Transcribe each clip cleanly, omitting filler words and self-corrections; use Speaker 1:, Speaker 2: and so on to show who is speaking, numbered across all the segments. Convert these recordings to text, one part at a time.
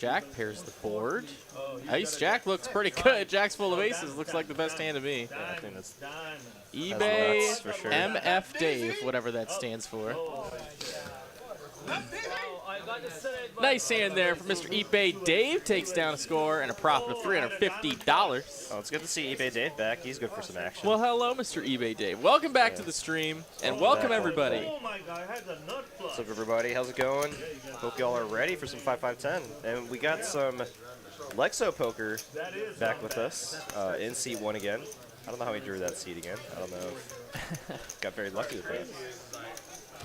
Speaker 1: Jack pairs the board. Ace Jack looks pretty good. Jack's full of aces. Looks like the best hand to me.
Speaker 2: Yeah, I think that's
Speaker 1: eBay
Speaker 2: nuts for sure.
Speaker 1: MF Dave, whatever that stands for. Nice hand there from Mr. eBay Dave. Takes down a score and a profit of $350.
Speaker 2: Oh, it's good to see eBay Dave back. He's good for some action.
Speaker 1: Well, hello, Mr. eBay Dave. Welcome back to the stream, and welcome everybody.
Speaker 2: What's up, everybody? How's it going? Hope y'all are ready for some 5-5-10. And we got some Lex O Poker back with us in seat 1 again. I don't know how he drew that seat again. I don't know. Got very lucky with that.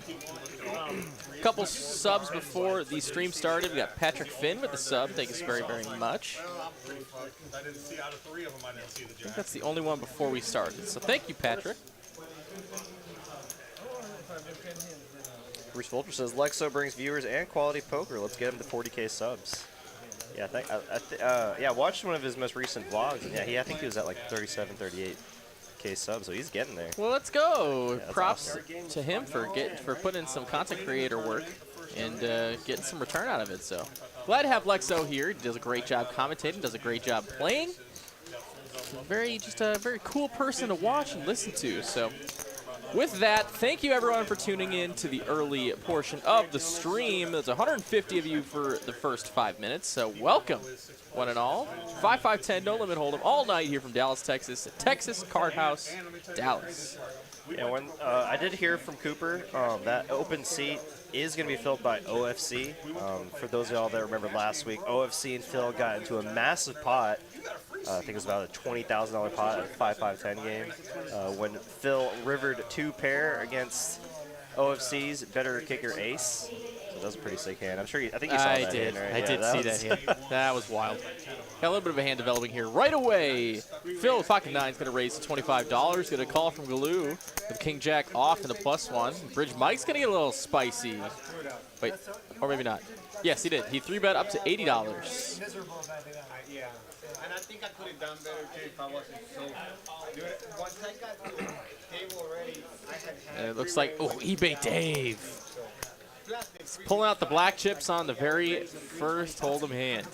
Speaker 1: A couple subs before the stream started. We got Patrick Finn with the sub. Thank you very, very much. I think that's the only one before we started. So thank you, Patrick.
Speaker 2: Bruce Vulture says, Lexo brings viewers and quality poker. Let's get him to 40K subs. Yeah, I watched one of his most recent vlogs. And yeah, I think he was at like 37, 38K subs, so he's getting there.
Speaker 1: Well, let's go.
Speaker 2: Yeah,
Speaker 1: Props
Speaker 2: awesome.
Speaker 1: to him for putting in some content creator work and getting some return out of it. So glad to have Lexo here. He does a great job commentating, does a great job playing. Just a very cool person to watch and listen to. So with that, thank you everyone for tuning in to the early portion of the stream. There's 150 of you for the first 5 minutes, so welcome, one and all. 5-5-10, no limit hold'em, all night here from Dallas, Texas, Texas Card House, Dallas.
Speaker 2: Yeah, when I did hear from Cooper, that open seat is going to be filled by OFC. For those of y'all that remember last week, OFC and Phil got into a massive pot. I think it was about a $20,000 pot at a 5-5-10 game when Phil rivered 2-pair against OFC's better kicker ace. So that was a pretty sick hand. I'm sure I think you saw that hand, right?
Speaker 1: I did see that hand. That was wild. Got a little bit of a hand developing here right away. Phil with pocket 9 is going to raise to $25. Get a call from Galoo with King Jack off in the +1. Bridge Mike's going to get a little spicy. Wait, or maybe not. Yes, he did. He 3-bet up to $80.
Speaker 3: Yeah. And I think I could have done better too if I wasn't so. Once I got to the table already, I had.
Speaker 1: And it looks like eBay Dave. He's pulling out the black chips on the very first hold'em hand.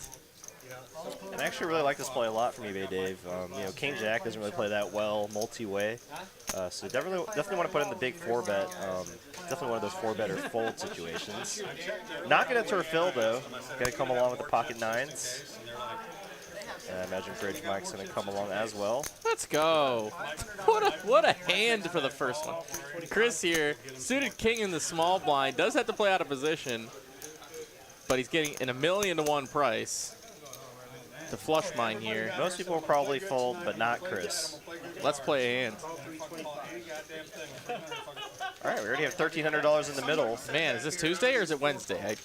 Speaker 2: And I actually really like this play a lot from eBay Dave. King Jack doesn't really play that well multi-way, so definitely want to put in the big 4-bet. Definitely one of those 4-bet or fold situations. Not going to turn Phil though. Going to come along with the pocket 9s. And I imagine Bridge Mike's going to come along as well.
Speaker 1: Let's go. What a hand for the first one. Chris here, suited king in the small blind, does have to play out of position, but he's getting an $1,000,000 to 1 price. The flush mine here.
Speaker 2: Most people will probably fold, but not Chris.
Speaker 1: Let's play a hand.
Speaker 2: All right, we already have $1,300 in the middle.
Speaker 1: Man, is this Tuesday or is it Wednesday?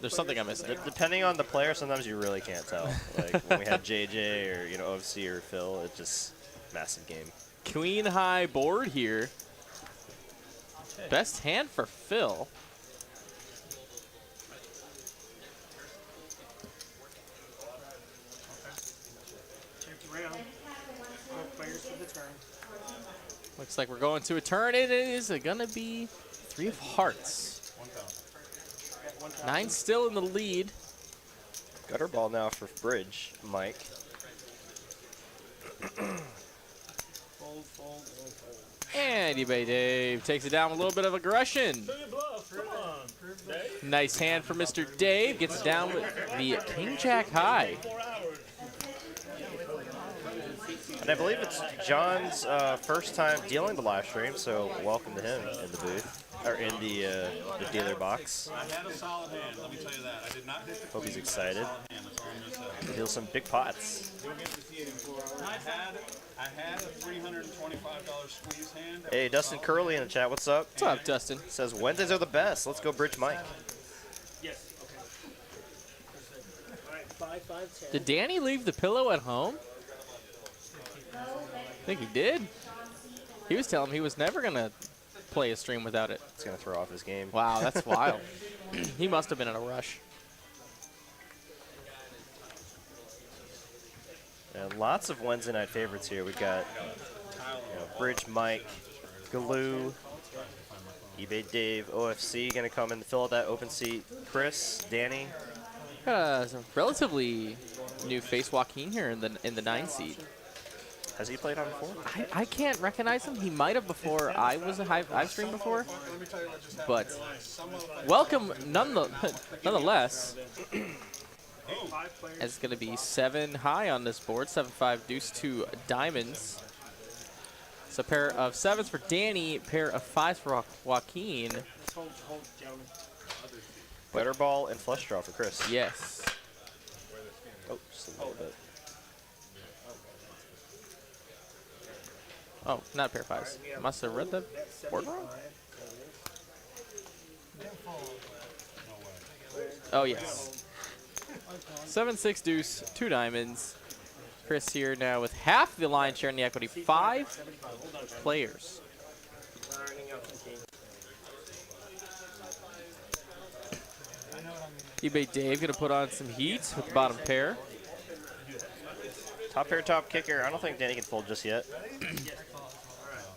Speaker 1: There's something I'm missing.
Speaker 2: Depending on the player, sometimes you really can't tell. Like when we had JJ or OFC or Phil, it's just massive game.
Speaker 1: Queen high board here. Best hand for Phil. Looks like we're going to a turn. It is going to be 3 of hearts. 9 still in the lead.
Speaker 2: Gutter ball now for Bridge, Mike.
Speaker 1: And eBay Dave takes it down with a little bit of aggression. Nice hand for Mr. Dave. Gets it down with the King Jack high.
Speaker 2: And I believe it's John's first time dealing the live stream, so welcome to him in the booth, or in the dealer box.
Speaker 4: I had a solid hand, let me tell you that. I did not hit the
Speaker 2: Hope he's excited.
Speaker 4: hand,
Speaker 2: Deal some big pots.
Speaker 4: I had a $325 squeeze hand.
Speaker 2: Hey, Dustin Curley in the chat, what's up?
Speaker 1: What's up, Dustin?
Speaker 2: Says Wednesdays are the best. Let's go Bridge Mike.
Speaker 3: Yes. Okay. All right. 5-5-10.
Speaker 1: Did Danny leave the pillow at home? I think he did. He was telling me he was never going to play a stream without it.
Speaker 2: It's going to throw off his game.
Speaker 1: Wow, that's wild. He must have been in a rush.
Speaker 2: And lots of Wednesday night favorites here. We've got Bridge Mike, Galoo, eBay Dave, OFC going to come in to fill out that open seat. Chris, Danny,
Speaker 1: Got a relatively new face Joaquin here in the 9 seed.
Speaker 2: Has he played on before?
Speaker 1: I can't recognize him. He might have before I was I've streamed before, but welcome nonetheless. It's going to be 7 high on this board, 7-5 deuce 2 diamonds. It's a pair of 7s for Danny, pair of 5s for Joaquin.
Speaker 2: Better ball and flush draw for Chris.
Speaker 1: Yes.
Speaker 2: Oh, just a little bit.
Speaker 1: Oh, not a pair of 5s. Must have read the board wrong. Oh, yes. 7-6 deuce, 2 diamonds. Chris here now with half the lion's share in the equity. 5 players. eBay Dave gonna put on some heat with the bottom pair.
Speaker 2: Top pair, top kicker. I don't think Danny can fold just yet.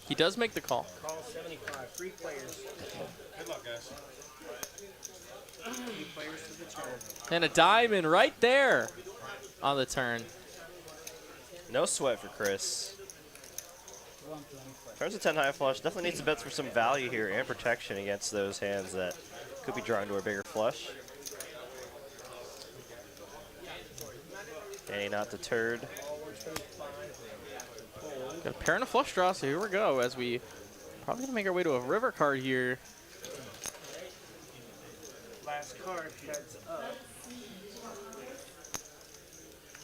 Speaker 1: He does make the call.
Speaker 3: Call 75. 3 players.
Speaker 4: Good luck, guys.
Speaker 3: 3 players to the turn.
Speaker 1: And a diamond right there on the turn.
Speaker 2: No sweat for Chris. Turns a 10 high flush. Definitely needs to bet for some value here and protection against those hands that could be drawn to a bigger flush. Danny not deterred.
Speaker 1: Got a pair and a flush draw, so here we go as we probably gonna make our way to a river card here.
Speaker 3: Last card heads up.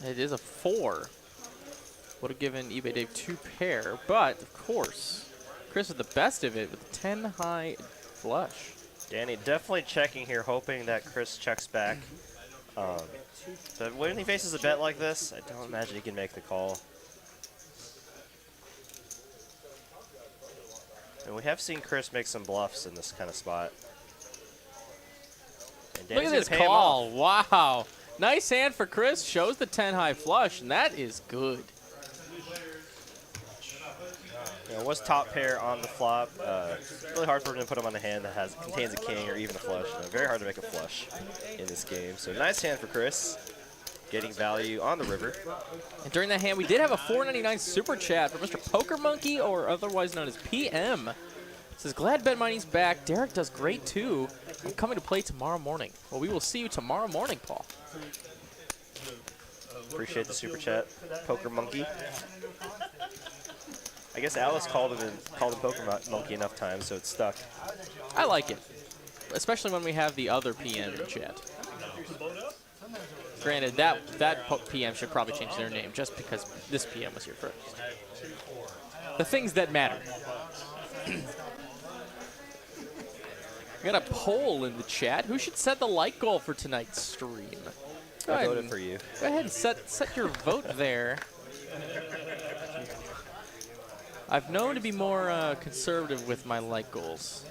Speaker 1: It is a 4. Would have given eBay Dave 2 pair, but of course, Chris with the best of it with a 10 high flush.
Speaker 2: Danny definitely checking here, hoping that Chris checks back. But when he faces a bet like this, I don't imagine he can make the call. And we have seen Chris make some bluffs in this kind of spot. And
Speaker 1: Look
Speaker 2: Danny's
Speaker 1: at
Speaker 2: gonna
Speaker 1: this
Speaker 2: pay him off.
Speaker 1: call. Wow. Nice hand for Chris. Shows the 10 high flush, and that is good.
Speaker 2: You know, was top pair on the flop. Really hard for him to put him on a hand that contains a king or even a flush. You know, very hard to make a flush in this game. So nice hand for Chris, getting value on the river.
Speaker 1: And during that hand, we did have a $4.99 super chat from Mr. Poker Monkey, or otherwise known as PM. Says, glad Bet Money's back. Derek does great too. I'm coming to play tomorrow morning. Well, we will see you tomorrow morning, Paul.
Speaker 2: Appreciate the super chat, Poker Monkey. I guess Alice called him Poker Monkey enough times, so it's stuck.
Speaker 1: I like it, especially when we have the other PM in chat. Granted, that PM should probably change their name just because this PM was here first. The things that matter. We got a poll in the chat. Who should set the like goal for tonight's stream?
Speaker 2: I voted for you.
Speaker 1: Go ahead and set your vote there. I've known to be more conservative with my like goals.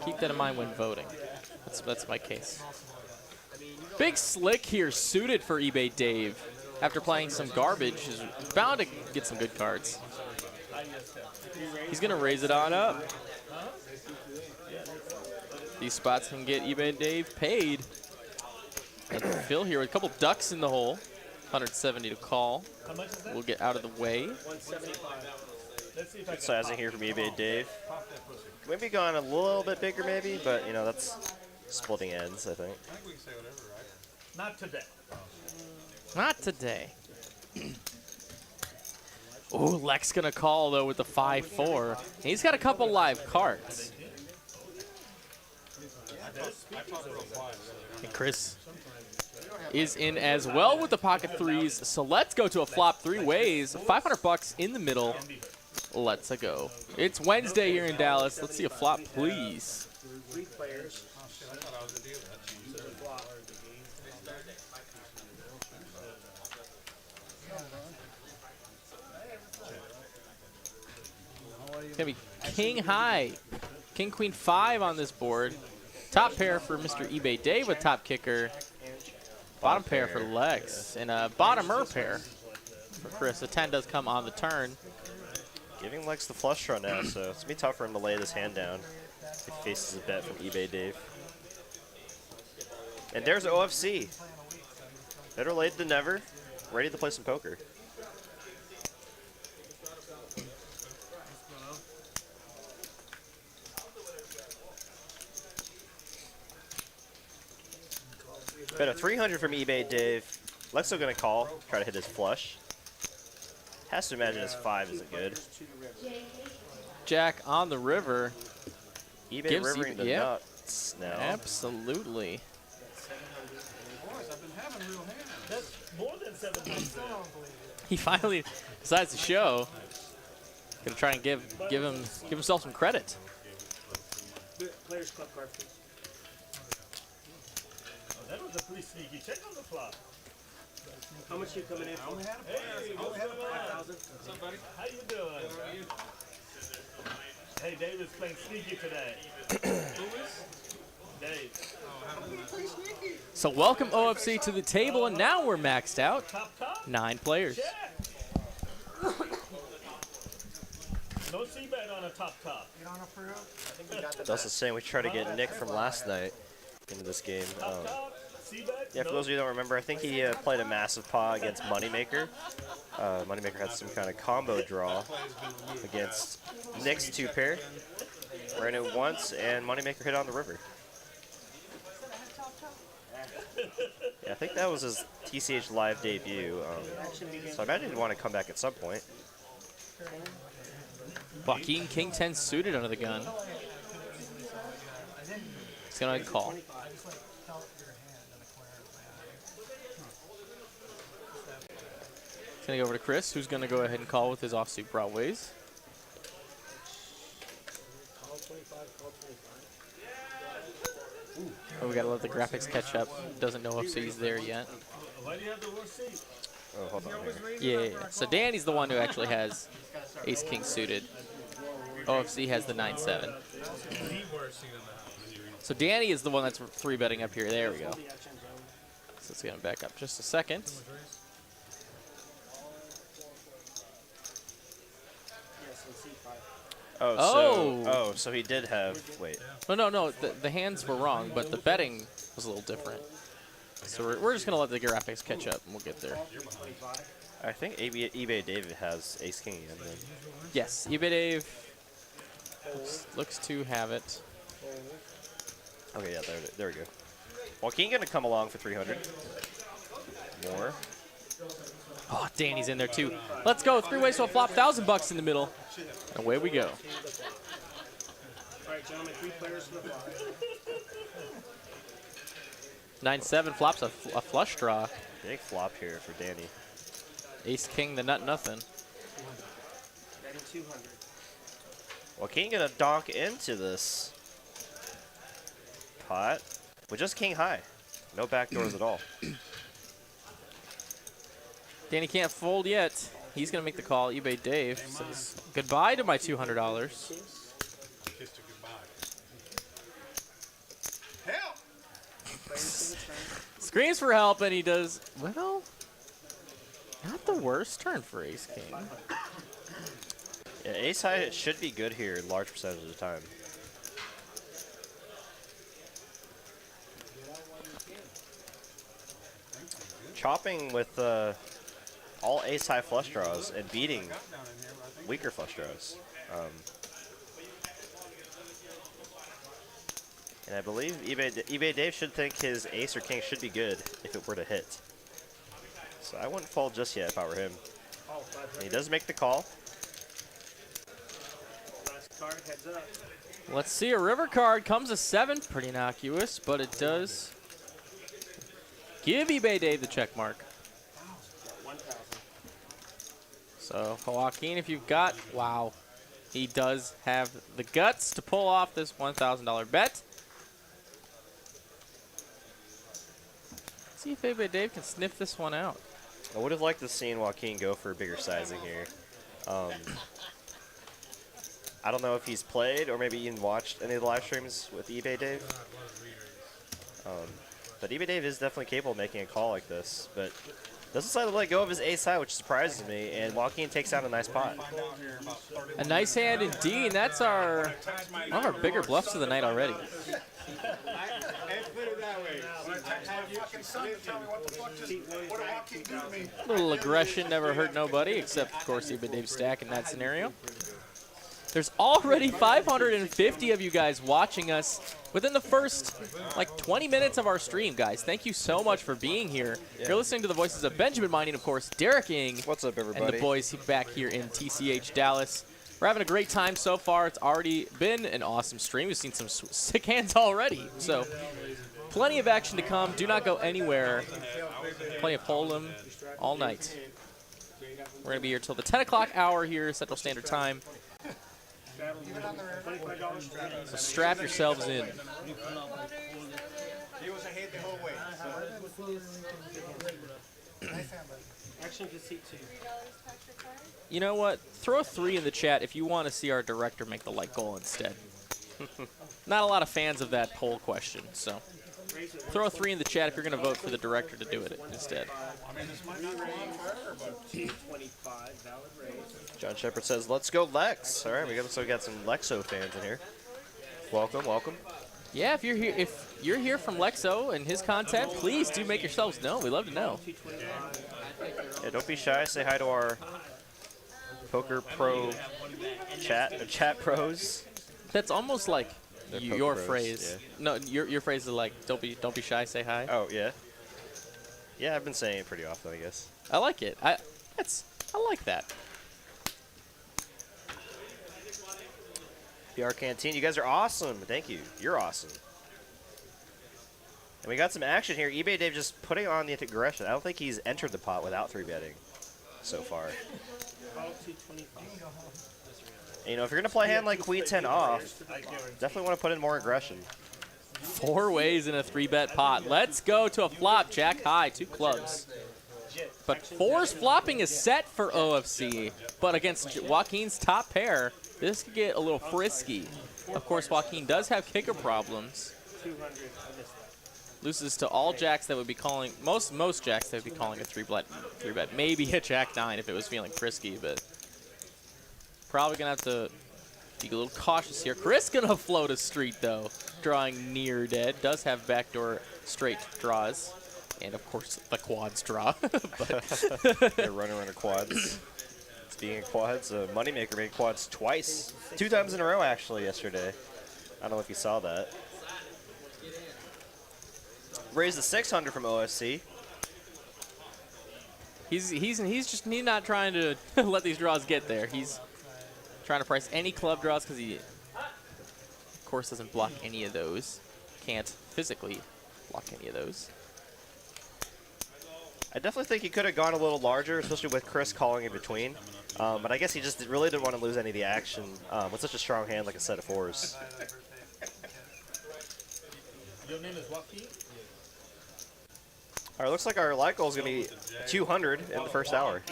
Speaker 1: Keep that in mind when voting. That's my case. Big Slick here, suited for eBay Dave. After playing some garbage, is bound to get some good cards. He's gonna raise it on up. These spots can get eBay Dave paid. And Phil here with a couple ducks in the hole. 170 to call. We'll get out of the way.
Speaker 2: Good sizing here from eBay Dave. Maybe gone a little bit bigger, maybe, but you know that's splitting ends, I think.
Speaker 4: I think we can say whatever, right?
Speaker 3: Not today.
Speaker 1: Not today. Ooh, Lex gonna call though with the 5-4. He's got a couple live cards. And Chris is in as well with the pocket threes. So let's go to a flop 3 ways. 500 bucks in the middle. Let's go. It's Wednesday here in Dallas. Let's see a flop, please.
Speaker 3: 3 players.
Speaker 1: It's gonna be king high. King, queen, 5 on this board. Top pair for Mr. eBay Dave with top kicker. Bottom pair for Lex. And a bottomer pair for Chris. The 10 does come on the turn.
Speaker 2: Giving Lex the flush draw now, so it's gonna be tough for him to lay this hand down if he faces a bet from eBay Dave. And there's OFC. Better late than never. Ready to play some poker. Bet a 300 from eBay Dave. Lexo gonna call, try to hit his flush. Has to imagine his 5 isn't good.
Speaker 1: Jack on the river.
Speaker 2: eBay
Speaker 1: Gives
Speaker 2: rivering the
Speaker 1: yep.
Speaker 2: nuts now.
Speaker 1: Absolutely.
Speaker 5: That's more than 700.
Speaker 1: He finally decides to show. Gonna try and give himself some credit.
Speaker 5: Players Club card, please. Oh, that was a pretty sneaky check on the flop. How much you coming in for? Hey, what's going on? 5,000. What's up, buddy? How you doing? Hey, Dave is playing sneaky today. Who is? Dave.
Speaker 1: So welcome OFC to the table, and now we're maxed out.
Speaker 5: Top, top.
Speaker 1: 9 players.
Speaker 5: Check. No C-bet on a top.
Speaker 3: You don't know for real? I think we got the
Speaker 2: That's the same. We tried to get Nick from last night into this game.
Speaker 5: Top, C-bet.
Speaker 2: Yeah, for those of you who don't remember, I think he played a massive pot against Moneymaker. Moneymaker had some kind of combo draw against Nick's 2-pair. Ran it once, and Moneymaker hit on the river. Yeah, I think that was his TCH live debut. So I imagine he'd want to come back at some point.
Speaker 1: Joaquin King 10 suited under the gun. He's gonna call. He's gonna go over to Chris, who's gonna go ahead and call with his offsuit broadways. Oh, we gotta let the graphics catch up. Doesn't know if he's there yet.
Speaker 5: Why do you have the worst seat?
Speaker 2: Oh, hold on here.
Speaker 1: Yeah. So Danny's the one who actually has Ace King suited. OFC has the 9-7. So Danny is the one that's 3-betting up here. There we go. So it's gonna back up just a second.
Speaker 2: So he did have. Wait.
Speaker 1: No. The hands were wrong, but the betting was a little different. So we're just gonna let the graphics catch up, and we'll get there.
Speaker 2: I think eBay David has Ace King again. Then.
Speaker 1: Yes, eBay Dave looks to have it.
Speaker 2: Okay, yeah, there we go. Joaquin gonna come along for 300. More.
Speaker 1: Oh, Danny's in there too. Let's go. 3 ways to a flop. $1,000 in the middle. Away we go.
Speaker 5: All right, gentlemen, 3 players for the flop.
Speaker 1: 9-7 flops a flush draw.
Speaker 2: Big flop here for Danny.
Speaker 1: Ace King the nut nothing.
Speaker 3: betting 200.
Speaker 2: Joaquin gonna donk into this pot with just king high. No backdoors at all.
Speaker 1: Danny can't fold yet. He's going to make the call. eBay Dave says goodbye to my $200.
Speaker 4: Kissed a goodbye. Help!
Speaker 1: Screams for help, and he does, well, not the worst turn for Ace King.
Speaker 2: Yeah, ace high should be good here large percentage of the time. Chopping with all ace high flush draws and beating weaker flush draws. And I believe eBay Dave should think his ace or king should be good if it were to hit. So I wouldn't fold just yet if I were him. And he does make the call.
Speaker 1: Let's see, a river card comes a 7. Pretty innocuous, but it does give eBay Dave the check mark. So, Joaquin, if you've got, wow, he does have the guts to pull off this $1,000 bet. See if eBay Dave can sniff this one out.
Speaker 2: I would have liked to see Joaquin go for a bigger sizing here. I don't know if he's played or maybe even watched any of the live streams with eBay Dave. But eBay Dave is definitely capable of making a call like this, but doesn't decide to let go of his ace high, which surprises me, and Joaquin takes out a nice pot.
Speaker 1: A nice hand indeed, and that's one of our bigger bluffs of the night already.
Speaker 3: If put it that way.
Speaker 1: A little aggression never hurt nobody, except, of course, even Dave Stack in that scenario. There's already 550 of you guys watching us within the first, like, 20 minutes of our stream, guys. Thank you so much for being here.
Speaker 2: Yeah.
Speaker 1: You're listening to the voices of Benjamin Mining, of course, Derek Ing.
Speaker 2: What's up, everybody?
Speaker 1: And the boys back here in TCH Dallas. We're having a great time so far. It's already been an awesome stream. We've seen some sick hands already. So plenty of action to come. Do not go anywhere. Plenty of holdem all night. We're going to be here till the 10 o'clock hour here, Central Standard Time. So strap yourselves in.
Speaker 3: He was ahead the whole way.
Speaker 5: Action to seat 2.
Speaker 1: You know what? Throw 3 in the chat if you want to see our director make the like goal instead. Not a lot of fans of that poll question, so throw 3 in the chat if you're going to vote for the director to do it instead.
Speaker 2: John Shepard says, let's go Lex. All right, we got some Lex O fans in here. Welcome, welcome.
Speaker 1: Yeah, if you're here from Lex O and his content, please do make yourselves known. We'd love to know.
Speaker 2: Yeah, don't be shy. Say hi to our Poker Pro chat pros.
Speaker 1: That's almost like
Speaker 2: They're
Speaker 1: your
Speaker 2: poker pros,
Speaker 1: phrase. No, your phrase is like, don't be shy, say hi.
Speaker 2: Oh, yeah. Yeah, I've been saying it pretty often, I guess.
Speaker 1: I like it. I like that.
Speaker 2: PR Canteen, you guys are awesome. Thank you. You're awesome. And we got some action here. eBay Dave just putting on the aggression. I don't think he's entered the pot without 3-betting so far. And, you know, if you're going to play a hand like Queen 10 off, definitely want to put in more aggression.
Speaker 1: 4 ways in a 3-bet pot. Let's go to a flop. Jack high, 2 clubs. But 4's flopping is set for OFC. But against Joaquin's top pair, this could get a little frisky. Of course, Joaquin does have kicker problems. Loses to all jacks that would be calling, most jacks that would be calling a 3-bet. Maybe a Jack 9 if it was feeling frisky, but probably going to have to be a little cautious here. Chris going to float a street, though, drawing near dead. Does have backdoor straight draws. And, of course, the quads draw.
Speaker 2: They're running around quads. Speaking of quads, Moneymaker made quads twice. 2 times in a row, actually, yesterday. I don't know if you saw that. Raised the 600 from OFC.
Speaker 1: He's not trying to let these draws get there. He's trying to price any club draws because he, of course, doesn't block any of those. Can't physically block any of those.
Speaker 2: I definitely think he could have gone a little larger, especially with Chris calling in between. But I guess he just really didn't want to lose any of the action with such a strong hand like a set of 4s.
Speaker 5: Your name is Joaquin?
Speaker 2: All right, looks like our light goal is going to be 200 in the first hour.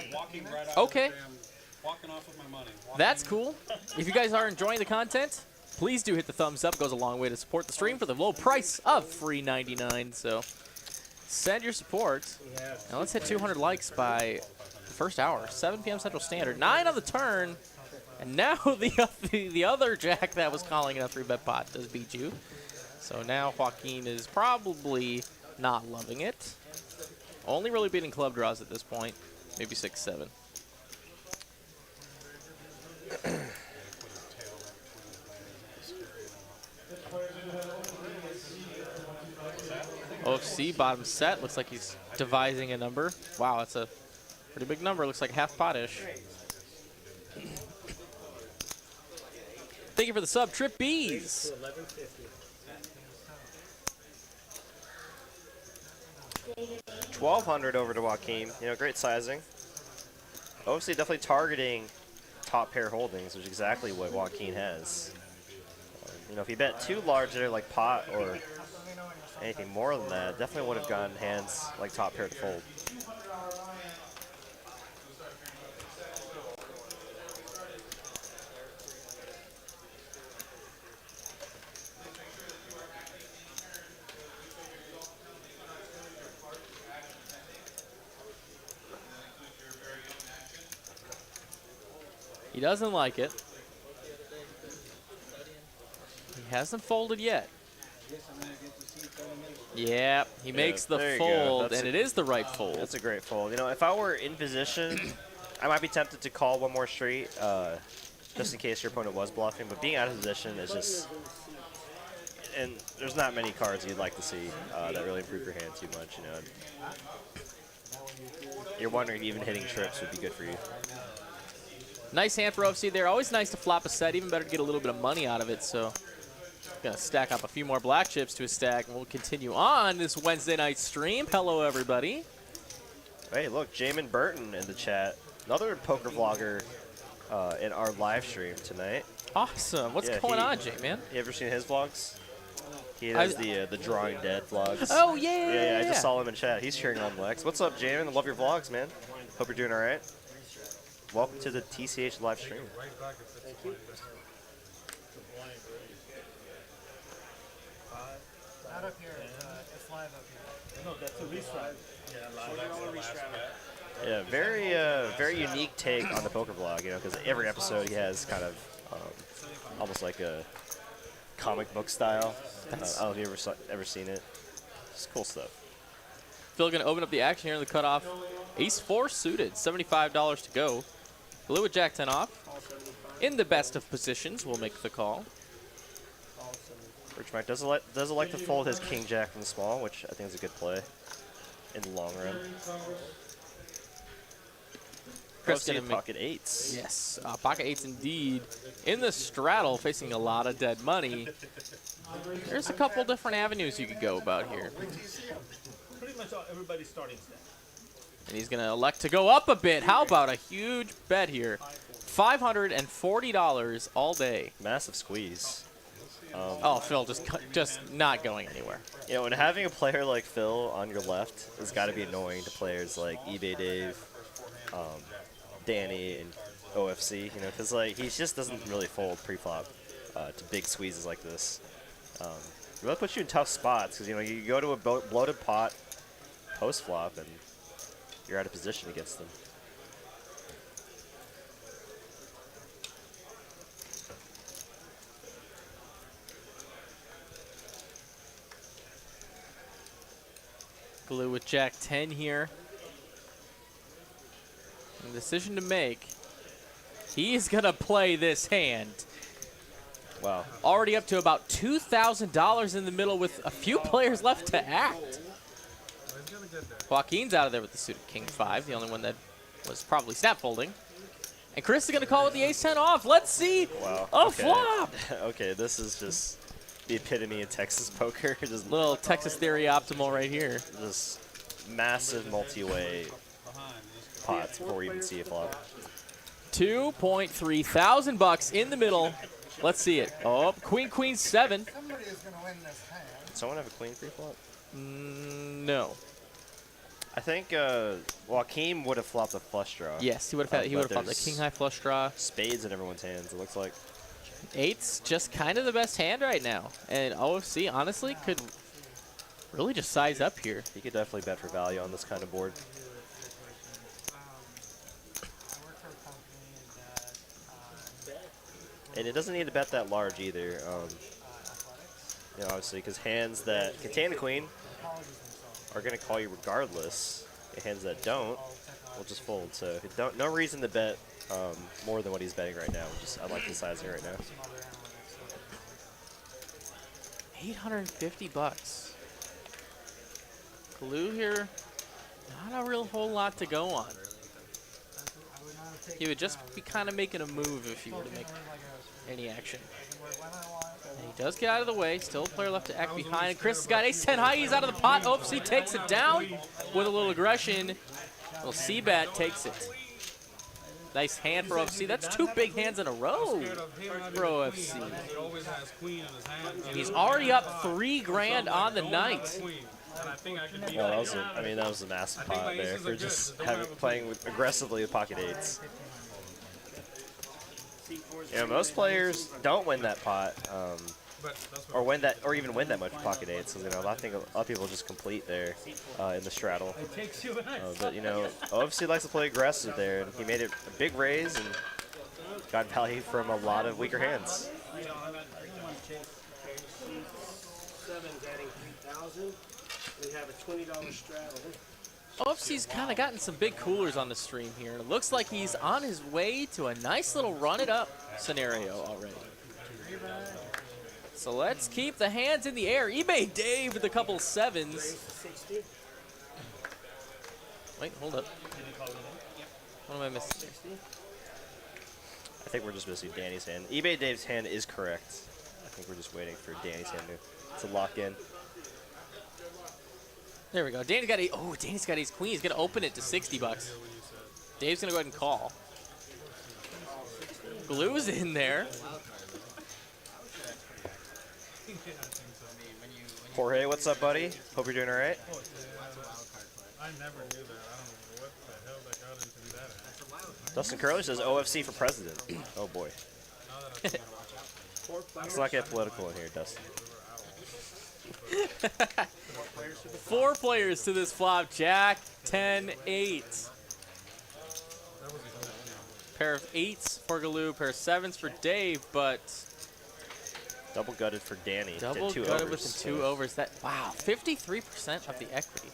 Speaker 1: Okay.
Speaker 4: Walking off with my money.
Speaker 1: That's cool. If you guys are enjoying the content, please do hit the thumbs up. It goes a long way to support the stream for the low price of $3.99. So send your support. Now let's hit 200 likes by the first hour, 7 p.m. Central Standard. 9 on the turn. And now the other jack that was calling in a 3-bet pot does beat you. So now Joaquin is probably not loving it. Only really beating club draws at this point. Maybe 6-7. OFC bottom set. Looks like he's devising a number. Wow, that's a pretty big number. Looks like half pot-ish. Thank you for the sub, Trip Bees.
Speaker 2: 1,200 over to Joaquin. You know, great sizing. OFC definitely targeting top pair holdings, which is exactly what Joaquin has. You know, if he bet too large there, like pot or anything more than that, definitely would have gotten hands like top pair to fold.
Speaker 1: He doesn't like it. He hasn't folded yet. Yeah, he makes the
Speaker 2: there you go.
Speaker 1: fold,
Speaker 2: That's
Speaker 1: and
Speaker 2: a-
Speaker 1: it is the right fold.
Speaker 2: That's a great fold. You know, if I were in position, I might be tempted to call one more street, just in case your opponent was bluffing. But being out of position is just, and there's not many cards you'd like to see that really improve your hand too much. You know, you're wondering even hitting trips would be good for you.
Speaker 1: Nice hand for OFC there. Always nice to flop a set. Even better to get a little bit of money out of it. So, gonna stack up a few more black chips to a stack, and we'll continue on this Wednesday night stream. Hello, everybody.
Speaker 2: Hey, look, Jamin Burton in the chat, another poker vlogger in our live stream tonight.
Speaker 1: Awesome. What's going on, Jay, man?
Speaker 2: You ever seen his vlogs? He does the Drawing Dead vlogs.
Speaker 1: Oh, yeah.
Speaker 2: Yeah, I just saw him in chat. He's cheering on Lex. What's up, Jamin? I love your vlogs, man. Hope you're doing all right. Welcome to the TCH live stream.
Speaker 3: Not up here. It's live up here.
Speaker 5: No, that's a restrap.
Speaker 2: Yeah, very unique take on the poker vlog, you know, because every episode he has kind of almost like a comic book style. I don't know if you've ever seen it. It's cool stuff.
Speaker 1: Phil going to open up the action here in the cutoff. Ace-4 suited, $75 to go. Blue with Jack-10 off. In the best of positions, we'll make the call.
Speaker 2: Rich Mike doesn't like to fold his King-Jack from the small, which I think is a good play in the long run.
Speaker 1: Chris
Speaker 2: Chris
Speaker 1: gonna make
Speaker 2: pocket eights.
Speaker 1: Yes, pocket eights indeed. In the straddle, facing a lot of dead money. There's a couple different avenues you could go about here.
Speaker 5: Pretty much everybody's starting step.
Speaker 1: And he's going to elect to go up a bit. How about a huge bet here? $540 all day.
Speaker 2: Massive squeeze.
Speaker 1: Oh, Phil just not going anywhere.
Speaker 2: You know, and having a player like Phil on your left has got to be annoying to players like eBay Dave, Danny, and OFC. You know, because like he just doesn't really fold pre-flop to big squeezes like this. It really puts you in tough spots because you know you go to a bloated pot post-flop and you're out of position against them.
Speaker 1: Blue with Jack-10 here. And decision to make. He is going to play this hand.
Speaker 2: Wow.
Speaker 1: Already up to about $2,000 in the middle with a few players left to act. Joaquin's out of there with the suited King-5, the only one that was probably snap folding. And Chris is going to call with the Ace-10 off. Let's see a flop.
Speaker 2: Okay, this is just the epitome of Texas poker. Just
Speaker 1: Little Texas Theory optimal right here.
Speaker 2: Just massive multi-way pots before we even see a flop.
Speaker 1: 2.3 thousand bucks in the middle. Let's see it. Oh, Queen, Queen, 7.
Speaker 3: Somebody is going to win this hand.
Speaker 2: Did someone have a queen pre-flop?
Speaker 1: No.
Speaker 2: I think Joaquin would have flopped a flush draw.
Speaker 1: Yes, he would have flopped the King-High flush draw.
Speaker 2: Spades in everyone's hands, it looks like.
Speaker 1: 8's just kind of the best hand right now. And OFC, honestly, could really just size up here.
Speaker 2: He could definitely bet for value on this kind of board. And it doesn't need to bet that large either. You know, obviously, because hands that contain the queen are going to call you regardless. The hands that don't will just fold. So no reason to bet more than what he's betting right now. I like the sizing right now.
Speaker 1: 850 bucks. Glue here, not a real whole lot to go on. He would just be kind of making a move if he were to make any action. And he does get out of the way. Still a player left to act behind. Chris has got Ace-10 high. He's out of the pot. OFC takes it down with a little aggression. Little C-bet takes it. Nice hand for OFC. That's 2 big hands in a row for OFC. He's already up $3,000 on the night.
Speaker 2: Well, that was a massive pot there for just playing aggressively with pocket 8s. You know, most players don't win that pot, or even win that much pocket 8s. So you know, a lot of people just complete there in the straddle. But you know, OFC likes to play aggressive there, and he made it a big raise and got value from a lot of weaker hands.
Speaker 5: 7's adding 3,000. We have a $20 straddle.
Speaker 1: OFC's kind of gotten some big coolers on the stream here. It looks like he's on his way to a nice little run-it-up scenario already. So let's keep the hands in the air. eBay Dave with a couple 7s.
Speaker 5: 60.
Speaker 1: Wait, hold up. What am I missing?
Speaker 2: I think we're just missing Danny's hand. eBay Dave's hand is correct. I think we're just waiting for Danny's hand to lock in.
Speaker 1: There we go. Danny's got Danny's got ace queen. He's gonna open it to 60 bucks. Dave's gonna go ahead and call. Glue's in there.
Speaker 2: Jorge, what's up, buddy? Hope you're doing all right.
Speaker 4: I never knew that. I don't know what the hell that got into that.
Speaker 2: Dustin Curley says OFC for president. Oh boy. Let's not get political in here, Dustin.
Speaker 1: 4 players to this flop. Jack, 10, 8. Pair of 8s for Galoo, pair of 7s for Dave, but
Speaker 2: Double gutted for Danny.
Speaker 1: double
Speaker 2: Did 2
Speaker 1: gutted
Speaker 2: overs,
Speaker 1: with the
Speaker 2: so
Speaker 1: 2 overs. That wow, 53% of the equity.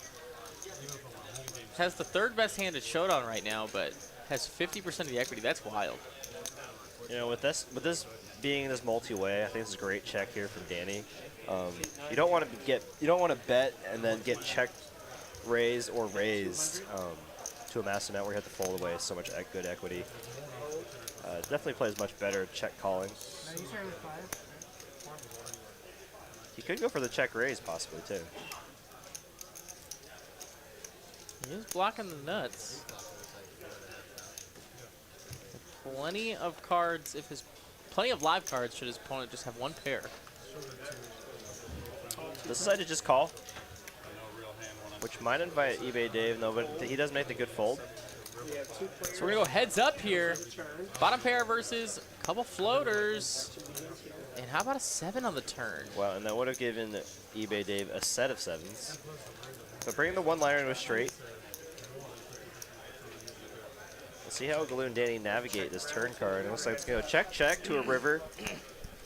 Speaker 1: Has the 3rd best hand at Showdown right now, but has 50% of the equity. That's wild.
Speaker 2: You know, with this being this multi-way, I think this is a great check here from Danny. You don't want to bet and then get checked, raised or raised to a massive amount where you have to fold away so much good equity. Definitely plays much better check calling. He could go for the check raise possibly too.
Speaker 1: He's blocking the nuts. Plenty of cards. Plenty of live cards, should his opponent just have 1 pair.
Speaker 2: This is to just call, which might invite eBay Dave. No, but he does make the good fold.
Speaker 1: So we're gonna go heads up here. Bottom pair versus a couple floaters. And how about a 7 on the turn?
Speaker 2: Well, and that would have given eBay Dave a set of 7s. So bringing the 1-liner into a straight. Let's see how Galoo and Danny navigate this turn card. It looks like it's going to go check, check to a river.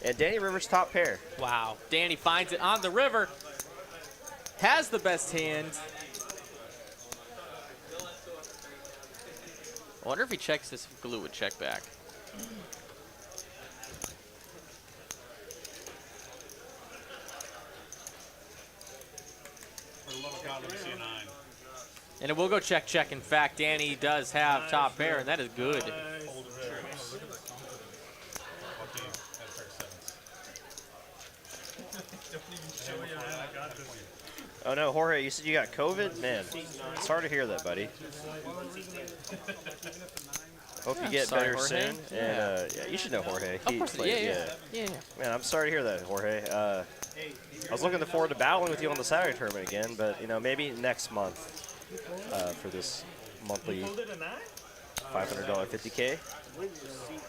Speaker 2: And Danny River's top pair.
Speaker 1: Wow, Danny finds it on the river. Has the best hand. I wonder if he checks this, if Galoo would check back.
Speaker 4: For the love of God, let me see a 9.
Speaker 1: And it will go check, check. In fact, Danny does have top pair, and that is good.
Speaker 4: Look at that Okay, had a pair of 7s.
Speaker 2: Oh no, Jorge, you said you got COVID? Man, sorry to hear that, buddy. Hope you get
Speaker 1: Sorry,
Speaker 2: better
Speaker 1: Jorge.
Speaker 2: soon. And yeah, you should know Jorge.
Speaker 1: Of course, yeah.
Speaker 2: Man, I'm sorry to hear that, Jorge. I was looking forward to battling with you on the Saturday tournament again, but you know, maybe next month for this monthly $500 50K.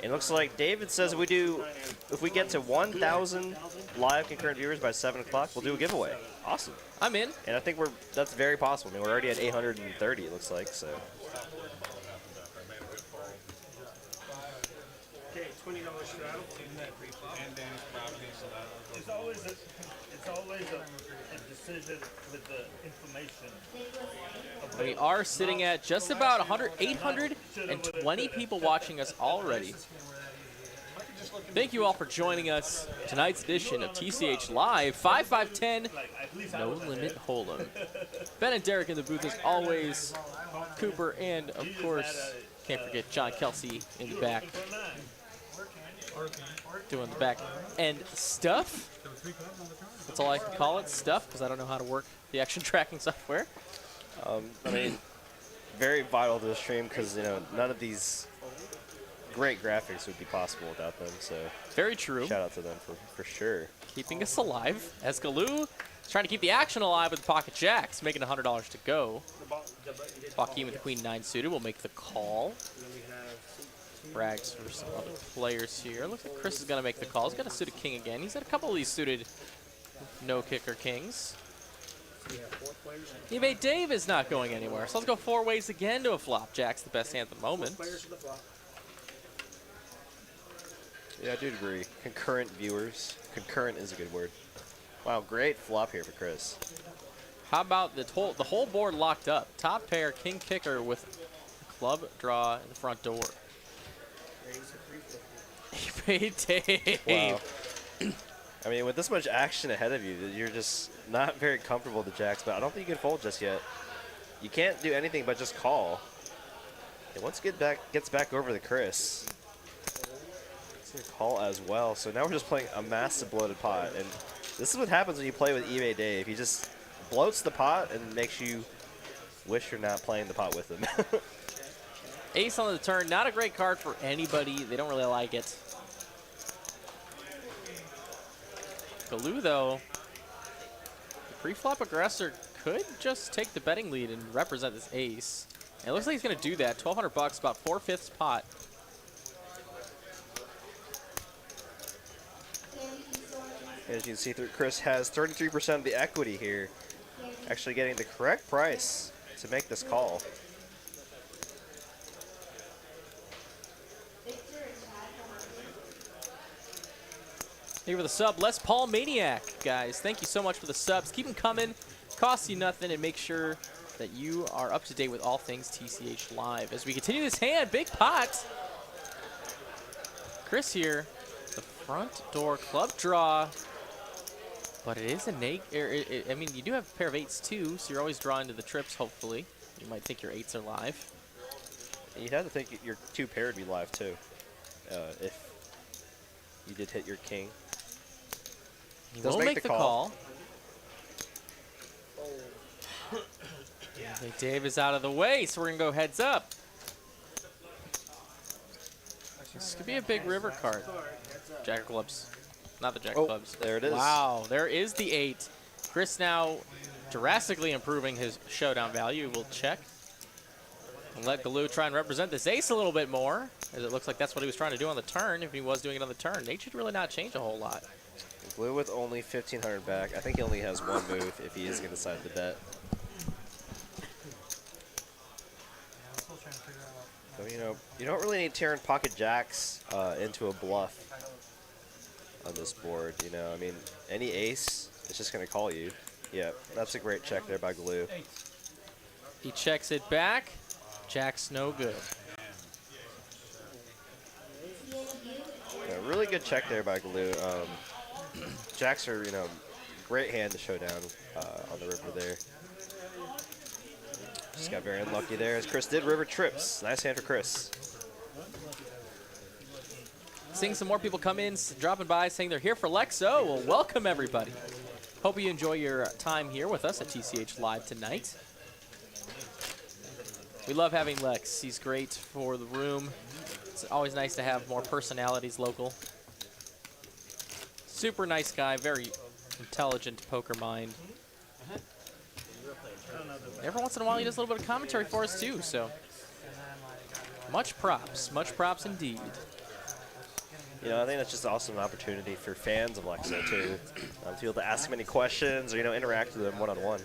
Speaker 2: It looks like David says if we get to 1,000 live concurrent viewers by 7 o'clock, we'll do a giveaway. Awesome.
Speaker 1: I'm in.
Speaker 2: And I think that's very possible. I mean, we're already at 830, it looks like, so.
Speaker 5: Okay, $20 straddle.
Speaker 4: And Danny's property, so that
Speaker 5: It's always a decision with the information.
Speaker 1: We are sitting at just about 820 people watching us already. Thank you all for joining us. Tonight's edition of TCH Live, 5510, No Limit Hold'em. Ben and Derek in the booth as always. Cooper and, of course, can't forget John Kelsey in the back. Doing the back end stuff. That's all I can call it, stuff, because I don't know how to work the action tracking software.
Speaker 2: I mean, very vital to the stream because, you know, none of these great graphics would be possible without them. So
Speaker 1: Very true.
Speaker 2: shout out to them for sure.
Speaker 1: Keeping us alive. As Galoo is trying to keep the action alive with the pocket jacks, making $100 to go. Joaquin with the queen 9 suited will make the call. Brags for some other players here. Looks like Chris is going to make the call. He's got a suited king again. He's had a couple of these suited no-kicker kings. eBay Dave is not going anywhere. So let's go 4 ways again to a flop. Jack's the best hand at the moment.
Speaker 2: Yeah, I do agree. Concurrent viewers. Concurrent is a good word. Wow, great flop here for Chris.
Speaker 1: How about the whole board locked up? Top pair, king kicker with club draw in the front door. He paid Dave.
Speaker 2: Wow. I mean, with this much action ahead of you, you're just not very comfortable with the jacks, but I don't think you can fold just yet. You can't do anything but just call. And once it gets back over the Chris, it's going to call as well. So now we're just playing a massive bloated pot. And this is what happens when you play with eBay Dave. He just bloats the pot and makes you wish you're not playing the pot with him.
Speaker 1: Ace on the turn, not a great card for anybody. They don't really like it. Galoo, though, the pre-flop aggressor could just take the betting lead and represent this ace. And it looks like he's going to do that. 1,200 bucks, about 4/5 pot.
Speaker 2: As you can see, Chris has 33% of the equity here, actually getting the correct price to make this call.
Speaker 1: Thank you for the sub. Les Paul Maniac, guys. Thank you so much for the subs. Keep them coming. Costs you nothing, and make sure that you are up to date with all things TCH Live. As we continue this hand, big pot. Chris here, the front door club draw. But it is a I mean, you do have a pair of eights too, so you're always drawing to the trips, hopefully. You might think your eights are live.
Speaker 2: You'd have to think your two pair would be live too, if you did hit your king.
Speaker 1: He will make the call. Okay, Dave is out of the way, so we're going to go heads up. This could be a big river card. Jack of clubs. Not the jack of clubs.
Speaker 2: There it is.
Speaker 1: Wow, there is the 8. Chris now drastically improving his showdown value. We'll check. And let Galoo try and represent this ace a little bit more, as it looks like that's what he was trying to do on the turn. If he was doing it on the turn, Nate should really not change a whole lot.
Speaker 2: Galoo with only 1,500 back. I think he only has one move if he is going to decide to bet. So, you know, you don't really need tearing pocket jacks into a bluff on this board. You know, I mean, any ace, it's just going to call you. Yeah, that's a great check there by Galoo.
Speaker 1: He checks it back. Jack's no good.
Speaker 2: Yeah, really good check there by Galoo. Jacks are, you know, great hand to show down on the river there. Just got very unlucky there as Chris did river trips. Nice hand for Chris.
Speaker 1: Seeing some more people come in, dropping by, saying they're here for Lex O. Well, welcome everybody. Hope you enjoy your time here with us at TCH Live tonight. We love having Lex. He's great for the room. It's always nice to have more personalities local. Super nice guy, very intelligent poker mind. Every once in a while he does a little bit of commentary for us too, so much props indeed.
Speaker 2: You know, I think that's just also an opportunity for fans of Lex O too, to be able to ask him any questions or, you know, interact with him one-on-one.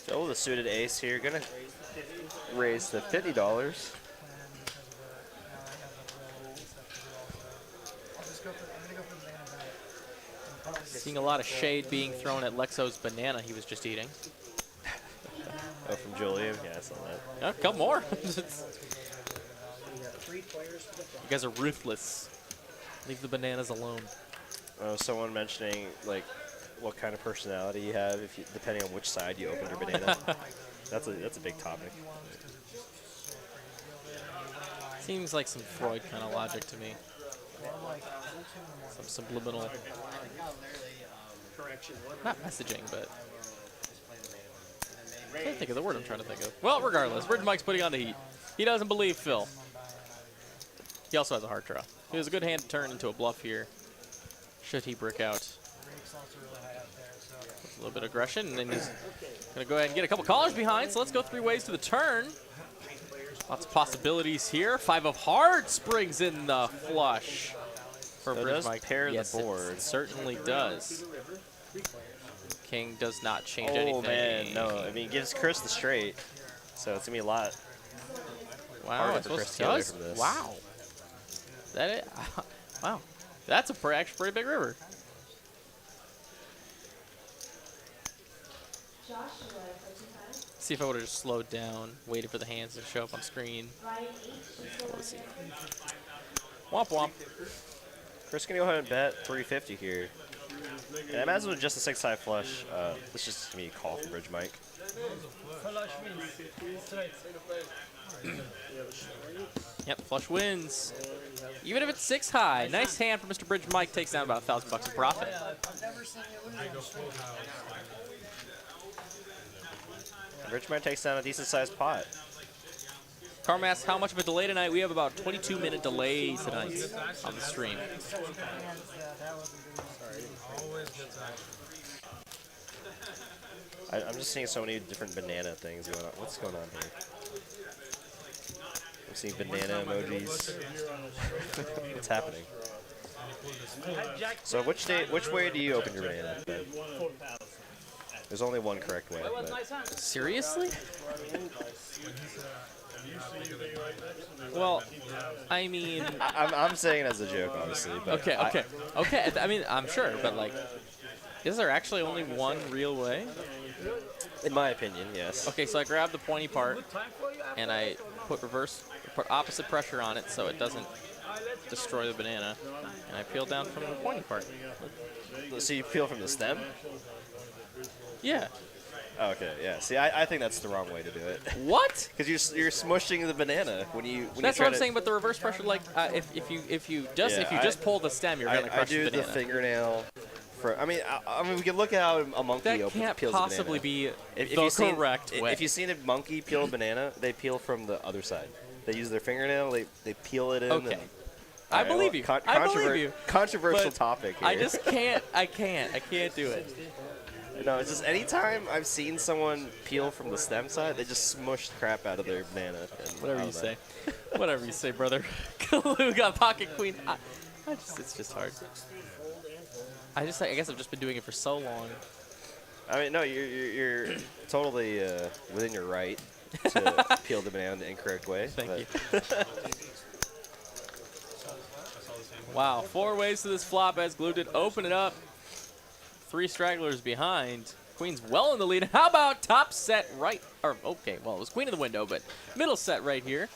Speaker 2: So the suited ace here, gonna raise to $50.
Speaker 1: Seeing a lot of shade being thrown at Lex O's banana he was just eating.
Speaker 2: Oh, from Julian? Yeah, I saw that.
Speaker 1: Oh, a couple more. You guys are ruthless. Leave the bananas alone.
Speaker 2: Oh, someone mentioning, like, what kind of personality you have, if you, depending on which side you open your banana. That's a big topic.
Speaker 1: Seems like some Freud kind of logic to me. Some subliminal, not messaging, but I can't think of the word I'm trying to think of. Well, regardless, Rich Mike's putting on the heat. He doesn't believe Phil. He also has a hard draw. He has a good hand to turn into a bluff here, should he brick out. A little bit of aggression, and then he's going to go ahead and get a couple callers behind. So let's go 3 ways to the turn. Lots of possibilities here. 5 of hearts brings in the flush for
Speaker 2: So it
Speaker 1: Bridge
Speaker 2: does
Speaker 1: Mike.
Speaker 2: pair
Speaker 1: Yes,
Speaker 2: the board.
Speaker 1: it certainly does. king does not change anything.
Speaker 2: Oh man, no. I mean, it gives Chris the straight, so it's gonna be a lot.
Speaker 1: Wow,
Speaker 2: harder
Speaker 1: I
Speaker 2: for Chris
Speaker 1: suppose
Speaker 2: to
Speaker 1: it
Speaker 2: get away
Speaker 1: does.
Speaker 2: from this.
Speaker 1: Wow. That it? Wow. That's actually pretty big river. See if I would have just slowed down, waited for the hands to show up on screen. Let's see. Womp womp.
Speaker 2: Chris gonna go ahead and bet 350 here. And I imagine with just a 6-high flush, this is just gonna be a call from Bridge Mike.
Speaker 1: Yep, flush wins. Even if it's 6 high. Nice hand for Mr. Bridge Mike. Takes down about $1,000 in profit.
Speaker 2: Bridge Mike takes down a decent-sized pot.
Speaker 1: Carm asks how much of a delay tonight. We have about 22-minute delay tonight on the stream.
Speaker 2: I'm just seeing so many different banana things going on. What's going on here? I'm seeing banana emojis. What's happening? So which way do you open your banana? Ben? There's only one correct way. But
Speaker 1: Seriously? Well, I mean...
Speaker 2: I'm saying it as a joke, obviously. But
Speaker 1: Okay. I mean, I'm sure, but like, is there actually only one real way?
Speaker 2: In my opinion, yes.
Speaker 1: Okay, so I grab the pointy part, and I put opposite pressure on it so it doesn't destroy the banana, and I peel down from the pointy part.
Speaker 2: So you peel from the stem?
Speaker 1: Yeah.
Speaker 2: Okay, yeah. See, I think that's the wrong way to do it.
Speaker 1: What?
Speaker 2: Because you're smushing the banana when you
Speaker 1: That's
Speaker 2: try
Speaker 1: what I'm
Speaker 2: to-
Speaker 1: saying. But the reverse pressure, like, if you just pull the stem, you're gonna crush
Speaker 2: I do
Speaker 1: the banana.
Speaker 2: the fingernail. I mean, we can look at how a monkey
Speaker 1: That can't
Speaker 2: peels
Speaker 1: possibly
Speaker 2: a banana.
Speaker 1: be
Speaker 2: If
Speaker 1: the
Speaker 2: you've seen-
Speaker 1: correct way.
Speaker 2: If you've seen a monkey peel a banana, they peel from the other side. They use their fingernail. They peel it in.
Speaker 1: Okay.
Speaker 2: And,
Speaker 1: I believe you. I believe you.
Speaker 2: Controversial
Speaker 1: But
Speaker 2: topic here.
Speaker 1: I just can't. I can't do it.
Speaker 2: No, it's just anytime I've seen someone peel from the stem side, they just smush the crap out of their banana. And
Speaker 1: Whatever
Speaker 2: I
Speaker 1: you
Speaker 2: don't know.
Speaker 1: say. Whatever you say, brother. Kalu got pocket queen. It's just hard. I guess I've just been doing it for so long.
Speaker 2: I mean, no, you're totally within your right to peel the banana the incorrect way.
Speaker 1: Thank
Speaker 2: but
Speaker 1: you. Wow, 4 ways to this flop as Glue did open it up. 3 stragglers behind. Queen's well in the lead. How about top set right? Or okay, well it was queen in the window, but middle set right here.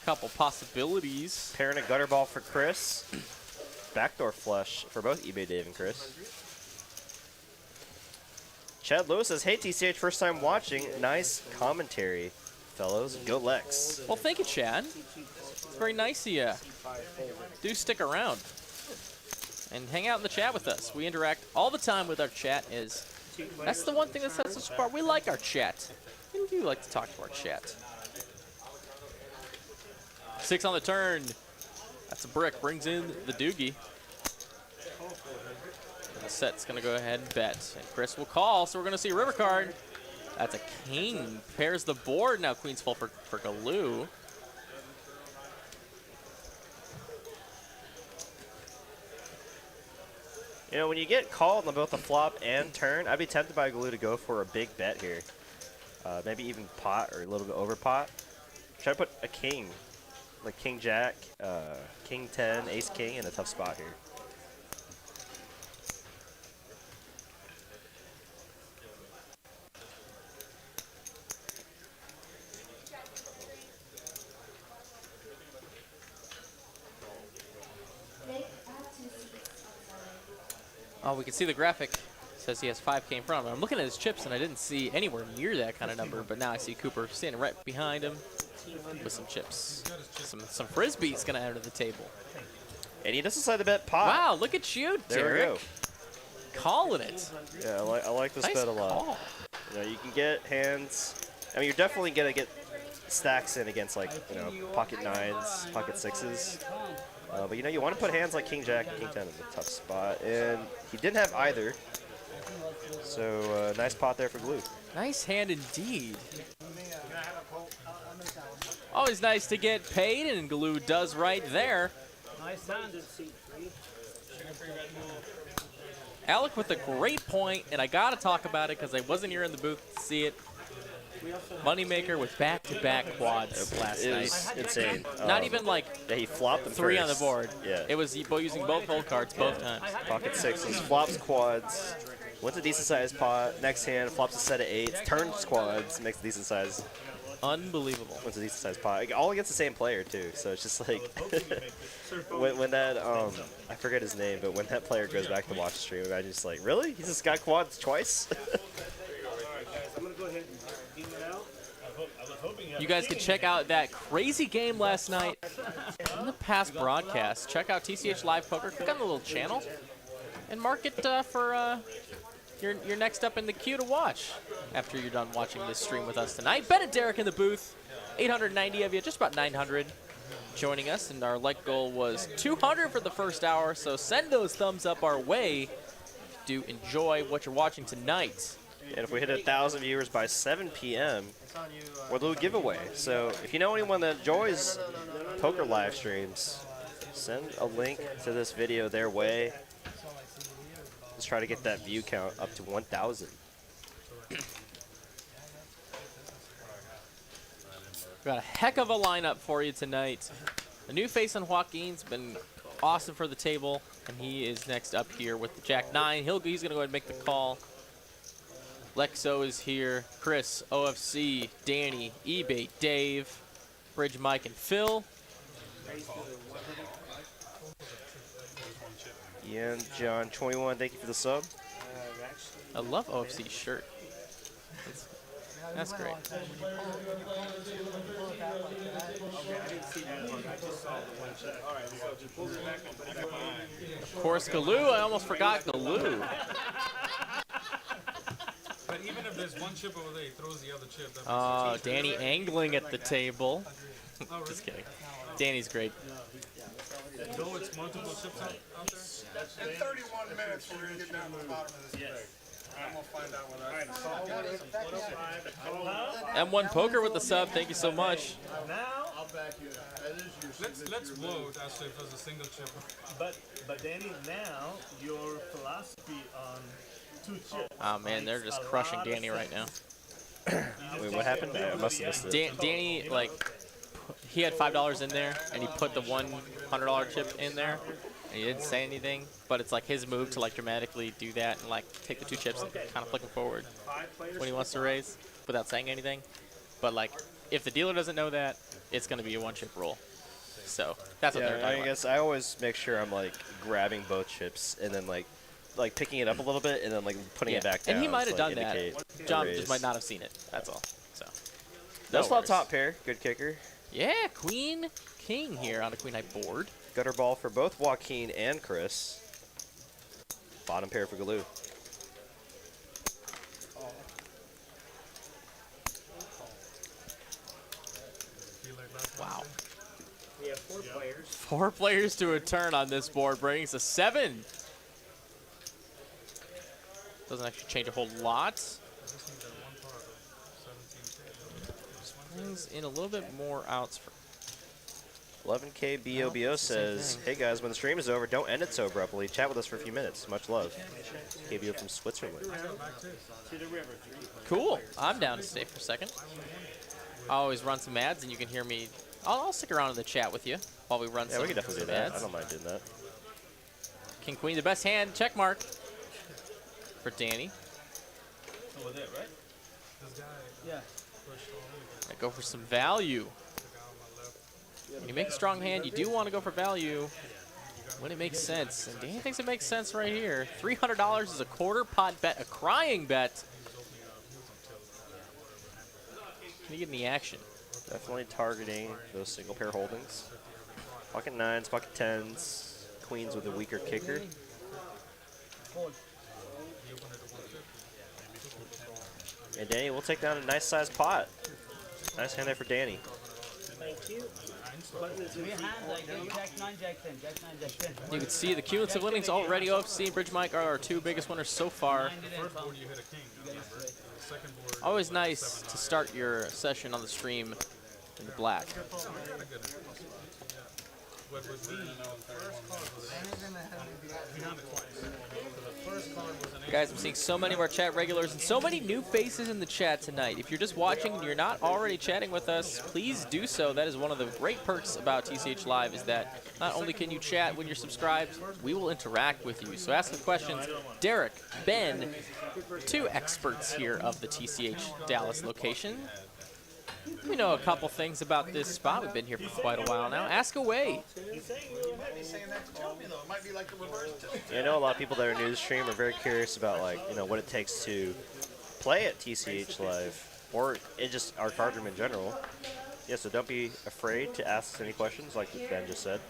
Speaker 1: Couple possibilities.
Speaker 2: Pairing a gutter ball for Chris. Backdoor flush for both eBay Dave and Chris. Chad Lewis says, "Hey TCH, first time watching. Nice commentary, fellows. Go Lex."
Speaker 1: Well, thank you, Chad. It's very nice of you. Do stick around and hang out in the chat with us. We interact all the time with our chat. That's the one thing that sets us apart. We like our chat. We do like to talk to our chat. 6 on the turn. That's a brick. Brings in the doogie. And the set's going to go ahead and bet. And Chris will call, so we're going to see a river card. That's a king. Pairs the board. Now queen's full for Galoo.
Speaker 2: You know, when you get called on both the flop and turn, I'd be tempted by Glue to go for a big bet here. Maybe even pot or a little bit over pot. Try to put a king, like king jack, king 10, ace king in a tough spot here.
Speaker 1: Oh, we can see the graphic. It says he has 5K in front of him. I'm looking at his chips, and I didn't see anywhere near that kind of number, but now I see Cooper standing right behind him with some chips. Some Frisbees going to enter the table.
Speaker 2: And he does decide to bet pot.
Speaker 1: Wow, look at you,
Speaker 2: There we
Speaker 1: Derek.
Speaker 2: go.
Speaker 1: Calling it.
Speaker 2: Yeah, I like this
Speaker 1: Nice
Speaker 2: bet a lot.
Speaker 1: call.
Speaker 2: You know, you can get hands. I mean, you're definitely gonna get stacks in against like pocket 9s, pocket 6s. But you know, you want to put hands like king jack and king 10 in a tough spot, and he didn't have either. So nice pot there for Glue.
Speaker 1: Nice hand indeed. Always nice to get paid, and Galoo does right there.
Speaker 5: Nice hand in C3.
Speaker 1: Alec with a great point, and I got to talk about it because I wasn't here in the booth to see it. Moneymaker with back-to-back quads last
Speaker 2: It
Speaker 1: night.
Speaker 2: was insane.
Speaker 1: Not even like
Speaker 2: Yeah, he flopped them
Speaker 1: 3 on the
Speaker 2: first.
Speaker 1: board.
Speaker 2: Yeah.
Speaker 1: It was using both hold cards both times.
Speaker 2: Pocket sixes, flops quads, wins a decent sized pot. Next hand, flops a set of eights, turns quads, makes a decent size,
Speaker 1: Unbelievable.
Speaker 2: wins a decent sized pot. All against the same player too. So it's just like when that I forget his name, but when that player goes back to watch the stream, I'm just like, really? He's just got quads twice?
Speaker 5: I'm gonna go ahead and deal it out. I was hoping
Speaker 1: You guys can check out that crazy game last night in the past broadcast. Check out TCH Live Poker. Click on the little channel and mark it for your next up in the queue to watch after you're done watching this stream with us tonight. Ben and Derek in the booth. 890 of you, just about 900 joining us, and our like goal was 200 for the first hour, so send those thumbs up our way to enjoy what you're watching tonight.
Speaker 2: And if we hit 1,000 viewers by 7 p.m., we'll do a giveaway. So if you know anyone that enjoys poker live streams, send a link to this video their way. Let's try to get that view count up to 1,000.
Speaker 1: Got a heck of a lineup for you tonight. A new face on Joaquin's been awesome for the table, and he is next up here with the Jack-9. He's going to go ahead and make the call. Lex O is here. Chris, OFC, Danny, eBay, Dave, Bridge, Mike, and Phil.
Speaker 2: Ian, John, 21, thank you for the sub.
Speaker 1: I love OFC's shirt. That's great. Of course, Galoo. I almost forgot Galoo.
Speaker 4: But even if there's one chip over there, he throws the other chip. That
Speaker 1: Oh, Danny angling at the table.
Speaker 4: Oh, really?
Speaker 1: Just kidding. Danny's great.
Speaker 4: Though it's multiple chips out there.
Speaker 3: In 31 minutes, we're going to get down to the bottom of this bag. I'm going to find out what I
Speaker 1: M1 Poker with the sub. Thank you so much.
Speaker 5: now.
Speaker 3: I'll back you. That is your
Speaker 4: Let's vote as if it's a single chip.
Speaker 5: But Danny, now your philosophy on 2 chips.
Speaker 1: Oh, man, they're just crushing Danny right now.
Speaker 2: Wait, what happened? I must have missed it.
Speaker 1: Danny, like, he had $5 in there, and he put the $100 chip in there, and he didn't say anything. But it's like his move to like dramatically do that and like take the 2 chips and kind of flick them forward when he wants to raise without saying anything. But like, if the dealer doesn't know that, it's going to be a 1-chip roll. So that's what they're
Speaker 2: Yeah,
Speaker 1: talking
Speaker 2: I
Speaker 1: about.
Speaker 2: guess I always make sure I'm like grabbing both chips and then like picking it up a little bit and then like putting it back down.
Speaker 1: And he might
Speaker 2: to,
Speaker 1: have
Speaker 2: like,
Speaker 1: done that.
Speaker 2: indicate
Speaker 1: John
Speaker 2: a
Speaker 1: just
Speaker 2: raise.
Speaker 1: might not have seen it. That's all. So.
Speaker 2: No flop
Speaker 1: worries.
Speaker 2: top pair, good kicker.
Speaker 1: Yeah, Queen King here on a Queen High board.
Speaker 2: Gutter ball for both Joaquin and Chris. Bottom pair for Galoo.
Speaker 1: Wow.
Speaker 5: We have 4 players.
Speaker 1: 4 players to a turn on this board brings a 7. Doesn't actually change a whole lot. Brings in a little bit more outs for
Speaker 2: 11K BOBO says, hey guys, when the stream is over, don't end it so abruptly. Chat with us for a few minutes. Much love. KBO from Switzerland.
Speaker 1: Cool. I'm down to stay for a second. I always run some ads, and you can hear me. I'll stick around in the chat with you while we run
Speaker 2: Yeah,
Speaker 1: some,
Speaker 2: we can definitely
Speaker 1: some
Speaker 2: do that.
Speaker 1: ads.
Speaker 2: I don't mind doing that.
Speaker 1: King Queen, the best hand. Check mark for Danny.
Speaker 5: Over there, right?
Speaker 4: This guy
Speaker 5: Yeah.
Speaker 4: pushed all in.
Speaker 1: I go for some value. When you make a strong hand, you do want to go for value when it makes sense. And Danny thinks it makes sense right here. $300 is a quarter pot bet, a crying bet. Can you get any action?
Speaker 2: Definitely targeting those single pair holdings. Pocket 9s, pocket 10s, queens with a weaker kicker. And Danny will take down a nice sized pot. Nice hand there for Danny.
Speaker 5: Thank you.
Speaker 1: You can see the cumulative winnings already. OFC and Bridge Mike are our 2 biggest winners so far.
Speaker 4: First board you hit a king, remember? The second board.
Speaker 1: Always nice to start your session on the stream in the black.
Speaker 4: But with me, the first card was an ace. We had it twice. So the first card was an ace.
Speaker 1: Guys, I'm seeing so many of our chat regulars and so many new faces in the chat tonight. If you're just watching and you're not already chatting with us, please do so. That is one of the great perks about TCH Live is that not only can you chat when you're subscribed, we will interact with you. So ask us questions. Derek, Ben, two experts here of the TCH Dallas location. We know a couple things about this spot. We've been here for quite a while now. Ask away.
Speaker 2: Yeah, I know a lot of people that are new to the stream are very curious about, like, you know, what it takes to play at TCH Live, or just our card room in general. Yeah, so don't be afraid to ask us any questions, like Ben just said.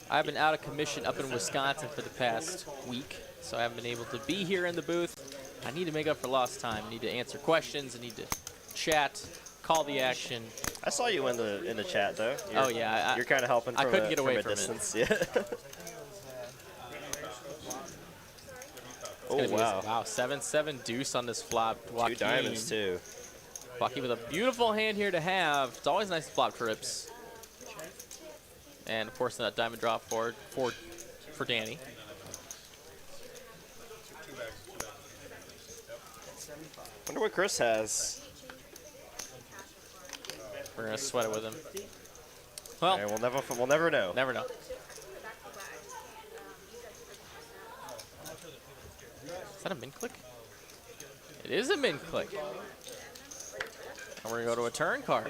Speaker 1: I've been out of commission up in Wisconsin for the past week, so I haven't been able to be here in the booth. I need to make up for lost time. I need to answer questions. I need to chat, call the action.
Speaker 2: I saw you in the chat though.
Speaker 1: Oh yeah,
Speaker 2: you're kind of helping.
Speaker 1: I couldn't get away
Speaker 2: from a
Speaker 1: from
Speaker 2: distance.
Speaker 1: it.
Speaker 2: Yeah. Oh wow!
Speaker 1: Wow, 7-7 deuce on this flop. Joaquin.
Speaker 2: 2 diamonds too.
Speaker 1: Joaquin with a beautiful hand here to have. It's always nice to flop trips. And of course that diamond drop for Danny.
Speaker 2: Wonder what Chris has.
Speaker 1: We're gonna sweat it with him. Well,
Speaker 2: Right, we'll never know.
Speaker 1: Never know. Is that a min click? It is a min click. And we're gonna go to a turn card,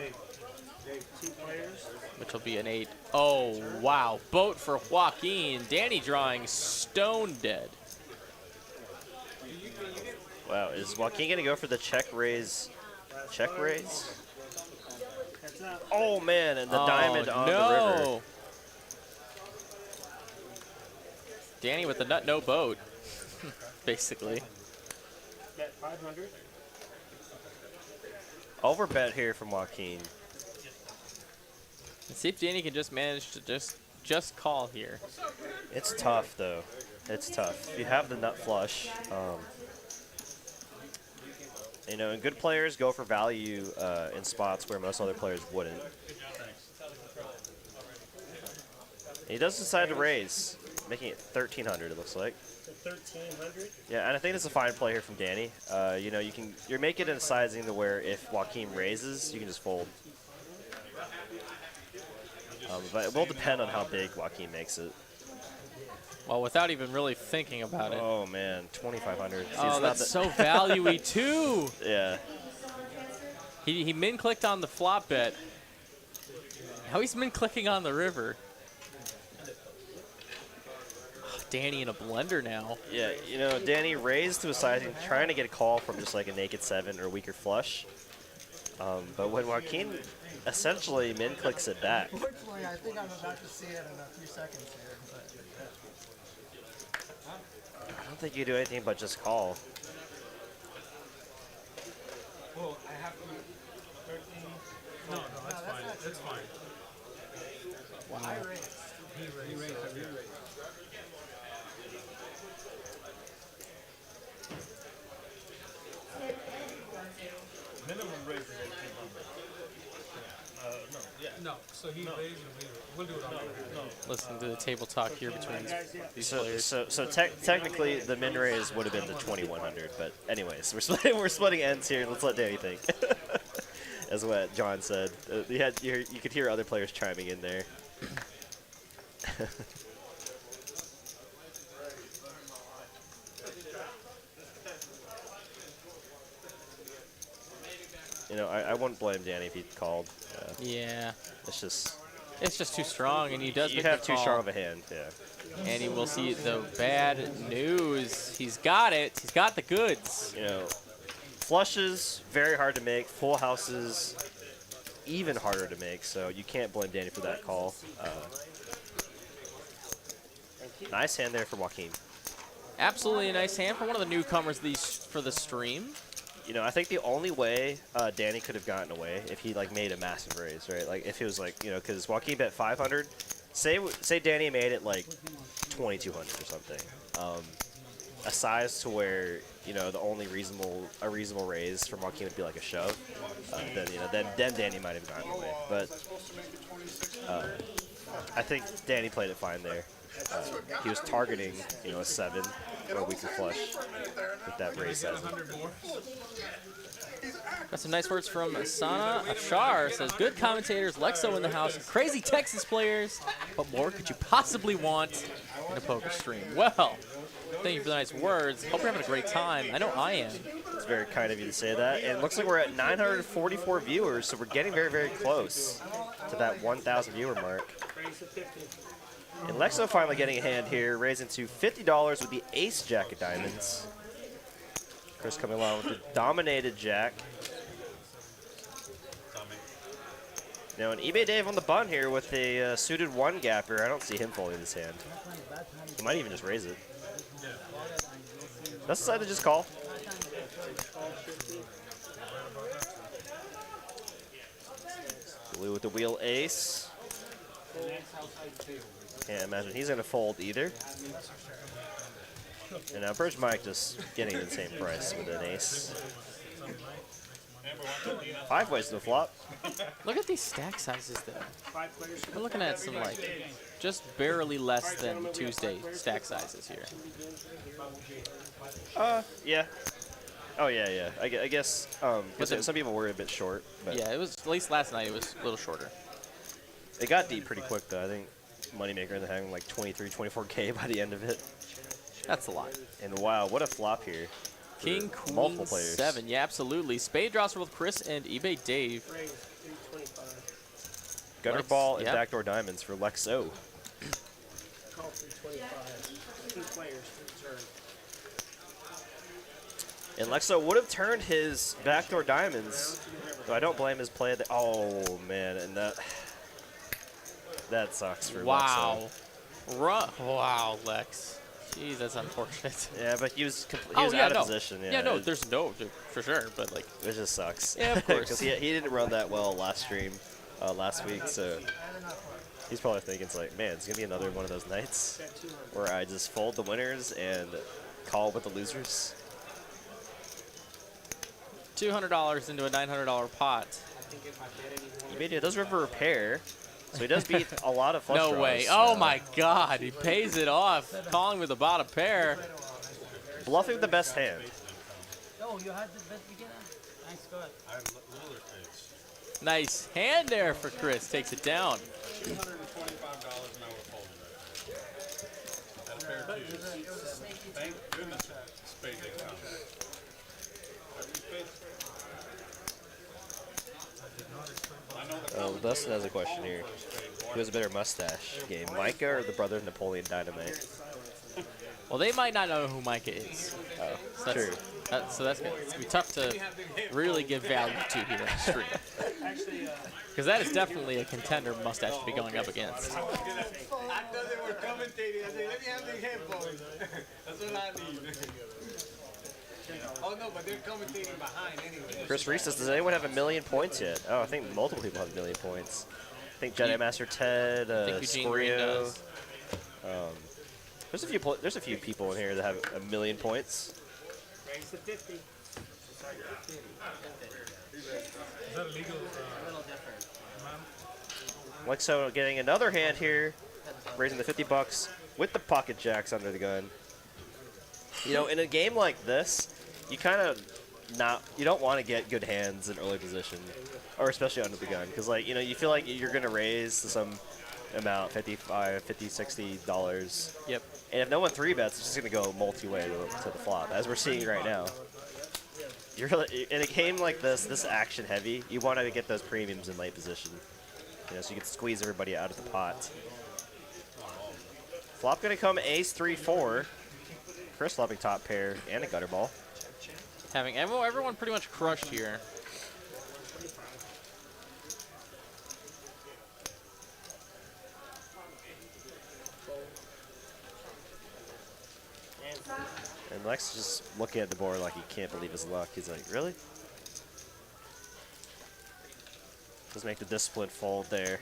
Speaker 1: which will be an 8. Oh wow, boat for Joaquin. Danny drawing stone dead.
Speaker 2: Wow, is Joaquin gonna go for the check raise? Check raise? Oh man, and the diamond on the river.
Speaker 1: Danny with the nut, no boat, basically.
Speaker 5: Bet 500.
Speaker 2: Overbet here from Joaquin.
Speaker 1: Let's see if Danny can just manage to just call here.
Speaker 2: It's tough though. It's tough. You have the nut flush. You know, and good players go for value in spots where most other players wouldn't. He does decide to raise, making it 1,300. It looks like.
Speaker 5: 1,300.
Speaker 2: Yeah, and I think that's a fine play here from Danny. You know, you're making it in sizing to where if Joaquin raises, you can just fold. But it will depend on how big Joaquin makes it.
Speaker 1: Well, without even really thinking about it.
Speaker 2: Oh man, 2,500.
Speaker 1: Oh, that's so value-y too.
Speaker 2: Yeah.
Speaker 1: He min clicked on the flop bet. Now he's min clicking on the river. Oh, Danny in a blender now.
Speaker 2: Yeah, you know, Danny raised to a sizing, trying to get a call from just like a naked 7 or weaker flush. But when Joaquin essentially min clicks it back.
Speaker 3: Unfortunately, I think I'm about to see it in a few seconds here. But
Speaker 2: I don't think you do anything but just call.
Speaker 3: well, I have to 13.
Speaker 4: No, that's fine. It's fine.
Speaker 1: Wow.
Speaker 3: I raised.
Speaker 4: He raised.
Speaker 5: Minimum raise is 1,800.
Speaker 4: No, so he raised and we'll do it on the
Speaker 1: Listen to the table talk here between these players.
Speaker 2: So technically, the min raise would have been the 2,100. But anyways, we're splitting ends here. Let's let Danny think. As what John said. You could hear other players chiming in there. You know, I wouldn't blame Danny if he called.
Speaker 1: Yeah.
Speaker 2: It's just
Speaker 1: Too strong, and he does
Speaker 2: you
Speaker 1: make
Speaker 2: have
Speaker 1: the
Speaker 2: too
Speaker 1: call.
Speaker 2: strong of a hand. Yeah.
Speaker 1: And he will see the bad news. He's got it. He's got the goods.
Speaker 2: You know, flushes very hard to make. Full houses even harder to make. So you can't blame Danny for that call. Nice hand there for Joaquin.
Speaker 1: Absolutely a nice hand for one of the newcomers for the stream.
Speaker 2: You know, I think the only way Danny could have gotten away if he like made a massive raise, right? Like if it was like, you know, because Joaquin bet 500. Say Danny made it like 2,200 or something. a size to where, you know, the only a reasonable raise from Joaquin would be like a shove, then, you know, then Danny might have gotten away. But I think Danny played it fine there. He was targeting, you know, a 7 or a weaker flush with that raise size.
Speaker 1: Got some nice words from Sana Ashar. Says, good commentators, Lex O in the house, crazy Texas players. What more could you possibly want in a poker stream? Well, thank you for the nice words. Hope you're having a great time. I know I am.
Speaker 2: It's very kind of you to say that. And it looks like we're at 944 viewers, so we're getting very, very close to that 1,000 viewer mark. And Lex O finally getting a hand here, raising to $50 with the ace jack of diamonds. Chris coming along with the dominated jack. Now an eBay Dave on the bun here with a suited 1-gapper. I don't see him folding this hand. He might even just raise it. Let's decide to just call. Blue with the wheel ace. Can't imagine he's going to fold either. And now Bridge Mike just getting the same price with an ace. 5 ways to flop.
Speaker 1: Look at these stack sizes, though. We're looking at some, like, just barely less than Tuesday stack sizes here.
Speaker 2: Yeah. Oh, yeah. I guess some people were a bit short. But
Speaker 1: Yeah, it was, at least last night, it was a little shorter.
Speaker 2: it got deep pretty quick, though. I think Moneymaker ended up having like 23, 24K by the end of it.
Speaker 1: That's a lot.
Speaker 2: And wow, what a flop here.
Speaker 1: King,
Speaker 2: multiple
Speaker 1: Queen,
Speaker 2: players.
Speaker 1: 7. Yeah, absolutely. Spade draws for both Chris and eBay Dave.
Speaker 2: Gutter
Speaker 1: Lex,
Speaker 2: ball and
Speaker 1: yep.
Speaker 2: backdoor diamonds for Lex O.
Speaker 5: Call for 25. 2 players, 2 turns.
Speaker 2: And Lex O would have turned his backdoor diamonds, though I don't blame his play. Oh man, and that sucks for
Speaker 1: Wow. Wow, Lex. Jeez, that's unfortunate.
Speaker 2: Yeah, but he was out of position.
Speaker 1: Yeah, no, there's no, for sure, but like.
Speaker 2: It just sucks.
Speaker 1: Yeah, of course.
Speaker 2: Because he didn't run that well last stream, last week, so he's probably thinking, it's like, man, it's going to be another one of those nights where I just fold the winners and call with the losers.
Speaker 1: $200 into a $900 pot.
Speaker 2: He does river repair, so he does beat a lot of flush
Speaker 1: No
Speaker 2: draws.
Speaker 1: way. Oh my God, he pays it off. Calling with a bottom pair.
Speaker 2: Bluffing the best hand.
Speaker 6: Oh, you had the best beginner? Nice go.
Speaker 1: Nice hand there for Chris. Takes it down.
Speaker 4: $225 and I would have folded it. That's fair too. Thank goodness spade didn't come.
Speaker 2: Dustin has a question here. Who has a better mustache game, Micah or the brother of Napoleon Dynamite?
Speaker 1: Well, they might not know who Micah is.
Speaker 2: Oh,
Speaker 1: So that's,
Speaker 2: true.
Speaker 1: so that's going to be tough to really give value to here on the stream. Because that is definitely a contender mustache to be going up against.
Speaker 3: I thought they were commentating. I said, let me have the headphones. That's what I need. Oh, no, but they're commentating behind anyway.
Speaker 2: Chris Reese says, does anyone have 1,000,000 points yet? Oh, I think multiple people have 1,000,000 points. I think Jedi Master Ted,
Speaker 1: I think Eugene Green
Speaker 2: Scorio.
Speaker 1: does.
Speaker 2: There's a few people in here that have 1,000,000 points.
Speaker 5: Raise to 50.
Speaker 4: Is that illegal?
Speaker 2: Lexo getting another hand here, raising the 50 bucks with the pocket jacks under the gun. You know, in a game like this, you kind of you don't want to get good hands in early position, or especially under the gun, because like, you know, you feel like you're gonna raise to some amount, $55, $50, $60.
Speaker 1: Yep.
Speaker 2: And if no one 3-bets, it's just gonna go multi-way to the flop, as we're seeing right now. You're really, in a game like this action heavy, you want to get those premiums in late position, you know, so you can squeeze everybody out of the pot. Flop gonna come ace 3-4. Chris flopping top pair and a gutter ball.
Speaker 1: Having everyone pretty much crushed here.
Speaker 2: And Lex just looking at the board like he can't believe his luck. He's like, really? Does make the discipline fold there.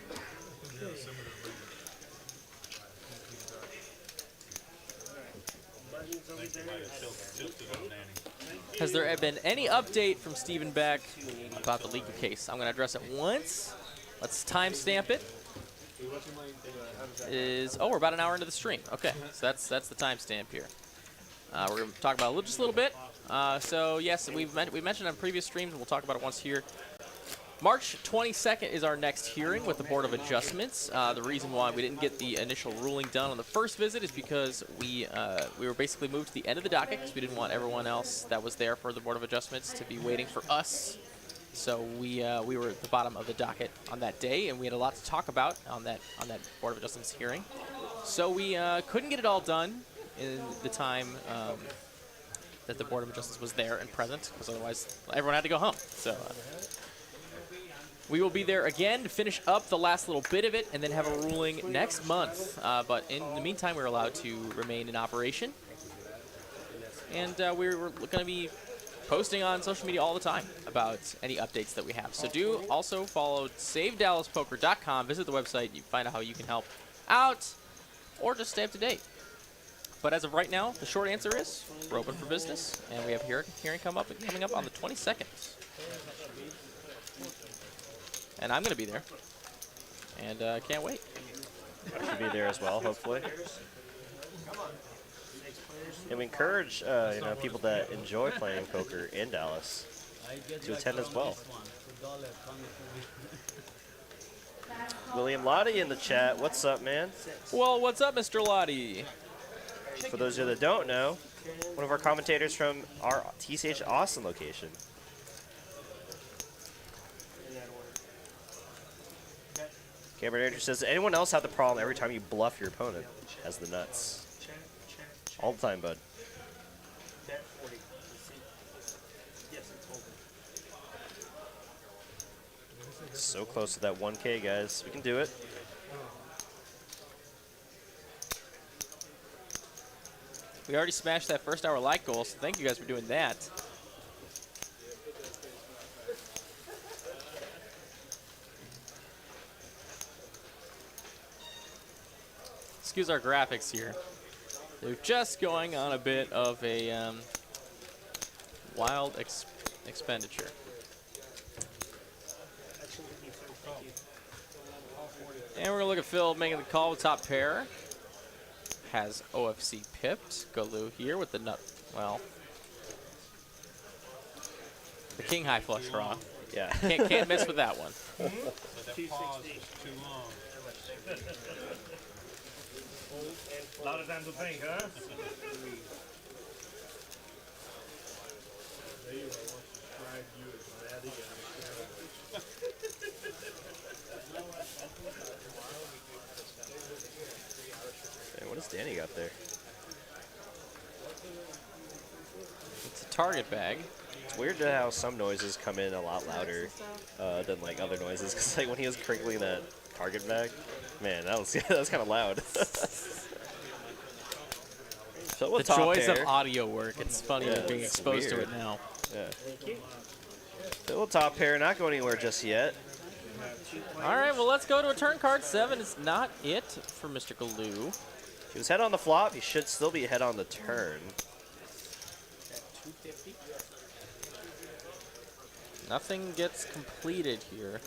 Speaker 1: Has there been any update from Stephen Beck about the legal case? I'm going to address it once. Let's timestamp it. We're about an hour into the stream. Okay, so that's the timestamp here. We're going to talk about it just a little bit. So yes, we mentioned on previous streams, and we'll talk about it once here. March 22nd is our next hearing with the Board of Adjustments. The reason why we didn't get the initial ruling done on the first visit is because we were basically moved to the end of the docket because we didn't want everyone else that was there for the Board of Adjustments to be waiting for us. So we were at the bottom of the docket on that day, and we had a lot to talk about on that Board of Adjustments hearing. So we couldn't get it all done in the time that the Board of Adjustments was there and present, because otherwise everyone had to go home. So we will be there again to finish up the last little bit of it and then have a ruling next month. But in the meantime, we're allowed to remain in operation. And we're going to be posting on social media all the time about any updates that we have. So do also follow SaveDallasPoker.com. Visit the website. You find out how you can help out or just stay up to date. But as of right now, the short answer is we're open for business, and we have a hearing coming up on the 22nd. And I'm going to be there, and can't wait.
Speaker 2: I should be there as well, hopefully. And we encourage people that enjoy playing poker in Dallas to attend as well. William Lottie in the chat. What's up, man?
Speaker 1: Well, what's up, Mr. Lottie?
Speaker 2: For those of you that don't know, one of our commentators from our TCH Austin location. Cameron Andrews says, anyone else have the problem every time you bluff your opponent has the nuts? All the time, bud. So close to that 1K, guys. We can do it.
Speaker 1: We already smashed that first hour like goal, so thank you guys for doing that. Excuse our graphics here. They're just going on a bit of a wild expenditure. And we're going to look at Phil making the call with top pair. Has OFC pipped. Galoo here with the nut. Well, the king high flush draw.
Speaker 2: Yeah.
Speaker 1: Can't miss with that one.
Speaker 4: But that pause is too long.
Speaker 5: A lot of time to think, huh?
Speaker 2: Man, what does Danny got there?
Speaker 1: It's a target bag.
Speaker 2: It's weird how some noises come in a lot louder than like other noises. Because like when he was crinkling that target bag, man, that was kind of loud. So
Speaker 1: The joys of audio work. It's funny being exposed to
Speaker 2: weird.
Speaker 1: it now.
Speaker 2: Yeah. Still top pair, not going anywhere just yet.
Speaker 1: All right, well, let's go to a turn card. 7 is not it for Mr. Galoo.
Speaker 2: He was head on the flop. He should still be head on the turn.
Speaker 1: Nothing gets completed here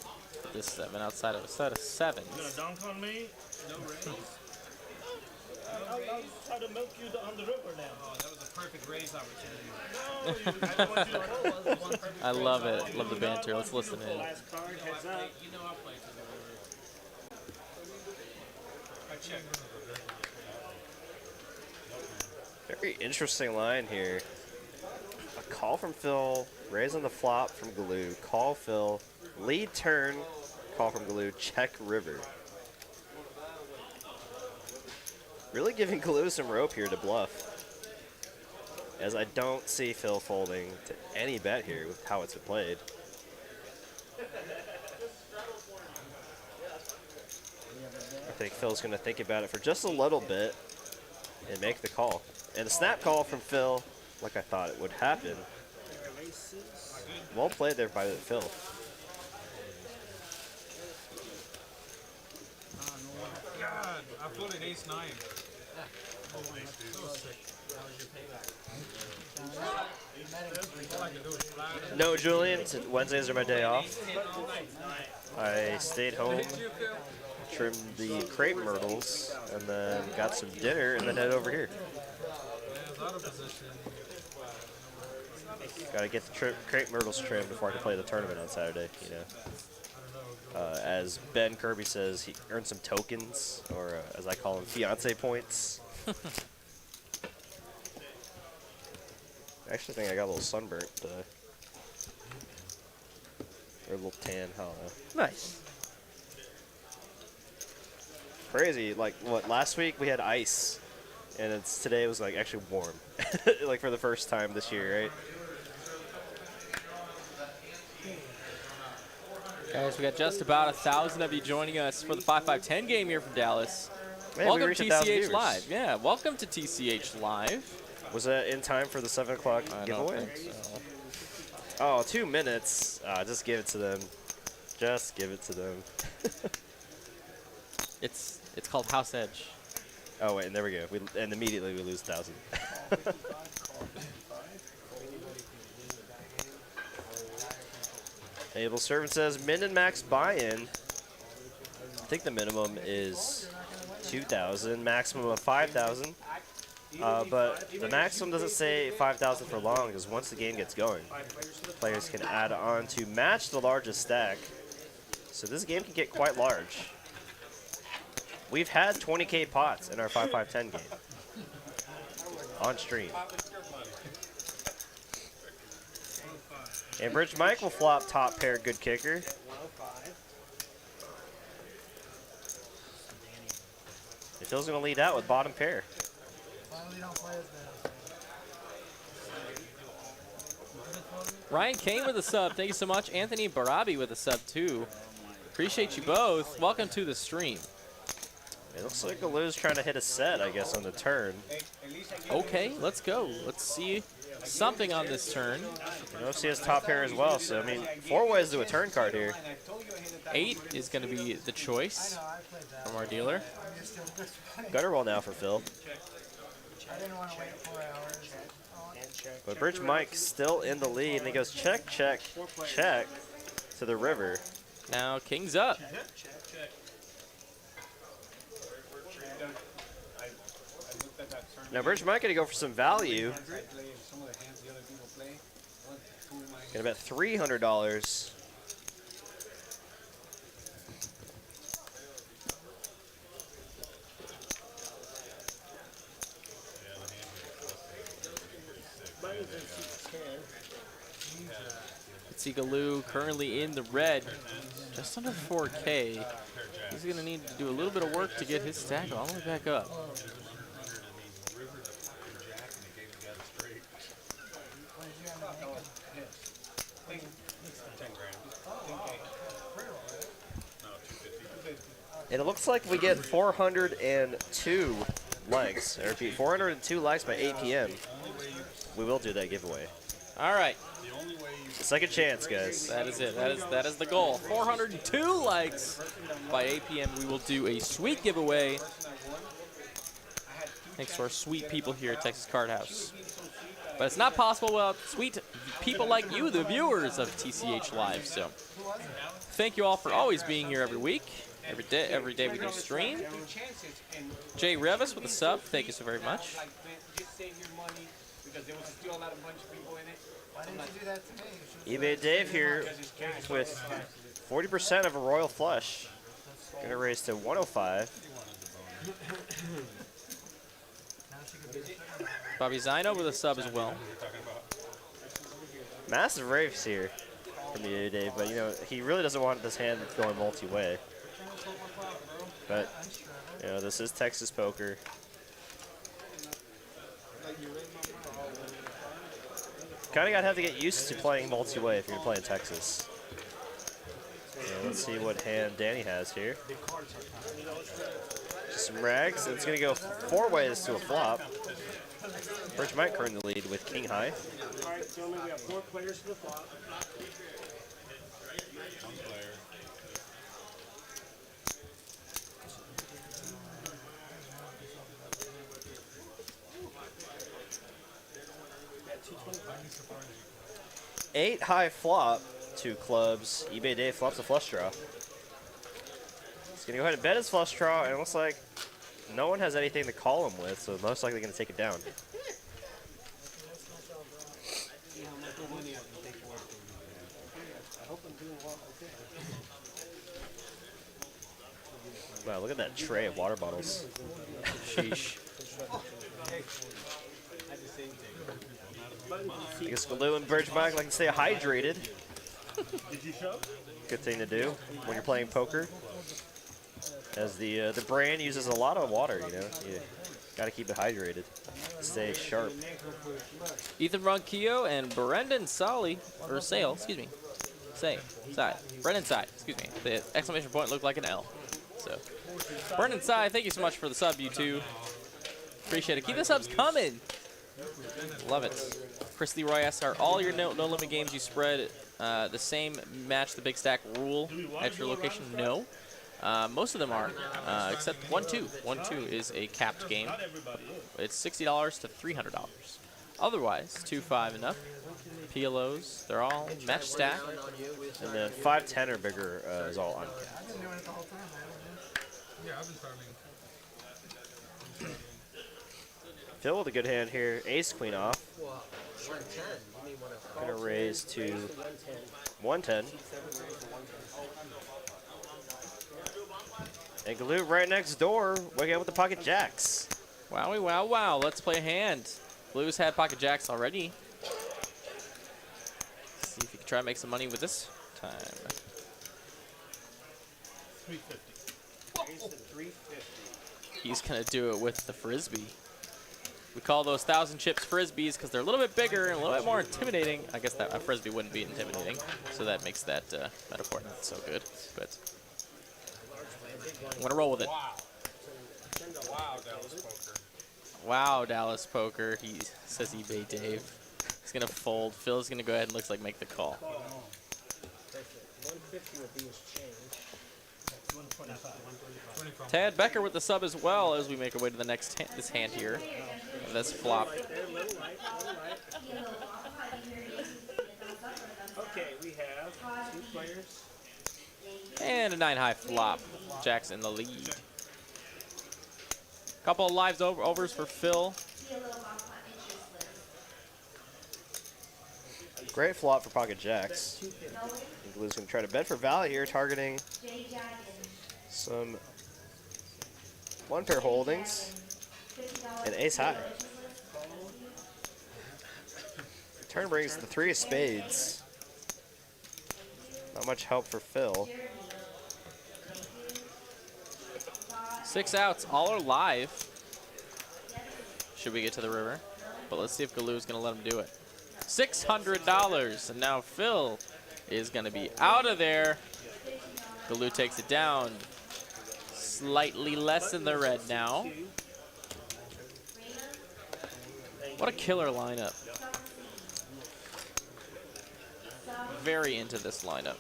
Speaker 1: for this 7 outside of a set of 7s.
Speaker 5: You gonna dunk on me?
Speaker 4: No raise.
Speaker 5: I'll try to milk you on the river now.
Speaker 4: Oh, that was a perfect raise opportunity.
Speaker 5: No, I don't want you to call.
Speaker 1: I love it. Love the banter. Let's listen in.
Speaker 5: Last card, heads up.
Speaker 4: You know I'll play to the river. I check.
Speaker 2: Very interesting line here. A call from Phil, raise on the flop from Galoo, call Phil, lead turn, call from Galoo, check river. Really giving Galoo some rope here to bluff, as I don't see Phil folding to any bet here with how it's been played. I think Phil's going to think about it for just a little bit and make the call. And a snap call from Phil, like I thought it would happen. Well played there by Phil.
Speaker 4: God, I floated ace-9. Oh, so sick.
Speaker 2: No, Julian. Wednesdays are my day off. I stayed home, trimmed the crepe myrtles, and then got some dinner, and then head over here. Gotta get the crepe myrtles trimmed before I can play the tournament on Saturday, you know. As Ben Kirby says, he earned some tokens, or as I call them, fiance points. I actually think I got a little sunburnt, or a little tan, I don't know.
Speaker 1: Nice.
Speaker 2: Crazy, like, what, last week we had ice, and today was, like, actually warm. Like, for the first time this year, right?
Speaker 1: Guys, we got just about 1,000 of you joining us for the 5-5-10 game here from Dallas.
Speaker 2: Man,
Speaker 1: Welcome
Speaker 2: we
Speaker 1: to
Speaker 2: reached 1,000
Speaker 1: TCH
Speaker 2: viewers.
Speaker 1: Live. Yeah, welcome to TCH Live.
Speaker 2: Was that in time for the 7 o'clock giveaway?
Speaker 1: Don't think so.
Speaker 2: Oh, 2 minutes. Just give it to them. Just give it to them.
Speaker 1: It's called House Edge.
Speaker 2: Oh, wait, and there we go. And immediately we lose 1,000. Able Servant says, min and max buy-in. I think the minimum is 2,000, maximum of 5,000. But the maximum doesn't say 5,000 for long, because once the game gets going, players can add on to match the largest stack. So this game can get quite large. We've had 20K pots in our 5-5-10 game on stream. And Bridge Mike will flop top pair, good kicker. It feels going to lead out with bottom pair.
Speaker 1: Ryan Kane with a sub. Thank you so much. Anthony Barabi with a sub, too. Appreciate you both. Welcome to the stream.
Speaker 2: It looks like Alu's trying to hit a set, I guess, on the turn.
Speaker 1: Okay, let's go. Let's see something on this turn.
Speaker 2: You know, he has top pair as well, so, I mean, 4 ways to a turn card here.
Speaker 1: 8 is going to be the choice from our dealer.
Speaker 2: Gutter roll now for Phil. But Bridge Mike still in the lead, and he goes check, check, check to the river.
Speaker 1: Now king's up.
Speaker 2: Now Bridge Mike going to go for some value. Gonna bet $300.
Speaker 1: Galoo currently in the red, just under 4K. He's going to need to do a little bit of work to get his stack all the way back up.
Speaker 2: And it looks like we get 402 likes. I repeat, 402 likes by 8 p.m. We will do that giveaway.
Speaker 1: All right.
Speaker 2: Second chance, guys.
Speaker 1: That is it. That is the goal. 402 likes by 8 p.m. We will do a sweet giveaway. Thanks to our sweet people here at Texas Card House. But it's not possible without sweet people like you, the viewers of TCH Live. So thank you all for always being here every week. Every day we do stream. Jay Revis with a sub. Thank you so very much.
Speaker 2: eBay Dave here with 40% of a royal flush. Gonna raise to 105.
Speaker 1: Bobby Zino with a sub as well.
Speaker 2: Massive raves here from eBay Dave, but you know, he really doesn't want this hand going multi-way. But, you know, this is Texas poker. Kind of have to get used to playing multi-way if you're playing Texas. So let's see what hand Danny has here. Just some rags. It's going to go 4 ways to a flop. Bridge might currently lead with king high.
Speaker 5: All right, gentlemen, we have 4 players for the flop.
Speaker 2: 8 high flop, 2 clubs. eBay Dave flops a flush draw. He's gonna go ahead and bet his flush draw, and it looks like no one has anything to call him with, so most likely gonna take it down. Wow, look at that tray of water bottles.
Speaker 1: Sheesh.
Speaker 2: I guess Galoo and Birch Mike like to stay hydrated.
Speaker 5: Did you show?
Speaker 2: Good thing to do when you're playing poker. As the brand uses a lot of water, you know. You gotta keep it hydrated. Stay sharp.
Speaker 1: Ethan Ronquillo and Brendan Sally, or Sale, excuse me. Brendan Side, excuse me. The exclamation point looked like an L. So, Brendan Side, thank you so much for the sub, you two. Appreciate it. Keep the subs coming. Love it. Chris Leroy asks, are all your no limit games you spread the same match the big stack rule at your location? No. Most of them are, except 1-2. 1-2 is a capped game. It's $60 to $300. Otherwise, 2-5 and up. PLOs, they're all match stack.
Speaker 2: And then 5-10 or bigger is all uncapped. Phil with a good hand here. Ace queen off. Gonna raise to 110. And Galoo right next door, waking up with the pocket jacks.
Speaker 1: Wowie, wow, wow. Let's play a hand. Blues had pocket jacks already. See if you can try to make some money with this time.
Speaker 5: 350.
Speaker 1: He's going to do it with the frisbee. We call those 1,000 chips frisbees because they're a little bit bigger and a little bit more intimidating. I guess that a frisbee wouldn't be intimidating, so that makes that metaphor not so good. But I'm going to roll with it.
Speaker 4: Wow. Wow, Dallas Poker.
Speaker 1: Wow, Dallas Poker. He says eBay Dave. He's going to fold. Phil's going to go ahead and looks like make the call.
Speaker 3: 150 would be his change.
Speaker 1: Tad Becker with the sub as well as we make our way to the next this hand here. This flop.
Speaker 5: Okay, we have 2 players.
Speaker 1: And a 9 high flop. Jack's in the lead. Couple of lives overs for Phil.
Speaker 2: Great flop for pocket jacks. I think Galoo's gonna try to bet for value here, targeting some 1-pair holdings and ace high. Turn brings the 3 of spades. Not much help for Phil.
Speaker 1: 6 outs, all are live. Should we get to the river? But let's see if Galoo's gonna let him do it. $600, and now Phil is gonna be out of there. Galoo takes it down. Slightly less in the red now. What a killer lineup. Very into this lineup.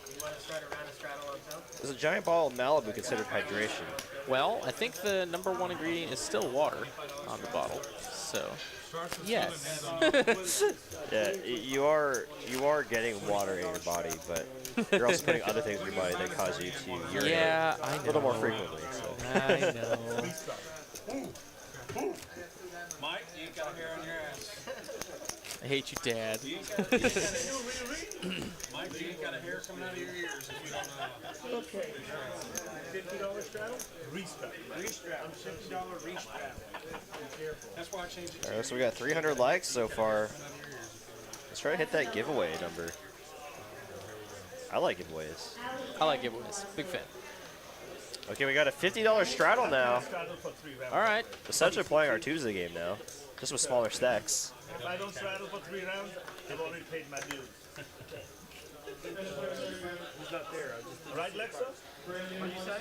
Speaker 2: Is a giant ball of Malibu considered hydration?
Speaker 1: Well, I think the #1 ingredient is still water on the bottle. So, yes.
Speaker 2: Yeah, you are getting water in your body, but you're also putting other things in your body that cause you to urinate
Speaker 1: Yeah, I know.
Speaker 2: a little more frequently. So.
Speaker 1: I know.
Speaker 4: Mike, you ain't got hair on your ass.
Speaker 1: I hate you, Dad.
Speaker 4: Mike, you ain't got a hair coming out of your ears if you don't know.
Speaker 5: Okay. $50 straddle? Restrap. I'm $50 restrap. Be careful.
Speaker 4: That's why I changed it.
Speaker 2: All right, so we got 300 likes so far. Let's try to hit that giveaway number. I like giveaways.
Speaker 1: I like giveaways. Big fan.
Speaker 2: Okay, we got a $50 straddle now.
Speaker 5: Straddle for 3 rounds.
Speaker 1: All right.
Speaker 2: Essentially playing our Tuesday game now, just with smaller stacks.
Speaker 5: If I don't straddle for 3 rounds, I've already paid my dues. Who's not there? Right, Lex O? What do you say?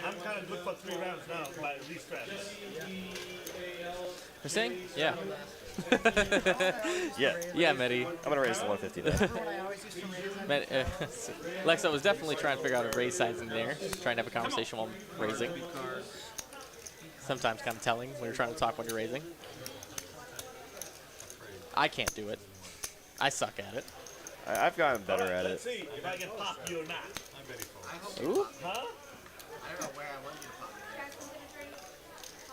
Speaker 5: I'm kind of good for 3 rounds now by restraps.
Speaker 1: You're saying? Yeah.
Speaker 2: Yeah,
Speaker 1: Yeah, Medi.
Speaker 2: I'm gonna raise the 150 now.
Speaker 1: Lexo was definitely trying to figure out a raise sizing there. Trying to have a conversation while raising. Sometimes kind of telling when you're trying to talk when you're raising. I can't do it. I suck at it.
Speaker 2: I've gotten better at
Speaker 5: Let's
Speaker 2: it.
Speaker 5: see if I can pop you or not.
Speaker 4: I bet he folds.
Speaker 1: Ooh.
Speaker 5: Huh?
Speaker 3: I don't know where I want you to pop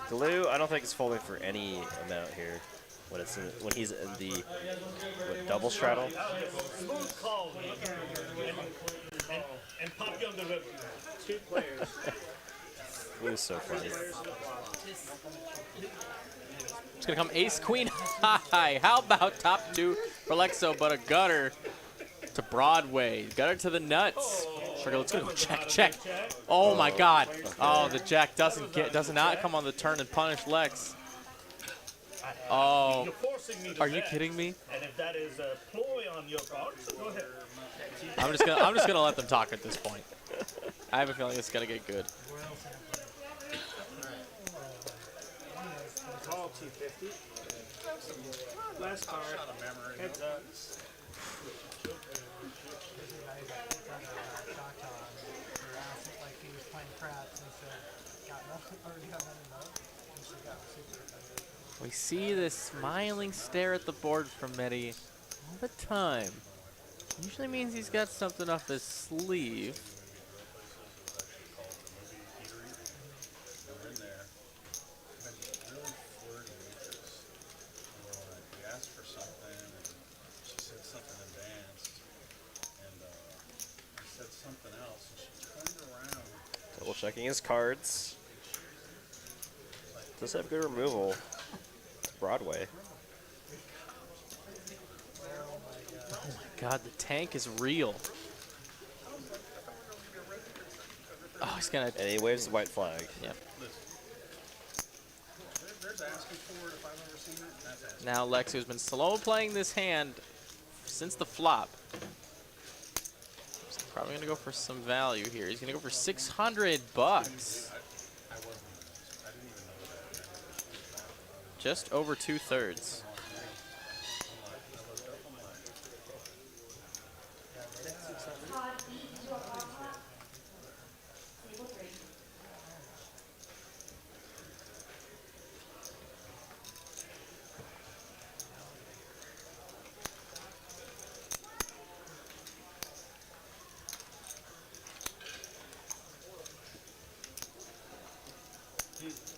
Speaker 3: it.
Speaker 2: Glue, I don't think it's folding for any amount here. When it's when he's in the double straddle.
Speaker 5: Smooth call me. And pop you on the river. 2 players.
Speaker 2: Glue's so funny.
Speaker 1: It's gonna come ace queen high. How about top 2 for Lexo, but a gutter to Broadway. Gutter to the nuts. Sugar, let's go check. Oh my God. Oh, the jack does not come on the turn and punish Lex. Oh,
Speaker 5: You're forcing me to
Speaker 1: are you
Speaker 5: bet.
Speaker 1: kidding me?
Speaker 5: And if that is a ploy on your part, go ahead.
Speaker 1: I'm just gonna let them talk at this point. I have a feeling it's gonna get good.
Speaker 5: Call 250. Last card. Heads up.
Speaker 1: We see this smiling stare at the board from Medi all the time. Usually means he's got something up his sleeve.
Speaker 4: We're in there. And it's really flirty with this. We asked for something, and she said something advanced. And I said something else, and she turned around.
Speaker 2: Double checking his cards. Does have good removal. Broadway.
Speaker 1: Oh my God, the tank is real. Oh, he's gonna.
Speaker 2: And he waves the white flag.
Speaker 1: Yep.
Speaker 4: There's asking for it if I've ever seen it. That's asking.
Speaker 1: Now Lex, who's been slow playing this hand since the flop, he's probably gonna go for some value here. He's gonna go for 600 bucks.
Speaker 4: I wasn't even, I didn't even know that.
Speaker 1: Just over 2/3.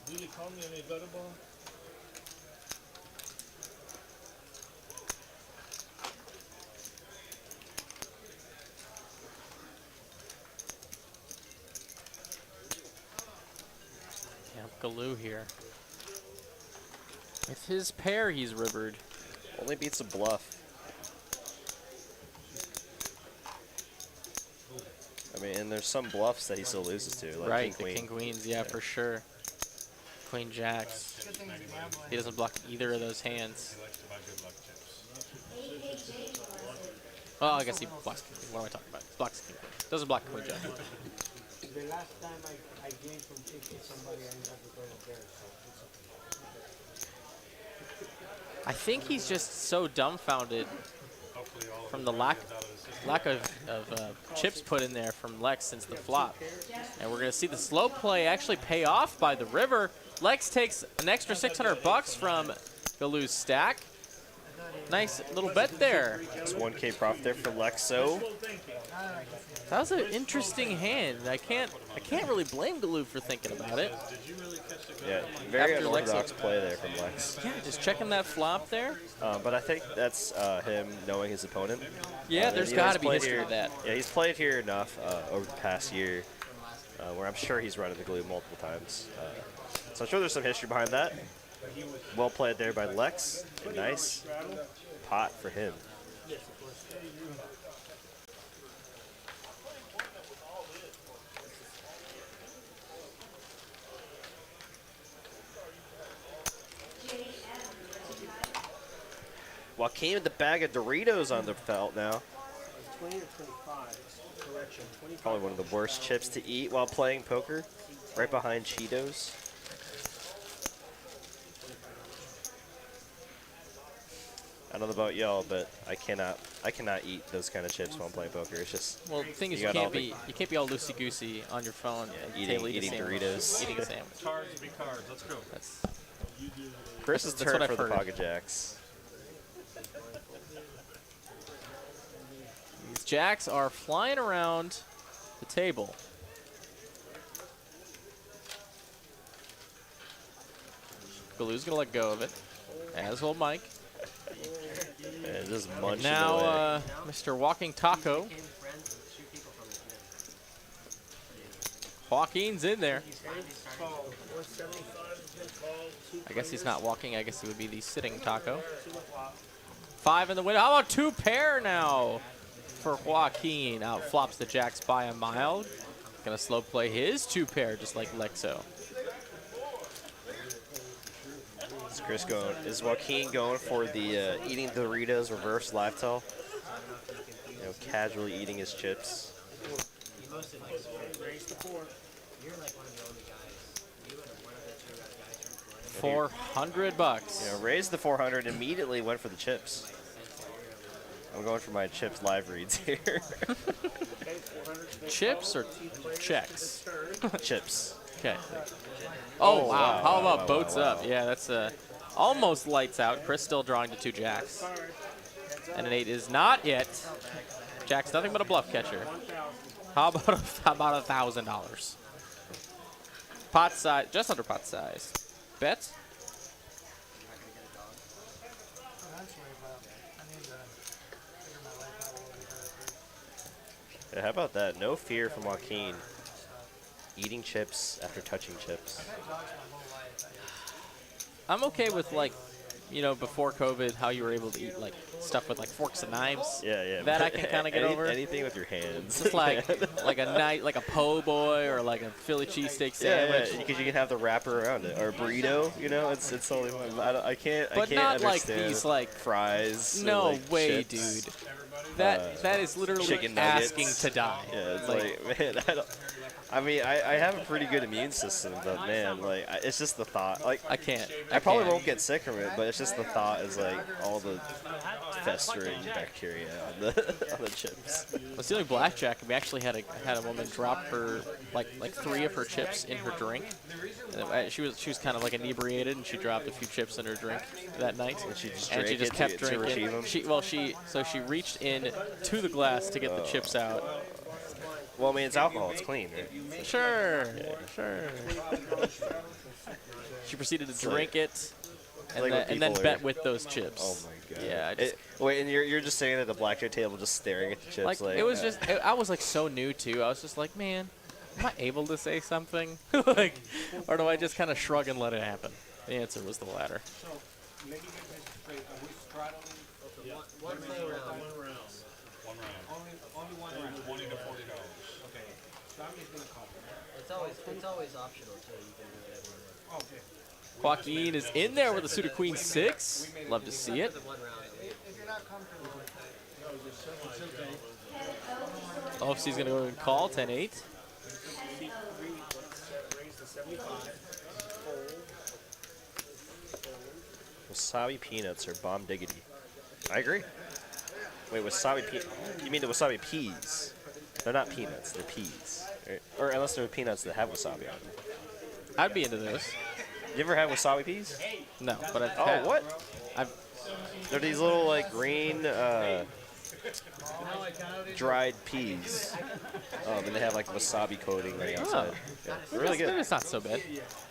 Speaker 5: Do you call me on your gutter ball?
Speaker 1: Yep, Galoo here. With his pair, he's rivered.
Speaker 2: Only beats a bluff. I mean, and there's some bluffs that he still loses to, like
Speaker 1: Right,
Speaker 2: King
Speaker 1: the
Speaker 2: Queen.
Speaker 1: king queens, yeah, for sure. Queen jacks. He doesn't block either of those hands.
Speaker 4: He likes to buy good luck chips.
Speaker 1: Well, I guess he blocks king queen. What am I talking about? He blocks king queen. Doesn't block queen jack.
Speaker 6: The last time I gained from chicken, somebody ended up with all there, so it's okay.
Speaker 1: I think he's just so dumbfounded
Speaker 4: Hopefully all of
Speaker 1: from
Speaker 4: his
Speaker 1: the lack
Speaker 4: money is out of the system.
Speaker 1: of chips put in there from Lex since the flop. And we're going to see the slow play actually pay off by the river. Lex takes an extra 600 bucks from Galoo's stack. Nice little bet there.
Speaker 2: It's 1K profit there for Lexo.
Speaker 1: That was an interesting hand. I can't really blame Galoo for thinking about it.
Speaker 4: Did you really catch the
Speaker 2: Yeah,
Speaker 4: gun?
Speaker 2: very
Speaker 1: After
Speaker 2: unorthodox
Speaker 1: Lexo.
Speaker 2: play there from Lex.
Speaker 1: Yeah, just checking that flop there.
Speaker 2: But I think that's him knowing his opponent.
Speaker 1: Yeah, there's
Speaker 2: He's
Speaker 1: got to be
Speaker 2: played
Speaker 1: history
Speaker 2: here-
Speaker 1: of that.
Speaker 2: Yeah, he's played here enough over the past year where I'm sure he's run into Glue multiple times. So I'm sure there's some history behind that. Well played there by Lex. Nice pot for him. Joaquin with the bag of Doritos on the felt now.
Speaker 6: 20 or 25, correction. 25.
Speaker 2: Probably one of the worst chips to eat while playing poker. Right behind Cheetos. I don't know about y'all, but I cannot eat those kind of chips while I'm playing poker. It's just
Speaker 1: Well, the thing is,
Speaker 2: You
Speaker 1: you
Speaker 2: got all
Speaker 1: can't be all loosey goosey on your phone and
Speaker 2: eating
Speaker 1: eat a sandwich.
Speaker 2: Doritos.
Speaker 1: Eating a sandwich.
Speaker 4: Cards be cards. Let's go.
Speaker 1: That's
Speaker 2: Chris's
Speaker 1: That's
Speaker 2: turn
Speaker 1: what
Speaker 2: for
Speaker 1: I've
Speaker 2: the
Speaker 1: heard.
Speaker 2: pocket jacks.
Speaker 1: jacks are flying around the table. Galoo's gonna let go of it, as will Mike.
Speaker 2: And just munching
Speaker 1: Now,
Speaker 2: away.
Speaker 1: Mr. Walking Taco. Joaquin's in there. I guess he's not walking. I guess he would be the sitting taco. 5 in the window. How about 2 pair now for Joaquin? Out flops the jacks by a mile. Gonna slow play his 2 pair just like Lex O.
Speaker 2: Is Chris going? Is Joaquin going for the eating Doritos reverse live tell? You know, casually eating his chips.
Speaker 6: Raise the 4.
Speaker 1: $400.
Speaker 2: You know, raised the 400, immediately went for the chips. I'm going for my chips live reads here.
Speaker 1: Chips or checks?
Speaker 2: Chips.
Speaker 1: Okay. Oh, wow.
Speaker 2: wow,
Speaker 1: How
Speaker 2: wow,
Speaker 1: about
Speaker 2: wow,
Speaker 1: boats
Speaker 2: wow,
Speaker 1: up?
Speaker 2: wow.
Speaker 1: Yeah, that's almost lights out. Chris still drawing to 2 jacks. And an 8 is not yet. Jack's nothing but a bluff catcher. How about $1,000? Pot size, just under pot size. Bet?
Speaker 2: Yeah, how about that? No fear from Joaquin. Eating chips after touching chips.
Speaker 1: I'm okay with, like, you know, before COVID, how you were able to eat, like, stuff with, like, forks and knives.
Speaker 2: Yeah, yeah.
Speaker 1: That I can kind of get over.
Speaker 2: Anything with your hands.
Speaker 1: Just like a po' boy or like a Philly cheesesteak sandwich.
Speaker 2: Yeah, because you can have the wrapper around it, or a burrito. You know, it's totally fine. I can't.
Speaker 1: But
Speaker 2: I can't
Speaker 1: not like
Speaker 2: understand
Speaker 1: these, like,
Speaker 2: fries. or,
Speaker 1: no
Speaker 2: like,
Speaker 1: way,
Speaker 2: chips.
Speaker 1: dude. That is literally
Speaker 2: chicken nuggets.
Speaker 1: asking to die.
Speaker 2: Yeah, it's like man, I mean, I have a pretty good immune system, but man, like, it's just the thought. Like,
Speaker 1: I can't.
Speaker 2: I probably
Speaker 1: can't.
Speaker 2: won't get sick from it, but it's just the thought is like all the festering bacteria on the chips.
Speaker 1: Well, stealing blackjack, we actually had a woman drop her like 3 of her chips in her drink. And she was kind of like inebriated, and she dropped a few chips in her drink that night.
Speaker 2: And she just
Speaker 1: and she
Speaker 2: drank
Speaker 1: just
Speaker 2: it
Speaker 1: kept
Speaker 2: to
Speaker 1: drinking.
Speaker 2: retrieve 'em?
Speaker 1: She reached in to the glass to get the chips out.
Speaker 2: Well, I mean, it's alcohol. It's clean, right?
Speaker 1: Sure. She proceeded to drink it, and
Speaker 2: like when
Speaker 1: then
Speaker 2: people
Speaker 1: bet
Speaker 2: are-
Speaker 1: with those chips.
Speaker 2: Oh my god.
Speaker 1: Yeah, I just,
Speaker 2: Wait, and you're just sitting at the blackjack table, just staring at the chips,
Speaker 1: like it was just I was like so new too. I was just like, man, am I able to say something? Like, or do I just kind of shrug and let it happen? The answer was the latter.
Speaker 3: So, let me get this straight. Are we straddling?
Speaker 6: One play round.
Speaker 4: One round.
Speaker 3: Only one round.
Speaker 4: $20 to $40.
Speaker 3: Okay. So I'm just gonna call.
Speaker 6: It's always optional too. You can do whatever you want.
Speaker 3: Okay.
Speaker 1: Joaquin is in there with a suited queen 6. Love to see it.
Speaker 6: One round.
Speaker 3: If you're not comfortable with it, it's okay.
Speaker 1: OFC's gonna go and call 10-8.
Speaker 6: Raise the 75.
Speaker 2: wasabi peanuts are bomb diggity. I agree. Wait, wasabi you mean the wasabi peas? They're not peanuts, they're peas. Or unless they're peanuts that have wasabi on them.
Speaker 1: I'd be into those.
Speaker 2: You ever had wasabi peas?
Speaker 1: No, but I've
Speaker 2: Oh,
Speaker 1: had,
Speaker 2: what? They're these little, like, green, dried peas. And they have, like, wasabi coating right outside. Yeah, they're really
Speaker 1: Maybe
Speaker 2: good.
Speaker 1: it's not so bad.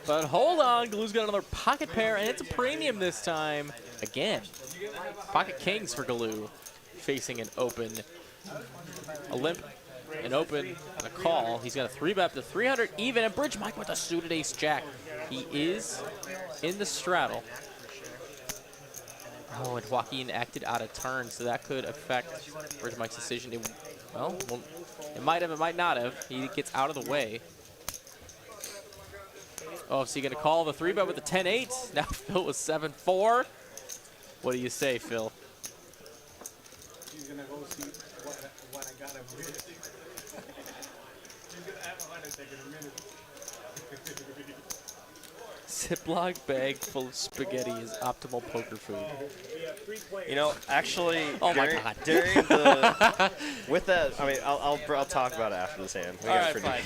Speaker 1: But hold on, Galoo's got another pocket pair, and it's a premium this time. Again, pocket kings for Galoo, facing an open, a limp, an open, and a call. He's got a 3-bet to 300 even, and Bridge Mike with a suited ace-jack. He is in the straddle. Oh, and Joaquin acted out of turn, so that could affect Bridge Mike's decision. Well, it might have, it might not have. He gets out of the way. Oh, so you're going to call the 3-bet with the 10-8. Now Phil with 7-4. What do you say, Phil?
Speaker 3: She's gonna go see what I got a minute. She's gonna have a heart attack in a minute.
Speaker 1: Ziploc bag full of spaghetti is optimal poker food.
Speaker 2: You know, actually,
Speaker 1: Oh my
Speaker 2: during,
Speaker 1: God.
Speaker 2: during the with that, I mean, I'll talk about it after this hand. We
Speaker 1: All
Speaker 2: got
Speaker 1: right,
Speaker 2: pretty-
Speaker 1: fine.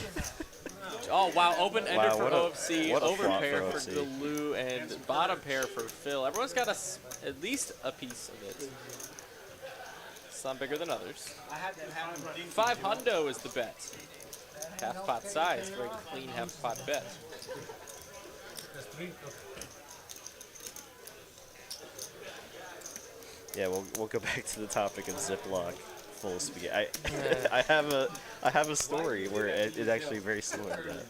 Speaker 1: Oh, wow. Open ender
Speaker 2: Wow,
Speaker 1: for
Speaker 2: what a-
Speaker 1: OFC,
Speaker 2: what a
Speaker 1: over
Speaker 2: flop
Speaker 1: pair
Speaker 2: for
Speaker 1: for
Speaker 2: OFC.
Speaker 1: Galoo, and bottom pair for Phil. Everyone's got at least a piece of it. some bigger than others.
Speaker 6: I had that happen.
Speaker 1: 5 hundo is the bet. Half pot size, very clean half pot bet.
Speaker 2: Yeah, we'll go back to the topic of Ziploc full of spaghetti. I have a story where it's actually very similar to that.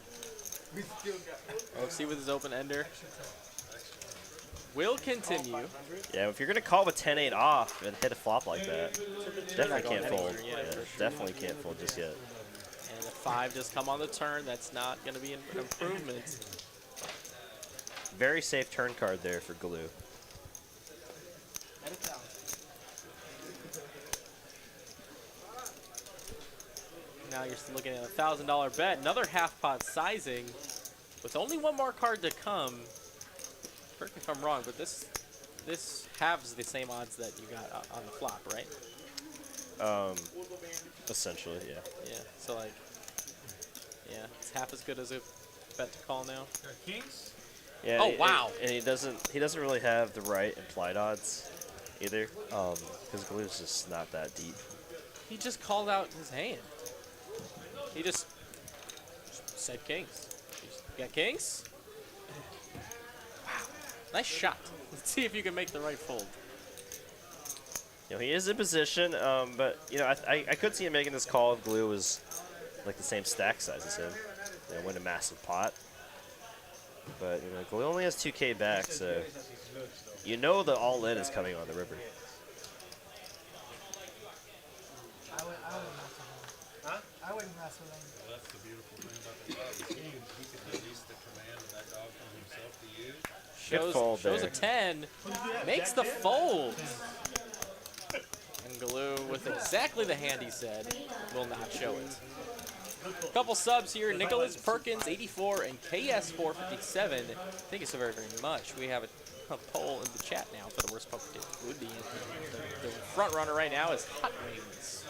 Speaker 1: OFC with his open ender. Will continue.
Speaker 2: Yeah, if you're gonna call with 10-8 off and hit a flop like that, definitely can't fold. Yeah, definitely can't fold just yet.
Speaker 1: And if 5 does come on the turn, that's not going to be an improvement.
Speaker 2: Very safe turn card there for Glue.
Speaker 1: Now you're looking at a $1,000 bet. Another half pot sizing with only one more card to come. Correct me if I'm wrong, but this halves the same odds that you got on the flop, right?
Speaker 2: Essentially, yeah.
Speaker 1: Yeah. So like, yeah, it's half as good as a bet to call now.
Speaker 4: Kings?
Speaker 2: Yeah.
Speaker 1: Oh, wow.
Speaker 2: And he doesn't really have the right implied odds either, because Glue's just not that deep.
Speaker 1: He just called out his hand. He just said kings. You got kings? Wow. Nice shot. Let's see if you can make the right fold.
Speaker 2: You know, he is in position, but you know, I could see him making this call if Glue was like the same stack size as him. You know, win a massive pot. But you know, Glue only has 2K back, so you know the all-in is coming on the river.
Speaker 6: I wouldn't mess with him.
Speaker 4: Well, that's the beautiful thing about the dog. Kings, he can release the command of that dog from himself to you.
Speaker 1: Shows a 10. Makes the fold. And Glue, with exactly the hand he said, will not show it. Couple subs here. Nicholas Perkins, 84, and KS457. Thank you so very, very much. We have a poll in the chat now for the worst poker table food. The front runner right now is Hot Wings.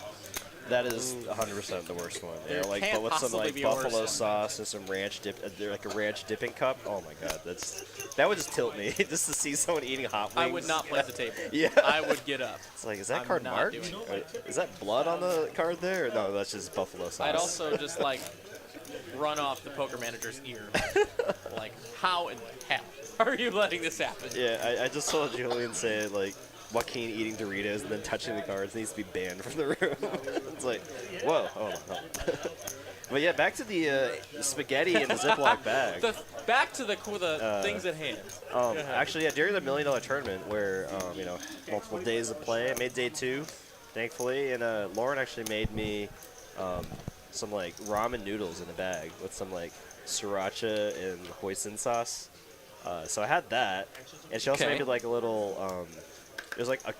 Speaker 2: That is 100% the worst one.
Speaker 1: There
Speaker 2: Yeah, like
Speaker 1: can't
Speaker 2: but with some
Speaker 1: possibly
Speaker 2: like
Speaker 1: be a worse
Speaker 2: buffalo
Speaker 1: one.
Speaker 2: sauce and some ranch dip, like a ranch dipping cup. Oh my god, that would just tilt me just to see someone eating hot wings.
Speaker 1: I would not play the table.
Speaker 2: Yeah.
Speaker 1: I would get up.
Speaker 2: It's like, is that
Speaker 1: I'm
Speaker 2: card
Speaker 1: not
Speaker 2: marked?
Speaker 1: doing
Speaker 2: Or is that blood on the card there? No, that's just buffalo sauce.
Speaker 1: I'd also just like run off the poker manager's ear. Like, how in the hell are you letting this happen?
Speaker 2: Yeah, I just saw Julian say like Joaquin eating Doritos and then touching the cards needs to be banned from the room. It's like, whoa, hold on. But yeah, back to the spaghetti in the Ziploc bag.
Speaker 1: Back to the things at hand.
Speaker 2: Actually, yeah, during the $1 Million tournament where, you know, multiple days of play, I made day 2, thankfully, and Lauren actually made me some, like, ramen noodles in a bag with some, like, sriracha and hoisin sauce. So I had that, and she also
Speaker 1: Okay.
Speaker 2: made me, like, a little, it was, like, a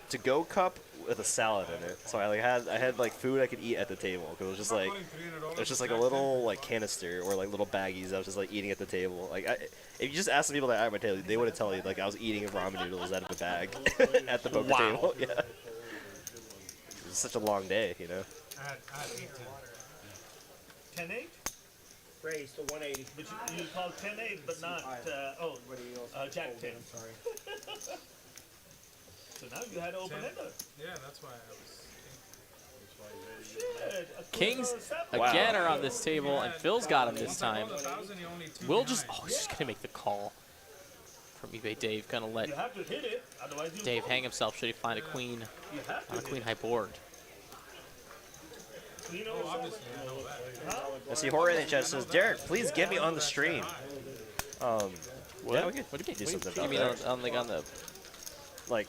Speaker 2: to-go cup with a salad in it. So I had like food I could eat at the table, because it was just like a little like canister or like little baggies I was just like eating at the table. Like if you just asked the people that at my table, they would have told you like I was eating ramen noodles out of a bag at the poker table. Yeah, it was such a long day, you know.
Speaker 4: I had
Speaker 5: 10-8?
Speaker 6: Raised to 180.
Speaker 5: But you called 10-8, but not, Jack 10.
Speaker 6: I'm sorry.
Speaker 5: So now you had to open ender.
Speaker 4: Yeah, that's why I was.
Speaker 5: Shit. a
Speaker 1: Kings
Speaker 5: quick seven.
Speaker 1: again are on this table, and Phil's got him this time.
Speaker 4: 1,000, you only two
Speaker 1: Will
Speaker 4: behind.
Speaker 1: just, oh, he's just gonna make the call from eBay Dave. Gonna let
Speaker 5: You have to hit it, otherwise you
Speaker 1: Dave
Speaker 5: fold.
Speaker 1: hang himself should he find a queen
Speaker 5: You have to
Speaker 1: on a
Speaker 5: hit
Speaker 1: queen
Speaker 5: it.
Speaker 1: high board.
Speaker 5: You know,
Speaker 4: Oh, obviously, I know that.
Speaker 2: I see Jorge in the chat says, Derek, please get me on the stream.
Speaker 1: What?
Speaker 2: Yeah, we could
Speaker 1: What do you
Speaker 2: do
Speaker 1: mean?
Speaker 2: something
Speaker 1: You
Speaker 2: about
Speaker 1: mean
Speaker 2: that.
Speaker 1: on the
Speaker 2: Like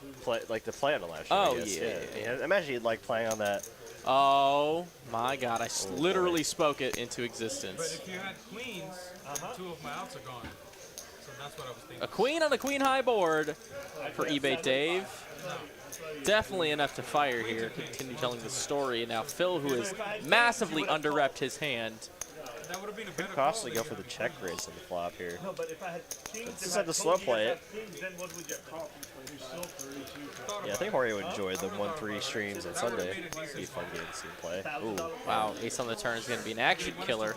Speaker 2: the play on the live stream.
Speaker 1: Oh,
Speaker 2: I guess.
Speaker 1: yeah.
Speaker 2: Imagine you'd like playing on that.
Speaker 1: Oh my God! I
Speaker 2: boy.
Speaker 1: literally spoke it into
Speaker 4: But
Speaker 1: existence.
Speaker 4: if you had queens, 2 of my outs are gone. So that's what I was thinking.
Speaker 1: A queen on the queen high board for eBay Dave. Definitely enough to fire here. Continue telling the story. And now Phil, who has massively under-repped his hand.
Speaker 4: That would have been a better
Speaker 2: Costly
Speaker 4: call
Speaker 2: go for the check raise on the flop here.
Speaker 5: No, but if I had kings,
Speaker 2: Let's
Speaker 5: if
Speaker 2: just
Speaker 5: I
Speaker 2: have to
Speaker 5: told
Speaker 2: slow
Speaker 5: you
Speaker 2: play
Speaker 5: guys
Speaker 2: it.
Speaker 5: had kings, then what would you call?
Speaker 2: Yeah, I think Jorge would enjoy the 1-3 streams on Sunday. It'd be a fun game to see him play. Ooh.
Speaker 1: Wow, ace on the turn is going to be an action killer.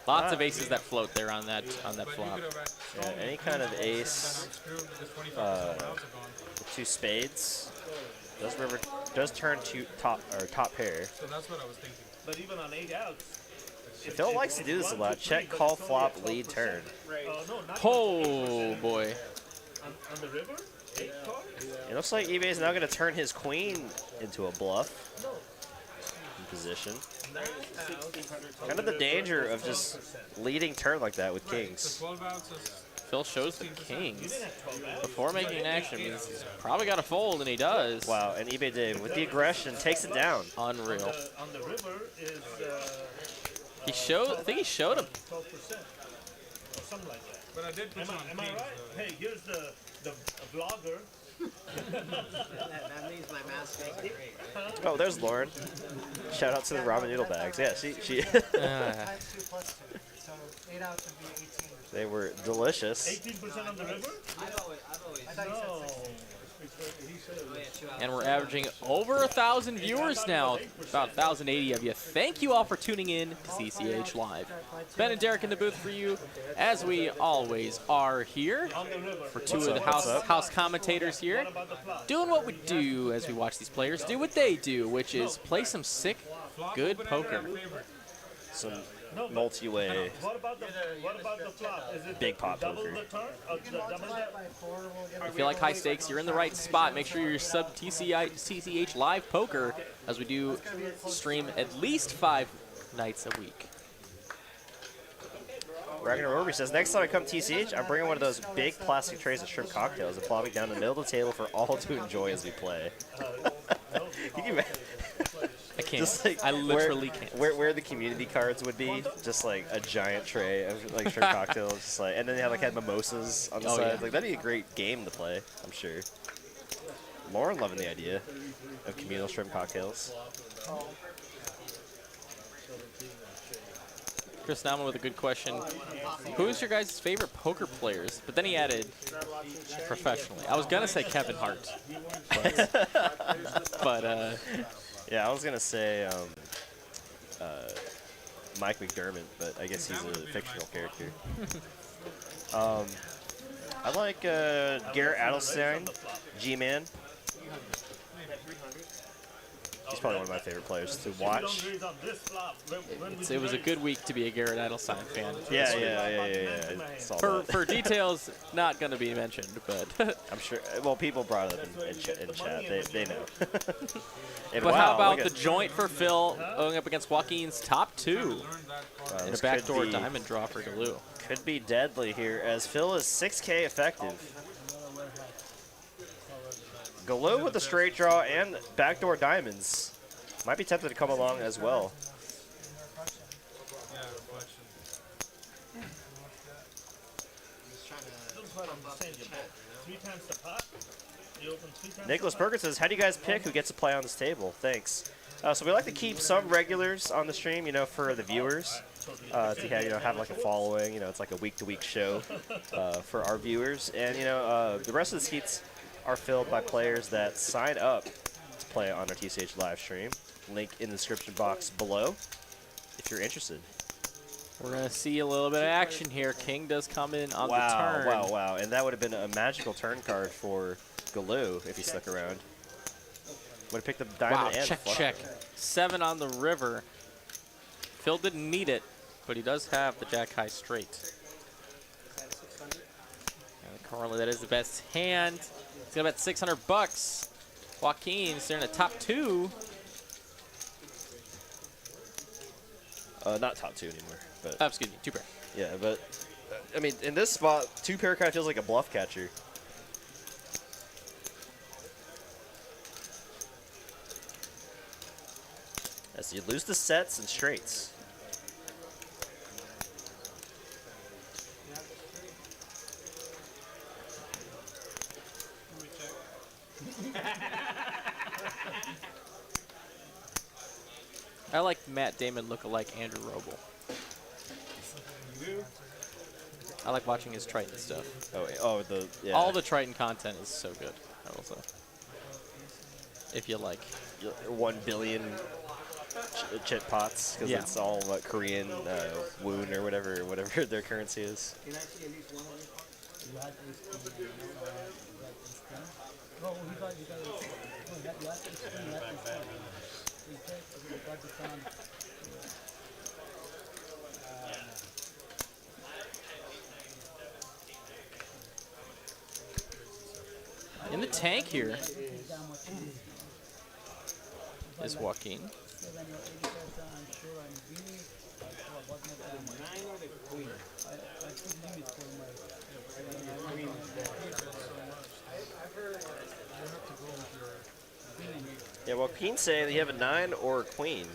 Speaker 1: Lots of aces that float there on that flop.
Speaker 2: Yeah, any kind of ace, 2 spades. Does turn to top pair.
Speaker 7: So that's what I was thinking.
Speaker 5: But even on 8 outs.
Speaker 2: Phil likes to do this a lot. Check, call, flop, lead, turn.
Speaker 5: No, not
Speaker 1: Oh boy.
Speaker 5: on the river. 8 cards.
Speaker 2: It looks like eBay is now going to turn his queen into a bluff in position. Kind of the danger of just leading turn like that with
Speaker 7: So
Speaker 2: kings.
Speaker 7: 12 outs is
Speaker 1: Phil shows the kings before making an action. Means he's probably got to fold, and he does.
Speaker 2: Wow, and eBay Dave with the aggression takes it down.
Speaker 1: Unreal.
Speaker 5: On the river is
Speaker 1: He showed. I think he showed him.
Speaker 5: 12%. Or something like that.
Speaker 7: but I did put you on
Speaker 5: Am I
Speaker 7: kings,
Speaker 5: right?
Speaker 7: though.
Speaker 5: Hey, here's the vlogger.
Speaker 3: That means my math's great.
Speaker 2: Oh, there's Lauren. Shout out to the ramen noodle bags. Yeah, she
Speaker 6: I have 2 plus 2, so 8 outs would be 18.
Speaker 2: they were delicious.
Speaker 5: 18% on the river?
Speaker 3: I've always
Speaker 6: I thought
Speaker 5: No.
Speaker 6: you said 16.
Speaker 1: And we're averaging over 1,000 viewers now. About 1,080 of you. Thank you all for tuning in to TCH Live. Ben and Derek in the booth for you, as we always are here.
Speaker 5: On the river.
Speaker 1: For 2 of the house commentators here,
Speaker 5: About the flop.
Speaker 1: doing what we do as we watch these players do what they do, which is play some sick, good poker.
Speaker 2: Some
Speaker 5: No, but
Speaker 2: multi-way.
Speaker 5: what about the flop? Is it
Speaker 2: Big pot
Speaker 5: double
Speaker 2: poker.
Speaker 5: the turn? Double the
Speaker 6: By 4, we'll get
Speaker 1: If you like high stakes, you're in the right spot. Make sure you're sub TCH Live Poker, as we do stream at least 5 nights a week.
Speaker 2: Ragnar Orby says, next time I come TCH, I'm bringing one of those big plastic trays of shrimp cocktails and plopping down the middle of the table for all to enjoy as we play. Can you imagine?
Speaker 1: I can't.
Speaker 2: Just like
Speaker 1: I literally can't.
Speaker 2: Where the community cards would be, just like a giant tray of like shrimp cocktails, just like, and then they have had mimosas on the
Speaker 1: Oh,
Speaker 2: side.
Speaker 1: yeah.
Speaker 2: Like that'd be a great game to play, I'm sure. Lauren loving the idea of communal shrimp cocktails.
Speaker 1: Chris Nauman with a good question. Who's your guys' favorite poker players? But then he added professionally. I was gonna say Kevin Hart, but
Speaker 2: Yeah, I was gonna say Mike McDermott, but I guess he's a fictional character. I like Garrett Adelstein, G-Man. He's probably one of my favorite players to watch.
Speaker 1: it was a good week to be a Garrett Adelstein fan.
Speaker 2: Yeah. I saw that.
Speaker 1: For details, not going to be mentioned, but
Speaker 2: I'm sure. Well, people brought it up in chat. They know. And
Speaker 1: but
Speaker 2: wow,
Speaker 1: how about
Speaker 2: look
Speaker 1: the
Speaker 2: at-
Speaker 1: joint for Phil going up against Joaquin's top 2
Speaker 7: Learned that part.
Speaker 1: in a
Speaker 2: this
Speaker 1: backdoor
Speaker 2: could be-
Speaker 1: diamond draw for Galoo?
Speaker 2: Could be deadly here as Phil is 6K effective. Galoo with the straight draw and backdoor diamonds. Might be tempted to come along as well.
Speaker 7: Yeah, reflection.
Speaker 2: Nicholas Perkins says, how do you guys pick who gets to play on this table? Thanks. So we like to keep some regulars on the stream, for the viewers. To have like a following, it's like a week-to-week show for our viewers. And, the rest of the seats are filled by players that sign up to play on our TCH live stream. Link in the description box below if you're interested.
Speaker 1: We're going to see a little bit of action here. King does come in on the turn.
Speaker 2: Wow. And that would have been a magical turn card for Galoo if he stuck around. Would have picked up the diamond and flush.
Speaker 1: check. 7 on the river. Phil didn't need it, but he does have the jack high straight. And currently that is the best hand. He's going to bet 600 bucks. Joaquin's there in the top 2.
Speaker 2: Not top 2 anymore. But
Speaker 1: Excuse me, 2 pair.
Speaker 2: yeah, but I mean, in this spot, 2 pair kind of feels like a bluff catcher. As you lose the sets and straights.
Speaker 1: I like Matt Damon look-alike Andrew Roble. I like watching his Triton stuff.
Speaker 2: Yeah.
Speaker 1: All the Triton content is so good, I will say. If you like.
Speaker 2: 1 billion chip pots because
Speaker 1: Yeah.
Speaker 2: it's all Korean woon or whatever their currency is.
Speaker 6: Can I see at least one of these? You had ace queen, you had ace ten?
Speaker 5: No,
Speaker 1: In the tank here is Joaquin.
Speaker 2: Yeah, well, Queen's saying that you have a 9 or a queen.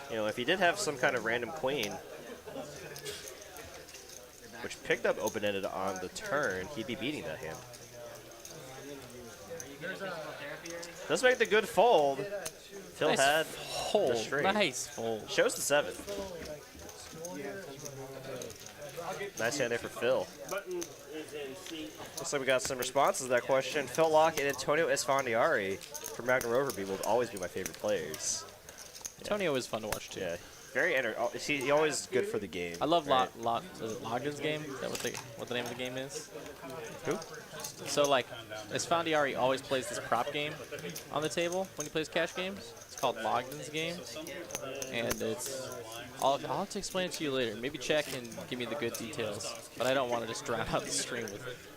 Speaker 2: You know, if he did have some kind of random queen, which picked up open-ended on the turn, he'd be beating that hand. Does make the good fold. Phil
Speaker 1: Nice
Speaker 2: had
Speaker 1: fold.
Speaker 2: the straight.
Speaker 1: Nice fold.
Speaker 2: Shows the 7. Nice hand there for Phil.
Speaker 5: Button is in C.
Speaker 2: Looks like we got some responses to that question. Phil Locke and Antonio Esfandiari from Magnum Roverby will always be my favorite players.
Speaker 1: Antonio is fun to watch too.
Speaker 2: Yeah, very he always good for the game.
Speaker 1: I love
Speaker 2: right?
Speaker 1: is it Logan's game? Is that what the name of the game is?
Speaker 2: Who?
Speaker 1: So like, Esfandiari always plays this prop game on the table when he plays cash games. It's called Logan's game, and it's. I'll have to explain it to you later. Maybe check and give me the good details. But I don't want to just drown out the stream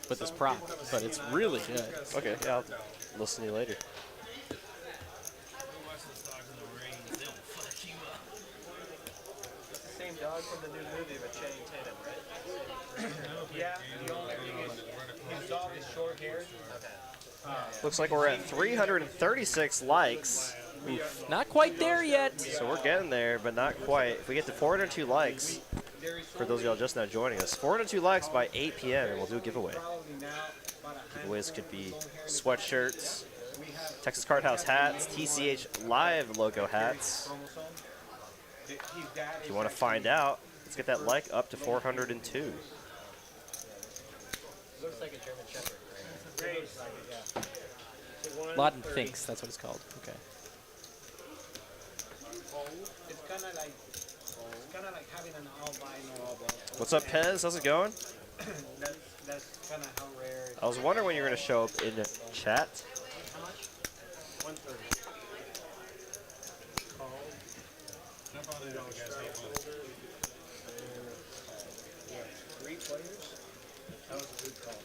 Speaker 1: with this prop. But it's really good.
Speaker 2: Okay, yeah, I'll listen to you later.
Speaker 3: Same dog from the new movie with Channing Tatum, right? Yeah, the only thing is his dog is short haired.
Speaker 2: Looks like we're at 336 likes.
Speaker 1: Not quite there yet.
Speaker 2: So we're getting there, but not quite. If we get to 402 likes, for those of y'all just now joining us, 402 likes by 8 p.m. and we'll do a giveaway. Giveaways could be sweatshirts, Texas Card House hats, TCH Live logo hats. If you want to find out, let's get that like up to 402.
Speaker 3: Looks like a German Shepherd.
Speaker 1: Laden thinks that's what it's called. Okay.
Speaker 3: It's kind of like having an albino.
Speaker 2: What's up, Pez? How's it going?
Speaker 3: That's kind of how rare.
Speaker 2: I was wondering when you were going to show up in the chat.
Speaker 3: How much? 130. Three players. That was a good call.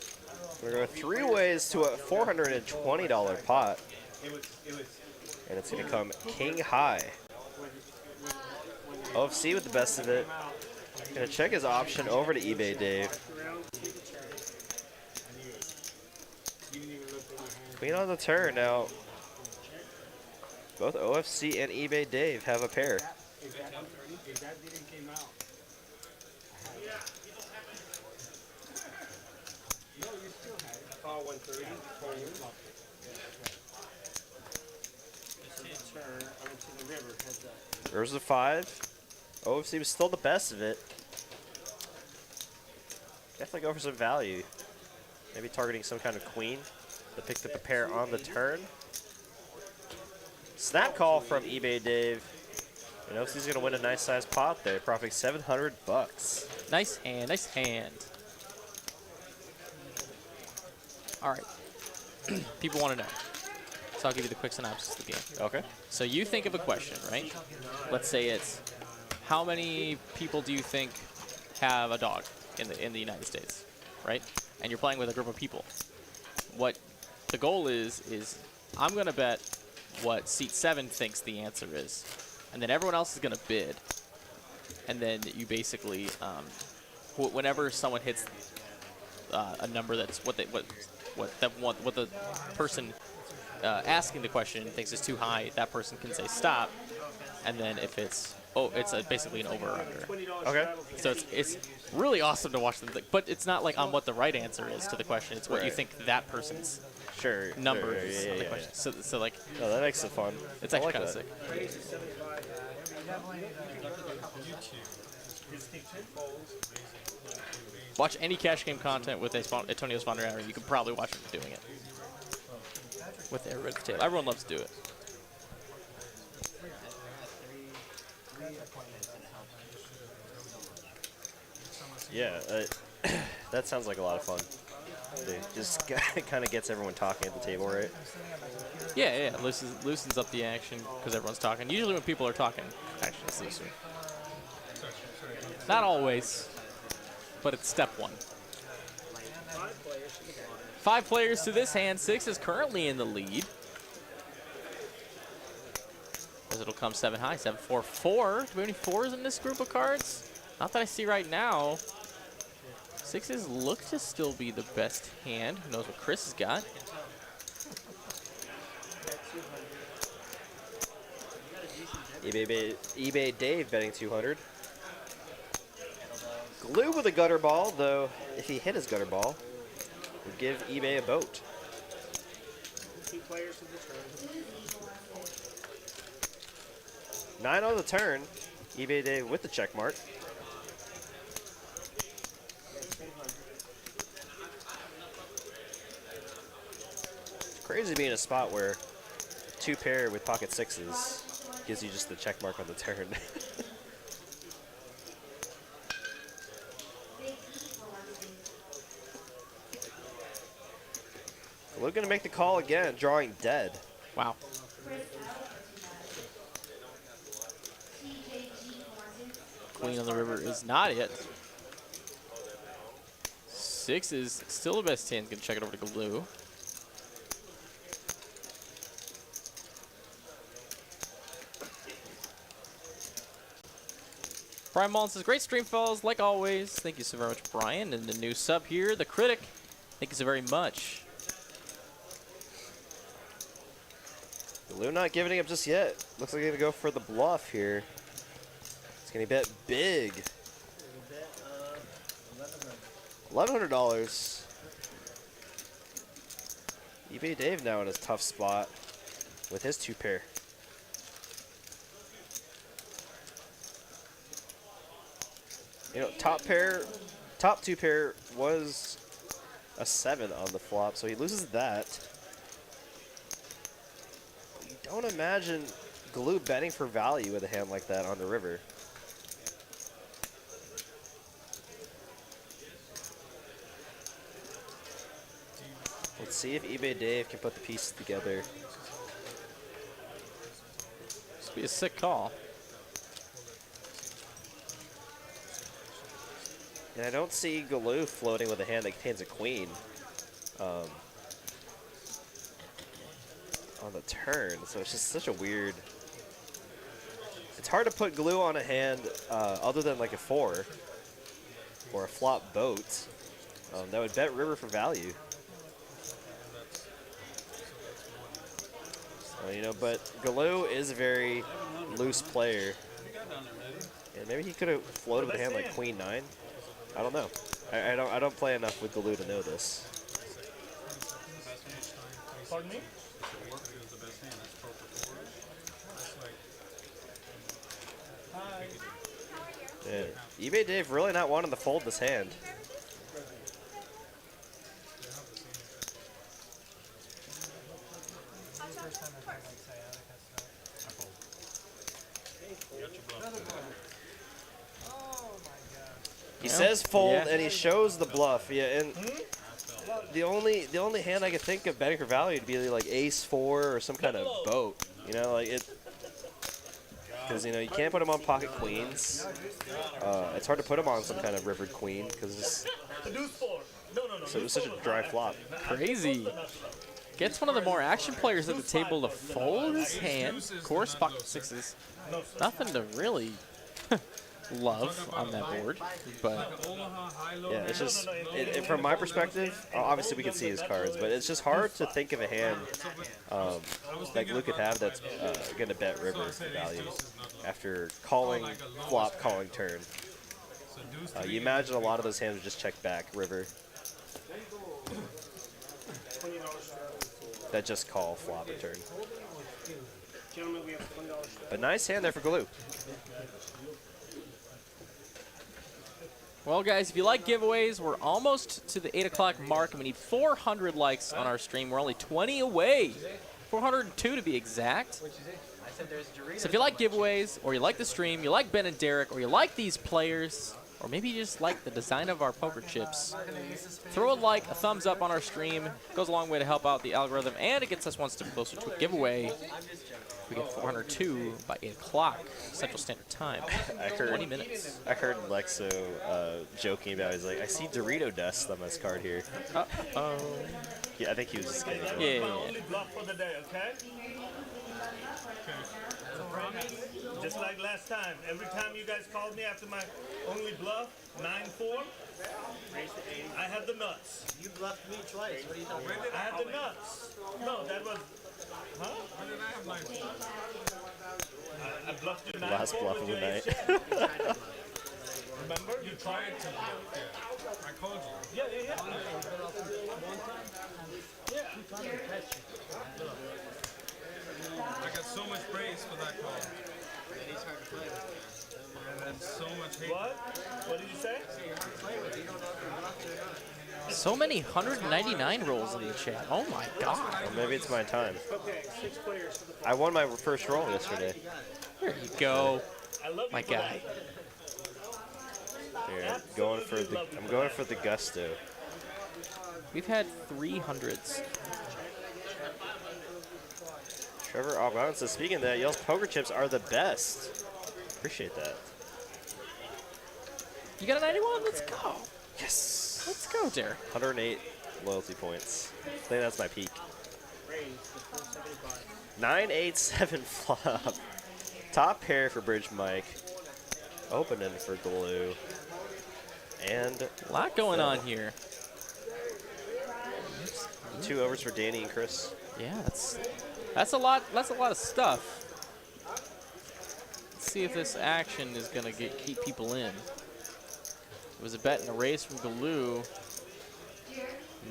Speaker 2: We're going 3 ways to a $420 pot, and it's going to come king high. OFC with the best of it. Going to check his option over to eBay Dave. Queen on the turn now. Both OFC and eBay Dave have a pair.
Speaker 6: If that didn't came out, no, you still had it. 130. To the river, heads up.
Speaker 2: There's the 5. OFC was still the best of it. Definitely go for some value. Maybe targeting some kind of queen that picked up a pair on the turn. Snap call from eBay Dave. And OFC's going to win a nice sized pot there, profiting $700.
Speaker 1: Nice hand. Nice hand. All right. People want to know. So I'll give you the quick synopsis of the game.
Speaker 2: Okay.
Speaker 1: So you think of a question, right? Let's say it's, how many people do you think have a dog in the United States, right? And you're playing with a group of people. What the goal is I'm going to bet what seat 7 thinks the answer is, and then everyone else is going to bid. And then you basically, whenever someone hits a number that's what the person asking the question thinks is too high, that person can say stop, and then if it's basically an over or under.
Speaker 2: Okay.
Speaker 1: So it's really awesome to watch them think, but it's not like on what the right answer is to the question. It's what you
Speaker 2: Right.
Speaker 1: think that person's
Speaker 2: Sure.
Speaker 1: number
Speaker 2: sure,
Speaker 1: is
Speaker 2: yeah,
Speaker 1: on the
Speaker 2: yeah,
Speaker 1: question.
Speaker 2: yeah.
Speaker 1: So like
Speaker 2: Oh, that makes it fun.
Speaker 1: it's
Speaker 2: I
Speaker 1: actually
Speaker 2: like
Speaker 1: kind of
Speaker 2: that.
Speaker 1: sick. Watch any cash game content with Antonio Esfandiari. You can probably watch him doing it with everybody at the table. Everyone loves to do it.
Speaker 2: Yeah, that sounds like a lot of fun. Dude, just kind of gets everyone talking at the table, right?
Speaker 1: Yeah, yeah, loosens up the action because everyone's talking. Usually when people are talking, action is looser. Not always, but it's step one. 5 players to this hand. 6 is currently in the lead. As it'll come 7 high, 7, 4, 4. Do we have any 4s in this group of cards? Not that I see right now. 6s look to still be the best hand. Who knows what Chris has got?
Speaker 2: eBay Dave betting 200. Glue with a gutter ball, though if he hit his gutter ball, would give eBay a boat.
Speaker 6: 2 players to the turn.
Speaker 2: 9 on the turn. eBay Dave with the check mark. It's crazy being in a spot where 2 pair with pocket 6s gives you just the check mark on the turn. We're gonna make the call again, drawing dead.
Speaker 1: Wow. Queen on the river is not it. 6 is still the best hand. Gonna check it over to Glue. Brian Mullen says, great stream, fellas, like always. Thank you so very much, Brian. And the new sub here, the Critic. Thank you so very much.
Speaker 2: Glue not giving it up just yet. Looks like he's gonna go for the bluff here. He's gonna bet big. $1,100. eBay Dave now in his tough spot with his 2 pair. You know, top 2 pair was a 7 on the flop, so he loses that. You don't imagine Glue betting for value with a hand like that on the river. Let's see if eBay Dave can put the pieces together.
Speaker 1: This would be a sick call.
Speaker 2: And I don't see Glue floating with a hand that contains a queen on the turn, so it's just such a weird... It's hard to put Glue on a hand other than like a 4 or a flop boat that would bet river for value. You know, but Glue is a very loose player, and maybe he could have floated with a hand like Queen 9. I don't know. I don't play enough with Glue to know this.
Speaker 5: Pardon me?
Speaker 2: Yeah. eBay Dave really not wanting to fold this hand. He says fold,
Speaker 1: Yeah.
Speaker 2: and he shows the bluff. Yeah, and the only hand I could think of betting for value would be like ace 4 or some kind of boat. You know, like it, because you know you can't put him on pocket queens. It's hard to put him on some kind of rivered queen because it's so it was such a dry flop.
Speaker 1: Crazy. Gets one of the more action players at the table to fold his hand. Of course, pocket 6s. Nothing to really love on that board, but
Speaker 2: Yeah, it's just from my perspective. Obviously, we can see his cards, but it's just hard to think of a hand like Luke could have that's going to bet river for value after calling flop, calling turn. You imagine a lot of those hands would just check back river. That just call flop and turn. But nice hand there for Glue.
Speaker 1: well, guys, if you like giveaways, we're almost to the 8 o'clock mark, and we need 400 likes on our stream. We're only 20 away, 402 to be exact. So if you like giveaways, or you like the stream, you like Ben and Derek, or you like these players, or maybe you just like the design of our poker chips, throw a like, a thumbs up on our stream. It goes a long way to help out the algorithm, and it gets us one step closer to a giveaway. We get 402 by 8 o'clock Central Standard Time. 20 minutes.
Speaker 2: I heard Lexo joking about. He's like, I see Dorito dust on this card here.
Speaker 1: Uh-oh.
Speaker 2: Yeah, I think he was just kidding.
Speaker 1: Yeah.
Speaker 5: My only bluff for the day, okay? Just like last time. Every time you guys called me after my only bluff, 9-4, I had the nuts.
Speaker 3: You bluffed me twice. What are you talking about?
Speaker 5: I had the nuts. No, that was... Huh?
Speaker 7: When did I have 9-4?
Speaker 5: I bluffed you 9-4
Speaker 2: Last bluff of
Speaker 5: with
Speaker 2: the
Speaker 5: your
Speaker 2: night.
Speaker 5: ace jack. Remember?
Speaker 7: You tried to bluff, yeah. I called you.
Speaker 5: Yeah.
Speaker 7: I got so much praise for that call. And then so much hate.
Speaker 5: What? What did you say?
Speaker 1: So many 199 rolls in the chat. Oh my god.
Speaker 2: Well, maybe it's my time.
Speaker 5: Okay, 6 players for the...
Speaker 2: I won my first roll yesterday.
Speaker 1: There you go.
Speaker 5: I love you
Speaker 1: My
Speaker 5: for
Speaker 1: guy.
Speaker 5: that.
Speaker 2: Here, I'm going for the gusto.
Speaker 1: We've had 300s.
Speaker 2: Trevor Alban says, speaking of that, y'all's poker chips are the best. Appreciate that.
Speaker 1: You got a 91? Let's go.
Speaker 2: Yes.
Speaker 1: Let's go, Derek.
Speaker 2: 108 loyalty points. I think that's my peak. 9-8-7 flop. Top pair for Bridge Mike. Opening for Glue. And
Speaker 1: A lot going on here.
Speaker 2: 2 overs for Danny and Chris.
Speaker 1: Yeah, that's a lot. That's a lot of stuff. Let's see if this action is gonna keep people in. It was a bet and a raise from Galoo.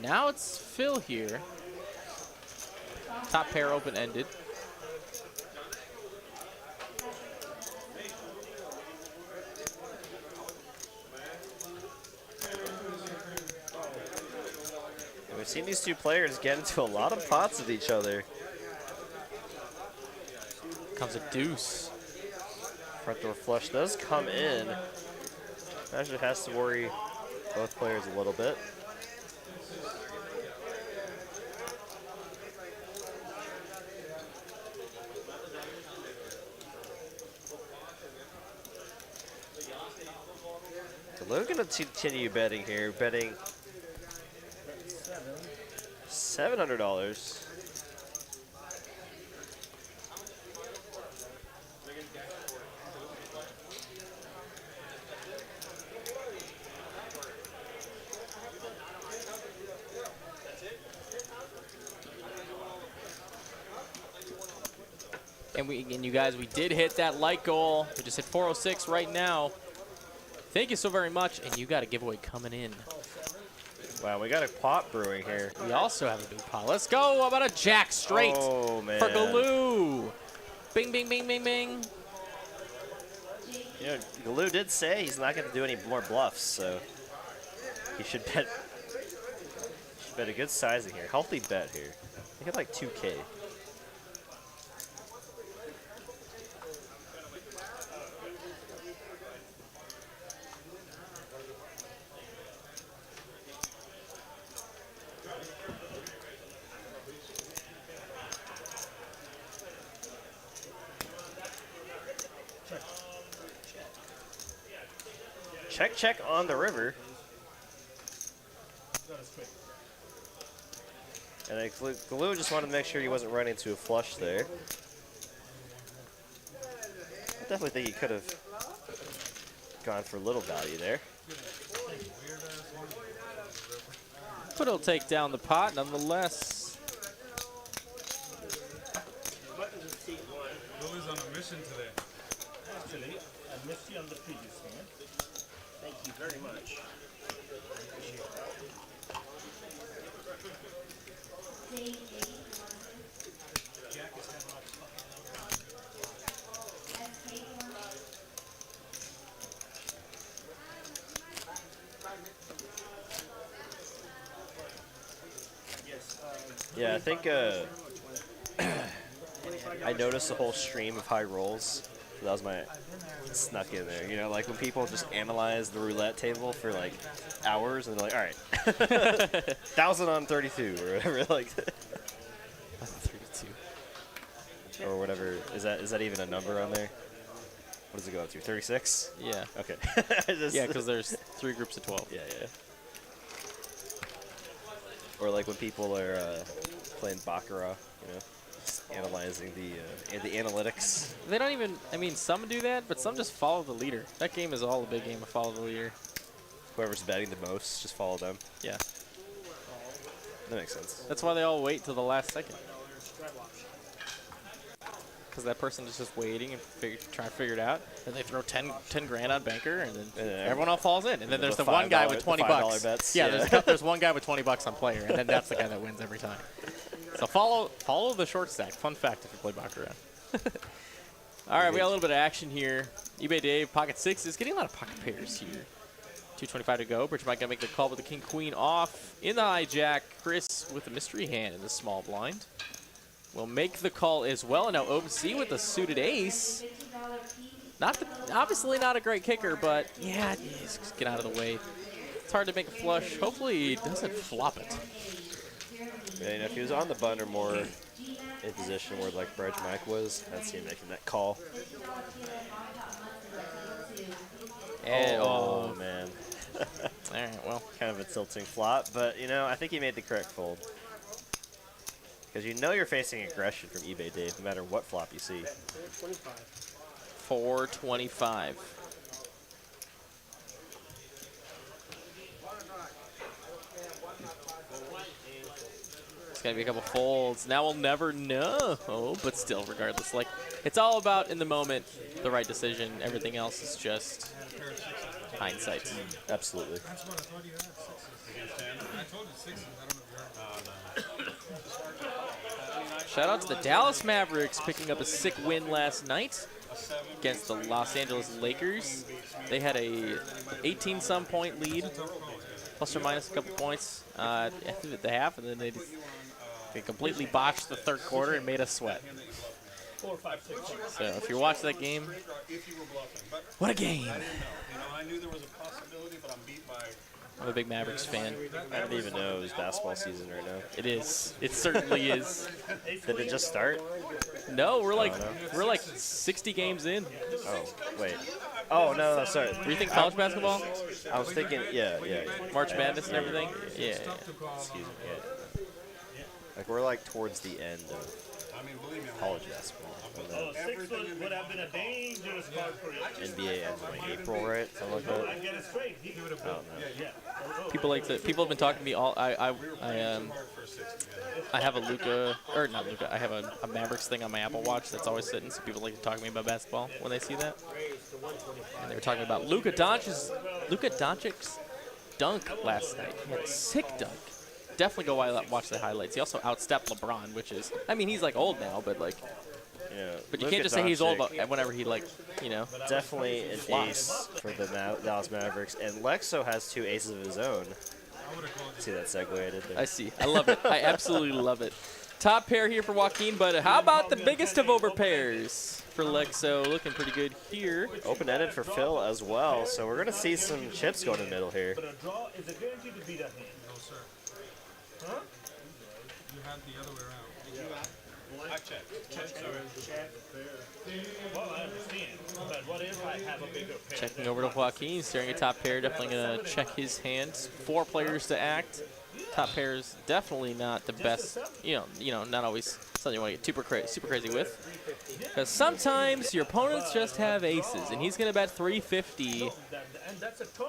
Speaker 1: Now it's Phil here. Top pair open ended.
Speaker 2: And we've seen these two players get into a lot of pots with each other.
Speaker 1: Comes a deuce.
Speaker 2: Front door flush does come in. Actually has to worry both players a little bit. So we're going to continue betting here, betting $700.
Speaker 1: And you guys, we did hit that like goal. We just hit 406 right now. Thank you so very much. And you got a giveaway coming in.
Speaker 2: Wow, we got a pot brewing here.
Speaker 1: We also have a big pot. Let's go. How about a jack straight
Speaker 2: Oh, man.
Speaker 1: for Galoo? Bing, bing, bing, bing, bing.
Speaker 2: You know, Galoo did say he's not going to do any more bluffs, so he should bet a good sizing here. Healthy bet here. I think like 2K. Check, check on the river. And Galoo just wanted to make sure he wasn't running into a flush there. I definitely think he could have gone for a little value there.
Speaker 1: But it'll take down the pot nonetheless.
Speaker 7: Lily's on a mission today.
Speaker 5: Actually, I missed you on the previous one. Thank you very much.
Speaker 2: Yeah, I think I noticed the whole stream of high rolls. That was my snuck in there. You know, like when people just analyze the roulette table for like hours and they're like, all right, 1,000 on 32 or whatever, like
Speaker 1: 32.
Speaker 2: or whatever. Is that even a number on there? What does it go up to? 36?
Speaker 1: Yeah.
Speaker 2: Okay.
Speaker 1: Yeah, because there's 3 groups of 12.
Speaker 2: Yeah. Or like when people are playing baccarat, you know, just analyzing the analytics.
Speaker 1: They don't even, I mean, some do that, but some just follow the leader. That game is all a big game of follow the leader.
Speaker 2: Whoever's betting the most, just follow them.
Speaker 1: Yeah.
Speaker 2: That makes sense.
Speaker 1: That's why they all wait till the last second. Because that person is just waiting and trying to figure it out. And they throw 10 grand on banker, and then everyone else falls in. And then there's the one guy with 20 bucks.
Speaker 2: Bets.
Speaker 1: Yeah, there's one guy with 20 bucks on player, and then that's the guy that wins every time. So follow the short stack. Fun fact if you play baccarat. All right, we got a little bit of action here. eBay Dave, pocket 6 is getting a lot of pocket pairs here. 225 to go. Bridge might gonna make the call with the king queen off in the hijack. Chris with the mystery hand in the small blind will make the call as well. And now OC with the suited ace. Obviously not a great kicker, but yeah, just get out of the way. It's hard to make a flush. Hopefully he doesn't flop it.
Speaker 2: Yeah, you know, if he was on the button or more in position where like Bridge Mike was, I'd see him making that call.
Speaker 1: And,
Speaker 2: oh man.
Speaker 1: All right, well.
Speaker 2: Kind of a tilting flop, but you know, I think he made the correct fold. Because you know you're facing aggression from eBay Dave, no matter what flop you see.
Speaker 1: 425. It's gonna be a couple folds. Now we'll never know, but still, regardless, like it's all about in the moment, the right decision. Everything else is just hindsight.
Speaker 2: Absolutely.
Speaker 7: That's what I thought you had, 6s. I told you 6s. I don't know if you heard.
Speaker 1: Shout out to the Dallas Mavericks picking up a sick win last night against the Los Angeles Lakers. They had a 18-some point lead, plus or minus a couple points at the half, and then they completely botched the third quarter and made us sweat.
Speaker 5: 4, 5, 6.
Speaker 1: So if you're watching that game, what a game!
Speaker 4: I knew there was a possibility, but I'm beat by.
Speaker 1: I'm a big Mavericks fan.
Speaker 2: I don't even know it was basketball season right now.
Speaker 1: It is. It certainly is.
Speaker 2: Did it just start?
Speaker 1: No, we're like 60 games in.
Speaker 2: Oh, wait. Oh, no, sorry.
Speaker 1: Do you think college basketball?
Speaker 2: I was thinking, yeah.
Speaker 1: March Madness and everything? Yeah.
Speaker 2: Excuse me. Like, we're like towards the end of college basketball.
Speaker 5: Oh, 6 would have been a dangerous card for you.
Speaker 2: NBA ends in like April, right? Something like that.
Speaker 5: I get it straight. He would have
Speaker 1: People have been talking to me all. I have a Luka, or not Luka. I have a Mavericks thing on my Apple Watch that's always sitting. So people like to talk to me about basketball when they see that. And they were talking about Luka Doncic's dunk last night. He had a sick dunk. Definitely go watch the highlights. He also outstepped LeBron, which is, I mean, he's like old now, but like.
Speaker 2: Yeah,
Speaker 1: But you can't just say he's old whenever he, like, you know.
Speaker 2: Definitely an ace for the Dallas Mavericks. And Lex O has 2 aces of his own. See that segue I did there?
Speaker 1: I see. I love it. I absolutely love it. Top pair here for Joaquin, but how about the biggest of over pairs for Lex O? Looking pretty good here.
Speaker 2: Open-ended for Phil as well, so we're going to see some chips going in the middle here.
Speaker 5: But a draw is a guarantee to beat a hand.
Speaker 7: No, sir.
Speaker 5: Huh?
Speaker 7: You had the other way around.
Speaker 4: I checked.
Speaker 5: Well, I understand. But what if I have a bigger pair?
Speaker 1: Checking over to Joaquin, staring at top pair. Definitely going to check his hands. 4 players to act. Top pair is definitely not the best. You know, not always something you want to get super crazy with. Because sometimes your opponents just have aces, and he's going to bet 350.
Speaker 5: And that's a turn.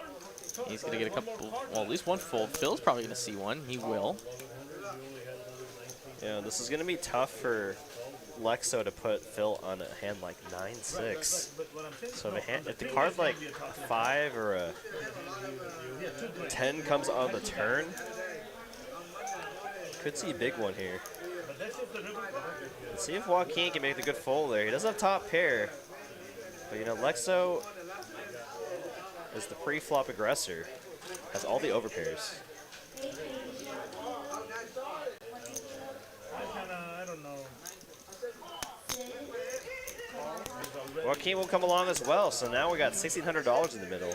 Speaker 1: He's going to get a couple, well, at least one fold. Phil's probably going to see one. He will.
Speaker 2: Yeah, this is going to be tough for Lex O to put Phil on a hand like 9-6. So if the card like a 5 or a 10 comes on the turn, could see a big one here. Let's see if Joaquin can make the good fold there. He does have top pair, but you know Lex O is the pre-flop aggressor, has all the overpairs.
Speaker 5: I don't know.
Speaker 2: Joaquin will come along as well, so now we got $1,600 in the middle.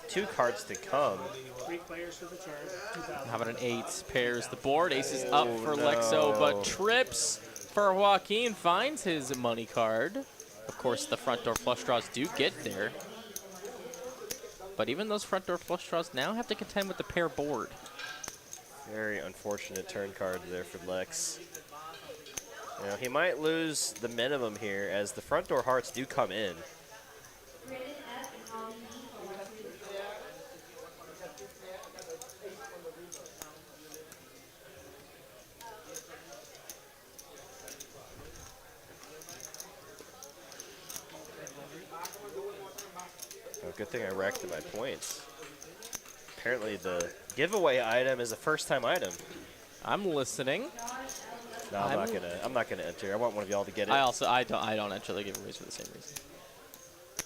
Speaker 2: 2 cards to come.
Speaker 5: 3 players for the turn. 2,000.
Speaker 1: How about an 8? Pairs the board. Ace is up for
Speaker 2: no.
Speaker 1: Lex O, but trips for Joaquin. Finds his money card. Of course, the front door flush draws do get there. But even those front door flush draws now have to contend with the pair board.
Speaker 2: Very unfortunate turn card there for Lex. You know, he might lose the minimum here as the front door hearts do come in. Oh, good thing I racked my points. Apparently the giveaway item is a first-time item.
Speaker 1: I'm listening.
Speaker 2: No, I'm not gonna enter. I want one of y'all to get it.
Speaker 1: I don't enter the giveaways for the same reason.
Speaker 2: I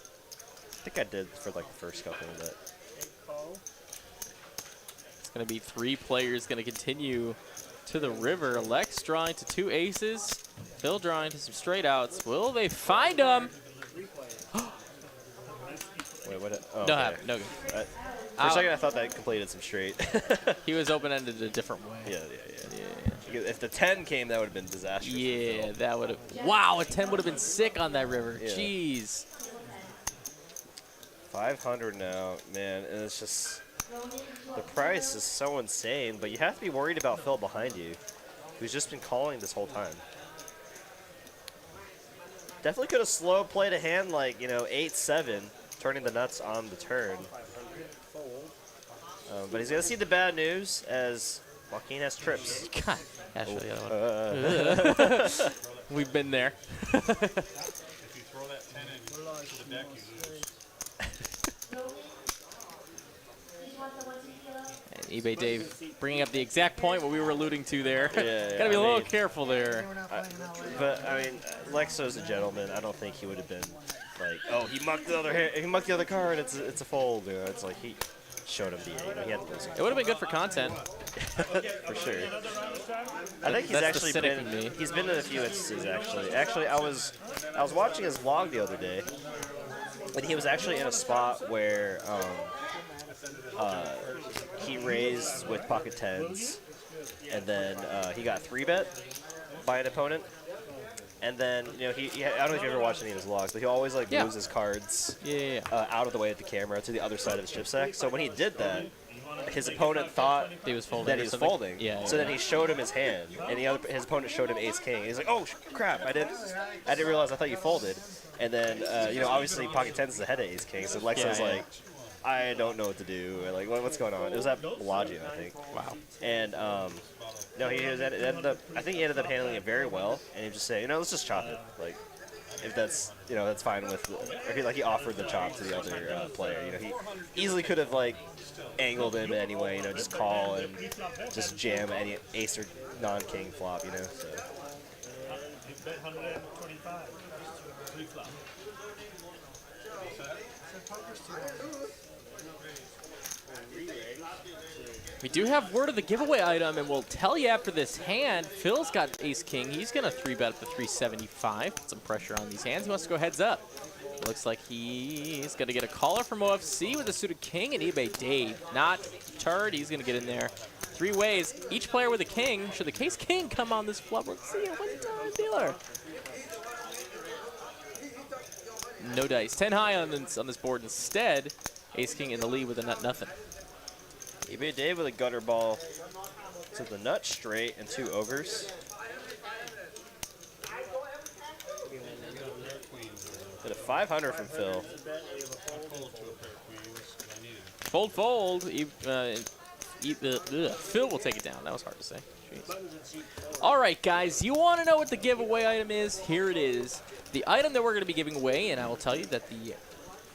Speaker 2: think I did for like the first couple, but
Speaker 1: It's gonna be 3 players gonna continue to the river. Lex drawing to 2 aces. Phil drawing to some straight outs. Will they find them?
Speaker 2: wait, what? Oh,
Speaker 1: No,
Speaker 2: okay.
Speaker 1: no good.
Speaker 2: For a second, I thought that completed some straight.
Speaker 1: He was open-ended a different way.
Speaker 2: Yeah. If the 10 came, that would have been disastrous.
Speaker 1: Yeah, that would have. Wow, a 10 would have been sick on that river.
Speaker 2: Yeah.
Speaker 1: Jeez.
Speaker 2: 500 now, man, and it's just the price is so insane. But you have to be worried about Phil behind you, who's just been calling this whole time. Definitely could have slow played a hand like 8-7, turning the nuts on the turn. But he's gonna see the bad news as Joaquin has trips.
Speaker 1: God, actually, the other one. We've been there.
Speaker 7: If you throw that 10 into the deck, you lose.
Speaker 1: And eBay Dave bringing up the exact point what we were alluding to there.
Speaker 2: Yeah,
Speaker 1: Gotta be a little careful there.
Speaker 2: But I mean, Lexo's a gentleman. I don't think he would have been like, oh, he mucked the other hand, he mucked the other card. It's a fold. It's like he showed him the 8. He had to lose it.
Speaker 1: It would have been good for content.
Speaker 2: For sure. I think he's been in a few instances actually. Actually, I was watching his vlog the other day, and he was actually in a spot where he raised with pocket 10s, and then he got 3-bet by an opponent. And then, he I don't know if you ever watched any of his vlogs, but he always moves his cards out of the way of the camera to the other side of his chip stack. So when he did that, his opponent thought
Speaker 1: He was folding.
Speaker 2: that he was folding.
Speaker 1: Yeah.
Speaker 2: So then he showed him his hand, and his opponent showed him ace king. He's like, "Oh crap! I didn't realize. I thought you folded." And then obviously pocket 10s is ahead of ace king. So Lexo's like, "I don't know what to do. Or, like, what's going on?" It was at Bellagio, I think. Wow. And no, I think he ended up handling it very well, and he just said, let's just chop it. Like, if that's that's fine with. Or he offered the chop to the other player. He easily could have angled him anyway. Just call and just jam any ace or non-king flop. So.
Speaker 5: Bet 125. 3 flop.
Speaker 1: We do have word of the giveaway item, and we'll tell you after this hand. Phil's got ace king. He's going to 3-bet up to 375. Put some pressure on these hands. He wants to go heads up. Looks like he's going to get a caller from OFC with a suited king, and eBay Dave not turd. He's going to get in there 3 ways. Each player with a king. Should the case king come on this flop? Let's see a one-time dealer. No dice. 10 high on this board instead. Ace king in the lead with a nut nothing.
Speaker 2: eBay Dave with a gutter ball to the nut straight and 2 overs. Get a 500 from Phil.
Speaker 1: Fold, fold. Phil will take it down. That was hard to say. Jeez. All right, guys. You want to know what the giveaway item is? Here it is. The item that we're going to be giving away, and I will tell you that the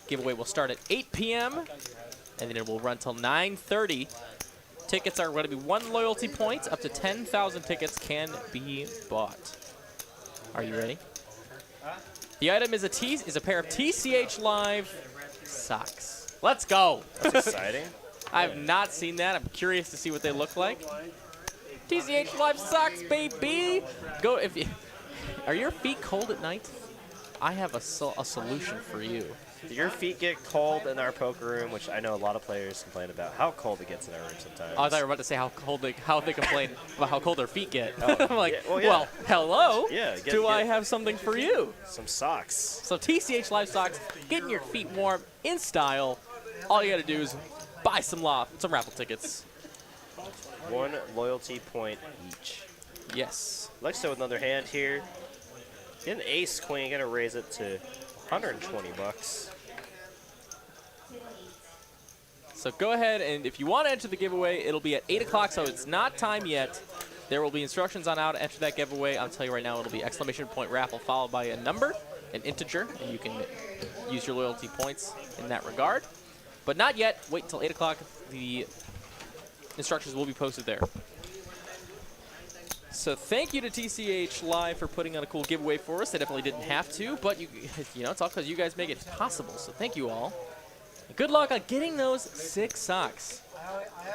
Speaker 1: giveaway will start at 8 p.m., and then it will run till 9:30. Tickets are going to be 1 loyalty point. Up to 10,000 tickets can be bought. Are you ready? The item is a pair of TCH Live socks. Let's go.
Speaker 2: That's exciting.
Speaker 1: I have not seen that. I'm curious to see what they look like. TCH Live socks, baby. Go if you. Are your feet cold at night? I have a solution for you.
Speaker 2: Do your feet get cold in our poker room, which I know a lot of players complain about how cold it gets in our room sometimes.
Speaker 1: Oh, I thought you were about to say how they complain about how cold their feet get.
Speaker 2: Oh,
Speaker 1: I'm like,
Speaker 2: yeah, well, yeah.
Speaker 1: well, hello.
Speaker 2: Yeah,
Speaker 1: Do I have something for you?
Speaker 2: some socks.
Speaker 1: So TCH Live Socks, getting your feet warm in style. All you got to do is buy some raffle tickets.
Speaker 2: 1 loyalty point each.
Speaker 1: Yes.
Speaker 2: Lex O with another hand here. Get an ace queen, gonna raise it to 120 bucks.
Speaker 1: So go ahead, and if you want to enter the giveaway, it'll be at 8 o'clock, so it's not time yet. There will be instructions on how to enter that giveaway. I'll tell you right now, it'll be exclamation point raffle followed by a number, an integer, and you can use your loyalty points in that regard. But not yet. Wait until 8 o'clock. The instructions will be posted there. So thank you to TCH Live for putting on a cool giveaway for us. They definitely didn't have to, but you know, it's all because you guys make it possible. So thank you all. And good luck on getting those 6 socks.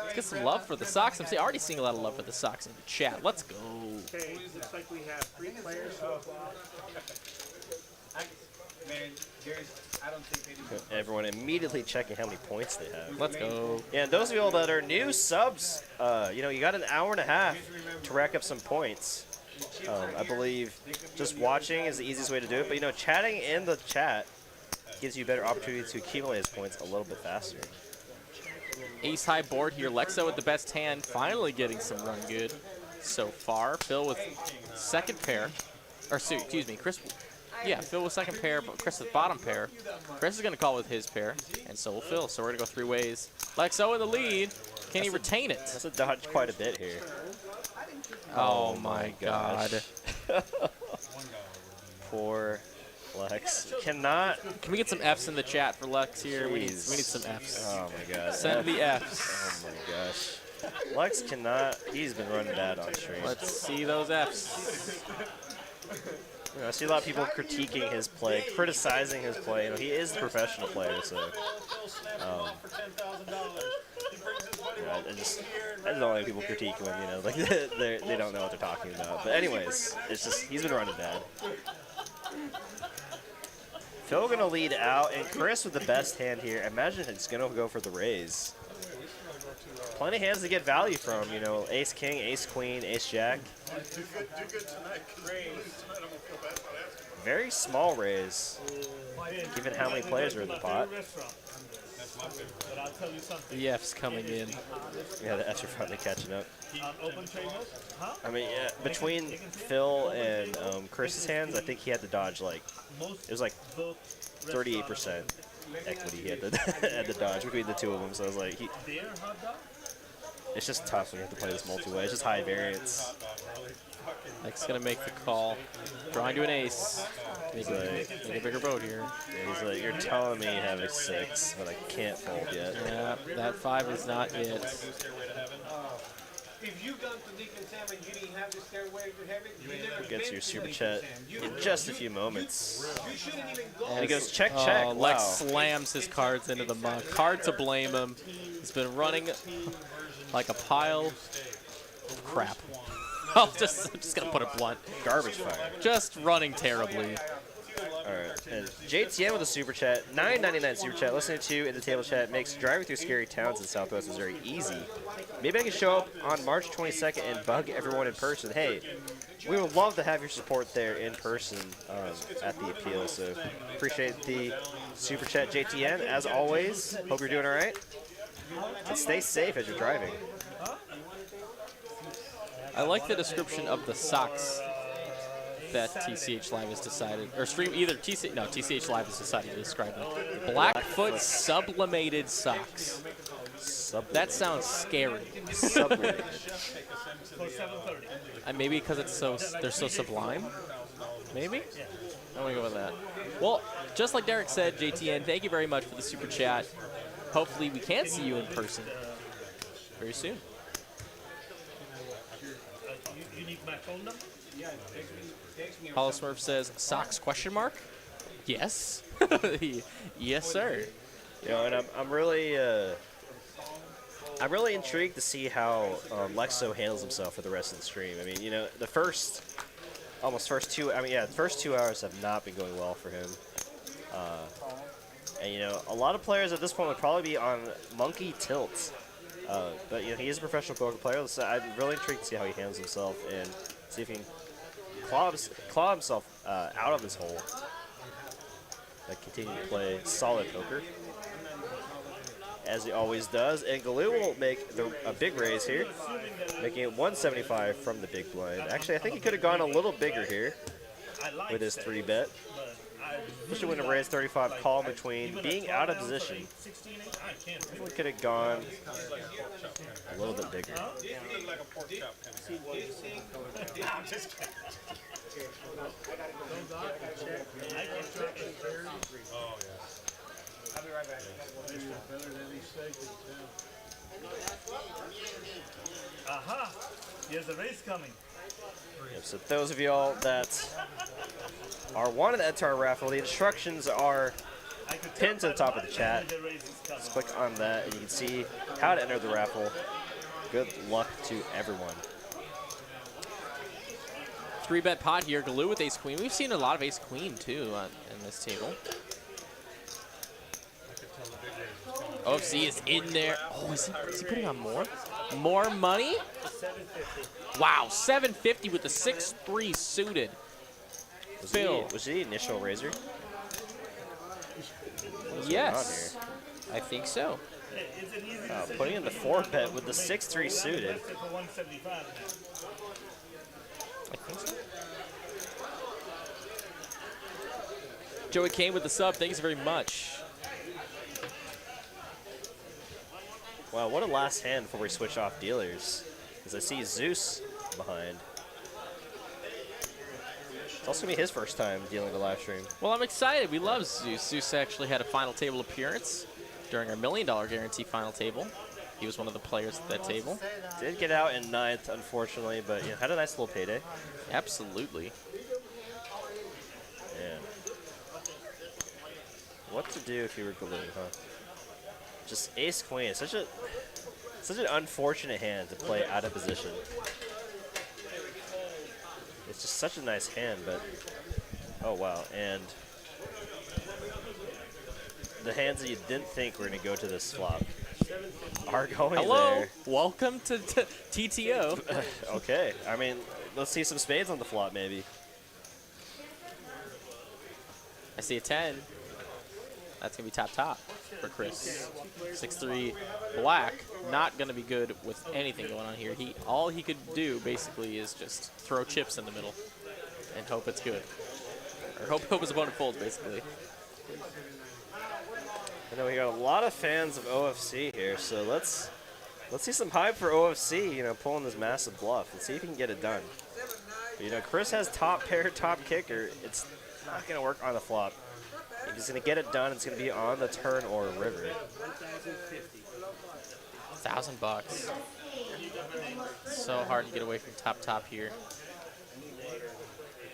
Speaker 1: Let's get some love for the socks. I'm already seeing a lot of love for the socks in the chat. Let's go.
Speaker 5: Okay, looks like we have 3 players.
Speaker 3: Man, I don't think
Speaker 2: Everyone immediately checking how many points they have.
Speaker 1: Let's go.
Speaker 2: Yeah, and those of you all that are new subs, you know, you got an hour and a half to rack up some points. I believe just watching is the easiest way to do it, but you know, chatting in the chat gives you a better opportunity to accumulate his points a little bit faster.
Speaker 1: Ace high board here. Lex O with the best hand, finally getting some run good so far. Phil with second pair, or excuse me, Chris. Yeah, Phil with second pair, but Chris with bottom pair. Chris is going to call with his pair, and so will Phil. So we're going to go 3 ways. Lex O in the lead. Can he retain it?
Speaker 2: That's a dodge quite a bit here.
Speaker 1: Oh my God.
Speaker 2: Poor Lex. Cannot.
Speaker 1: Can we get some Fs in the chat for Lex here? We need
Speaker 2: Jeez.
Speaker 1: some Fs.
Speaker 2: Oh my God.
Speaker 1: Send the Fs.
Speaker 2: Oh my gosh. Lex cannot. He's been running bad on stream.
Speaker 1: Let's see those Fs.
Speaker 2: You know, I see a lot of people critiquing his play, criticizing his play. You know, he is the professional player, so. Yeah, I don't like people critiquing him. You know, like they don't know what they're talking about. But anyways, it's just he's been running bad. Phil gonna lead out, and Chris with the best hand here. Imagine it's gonna go for the raise. Plenty of hands to get value from, you know, ace king, ace queen, ace jack.
Speaker 4: Do good tonight, 'cause if you lose tonight, I'm gonna feel bad about asking.
Speaker 2: Very small raise, given how many players are in the pot.
Speaker 5: But I'll tell you something.
Speaker 1: The F's coming in.
Speaker 2: Yeah, the F's are finally catching up.
Speaker 5: Open trade mode? Huh?
Speaker 2: I mean, yeah, between Phil and Chris's hands, I think he had to dodge like, it was like 38% equity he had to, had to dodge between the two of them. So I was like,
Speaker 5: Beer hot dog?
Speaker 2: it's just tough when you have to play this multi-way. It's just high variance.
Speaker 1: Lex gonna make the call. Drawing to an ace. Make a bigger boat here.
Speaker 2: Yeah, he's like, you're telling me you have a 6, but I can't fold yet.
Speaker 1: Yeah, that 5 is not it.
Speaker 3: if you gone to Deacon Sam and you didn't have the stairway to heaven, you never
Speaker 2: Get to
Speaker 3: been
Speaker 2: your super
Speaker 3: Deacon
Speaker 2: chat
Speaker 3: Sam.
Speaker 2: in just a few moments.
Speaker 3: You shouldn't even go.
Speaker 2: And he goes check, check.
Speaker 1: Oh,
Speaker 2: Wow.
Speaker 1: Lex slams his cards into the mud. Hard to blame him. He's been running like a pile of crap. I'm just gonna put it blunt.
Speaker 2: Garbage fire.
Speaker 1: Just running terribly.
Speaker 2: All right, and JTN with a super chat, $9.99 super chat. Listening to you in the table chat makes driving through scary towns in Southwest Missouri easy. Maybe I can show up on March 22nd and bug everyone in person. Hey, we would love to have your support there in person at the appeal. So appreciate the super chat, JTN. As always, hope you're doing all right. And stay safe as you're driving.
Speaker 1: I like the description of the socks that TCH Live has decided, or stream either TCH Live has decided to describe them. Blackfoot sublimated socks. That sounds scary.
Speaker 2: Sublimated.
Speaker 1: Maybe because it's they're so sublime. Maybe. I'm gonna go with that. Well, just like Derek said, JTN, thank you very much for the super chat. Hopefully we can see you in person very soon.
Speaker 5: You need my phone number?
Speaker 1: Hollow Smurf says, socks question mark? Yes. Yes, sir.
Speaker 2: You know, and I'm really intrigued to see how Lex O handles himself for the rest of the stream. I mean, you know, the first almost first 2. I mean, yeah, the first 2 hours have not been going well for him. And you know, a lot of players at this point would probably be on monkey tilts. But you know, he is a professional poker player, so I'm really intrigued to see how he handles himself and see if he can claw himself out of this hole. Continue to play solid poker, as he always does. And Galoo will make a big raise here, making it 175 from the big blind. Actually, I think he could have gone a little bigger here with his 3-bet. Especially when a raise 35 call between being out of position. We could have gone a little bit bigger.
Speaker 5: Aha! There's a race coming.
Speaker 2: Yep, so those of y'all that are wanted to enter our raffle, the instructions are pinned to the top of the chat. Just click on that and you can see how to enter the raffle. Good luck to everyone.
Speaker 1: 3-bet pot here. Galoo with ace queen. We've seen a lot of ace queen too in this table. OFC is in there. Oh, is he putting on more? More money?
Speaker 5: 750.
Speaker 1: Wow, 750 with the 6-3 suited.
Speaker 2: Was he the initial raiser?
Speaker 1: Yes, I think so.
Speaker 5: It's an easy
Speaker 2: Putting in the 4-bet with the 6-3 suited.
Speaker 5: for 175
Speaker 1: I think so. Joey Kane with the sub. Thanks very much.
Speaker 2: Wow, what a last hand before we switch off dealers. Because I see Zeus behind. It's also going to be his first time dealing the live stream.
Speaker 1: Well, I'm excited. We love Zeus. Zeus actually had a final table appearance during our $1 Million Guarantee final table. He was one of the players at that table.
Speaker 2: Did get out in 9th, unfortunately, but you know, had a nice little payday.
Speaker 1: Absolutely.
Speaker 2: Man. What to do if you were Galoo, huh? Just ace queen. Such an unfortunate hand to play out of position. It's just such a nice hand, but oh wow. And the hands that you didn't think were going to go to this flop are going
Speaker 1: Hello.
Speaker 2: there.
Speaker 1: Welcome to TTO.
Speaker 2: Okay. I mean, let's see some spades on the flop, maybe.
Speaker 1: I see a 10. That's going to be top for Chris. 6-3 black. Not going to be good with anything going on here. All he could do, basically, is just throw chips in the middle and hope it's good. Or hope his opponent folds, basically.
Speaker 2: I know we got a lot of fans of OFC here, so let's see some hype for OFC, you know, pulling this massive bluff and see if he can get it done. But, you know, Chris has top pair, top kicker. It's not going to work on the flop. If he's going to get it done, it's going to be on the turn or river.
Speaker 1: $1,000. So hard to get away from top here.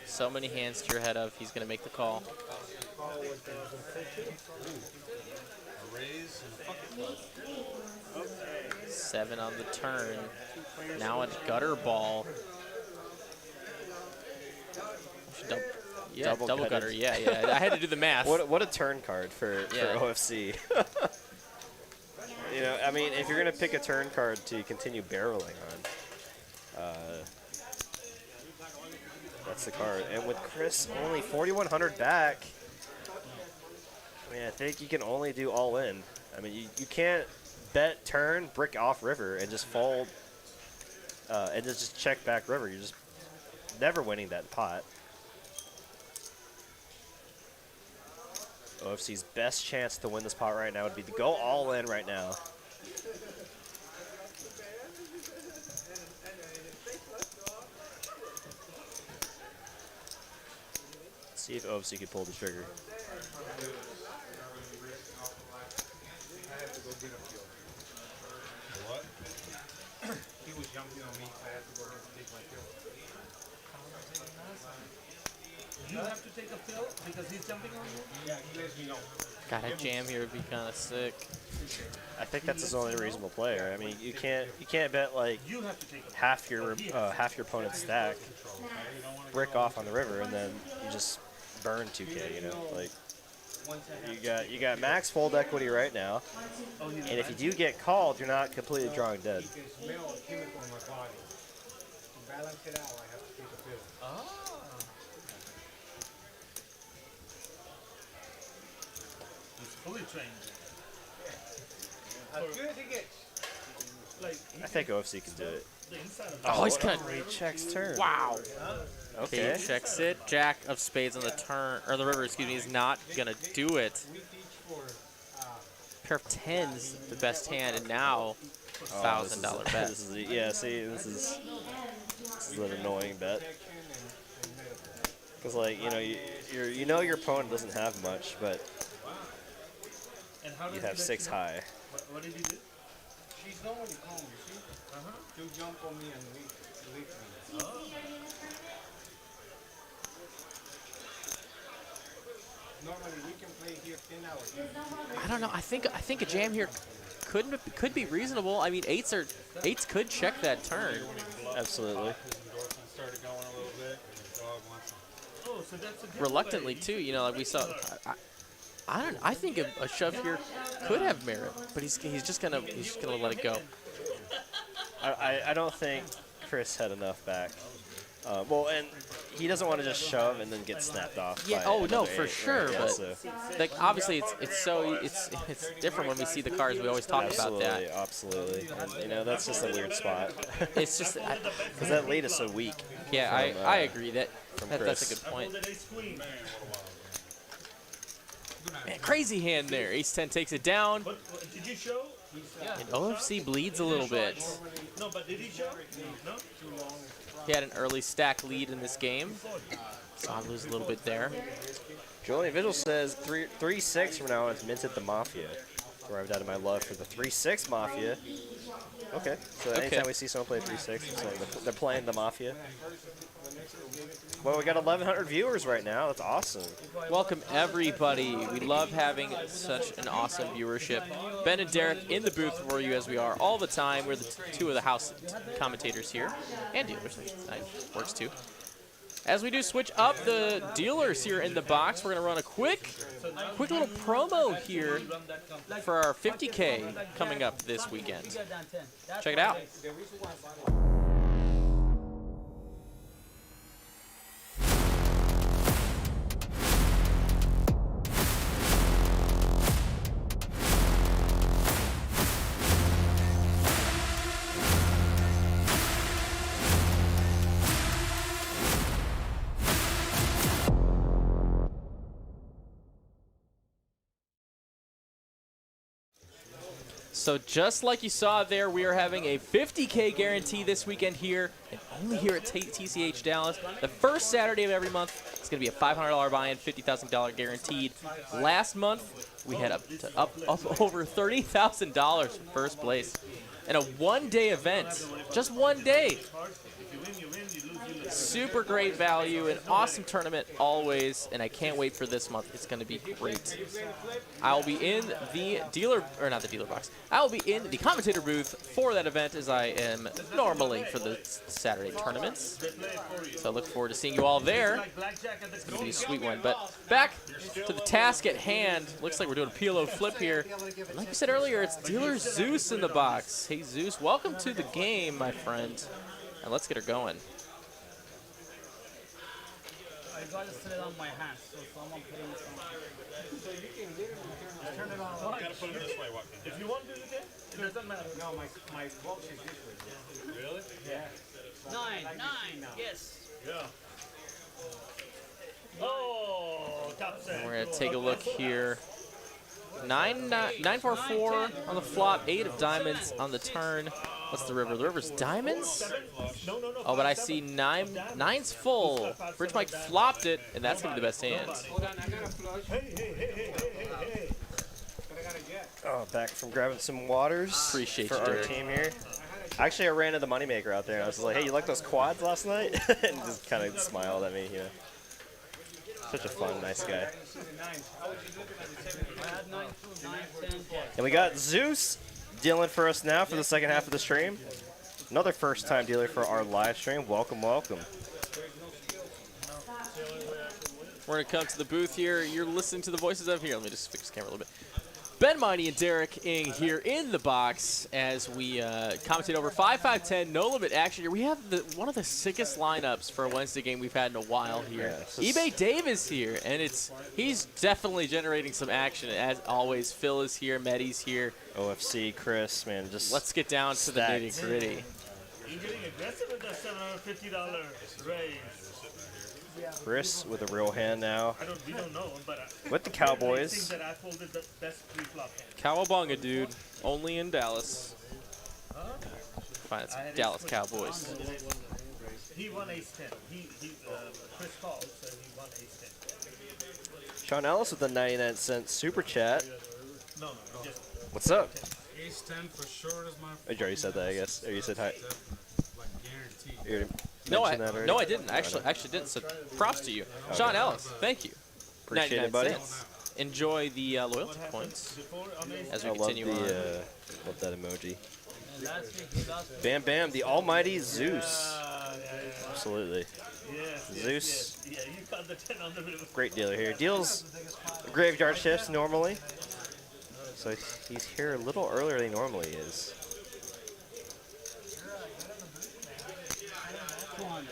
Speaker 1: So many hands to your head of. He's going to make the call.
Speaker 7: A raise and a
Speaker 1: 7 on the turn. Now a gutter ball.
Speaker 2: Double
Speaker 1: Double gutter.
Speaker 2: gutted.
Speaker 1: Yeah. I had to do the math.
Speaker 2: What a turn card for OFC. You know, I mean, if you're going to pick a turn card to continue barreling on, that's the card. And with Chris only 4,100 back, I mean, I think you can only do all in. I mean, you can't bet turn, brick off river, and just fold, and just check back river. You're just never winning that pot. OFC's best chance to win this pot right now would be to go all in right now. See if OFC can pull the trigger.
Speaker 7: what?
Speaker 3: He was jumping on me, so I had to go take my pill.
Speaker 5: You have to take a pill because he's jumping on you?
Speaker 3: Yeah, he lets me know.
Speaker 1: God, a jam here would be kind of sick.
Speaker 2: I think that's his only reasonable player. I mean, you can't bet like half your opponent's stack, brick off on the river, and then you just burn 2K. You know, like you got max fold equity right now, and if you do get called, you're not completely drawing dead.
Speaker 3: Smell a chemical in my body. To balance it out, I have to take a pill.
Speaker 5: He's fully trained.
Speaker 3: As good as it gets.
Speaker 5: Like,
Speaker 2: I think OFC can do it.
Speaker 5: the inside of
Speaker 1: Oh, he's
Speaker 2: what
Speaker 1: gonna.
Speaker 2: a great checks turn.
Speaker 1: Wow.
Speaker 2: Okay.
Speaker 1: Okay, checks it. Jack of spades on the turn, or the river, excuse me, is not gonna do it.
Speaker 3: We teach for
Speaker 1: Pair of tens, the best hand, and now $1,000 bet.
Speaker 2: This is yeah. See, this is an annoying bet. Because like you know your opponent doesn't have much, but
Speaker 5: and how
Speaker 2: you
Speaker 5: does
Speaker 2: have
Speaker 5: he let
Speaker 2: 6
Speaker 5: you know?
Speaker 2: high.
Speaker 5: What did he do?
Speaker 3: she's normally calm, you see? She'll jump on me and leave me. Normally we can play here 10 hours.
Speaker 1: I don't know. I think a jam here could be reasonable. I mean, eights could check that turn.
Speaker 2: Absolutely.
Speaker 7: Endorphins started going a little bit, and the dog wants them.
Speaker 5: Oh, so that's a good
Speaker 1: Reluctantly
Speaker 5: play.
Speaker 1: too. You know, like we saw. I think a shove here could have merit, but he's just gonna let it go.
Speaker 2: I don't think Chris had enough back. Well, and he doesn't want to just shove and then get snapped off.
Speaker 1: Yeah.
Speaker 2: by
Speaker 1: Oh no,
Speaker 2: another
Speaker 1: for
Speaker 2: 8,
Speaker 1: sure.
Speaker 2: right? Yeah,
Speaker 1: But
Speaker 2: so
Speaker 1: like obviously it's different when we see the cards. We always talk about that.
Speaker 2: absolutely. And that's just a weird spot.
Speaker 1: It's just
Speaker 2: Because that lead is so weak.
Speaker 1: yeah.
Speaker 2: From,
Speaker 1: I agree that's
Speaker 2: Chris.
Speaker 1: a good point.
Speaker 5: Folded ace queen.
Speaker 1: Man, crazy hand there. Ace-10 takes it down.
Speaker 5: What, did you show?
Speaker 1: And OFC bleeds a little bit.
Speaker 5: No, but did he show? No.
Speaker 1: He had an early stack lead in this game. Saw him lose a little bit there.
Speaker 2: Julian Vigil says 3-6 from now on it's minted the Mafia. Arrived out of my love for the 3-6 Mafia. Okay, so anytime we see someone play 3-6, it's like they're playing the Mafia. Well, we got 1,100 viewers right now. That's awesome.
Speaker 1: Welcome everybody. We love having such an awesome viewership. Ben and Derek in the booth for you as we are all the time. We're the two of the house commentators here, and dealers. That works too. As we do switch up the dealers here in the box, we're gonna run a quick little promo here for our 50K coming up this weekend. Check it out. So just like you saw there, we are having a 50K guarantee this weekend here, and only here at TCH Dallas. The first Saturday of every month, it's going to be a $500 buy-in, $50,000 guaranteed. Last month, we had up over $30,000 for first place. And a one-day event, just one day. Super great value, an awesome tournament always, and I can't wait for this month. It's going to be great. I will be in the dealer, or not the dealer box. I will be in the commentator booth for that event as I am normally for the Saturday tournaments. So I look forward to seeing you all there. It's going to be a sweet one. But back to the task at hand. Looks like we're doing a PLO flip here. And like we said earlier, it's dealer Zeus in the box. Hey Zeus, welcome to the game, my friend. And let's get her going.
Speaker 8: I got to set it on my hand, so someone put it in some.
Speaker 3: Turn it on.
Speaker 7: You gotta put them this way, Joaquin.
Speaker 5: If you want to do it again, it doesn't matter.
Speaker 3: No, my box is this way.
Speaker 7: Really?
Speaker 3: Yeah.
Speaker 8: Nine, yes.
Speaker 5: Yeah. Oh, top set.
Speaker 1: We're gonna take a look here. 9-4-4 on the flop, 8 of diamonds on the turn. What's the river? The river's diamonds?
Speaker 5: No.
Speaker 1: Oh, but I see nine's full. Bridge Mike flopped it, and that's gonna be the best hand.
Speaker 3: Hold on, I got a flush.
Speaker 5: Hey.
Speaker 3: But I got a jet.
Speaker 2: Oh, back from grabbing some waters
Speaker 1: Appreciate
Speaker 2: for
Speaker 1: you,
Speaker 2: our
Speaker 1: Derek.
Speaker 2: team here. Actually, I ran into the moneymaker out there, and I was like, "Hey, you like those quads last night?" And he just kind of smiled at me, Such a fun, nice guy.
Speaker 8: I had 9, 2, 9, 10, 12.
Speaker 2: And we got Zeus dealing for us now for the second half of the stream. Another first-time dealer for our live stream. Welcome, welcome.
Speaker 1: We're going to come to the booth here. You're listening to the voices of here. Let me just fix the camera a little bit. Ben Mighty and Derek Ing here in the box as we commentate over 5-5-10 no limit action here. We have one of the sickest lineups for a Wednesday game we've had in a while here.
Speaker 2: Yeah,
Speaker 1: eBay Dave is here, and he's definitely generating some action. As always, Phil is here, Medi's here.
Speaker 2: OFC, Chris, man, just
Speaker 1: let's get down to the nitty gritty.
Speaker 5: You're getting aggressive with that $750 raise.
Speaker 2: Chris with a real hand now.
Speaker 5: We don't know, but
Speaker 2: with the Cowboys.
Speaker 5: I think that I folded the best pre-flop hand.
Speaker 1: Cowabunga, dude. Only in Dallas. Fine, it's Dallas Cowboys.
Speaker 5: He won ace-10. Chris called, so he won ace-10.
Speaker 2: Sean Ellis with the 99-cent super chat.
Speaker 5: No, just
Speaker 2: What's up?
Speaker 7: Ace-10 for sure is my.
Speaker 2: You already said that, I guess. Or you said hi.
Speaker 7: Like guaranteed.
Speaker 2: You
Speaker 1: No, I didn't. I actually didn't. So props to you, Sean Ellis. Thank you.
Speaker 2: Appreciate
Speaker 1: 99
Speaker 2: it, buddy.
Speaker 1: cents. Enjoy the loyalty points as we
Speaker 2: I love
Speaker 1: continue on.
Speaker 2: love that emoji.
Speaker 8: Last week.
Speaker 2: Bam, bam, the almighty Zeus. Absolutely.
Speaker 5: yes,
Speaker 2: Zeus.
Speaker 5: Yes. Yeah, you got the 10 on the middle.
Speaker 2: Great dealer here. Deals graveyard shifts normally. So he's here a little earlier than he normally is.
Speaker 8: 200.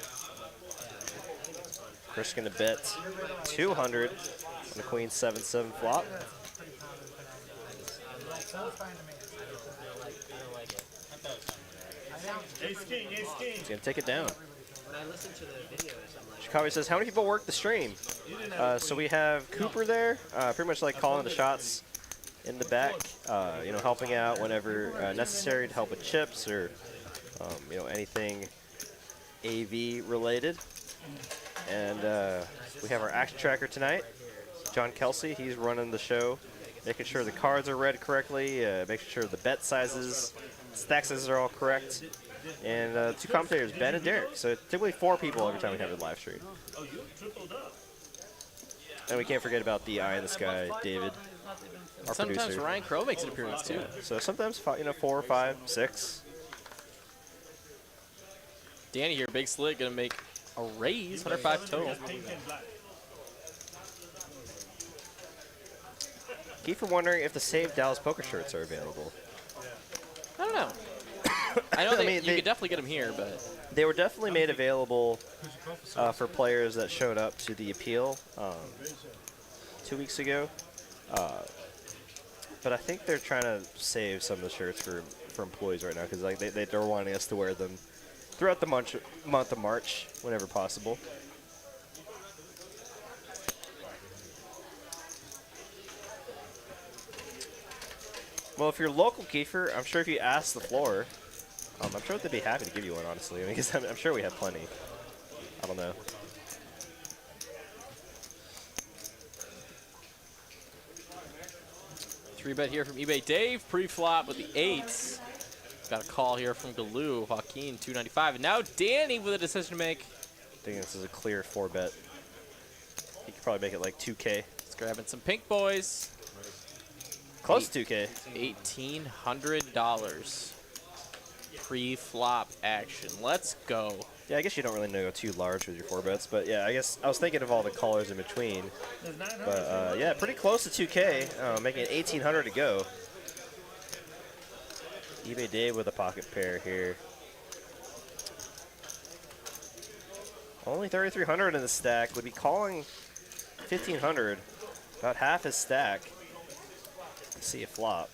Speaker 2: Chris gonna bet 200 on the Queen 7-7 flop.
Speaker 5: Ace king, ace king.
Speaker 2: He's gonna take it down.
Speaker 6: When I listen to the videos, I'm like,
Speaker 2: Chicago says, how many people work the stream? So we have Cooper there, pretty much like calling the shots in the back, you know, helping out whenever necessary to help with chips or, you know, anything AV related. And we have our action tracker tonight, John Kelsey. He's running the show, making sure the cards are read correctly, making sure the bet sizes, stack sizes are all correct. And two commentators, Ben and Derek. So typically 4 people every time we have a live stream.
Speaker 5: Oh, you tripled up.
Speaker 2: And we can't forget about the eye in the sky, David, our
Speaker 1: Sometimes
Speaker 2: producer.
Speaker 1: Ryan Crow makes an appearance too.
Speaker 2: So sometimes, you know, 4, 5, 6.
Speaker 1: Danny here, big slick, gonna make a raise, 105 total.
Speaker 5: Pink and black.
Speaker 2: Kiefer wondering if the Save Dallas Poker shirts are available.
Speaker 1: I don't know. I know
Speaker 2: I
Speaker 1: that
Speaker 2: mean,
Speaker 1: you could definitely get them here, but
Speaker 2: They were definitely made available for players that showed up to the appeal 2 weeks ago. But I think they're trying to save some of the shirts for employees right now because like they're wanting us to wear them throughout the month of March whenever possible. Well, if you're local, Kiefer, I'm sure if you ask the floor, I'm sure they'd be happy to give you one, honestly. I mean, 'cause I'm sure we have plenty. I don't know.
Speaker 1: three bet here from eBay Dave, pre-flop with the 8s. Got a call here from Galoo, Joaquin, 295. And now Danny with a decision to make.
Speaker 2: I think this is a clear 4-bet. He could probably make it like 2K.
Speaker 1: He's grabbing some pink boys.
Speaker 2: Close to 2K.
Speaker 1: $1,800. Pre-flop action. Let's go.
Speaker 2: Yeah, I guess you don't really go too large with your 4-bets, but yeah, I guess I was thinking of all the callers in between. But yeah, pretty close to 2K, making it 1,800 to go. eBay Dave with a pocket pair here. Only 3,300 in the stack. Would be calling 1,500, about half his stack. Let's see a flop.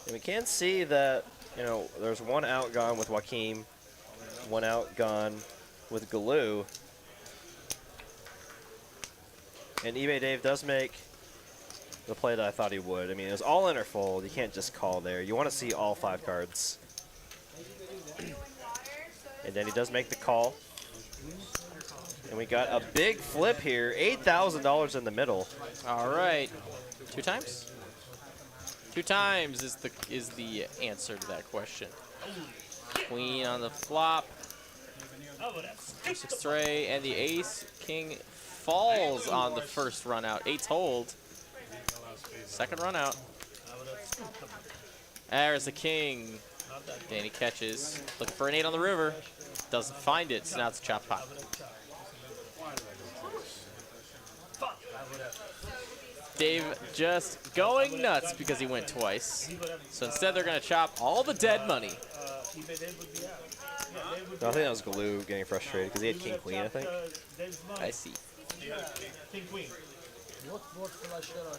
Speaker 2: And we can see that, you know, there's one out gone with Joaquin, one out gone with Galoo. And eBay Dave does make the play that I thought he would. I mean, it was all in or fold. You can't just call there. You want to see all 5 cards. And then he does make the call. And we got a big flip here, $8,000 in the middle.
Speaker 1: All right. 2 times? 2 times is the answer to that question. Queen on the flop.
Speaker 5: I would have skipped the
Speaker 1: Stray, and the ace king falls on the first run out. Eight's hold. Second run out.
Speaker 5: I would have skipped the
Speaker 1: There's the king. Danny catches. Looking for an 8 on the river. Doesn't find it, so now it's a chop pot. Dave just going nuts because he went twice. So instead they're going to chop all the dead money.
Speaker 2: No, I think that was Galoo getting frustrated because he had king queen, I think.
Speaker 1: I see.
Speaker 5: King queen.
Speaker 8: What flush there are?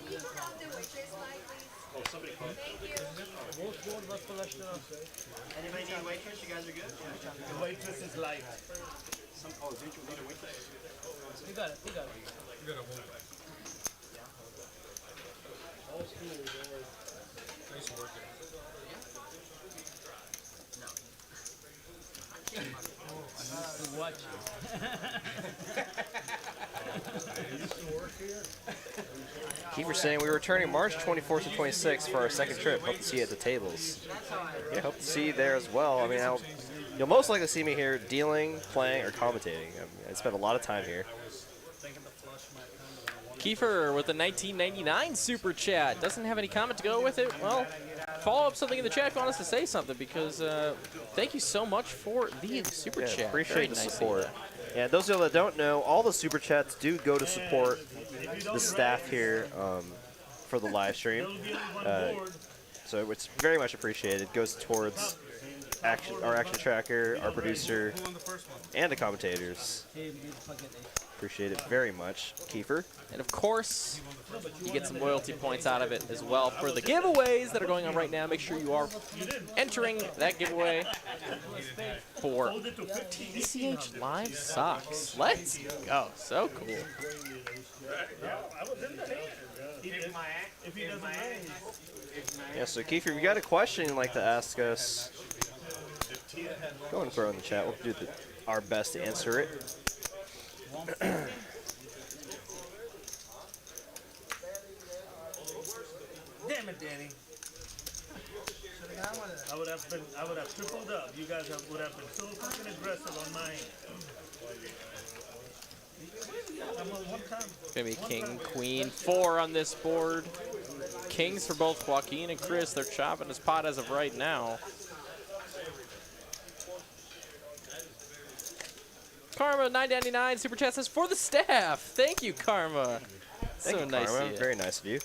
Speaker 7: Oh, somebody called.
Speaker 8: What flush there are?
Speaker 3: Anybody need waitress? You guys are good?
Speaker 5: The waitress is light.
Speaker 3: Oh, didn't you need a waitress?
Speaker 8: You got it, you got it.
Speaker 7: You got a woman. Nice work there.
Speaker 8: To watch
Speaker 2: Keep saying we were returning March 24th to 26th for our second trip. Hope to see you at the tables. Yeah, hope to see you there as well. I mean, you'll most likely see me here dealing, playing, or commentating. I spent a lot of time here.
Speaker 1: Kiefer with the 1999 super chat. Doesn't have any comment to go with it. Well, follow up something in the chat if you want us to say something, because thank you so much for the super chat.
Speaker 2: Appreciate
Speaker 1: Very
Speaker 2: the
Speaker 1: nice
Speaker 2: support. Yeah, those of you that don't know, all the super chats do go to support the staff here for the live stream. So it's very much appreciated. It goes towards our action tracker, our producer, and the commentators. Appreciate it very much, Kiefer.
Speaker 1: And of course, you get some loyalty points out of it as well for the giveaways that are going on right now. Make sure you are entering that giveaway for TCH Live Socks. Let's go. So cool.
Speaker 2: Yeah, so Kiefer, if you got a question you'd like to ask us, go and throw it in the chat. We'll do our best to answer it.
Speaker 5: Damn it, Danny. I would have tripled up. You guys would have been so fucking aggressive on my end.
Speaker 1: Gonna be king, queen, 4 on this board. Kings for both Joaquin and Chris. They're chopping his pot as of right now. Karma 9.99 super chat says for the staff. Thank you, Karma.
Speaker 2: Thank
Speaker 1: So
Speaker 2: you,
Speaker 1: nice
Speaker 2: Karma.
Speaker 1: of you.
Speaker 2: Very nice of you.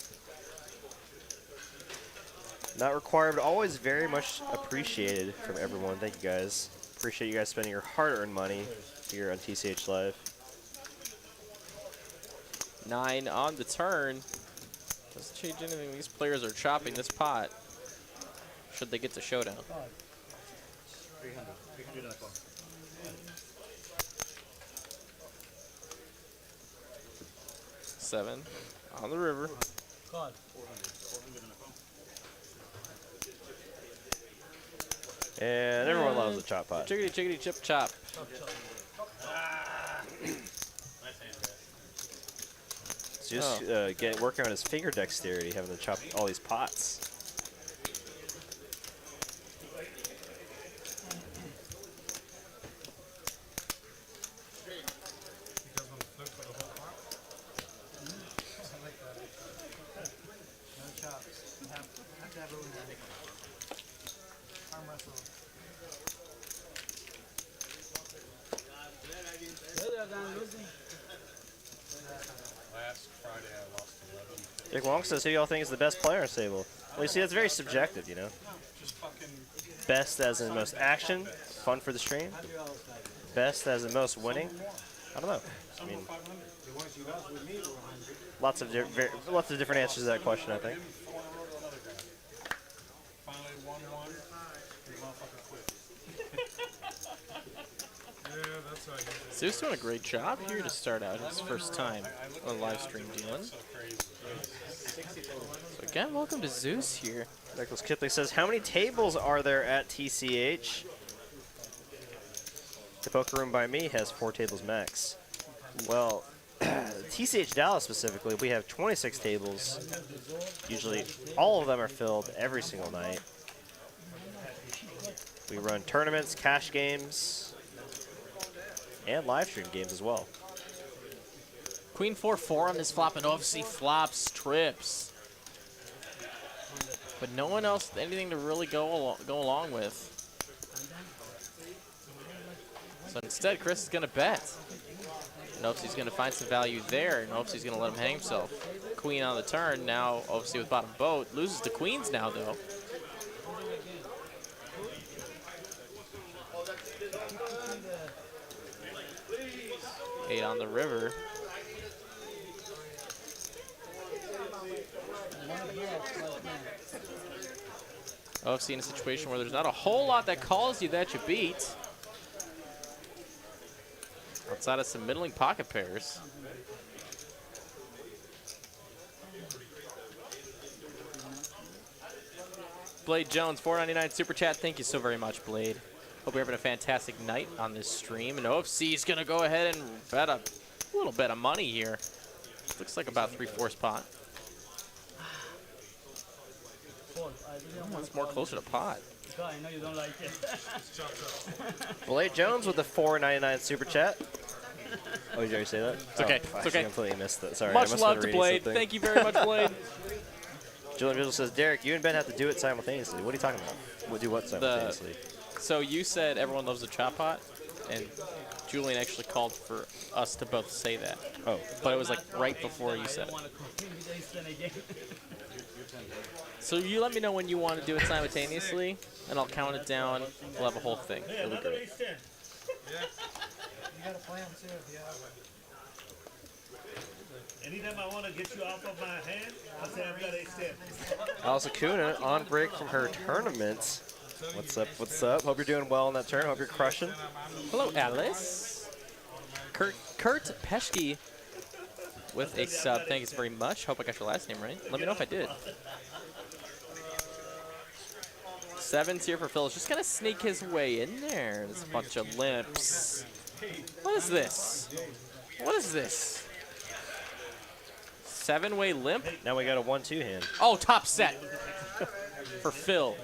Speaker 2: Not required, but always very much appreciated from everyone. Thank you guys. Appreciate you guys spending your hard-earned money here on TCH Live.
Speaker 1: 9 on the turn. Doesn't change anything. These players are chopping this pot. Should they get to showdown?
Speaker 7: 300 in the phone.
Speaker 1: 7 on the river.
Speaker 8: God.
Speaker 7: 400 in the phone.
Speaker 2: And everyone loves a chop pot.
Speaker 1: Chickity, chickity, chip, chop.
Speaker 7: Nice hand, guys.
Speaker 2: So just working on his finger dexterity, having to chop all these pots.
Speaker 7: Because when the flip for the whole pot. I like that.
Speaker 6: No chops. Have to have room there. Arm wrestle.
Speaker 7: Last Friday I lost 11.
Speaker 2: Dick Wong says, who y'all think is the best player on this table? Well, you see, that's very subjective, you know?
Speaker 7: Just fucking.
Speaker 2: Best as in the most action, fun for the stream. Best as in most winning. I don't know. I mean,
Speaker 6: The ones you lost with me were 100.
Speaker 2: lots of different answers to that question, I think.
Speaker 7: Finally won one. The motherfucker quit. Yeah, that's how I get it.
Speaker 1: Zeus doing a great job here to start out his first time on live stream dealing.
Speaker 7: So crazy.
Speaker 1: So again, welcome to Zeus here.
Speaker 2: Nicholas Kipley says, how many tables are there at TCH? The poker room by me has 4 tables max. Well, TCH Dallas specifically, we have 26 tables. Usually all of them are filled every single night. We run tournaments, cash games, and live stream games as well.
Speaker 1: Queen 4-4 on this flop, and OFC flops trips. But no one else, anything to really go along with. So instead, Chris is going to bet. And OFC's going to find some value there, and OFC's going to let him hang himself. Queen on the turn, now OFC with bottom boat. Loses to queens now, though. Eight on the river. OFC in a situation where there's not a whole lot that calls you that you beat. Outside of some middling pocket pairs. Blade Jones, $4.99 super chat. Thank you so very much, Blade. Hope you're having a fantastic night on this stream. And OFC is going to go ahead and bet a little bit of money here. Looks like about 3/4 pot. It's more closer to pot.
Speaker 8: I know you don't like it.
Speaker 2: Blade Jones with the $4.99 super chat. Oh, did you already say that?
Speaker 1: It's okay.
Speaker 2: Oh,
Speaker 1: It's okay.
Speaker 2: I completely missed it. Sorry. I
Speaker 1: Much
Speaker 2: must have
Speaker 1: love
Speaker 2: been
Speaker 1: to
Speaker 2: reading
Speaker 1: Blade.
Speaker 2: something.
Speaker 1: Thank you very much, Blade.
Speaker 2: Julian Vigil says, Derek, you and Ben have to do it simultaneously. What are you talking about? We'll do what simultaneously?
Speaker 1: So you said everyone loves the chop pot, and Julian actually called for us to both say that.
Speaker 2: Oh.
Speaker 1: But it was like right before you said it. So you let me know when you want to do it simultaneously, and I'll count it down. We'll have a whole thing.
Speaker 5: Hey,
Speaker 1: It'll be
Speaker 5: another
Speaker 1: great.
Speaker 5: ace 10.
Speaker 6: You got a plan too if you have one.
Speaker 5: Anytime I want to get you off of my hand, I'll say I've got ace 10.
Speaker 2: Alice Acuna on break from her tournament. What's up? What's up? Hope you're doing well in that turn. Hope you're crushing.
Speaker 1: Hello, Alice. Kurt Peschke with a sub. Thank you very much. Hope I got your last name right. Let me know if I did. Sevens here for Phil. Just gonna sneak his way in there. There's a bunch of limps. What is this? What is this? 7-way limp?
Speaker 2: Now we got a 1-2 hand.
Speaker 1: Oh, top set for Phil.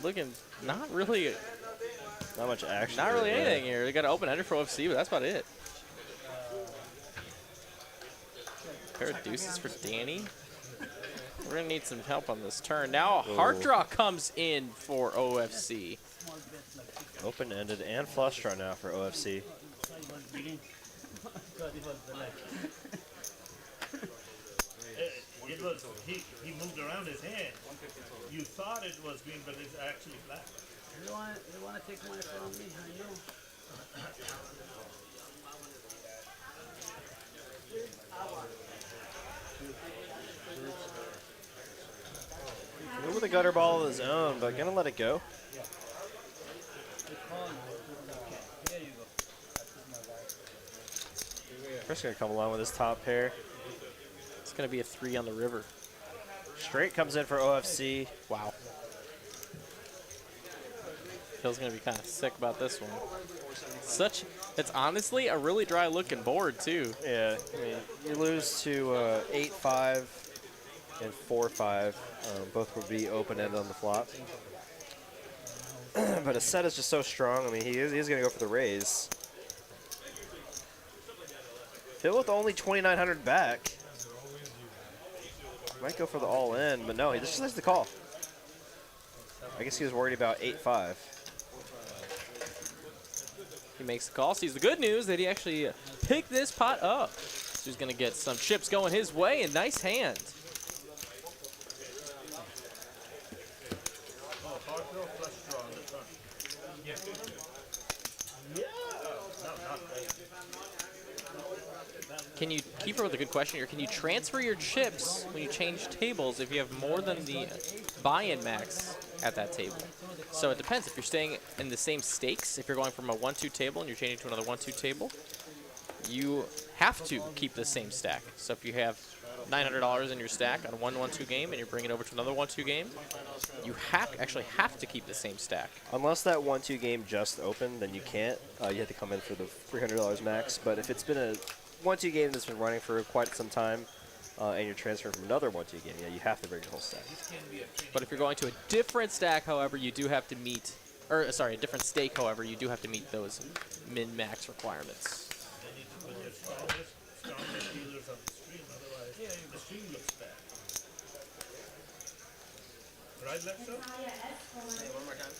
Speaker 1: Looking not really,
Speaker 2: Not much action.
Speaker 1: not
Speaker 2: for
Speaker 1: really
Speaker 2: it,
Speaker 1: anything here. They got an open ender for OFC, but that's about it. Pair of deuces for Danny. We're gonna need some help on this turn. Now a hard draw comes in for OFC.
Speaker 2: Open-ended and flush draw now for OFC.
Speaker 5: It was, he moved around his hand. You thought it was green, but it's actually black.
Speaker 8: You want to take money from me? I know.
Speaker 2: Move with a gutter ball of his own, but gonna let it go.
Speaker 8: Here you go.
Speaker 2: Chris gonna come along with his top pair.
Speaker 1: It's gonna be a 3 on the river.
Speaker 2: Straight comes in for OFC.
Speaker 1: Wow. Phil's gonna be kind of sick about this one. It's honestly a really dry looking board too.
Speaker 2: Yeah, I mean, you lose to 8-5 and 4-5. Both would be open-ended on the flop. But a set is just so strong. I mean, he's going to go for the raise. Phil with only 2,900 back. Might go for the all-in, but no, he just has the call. I guess he was worried about 8-5.
Speaker 1: He makes the call, sees the good news that he actually picked this pot up. So he's gonna get some chips going his way, and nice hand. Can you keep her with a good question here? Can you transfer your chips when you change tables if you have more than the buy-in max at that table? So it depends. If you're staying in the same stakes, if you're going from a 1-2 table and you're changing to another 1-2 table, you have to keep the same stack. So if you have $900 in your stack on a 1-1-2 game and you bring it over to another 1-2 game, you actually have to keep the same stack.
Speaker 2: Unless that 1-2 game just opened, then you can't. You have to come in for the $300 max. But if it's been a 1-2 game that's been running for quite some time, and you're transferring from another 1-2 game, yeah, you have to bring your whole stack.
Speaker 1: But if you're going to a different stack, however, you do have to meet, or sorry, a different stake, however, you do have to meet those min-max requirements.
Speaker 5: Strongest dealers on the stream, otherwise the stream looks bad. Right, Lex O?
Speaker 3: One more time.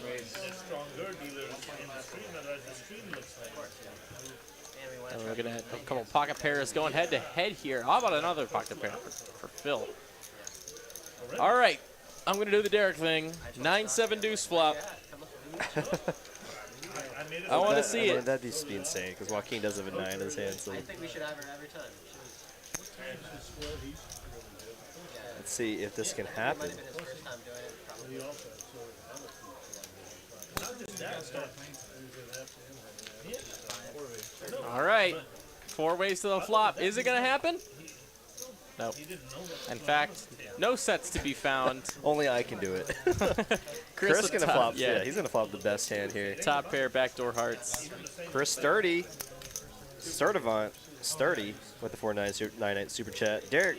Speaker 5: There's stronger dealers in the stream, otherwise the stream looks bad.
Speaker 1: And we're looking at a couple pocket pairs going head to head here. How about another pocket pair for Phil? All right, I'm gonna do the Derek thing. 9-7 deuce flop. I want to see it.
Speaker 2: That'd be insane because Joaquin does have a 9 in his hand. So
Speaker 3: I think we should have her every time.
Speaker 2: let's see if this can happen.
Speaker 3: Might have been his first time doing it, probably.
Speaker 1: All right, 4 ways to the flop. Is it gonna happen? Nope. In fact, no sets to be found.
Speaker 2: Only I can do it. Chris
Speaker 1: with
Speaker 2: gonna
Speaker 1: top,
Speaker 2: flop.
Speaker 1: yeah.
Speaker 2: Yeah, he's gonna flop the best hand here.
Speaker 1: Top pair, backdoor hearts.
Speaker 2: Chris sturdy with the 499 super chat. Derek,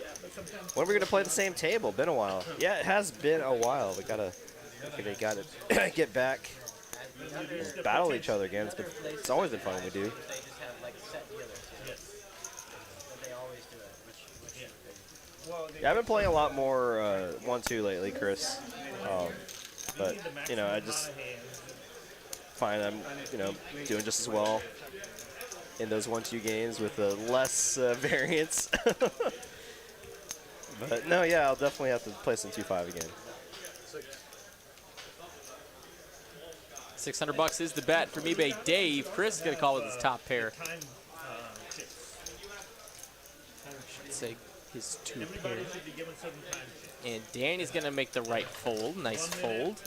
Speaker 2: when are we gonna play the same table? Been a while. Yeah, it has been a while. We gotta get back and battle each other again. It's always been fun when we do.
Speaker 3: They just have like set dealers. But they always do it.
Speaker 2: Yeah, I've been playing a lot more 1-2 lately, Chris. But you know, I just find I'm doing just as well in those 1-2 games with less variance. But no, yeah, I'll definitely have to play some 2-5 again.
Speaker 1: $600 is the bet from eBay Dave. Chris is gonna call with his top pair. Should say his 2 pair. And Danny's gonna make the right fold. Nice fold.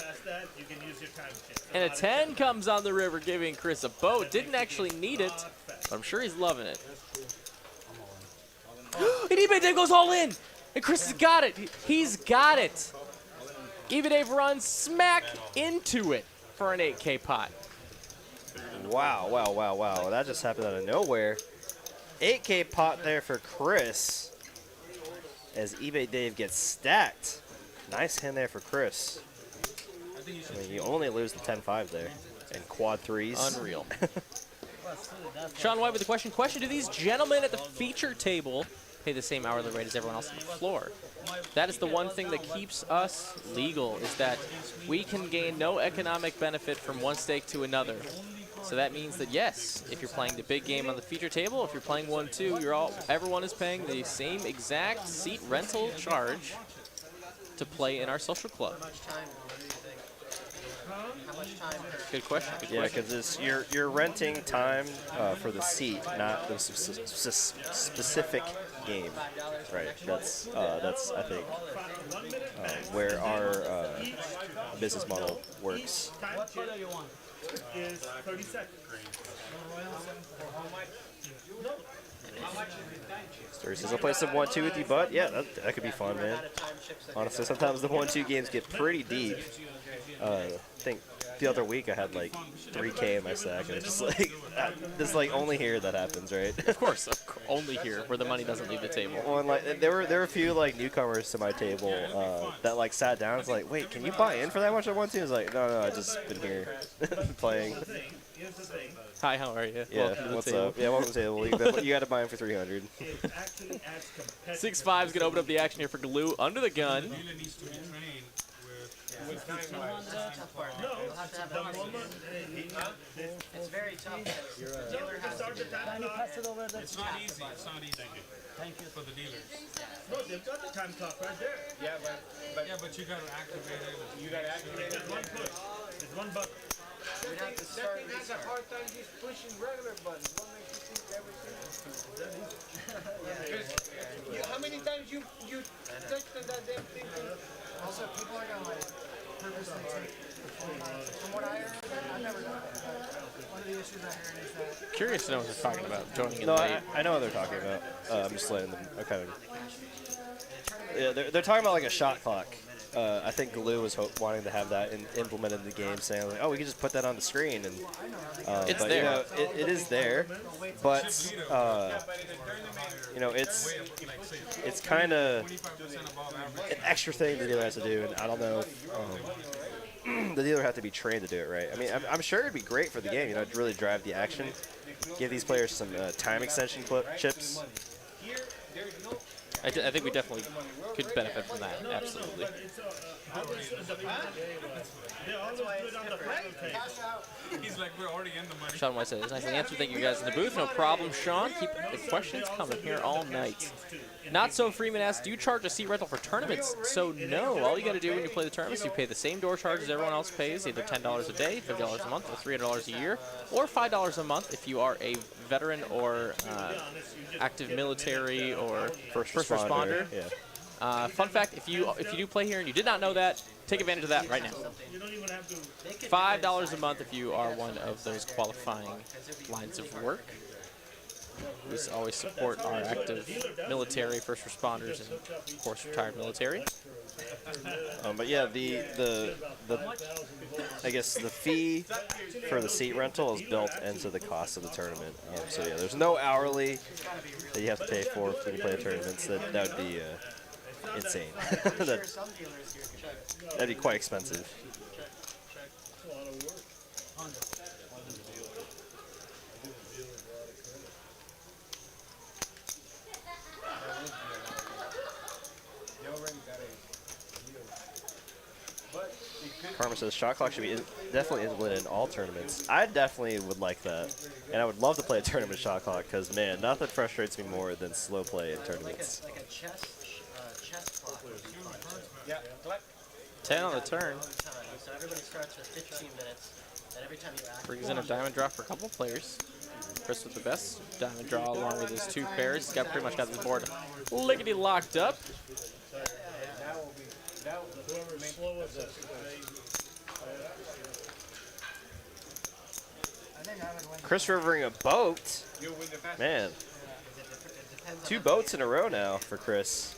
Speaker 1: And a 10 comes on the river, giving Chris a boat. Didn't actually need it, but I'm sure he's loving it. And eBay Dave goes all in. And Chris has got it. He's got it. eBay Dave runs smack into it for an 8K pot.
Speaker 2: Wow, wow, wow, wow. That just happened out of nowhere. 8K pot there for Chris as eBay Dave gets stacked. Nice hand there for Chris. I mean, you only lose the 10-5 there and quad 3s.
Speaker 1: Unreal. Sean White with the question. Do these gentlemen at the feature table pay the same hourly rate as everyone else on the floor? That is the one thing that keeps us legal, is that we can gain no economic benefit from one stake to another. So that means that, yes, if you're playing the big game on the feature table, if you're playing 1-2, everyone is paying the same exact seat rental charge to play in our social club.
Speaker 3: How much time? What do you think? How much time?
Speaker 1: Good question.
Speaker 2: Yeah, because you're renting time for the seat, not the specific game. Right. That's I think where our business model works.
Speaker 8: What color you want?
Speaker 5: Is 30 seconds.
Speaker 2: Story says I'll play some 1-2 with you, bud. Yeah, that could be fun, man. Honestly, sometimes the 1-2 games get pretty deep. I think the other week I had like 3K in my stack, and it's just like this like only here that happens, right?
Speaker 1: Of course, only here where the money doesn't leave the table.
Speaker 2: Well, and like there were a few like newcomers to my table that like sat down. It's like, wait, can you buy in for that much at 1-2? It's like, no, I just been here playing.
Speaker 1: Hi, how are you?
Speaker 2: Yeah,
Speaker 1: Welcome to the
Speaker 2: what's
Speaker 1: table.
Speaker 2: up? Yeah, welcome to the table. You got to buy in for 300.
Speaker 1: 6-5 is gonna open up the action here for Glue under the gun.
Speaker 3: It's very tough. Dealer has to do that.
Speaker 8: Can you pass it over the
Speaker 7: It's not easy. It's not easy.
Speaker 8: Thank you.
Speaker 7: For the dealers.
Speaker 5: No, they've got the time clock right there.
Speaker 3: Yeah, but
Speaker 7: Yeah, but you gotta activate it.
Speaker 3: you got to activate it.
Speaker 5: There's one push. There's one button.
Speaker 3: We'd have to start
Speaker 6: That thing has a hard time just pushing regular buttons. What makes you think everything? How many times you touched that damn thing?
Speaker 9: Also, people are gonna like purposely take the phone out. From what I heard, I've never done it. But one of the issues I heard is that
Speaker 1: Curious to know what they're talking about. Joining in
Speaker 2: No,
Speaker 1: late.
Speaker 2: I know what they're talking about. I'm just letting them. I kind of. Yeah, they're talking about like a shot clock. I think Glue was wanting to have that implemented in the game, saying like, "Oh, we can just put that on the screen." And
Speaker 1: It's
Speaker 2: but,
Speaker 1: there.
Speaker 2: You know, it is there, but you know, it's kind of an extra thing the dealer has to do, and I don't know if the dealer have to be trained to do it right. I mean, I'm sure it'd be great for the game, you know, to really drive the action, give these players some time extension chips.
Speaker 1: I think we definitely could benefit from that. Absolutely.
Speaker 7: He's like, we're already in the money.
Speaker 1: Sean White says, nicely answered. Thank you guys in the booth. No problem, Sean. Keep the questions coming here all night. Not So Freeman asks, do you charge a seat rental for tournaments? So no. All you got to do when you play the tournaments, you pay the same door charge as everyone else pays, either $10 a day, $30 a month, or $300 a year, or $5 a month if you are a veteran or active military or first responder.
Speaker 2: Yeah.
Speaker 1: Fun fact: if you do play here and you did not know that, take advantage of that right now. $5 a month if you are one of those qualifying lines of work. We always support our active military, first responders, and of course retired military.
Speaker 2: But yeah, I guess the fee for the seat rental is built into the cost of the tournament. So yeah, there's no hourly that you have to pay for when you play the tournaments. That would be insane. That'd be quite expensive. Karma says shot clock should be definitely implemented in all tournaments. I definitely would like that, and I would love to play a tournament shot clock because man, nothing frustrates me more than slow play in tournaments.
Speaker 3: Like a chess clock would be fun. Yeah,
Speaker 1: 10 on the turn.
Speaker 3: So everybody starts with 15 minutes, and every time you act,
Speaker 1: Brings in a diamond draw for a couple players. Chris with the best diamond draw along with his two pairs. He's got pretty much got this board lickety locked up.
Speaker 2: Chris rivering a boat. Man, 2 boats in a row now for Chris.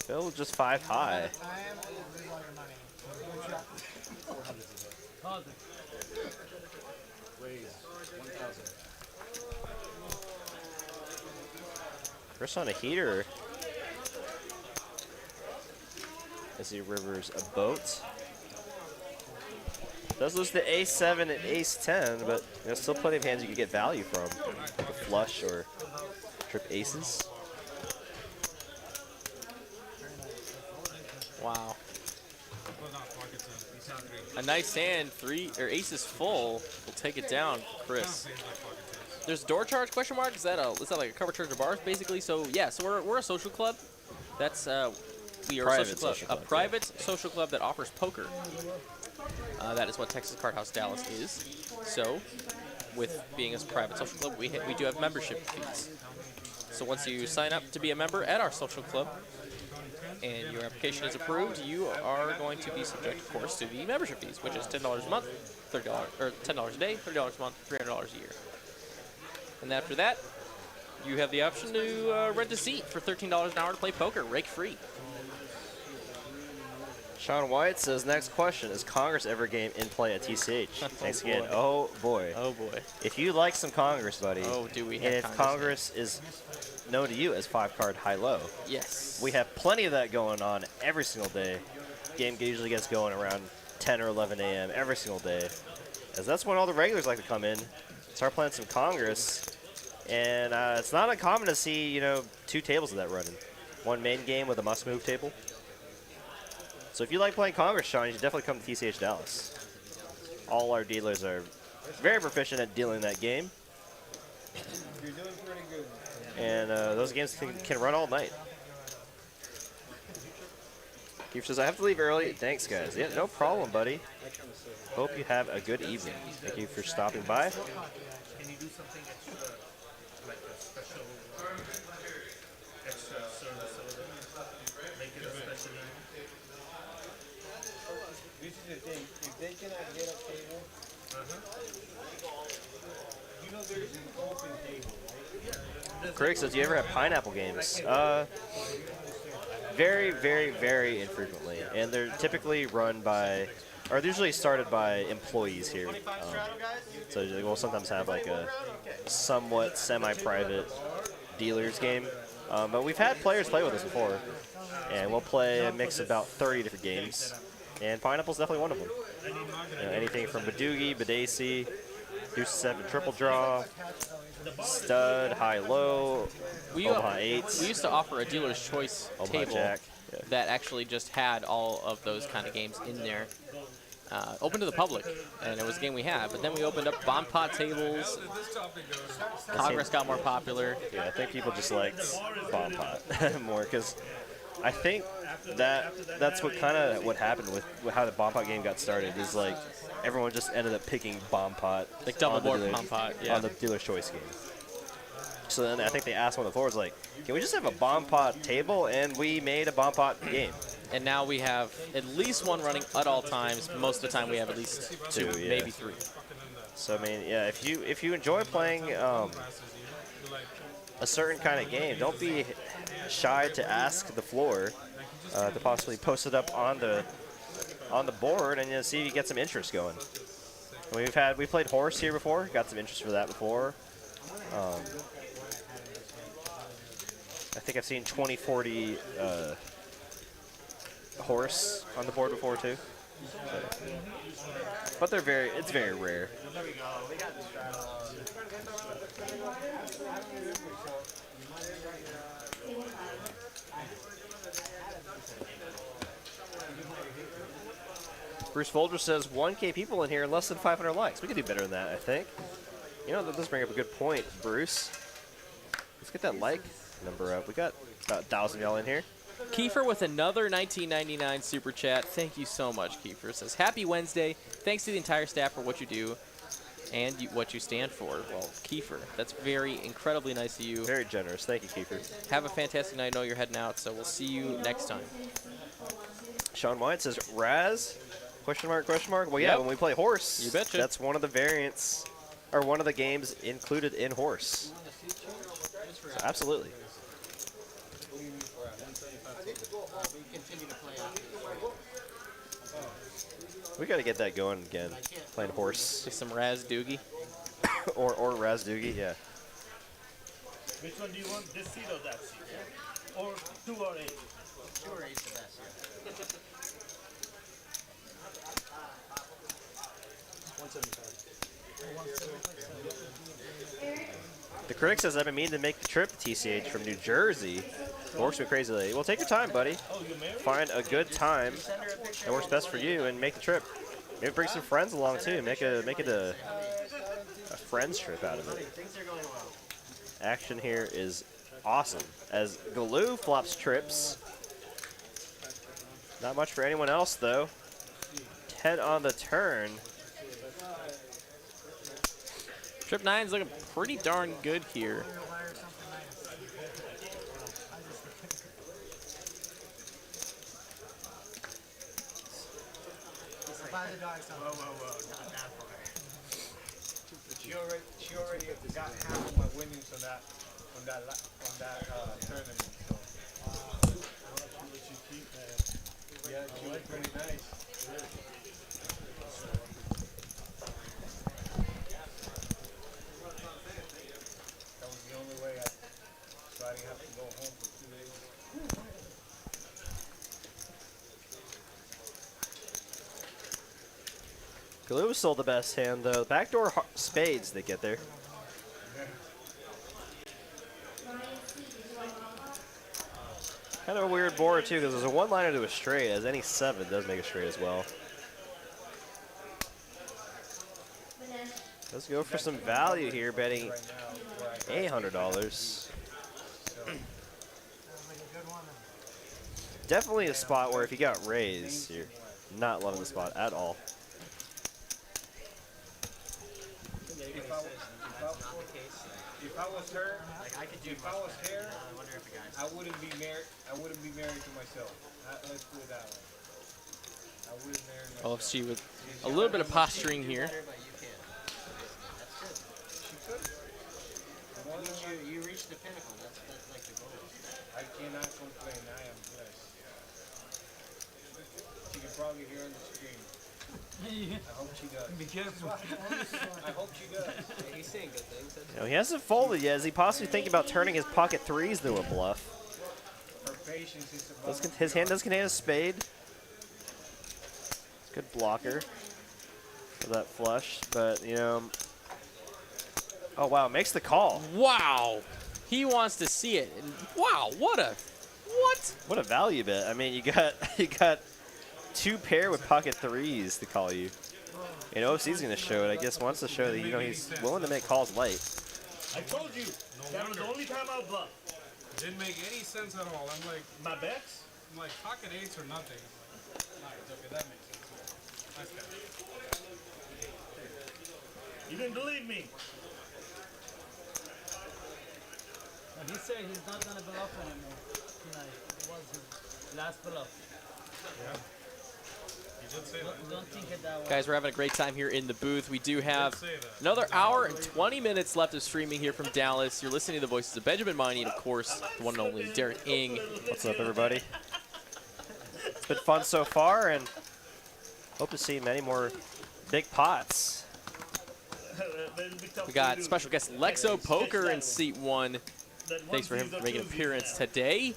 Speaker 2: Phil just 5 high. Chris on a heater as he rivers a boat. Does lose the ace-7 and ace-10, but there's still plenty of hands you can get value from, like a flush or trip aces.
Speaker 1: Wow. A nice hand, aces full. Will take it down, Chris. There's door charge question mark. Is that like a cover charge of bars basically? So yeah, so we're a social club. That's we are a social club, private social club that offers poker. That is what Texas Card House Dallas is. So, with being a private social club, we do have membership fees. So once you sign up to be a member at our social club, and your application is approved, you are going to be subject, of course, to the membership fees, which is $10 a month, $10 a day, $30 a month, $300 a year. And after that, you have the option to rent a seat for $13 an hour to play poker, rake free.
Speaker 2: Sean White says, next question, is Congress ever game in play at TCH? Thanks again. Oh boy.
Speaker 1: Oh boy.
Speaker 2: If you like some Congress, buddy,
Speaker 1: oh, do we have
Speaker 2: and if Congress is known to you as 5-card high-low,
Speaker 1: yes,
Speaker 2: we have plenty of that going on every single day. Game usually gets going around 10 or 11 a.m. every single day, as that's when all the regulars like to come in, start playing some Congress, and it's not uncommon to see, you know, 2 tables of that running. One main game with a must-move table. So if you like playing Congress, Sean, you should definitely come to TCH Dallas. All our dealers are very proficient at dealing that game.
Speaker 3: You're doing pretty good.
Speaker 2: And those games can run all night. Keith says, I have to leave early. Thanks, guys. Yeah, no problem, buddy. Hope you have a good evening. Thank you for stopping by.
Speaker 5: Can you do something extra, like a special, extra service order? Make it a special evening?
Speaker 3: This is the thing. If they cannot get a table, you know there's an open table, right?
Speaker 2: Craig says, do you ever have pineapple games? very, very, very infrequently, and they're typically run by, or they're usually started by employees here. So we'll sometimes have like a somewhat semi-private dealers game, but we've had players play with us before, and we'll play a mix of about 30 different games, and Pineapple's definitely one of them. You know, anything from Badoogie, Badacey, Deuce 7 triple draw, stud, high-low, Omaha 8s.
Speaker 1: We used to offer a dealer's choice
Speaker 2: Omaha
Speaker 1: table
Speaker 2: Jack. Yeah.
Speaker 1: that actually just had all of those kind of games in there, open to the public, and it was a game we had. But then we opened up bomb pot tables. Congress got more popular.
Speaker 2: Yeah, I think people just liked bomb pot more because I think that's what what happened with how the bomb pot game got started is like everyone just ended up picking bomb pot,
Speaker 1: like double board bomb pot, yeah,
Speaker 2: on the dealer's choice game. So then I think they asked one of the forwards like, can we just have a bomb pot table? And we made a bomb pot game.
Speaker 1: And now we have at least one running at all times. Most of the time we have at least two,
Speaker 2: yeah.
Speaker 1: maybe three.
Speaker 2: So I mean, yeah, if you enjoy playing a certain kind of game, don't be shy to ask the floor to possibly post it up on the board and see if you get some interest going. And we played horse here before, got some interest for that before. I think I've seen 2040 horse on the board before too. But it's very rare. Bruce Folger says 1K people in here and less than 500 likes. We could do better than that, I think. You know, that does bring up a good point, Bruce. Let's get that like number up. We got about 1,000 y'all in here.
Speaker 1: Kiefer with another 1999 super chat. Thank you so much, Kiefer. Says, happy Wednesday. Thanks to the entire staff for what you do and what you stand for. Well, Kiefer, that's incredibly nice of you.
Speaker 2: Very generous. Thank you, Kiefer.
Speaker 1: Have a fantastic night. I know you're heading out, so we'll see you next time.
Speaker 2: Sean White says, Raz? Question mark, question mark? Well, yeah, when we play horse,
Speaker 1: you betcha.
Speaker 2: That's one of the variants, or one of the games included in horse. So absolutely. We got to get that going again, playing horse.
Speaker 1: Just some Raz Doogie.
Speaker 2: or Raz Doogie, yeah.
Speaker 5: Which one do you want, this seat or that seat? Or 2 or 8?
Speaker 3: 2 or 8 the best, yeah.
Speaker 2: The critic says, I've been meaning to make the trip to TCH from New Jersey. It works me crazy lately. Well, take your time, buddy. Find a good time that works best for you and make the trip. Maybe bring some friends along, too. Make it a friends trip out of it. Action here is awesome. As Galoo flops trips. Not much for anyone else, though. 10 on the turn.
Speaker 1: Trip 9's looking pretty darn good here.
Speaker 3: She already got half of my winnings on that tournament. So. Yeah, she was pretty nice. That was the only way so I didn't have to go home for 2 days.
Speaker 2: Galoo was still the best hand, though. Backdoor spades they get there. Kind of a weird board, too, because there's a one-liner to a straight, as any 7 does make a straight as well. Let's go for some value here, betting $800. Definitely a spot where if you got raised, you're not loving the spot at all.
Speaker 3: If I was her, I wouldn't be married. I wouldn't be married to myself. Let's put it that way. I wouldn't marry myself.
Speaker 1: OFC with a little bit of posturing here.
Speaker 3: You reached the pinnacle. That's like the goal. I cannot complain. I am blessed. dog here on the screen. I hope she does.
Speaker 8: Be careful.
Speaker 3: I hope she does. Yeah, he's saying good things. That's
Speaker 2: You know, he hasn't folded yet. Is he possibly thinking about turning his pocket threes into a bluff?
Speaker 3: her patience is above.
Speaker 2: His hand does contain a spade. It's a good blocker for that flush, but you know. Oh wow, makes the call.
Speaker 1: Wow. He wants to see it. And wow, what
Speaker 2: What a value bet. I mean, you got two pair with pocket threes to call you. You know, OFC's going to show it. I guess wants to show that he's willing to make calls light.
Speaker 5: I told you, that was the only time I'll bluff.
Speaker 7: Didn't make any sense at all. I'm like,
Speaker 5: My bets?
Speaker 7: pocket eights or nothing. Alright, okay, that makes sense. Nice guy.
Speaker 5: You didn't believe me.
Speaker 8: And he said he's not gonna bluff anymore tonight. It was his last bluff.
Speaker 7: Yeah. He did say that.
Speaker 8: Don't think it that way.
Speaker 1: Guys, we're having a great time here in the booth. We do have
Speaker 7: say that.
Speaker 1: another hour and 20 minutes left of streaming here from Dallas. You're listening to the voices of Benjamin Miney and, of course, the one and only Derek Ing.
Speaker 2: What's up, everybody? It's been fun so far, and hope to see many more big pots.
Speaker 1: We got special guest Lex O Poker in seat 1. Thanks for him for making an appearance today.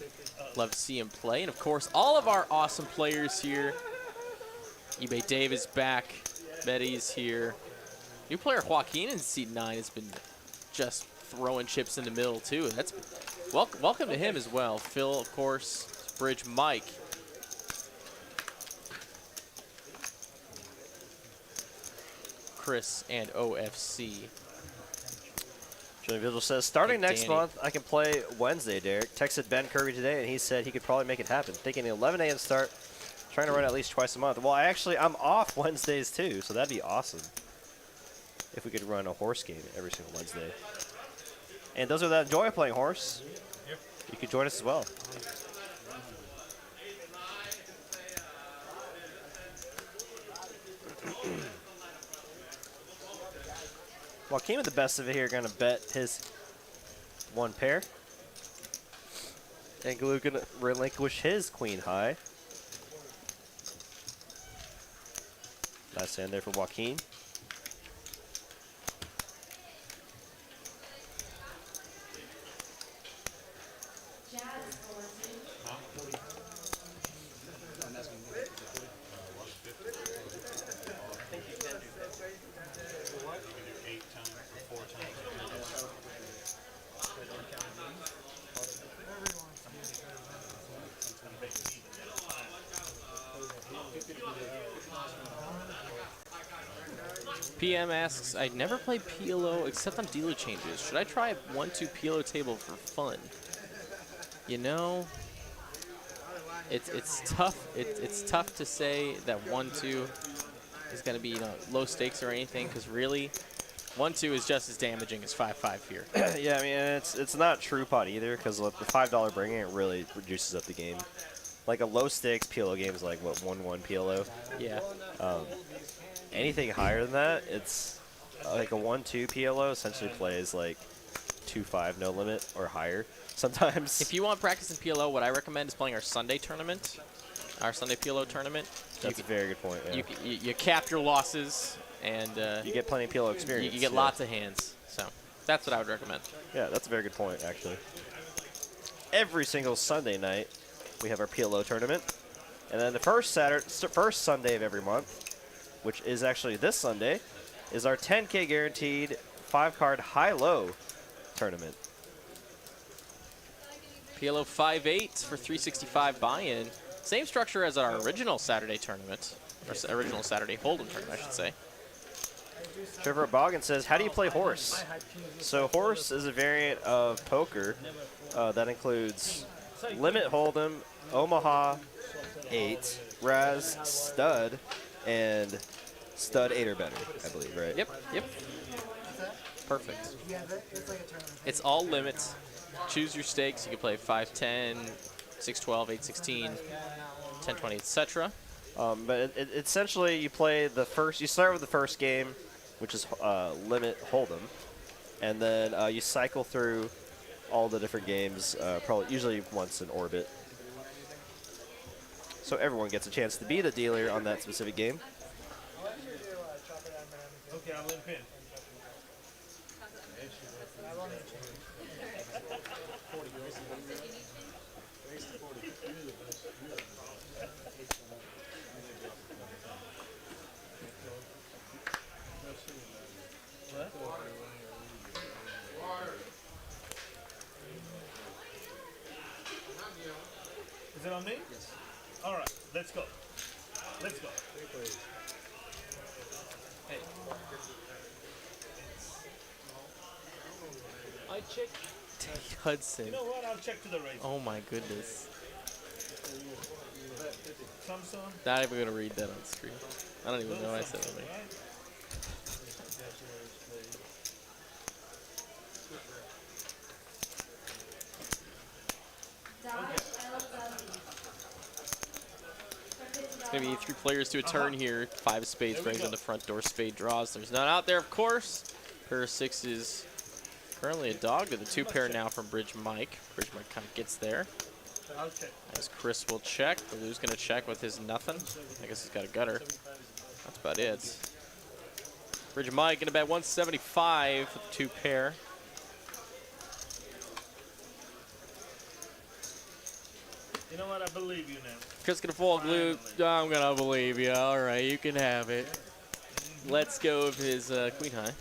Speaker 1: Love to see him play. And, of course, all of our awesome players here. eBay Dave is back. Betty's here. New player Joaquin in seat 9 has been just throwing chips in the middle, too. That's welcome to him as well. Phil, of course. Bridge Mike. Chris and OFC.
Speaker 2: Johnny Vigil says, starting
Speaker 1: Hey,
Speaker 2: next
Speaker 1: Danny.
Speaker 2: month, I can play Wednesday, Derek. Texted Ben Kirby today, and he said he could probably make it happen. Thinking 11 a.m. start, trying to run at least twice a month. Well, I'm off Wednesdays, too, so that'd be awesome if we could run a horse game every single Wednesday. And those that enjoy playing horse, you could join us as well. Joaquin with the best of it here, going to bet his one pair. And Glue going to relinquish his queen high. Nice hand there for Joaquin.
Speaker 1: PM asks, I never play PLO except on dealer changes. Should I try a 1-2 PLO table for fun? You know, it's tough. It's tough to say that 1-2 is going to be low stakes or anything, because really, 1-2 is just as damaging as 5-5 here.
Speaker 2: Yeah, I mean, it's not true pot either, because the $5 bringing it really reduces up the game. Like a low stakes PLO game is like, what, 1-1 PLO?
Speaker 1: Yeah.
Speaker 2: Anything higher than that, it's like a 1-2 PLO essentially plays like 2-5 no limit or higher sometimes.
Speaker 1: If you want practice in PLO, what I recommend is playing our Sunday tournament, our Sunday PLO tournament.
Speaker 2: That's a very good point. Yeah.
Speaker 1: You cap your losses, and
Speaker 2: you get plenty of PLO experience.
Speaker 1: You get lots of hands. So that's what I would recommend.
Speaker 2: Yeah, that's a very good point, actually. Every single Sunday night, we have our PLO tournament. And then the first Sunday of every month, which is actually this Sunday, is our 10K guaranteed 5-card high-low tournament.
Speaker 1: PLO 5-8 for 365 buy-in. Same structure as our original Saturday tournament, or original Saturday holdem tournament, I should say.
Speaker 2: Trevor Boggin says, how do you play horse? So horse is a variant of poker that includes limit holdem, Omaha 8, Raz, stud, and stud 8 or better, I believe, right?
Speaker 1: Yep. Perfect.
Speaker 9: Yeah, it's like a tournament.
Speaker 1: It's all limits. Choose your stakes. You can play 5-10, 6-12, 8-16, 10-20, etc.
Speaker 2: But essentially, you play the first. You start with the first game, which is limit holdem, and then you cycle through all the different games, probably usually once in orbit. so everyone gets a chance to be the dealer on that specific game.
Speaker 5: Okay, I'll limp in. Is it on me? Yes. All right, let's go. Let's go. Hey.
Speaker 8: I check.
Speaker 1: Hudson.
Speaker 5: You know what? I'll check to the raise.
Speaker 1: Oh my goodness.
Speaker 5: Samsung.
Speaker 1: Not even gonna read that on screen. I don't even know what I said anything. Maybe 3 players to a turn here. 5 of spades raised on the front door. Spade draws. There's none out there, of course. Pair of 6s. Currently a dog to the 2 pair now from Bridge Mike. Bridge Mike kind of gets there.
Speaker 5: I'll check.
Speaker 1: As Chris will check. Blue's going to check with his nothing. I guess he's got a gutter. That's about it. Bridge Mike going to bet 175 with the 2 pair.
Speaker 5: You know what? I believe you now.
Speaker 1: Chris going to fold Blue. I'm going to believe you. All right, you can have it. Let's go with his queen high.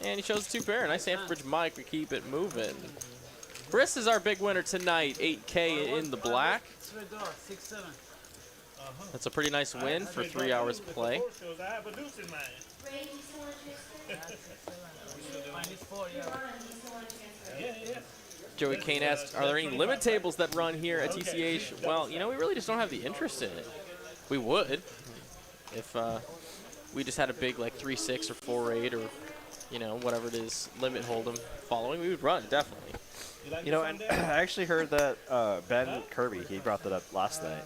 Speaker 1: And he shows the 2 pair. Nice hand for Bridge Mike. We keep it moving. Chris is our big winner tonight. 8K in the black.
Speaker 8: 6-7.
Speaker 1: That's a pretty nice win for 3 hours play.
Speaker 5: I have a deuce in mind. Yeah.
Speaker 1: Joey Kane asked, are there any limit tables that run here at TCH? Well, you know, we really just don't have the interest in it. We would if we just had a big like 3-6 or 4-8 or, you know, whatever it is, limit hold'em following. We would run, definitely.
Speaker 2: You know, and I actually heard that Ben Kirby, he brought that up last night.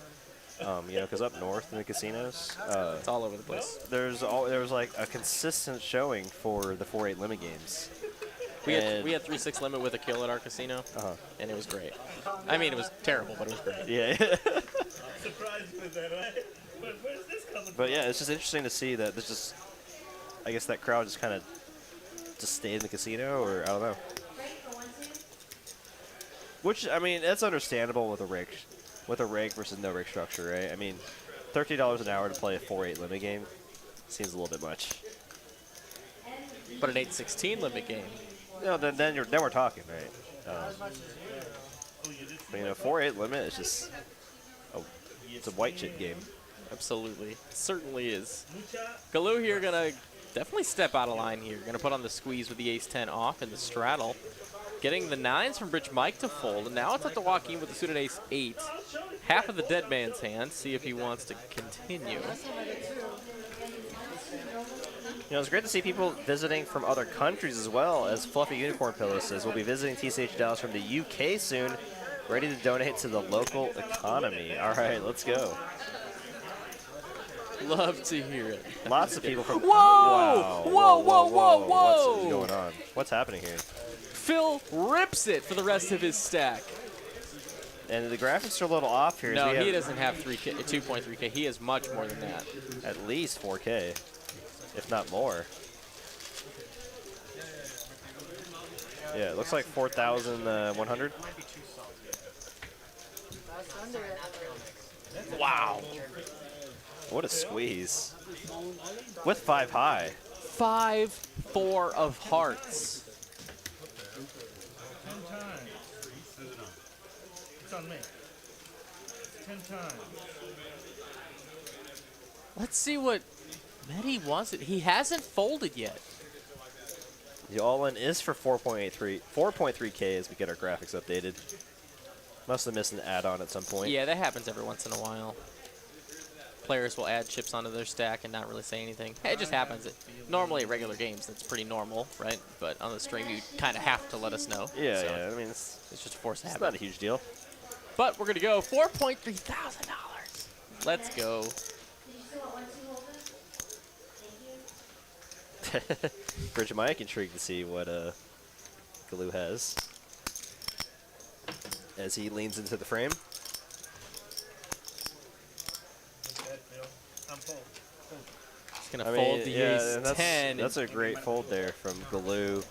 Speaker 2: You know, because up north in the casinos,
Speaker 1: It's all over the place.
Speaker 2: there was like a consistent showing for the 4-8 limit games.
Speaker 1: We had 3-6 limit with a kill at our casino, and it was great. I mean, it was terrible, but it was great.
Speaker 2: Yeah.
Speaker 5: Surprised with that, right? Where's this coming from?
Speaker 2: But yeah, it's just interesting to see that there's just, I guess that crowd just kind of just stayed in the casino, or I don't know. Which, I mean, that's understandable with a rig versus no rig structure, right? I mean, $13 an hour to play a 4-8 limit game seems a little bit much.
Speaker 1: But an 8-16 limit game.
Speaker 2: You know, then we're talking, right? But, you know, 4-8 limit is just it's a white chip game.
Speaker 1: Absolutely. It certainly is. Galoo here going to definitely step out of line here. Going to put on the squeeze with the ace-10 off in the straddle. Getting the 9s from Bridge Mike to fold. And now it's up to walk in with the suited ace-8. Half of the dead man's hand. See if he wants to continue.
Speaker 2: You know, it's great to see people visiting from other countries as well. As Fluffy Unicorn Pillow says, we'll be visiting TCH Dallas from the UK soon. Ready to donate to the local economy. All right, let's go.
Speaker 1: Love to hear it.
Speaker 2: Lots of people from...
Speaker 1: Whoa!
Speaker 2: Wow.
Speaker 1: Whoa!
Speaker 2: What's going on? What's happening here?
Speaker 1: Phil rips it for the rest of his stack.
Speaker 2: And the graphics are a little off here.
Speaker 1: No, he doesn't have 3K, 2.3K. He has much more than that.
Speaker 2: At least 4K, if not more. Yeah, it looks like 4,100.
Speaker 1: Wow.
Speaker 2: What a squeeze. With 5 high.
Speaker 1: 5-4 of hearts.
Speaker 5: 10 times. It's on me. 10 times.
Speaker 1: Let's see what Mehdi wants. He hasn't folded yet.
Speaker 2: The all-in is for 4.3K as we get our graphics updated. Must have missed an add-on at some point.
Speaker 1: Yeah, that happens every once in a while. Players will add chips onto their stack and not really say anything. It just happens. Normally at regular games, that's pretty normal, right? But on the stream, you kind of have to let us know.
Speaker 2: Yeah,
Speaker 1: so
Speaker 2: yeah. I mean, it's
Speaker 1: just a force of habit.
Speaker 2: not a huge deal.
Speaker 1: But we're going to go $4.3 thousand. Let's go.
Speaker 2: Bridge Mike intrigued to see what Galoo has as he leans into the frame.
Speaker 5: I'm full.
Speaker 1: He's going to fold the ace 10.
Speaker 2: That's a great fold there from Galoo.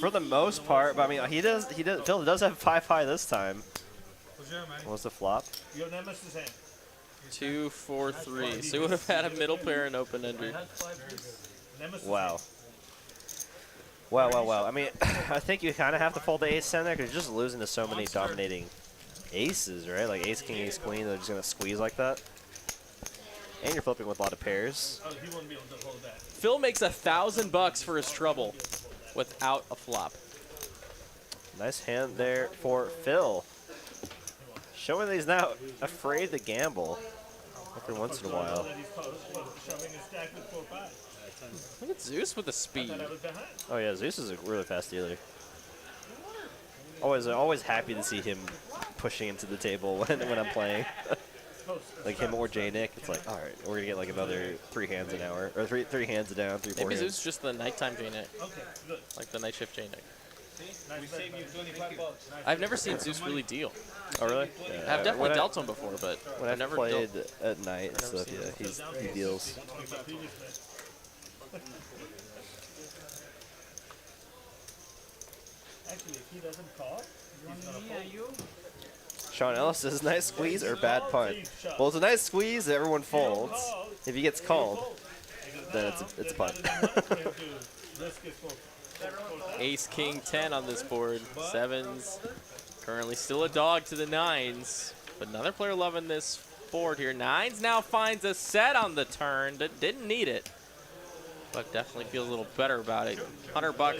Speaker 2: For the most part, but I mean, Phil does have 5 high this time. What's the flop?
Speaker 5: Your nemesis hand.
Speaker 1: 2, 4, 3. So he would have had a middle pair and open ender.
Speaker 2: Wow. Wow. I mean, I think you kind of have to fold the ace 10 there because you're just losing to so many dominating aces, right? Like ace, king, ace, queen, they're just going to squeeze like that. And you're flipping with a lot of pairs.
Speaker 5: Oh, he won't be able to hold that.
Speaker 1: Phil makes $1,000 for his trouble without a flop.
Speaker 2: Nice hand there for Phil. Showing that he's now afraid to gamble every once in a while.
Speaker 1: Look at Zeus with the speed.
Speaker 2: Oh yeah, Zeus is a really fast dealer. Always happy to see him pushing into the table when I'm playing. Like him or J Nick, it's like, all right, we're gonna get like another 3 hands an hour, or three hands down, 3, 4
Speaker 1: Maybe
Speaker 2: hands.
Speaker 1: Zeus is just the nighttime J Nick.
Speaker 5: Okay, good.
Speaker 1: Like the night shift J Nick.
Speaker 3: We saved you $25.
Speaker 1: I've never seen Zeus really deal.
Speaker 2: Oh really? Yeah,
Speaker 1: I've definitely dealt him before, but
Speaker 2: when
Speaker 1: I've never
Speaker 2: played
Speaker 1: dealt.
Speaker 2: at night and stuff, yeah, he deals.
Speaker 5: Actually, if he doesn't call, he's gonna fold.
Speaker 2: Sean Ellis says, nice squeeze or bad punt? Well, it's a nice squeeze that everyone folds. If he gets called, then it's a punt.
Speaker 1: Ace, king, 10 on this board. 7s. Currently still a dog to the 9s. But another player loving this board here. 9s now finds a set on the turn. Didn't need it, but definitely feels a little better about it. $100.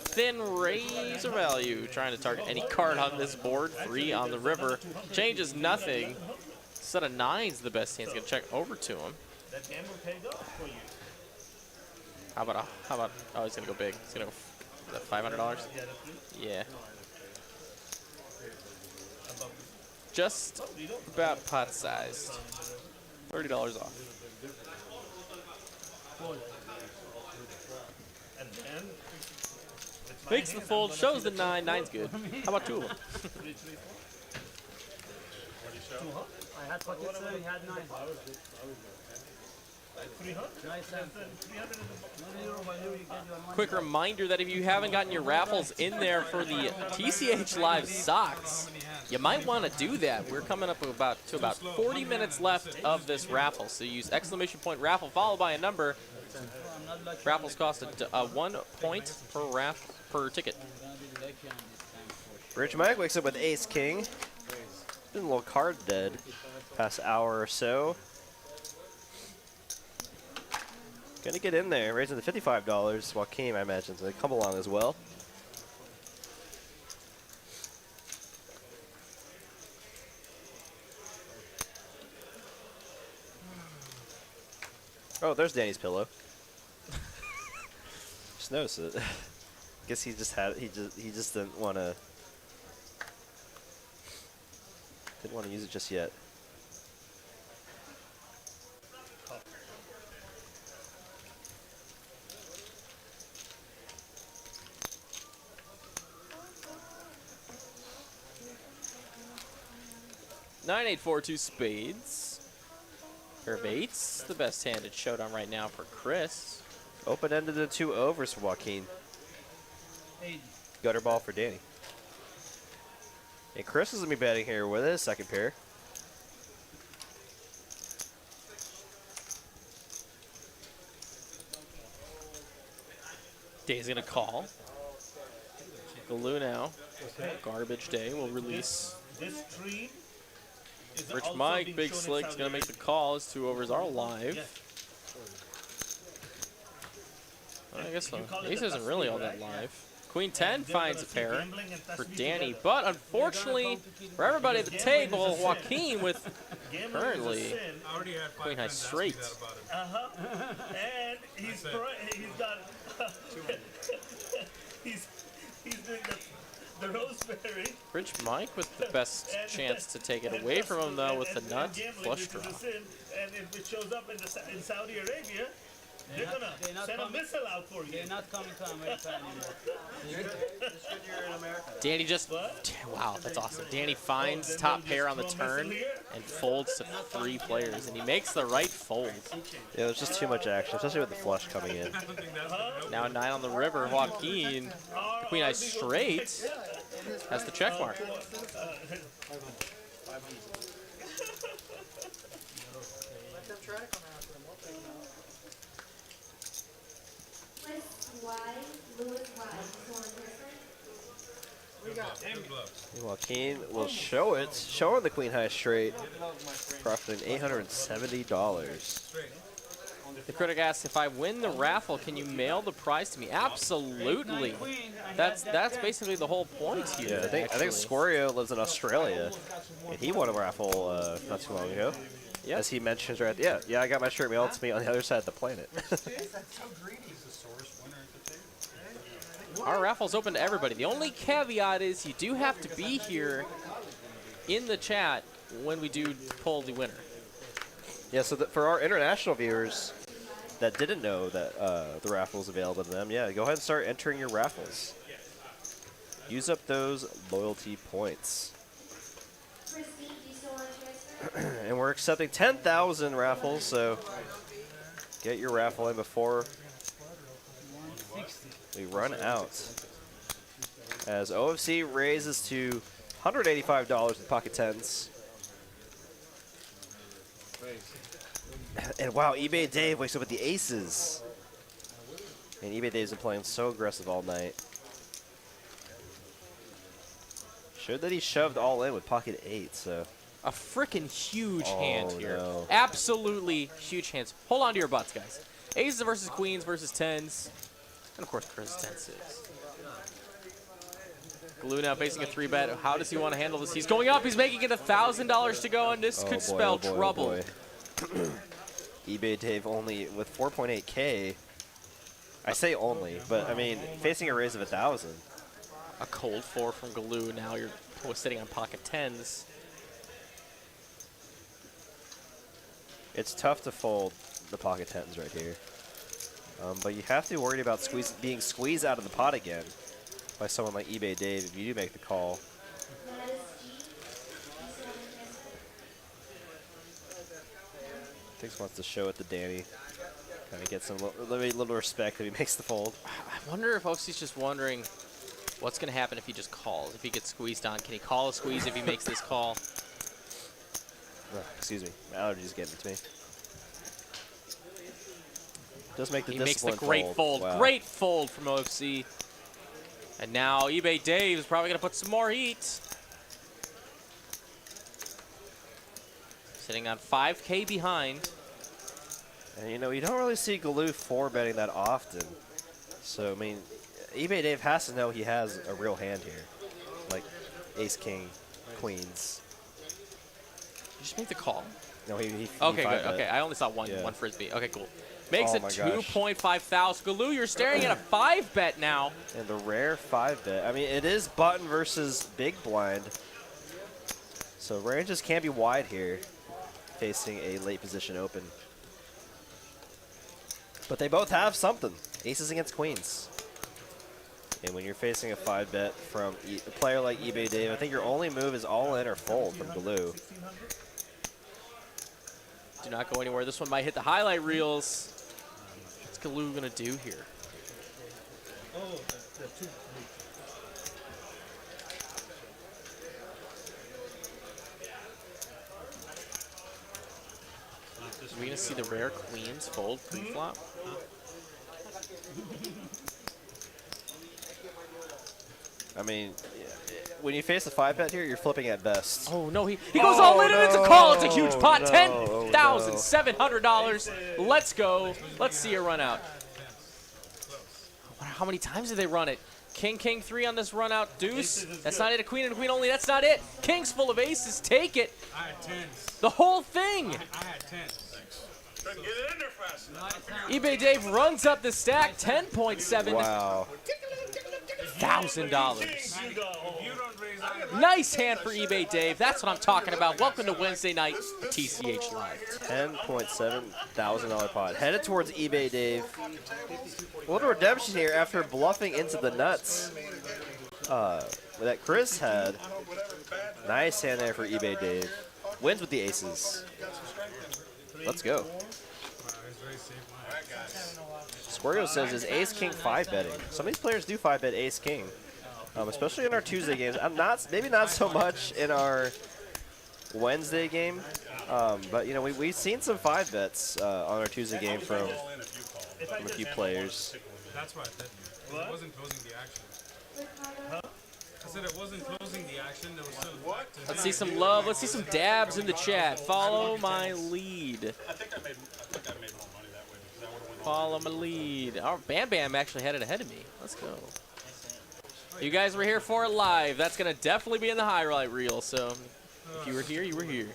Speaker 1: Thin razor value. Trying to target any card on this board. 3 on the river. Changes nothing. Set of 9s the best hand. He's going to check over to him.
Speaker 5: That gamble paid off for you.
Speaker 1: How about, oh, he's going to go big. He's going to go, is that $500? Yeah. Just about pot sized. $30 off.
Speaker 5: And then
Speaker 1: Makes the fold, shows the 9. 9's good. How about 2 of them?
Speaker 8: I had pockets there, he had 9.
Speaker 5: 300.
Speaker 8: Nice hand.
Speaker 1: Quick reminder that if you haven't gotten your raffles in there for the TCH Live socks, you might want to do that. We're coming up to about 40 minutes left of this raffle. So use ! raffle followed by a number. Raffles cost a 1 point per ticket.
Speaker 2: Rich Mike wakes up with ace king. Been a little card dead past hour or so. Gonna get in there, raising the $55. Joaquin, I imagine, is gonna come along as well. Oh, there's Danny's pillow. Just noticed it. Guess he just didn't want to use it just yet.
Speaker 1: Nine, 8, 4, 2 spades. Pair of 8s, the best hand at showdown right now for Chris.
Speaker 2: Open-ended to 2 overs for Joaquin. Gutter ball for Danny. And Chris is going to be betting here with his second pair.
Speaker 1: Day's going to call. Galoo now. Garbage Day will release.
Speaker 5: This stream is
Speaker 1: Rich
Speaker 5: also
Speaker 1: Mike,
Speaker 5: being
Speaker 1: Big
Speaker 5: shown in
Speaker 1: Slick's
Speaker 5: Saudi
Speaker 1: going to make the
Speaker 5: Arabia.
Speaker 1: call. His 2 overs are live. I guess so. Ace isn't really all that live. Queen 10 finds a pair for Danny, but unfortunately for everybody at the table, Joaquin with currently Queen High straight.
Speaker 5: And he's got he's doing the rosemary.
Speaker 1: Rich Mike with the best chance to take it away from him though with the nut flush draw.
Speaker 5: And if it shows up in Saudi Arabia, They're gonna
Speaker 8: they're not
Speaker 5: send a
Speaker 8: coming.
Speaker 5: missile out for you.
Speaker 8: They're not coming to America anymore.
Speaker 1: Danny just, wow, that's awesome. Danny finds top pair on the turn and folds to 3 players, and he makes the right fold.
Speaker 2: Yeah, there's just too much action, especially with the flush coming in.
Speaker 1: Now 9 on the river. Joaquin, queen eye straight, has the check mark.
Speaker 2: Joaquin will show it, showing the queen high straight, profiting $870.
Speaker 1: The critic asks, if I win the raffle, can you mail the prize to me? Absolutely. That's basically the whole point here.
Speaker 2: Yeah, I think Scorio lives in Australia, and he won a raffle not too long ago.
Speaker 1: Yep.
Speaker 2: As he mentions right there. Yeah, I got my shirt mailed to me on the other side of the planet.
Speaker 1: Our raffle's open to everybody. The only caveat is you do have to be here in the chat when we do pull the winner.
Speaker 2: Yeah, so for our international viewers that didn't know that the raffle is available to them, yeah, go ahead and start entering your raffles. Use up those loyalty points. And we're accepting 10,000 raffles, so get your raffle in before we run out. As OFC raises to $185 in pocket tens. And wow, eBay Dave wakes up with the aces. And eBay Dave's been playing so aggressive all night. Showed that he shoved all in with pocket 8, so.
Speaker 1: A freaking huge hand here.
Speaker 2: No.
Speaker 1: Absolutely huge hands. Hold on to your butts, guys. Aces versus queens versus tens. And of course, Chris 10-6. Glue now facing a 3-bet. How does he want to handle this? He's going up. He's making it $1,000 to go, and this could spell trouble.
Speaker 2: eBay Dave only with 4.8K. I say only, but I mean, facing a raise of 1,000.
Speaker 1: A cold 4 from Glue. Now you're sitting on pocket tens.
Speaker 2: It's tough to fold the pocket tens right here. But you have to be worried about being squeezed out of the pot again by someone like eBay Dave if you do make the call. Thinks wants to show it to Danny. Kind of get some little respect that he makes the fold.
Speaker 1: I wonder if OC's just wondering what's going to happen if he just calls. If he gets squeezed on, can he call a squeeze if he makes this call?
Speaker 2: Excuse me, my allergies getting to me. Does make the
Speaker 1: He makes the
Speaker 2: discipline
Speaker 1: great fold.
Speaker 2: Wow.
Speaker 1: Great fold from OFC. And now eBay Dave is probably going to put some more heat. Sitting on 5K behind.
Speaker 2: And you know, you don't really see Galoo 4-betting that often. So, I mean, eBay Dave has to know he has a real hand here. Like ace, king, queens.
Speaker 1: Did you just make the call?
Speaker 2: No, he
Speaker 1: Okay, good.
Speaker 2: 5-bet.
Speaker 1: Okay, I only saw one frisbee. Okay, cool. Makes
Speaker 2: Oh
Speaker 1: it
Speaker 2: my gosh.
Speaker 1: 2.5 thousand. Galoo, you're staring at a 5-bet now.
Speaker 2: And the rare 5-bet. I mean, it is button versus big blind. So ranges can be wide here, facing a late position open. But they both have something. Aces against queens. And when you're facing a 5-bet from a player like eBay Dave, I think your only move is all in or fold from Galoo.
Speaker 1: Do not go anywhere. This one might hit the highlight reels. What's Galoo going to do here? Are we going to see the rare queens fold pre-flop?
Speaker 2: I mean, when you face a 5-bet here, you're flipping at best.
Speaker 1: Oh, no. He goes all in, and it's a call. It's a huge pot.
Speaker 2: No,
Speaker 1: $10,700. Let's go. Let's see it run out. How many times did they run it? King, king, 3 on this run out. Deuce. That's not it. A queen and a queen only. That's not it. King's full of aces. Take it.
Speaker 7: I had tens.
Speaker 1: The whole thing.
Speaker 7: I had tens. Trying to get it in there fast enough.
Speaker 1: eBay Dave runs up the stack. 10.7.
Speaker 2: Wow.
Speaker 1: $1,000. Nice hand for eBay Dave. That's what I'm talking about. Welcome to Wednesday night TCH Live.
Speaker 2: $10,700 pot. Headed towards eBay Dave. A little redemption here after bluffing into the nuts that Chris had. Nice hand there for eBay Dave. Wins with the aces. Let's go. Squario says, is ace king 5-betting? Some of these players do 5-bet ace king, especially in our Tuesday games. Maybe not so much in our Wednesday game, but you know we've seen some 5-bets on our Tuesday game from a few players.
Speaker 7: That's what I said. It wasn't closing the action. I said it wasn't closing the action. There was still what?
Speaker 1: Let's see some love. Let's see some dabs in the chat. Follow my lead.
Speaker 7: I think I made more money that way because I would have won.
Speaker 1: Follow my lead. Our Bam Bam actually had it ahead of me. Let's go. You guys were here for it live. That's going to definitely be in the highlight reel. So if you were here, you were here.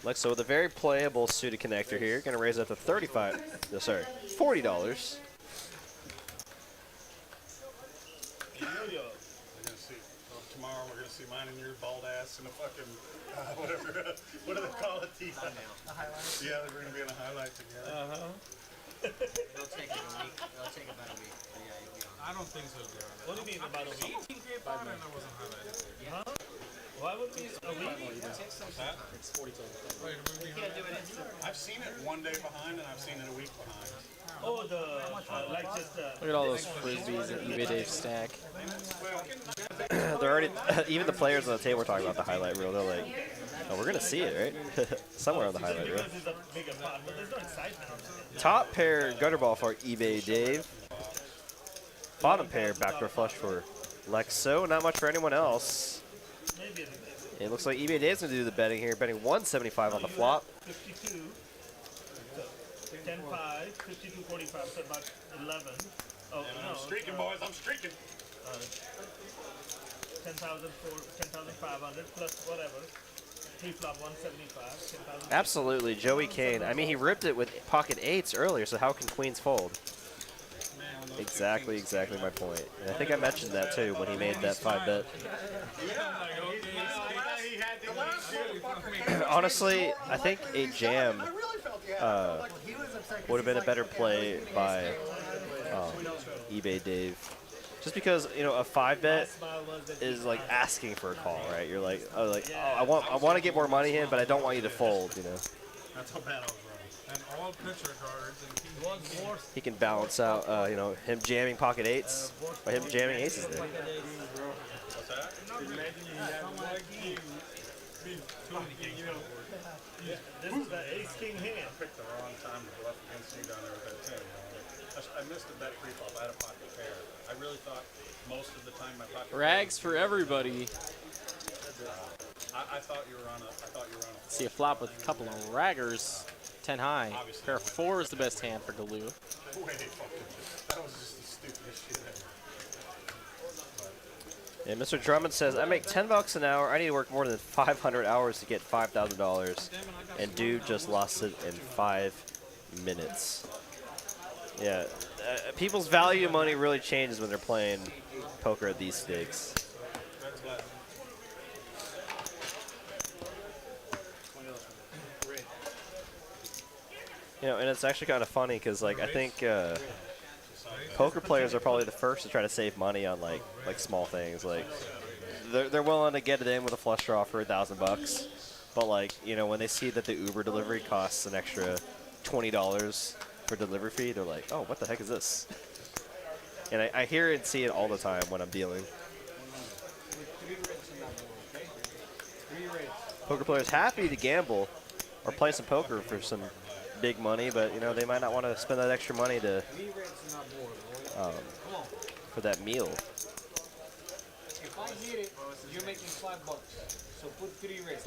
Speaker 2: Lex O with a very playable suited connector here. Going to raise it up to $40.
Speaker 7: Tomorrow we're gonna see mine and your bald ass in a fucking whatever. What do they call it? The yeah, we're gonna be in a highlight together.
Speaker 3: It'll take it a week. It'll take about a week. But yeah, you'll be on.
Speaker 7: I don't think so.
Speaker 5: What do you mean about a week?
Speaker 7: 18 grade pot and I wasn't highlighted.
Speaker 5: Huh? Why would it be a week?
Speaker 7: It's 40 total. Wait, I've seen it one day behind and I've seen it a week behind.
Speaker 5: Oh, like just
Speaker 1: Look at all those frisbees in eBay Dave's stack.
Speaker 2: They're already, even the players on the table were talking about the highlight reel. They're like, oh, we're going to see it, right? Somewhere on the highlight reel. Top pair gutter ball for eBay Dave. Bottom pair backdoor flush for Lex O. Not much for anyone else. It looks like eBay Dave's going to do the betting here, betting 175 on the flop.
Speaker 5: 52, 10, 5, 52, 45, so about 11. Oh, no.
Speaker 7: I'm streaking, boys. I'm streaking.
Speaker 5: 10,500 plus whatever. Pre-flop 175. 10,000.
Speaker 2: Absolutely, Joey Kane. I mean, he ripped it with pocket eights earlier, so how can queens fold? Exactly my point. And I think I mentioned that too when he made that 5-bet. Honestly, I think a jam would have been a better play by eBay Dave. Just because, you know, a 5-bet is like asking for a call, right? You're like, oh, I want to get more money in, but I don't want you to fold, you know.
Speaker 7: That's how bad I was running. And all picture cards and
Speaker 2: he can balance out, you know, him jamming pocket eights by him jamming aces there.
Speaker 7: what's that?
Speaker 5: This is the ace-king hand.
Speaker 7: I picked the wrong time to bluff against you down there with that 10. I missed a bet pre-flop. I had a pocket pair. I really thought most of the time my pocket
Speaker 1: Rags for everybody.
Speaker 7: I thought you were on a.
Speaker 1: See a flop with a couple of raggers. 10 high. Pair of 4 is the best hand for Delu.
Speaker 7: Wait, that was just the stupidest shit ever.
Speaker 2: And Mr. Drummond says, I make $10 an hour. I need to work more than 500 hours to get $5,000. And dude just lost it in 5 minutes. Yeah, people's value of money really changes when they're playing poker at these stakes. You know, and it's actually kind of funny because, like, I think poker players are probably the first to try to save money on like small things. Like, they're willing to get it in with a flush draw for $1,000, but like, you know, when they see that the Uber delivery costs an extra $20 for delivery fee, they're like, oh, what the heck is this? And I hear and see it all the time when I'm dealing. Poker players happy to gamble or play some poker for some big money, but you know, they might not want to spend that extra money to for that meal.
Speaker 3: If I hit it, you're making $5. So put 3 reds.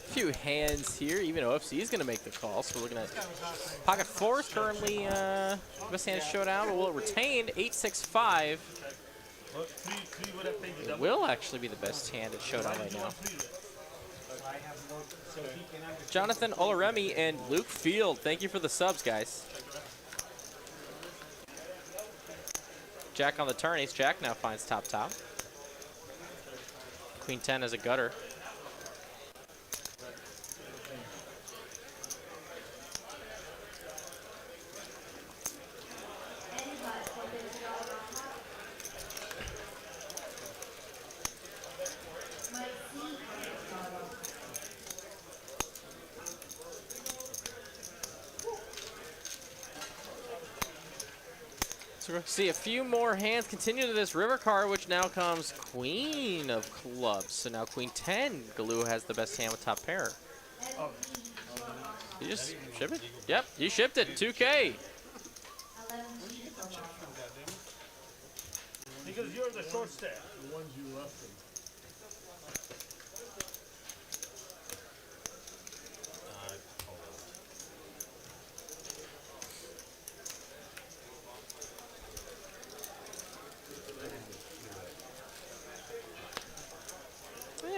Speaker 1: Few hands here. Even OFC is going to make the call. So we're looking at pocket 4 is currently best hand is showdown. Will it retain 8-6-5? It will actually be the best hand at showdown right now. Jonathan Olaremi and Luke Field, thank you for the subs, guys. Jack on the turn. Ace Jack now finds top. Queen 10 as a gutter. So we're going to see a few more hands continue to this river card, which now comes Queen of Clubs. So now Queen 10. Galoo has the best hand with top pair. You just ship it? Yep, you shipped it. 2K.
Speaker 5: Because you're the short stack.
Speaker 4: The ones you left them.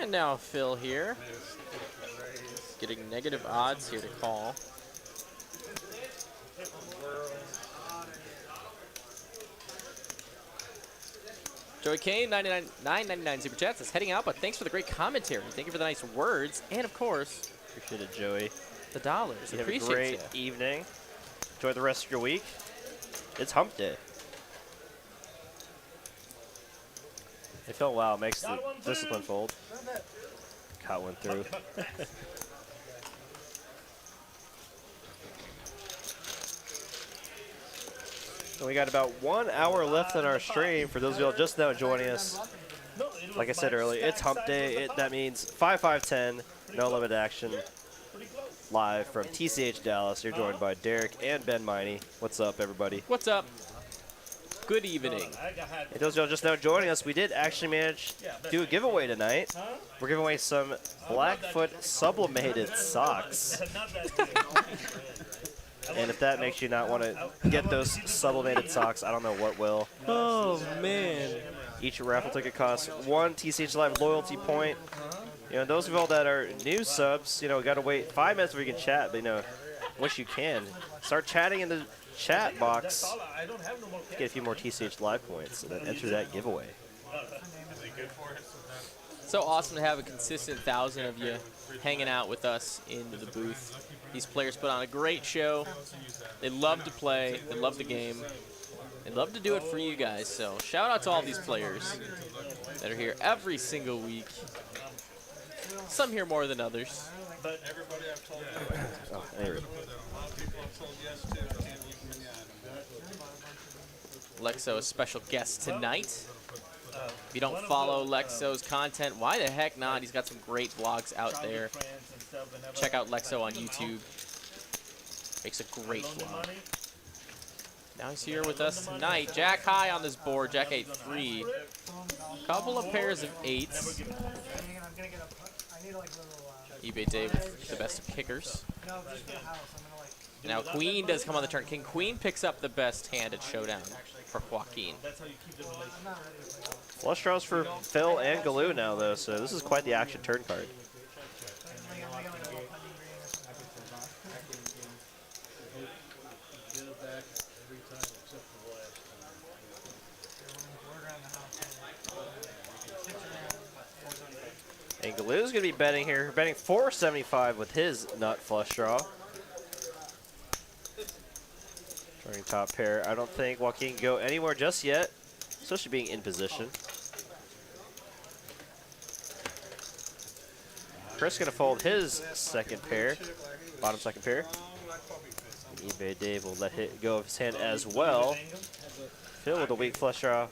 Speaker 1: And now Phil here. Getting negative odds here to call. Joey Kane, 999 Super Chats is heading out, but thanks for the great commentary. Thank you for the nice words. And of course,
Speaker 2: Appreciate it, Joey.
Speaker 1: the dollars.
Speaker 2: You have a
Speaker 1: Appreciate
Speaker 2: great
Speaker 1: ya.
Speaker 2: evening. Enjoy the rest of your week. It's hump day. It felt wow, makes the discipline fold. Caught one through. And we got about 1 hour left in our stream. For those of y'all just now joining us, like I said earlier, it's hump day. That means 5-5-10, no limit action. Live from TCH Dallas. You're joined by Derek and Ben Miney. What's up, everybody?
Speaker 1: What's up? Good evening.
Speaker 2: And those of y'all just now joining us, we did actually manage to do a giveaway tonight. We're giving away some Blackfoot sublimated socks. And if that makes you not want to get those sublimated socks, I don't know what will.
Speaker 1: Oh, man.
Speaker 2: Each raffle ticket costs 1 TCH Live loyalty point. You know, those of y'all that are new subs, you know, got to wait 5 minutes before you can chat, but, you know, wish you can. Start chatting in the chat box. Get a few more TCH Live points and then enter that giveaway.
Speaker 1: So awesome to have a consistent 1,000 of you hanging out with us in the booth. These players put on a great show. They love to play. They love the game. They love to do it for you guys. So shout out to all these players that are here every single week. Some here more than others.
Speaker 7: But everybody I've told
Speaker 2: Oh, anyway.
Speaker 7: a lot of people I've told yes to can't meet them yet.
Speaker 1: Lexo, a special guest tonight. If you don't follow Lexo's content, why the heck not? He's got some great vlogs out there. Check out Lexo on YouTube. Makes a great vlog. Now he's here with us tonight. Jack high on this board. Jack 8-3. Couple of pairs of 8s. eBay Dave with the best of kickers. Now Queen does come on the turn. King Queen picks up the best hand at Showdown for Joaquin.
Speaker 2: Flush draws for Phil and Galoo now, though, so this is quite the action turn card. And Galoo's going to be betting here, betting 475 with his nut flush draw. Turning top pair. I don't think Joaquin can go anywhere just yet, especially being in position. Chris going to fold his second pair, bottom second pair. eBay Dave will let it go of his hand as well. Phil with a weak flush draw.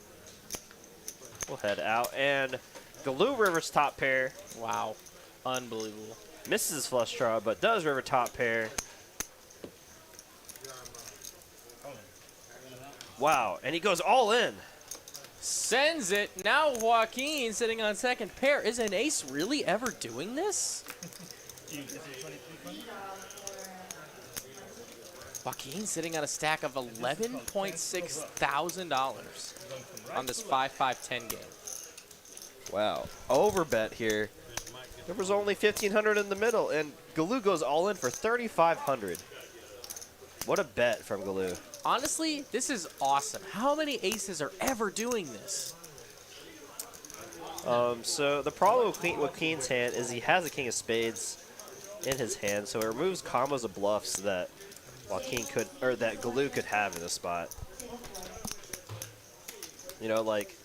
Speaker 2: We'll head out. And Galoo Rivers top pair.
Speaker 1: Wow. Unbelievable.
Speaker 2: Misses his flush draw, but does river top pair. Wow, and he goes all in.
Speaker 1: Sends it. Now Joaquin sitting on second pair. Is an ace really ever doing this? Joaquin sitting on a stack of $11.6 thousand on this 5-5-10 game.
Speaker 2: Wow, overbet here. There was only 1,500 in the middle, and Galoo goes all in for 3,500. What a bet from Galoo.
Speaker 1: Honestly, this is awesome. How many aces are ever doing this?
Speaker 2: So the problem with Queen's hand is he has a king of spades in his hand, so it removes combos of bluffs that Joaquin could, or that Galoo could have in this spot. You know, like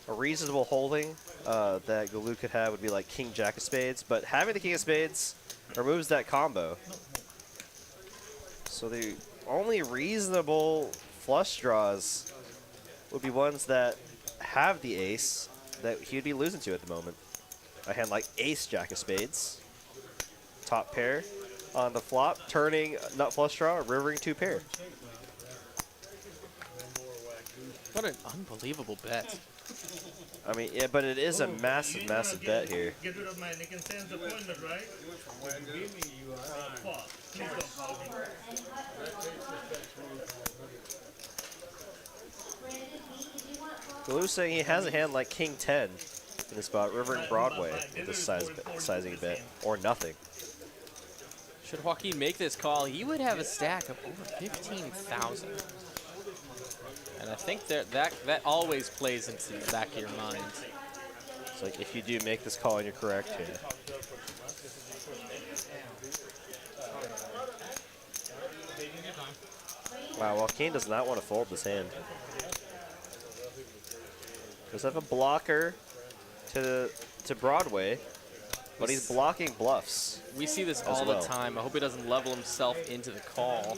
Speaker 2: a reasonable holding that Galoo could have would be like King Jack of spades, but having the King of spades removes that combo. So the only reasonable flush draws would be ones that have the ace that he'd be losing to at the moment. A hand like Ace Jack of spades, top pair on the flop, turning nut flush draw, rivering 2 pair.
Speaker 1: What an unbelievable bet.
Speaker 2: I mean, yeah, but it is a massive, massive bet here.
Speaker 5: Get rid of my Nick and Sam's appointment, right? Fuck. Please don't call me.
Speaker 2: Galoo's saying he has a hand like King 10 in this spot, rivering Broadway with this sizing bet, or nothing.
Speaker 1: Should Joaquin make this call, he would have a stack of over 15,000. And I think that always plays into the back of your mind.
Speaker 2: It's like if you do make this call and you're correct here. Wow, Joaquin does not want to fold this hand. Does have a blocker to Broadway, but he's blocking bluffs.
Speaker 1: We see this all the time. I hope he doesn't level himself into the call.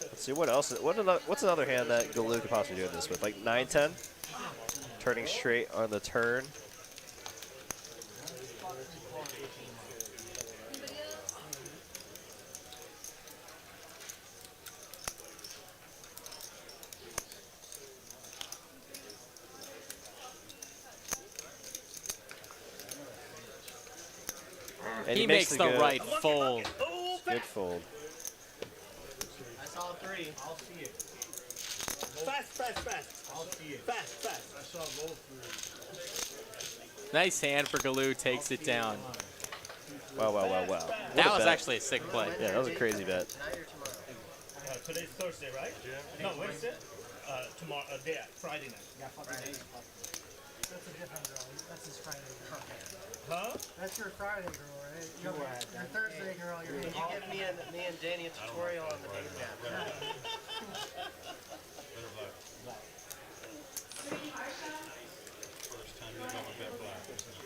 Speaker 2: Let's see what else. What's another hand that Galoo could possibly do this with? Like 9-10, turning straight on the turn. And
Speaker 1: he makes the right fold.
Speaker 2: Good fold.
Speaker 3: I saw 3. I'll see it.
Speaker 5: Fast.
Speaker 3: I'll see it.
Speaker 5: Fast.
Speaker 3: I saw both 3.
Speaker 1: Nice hand for Galoo, takes it down.
Speaker 2: Wow.
Speaker 1: That was actually a sick play.
Speaker 2: Yeah, that was a crazy bet.
Speaker 5: Today's Thursday, right? No, Wednesday? Tomorrow, Friday night.
Speaker 9: Yeah, that's a different girl. That's his Friday girl.
Speaker 5: Huh?
Speaker 9: That's your Friday girl, right? Your Thursday girl. Your
Speaker 2: Can you give me and Danny a tutorial on the name map?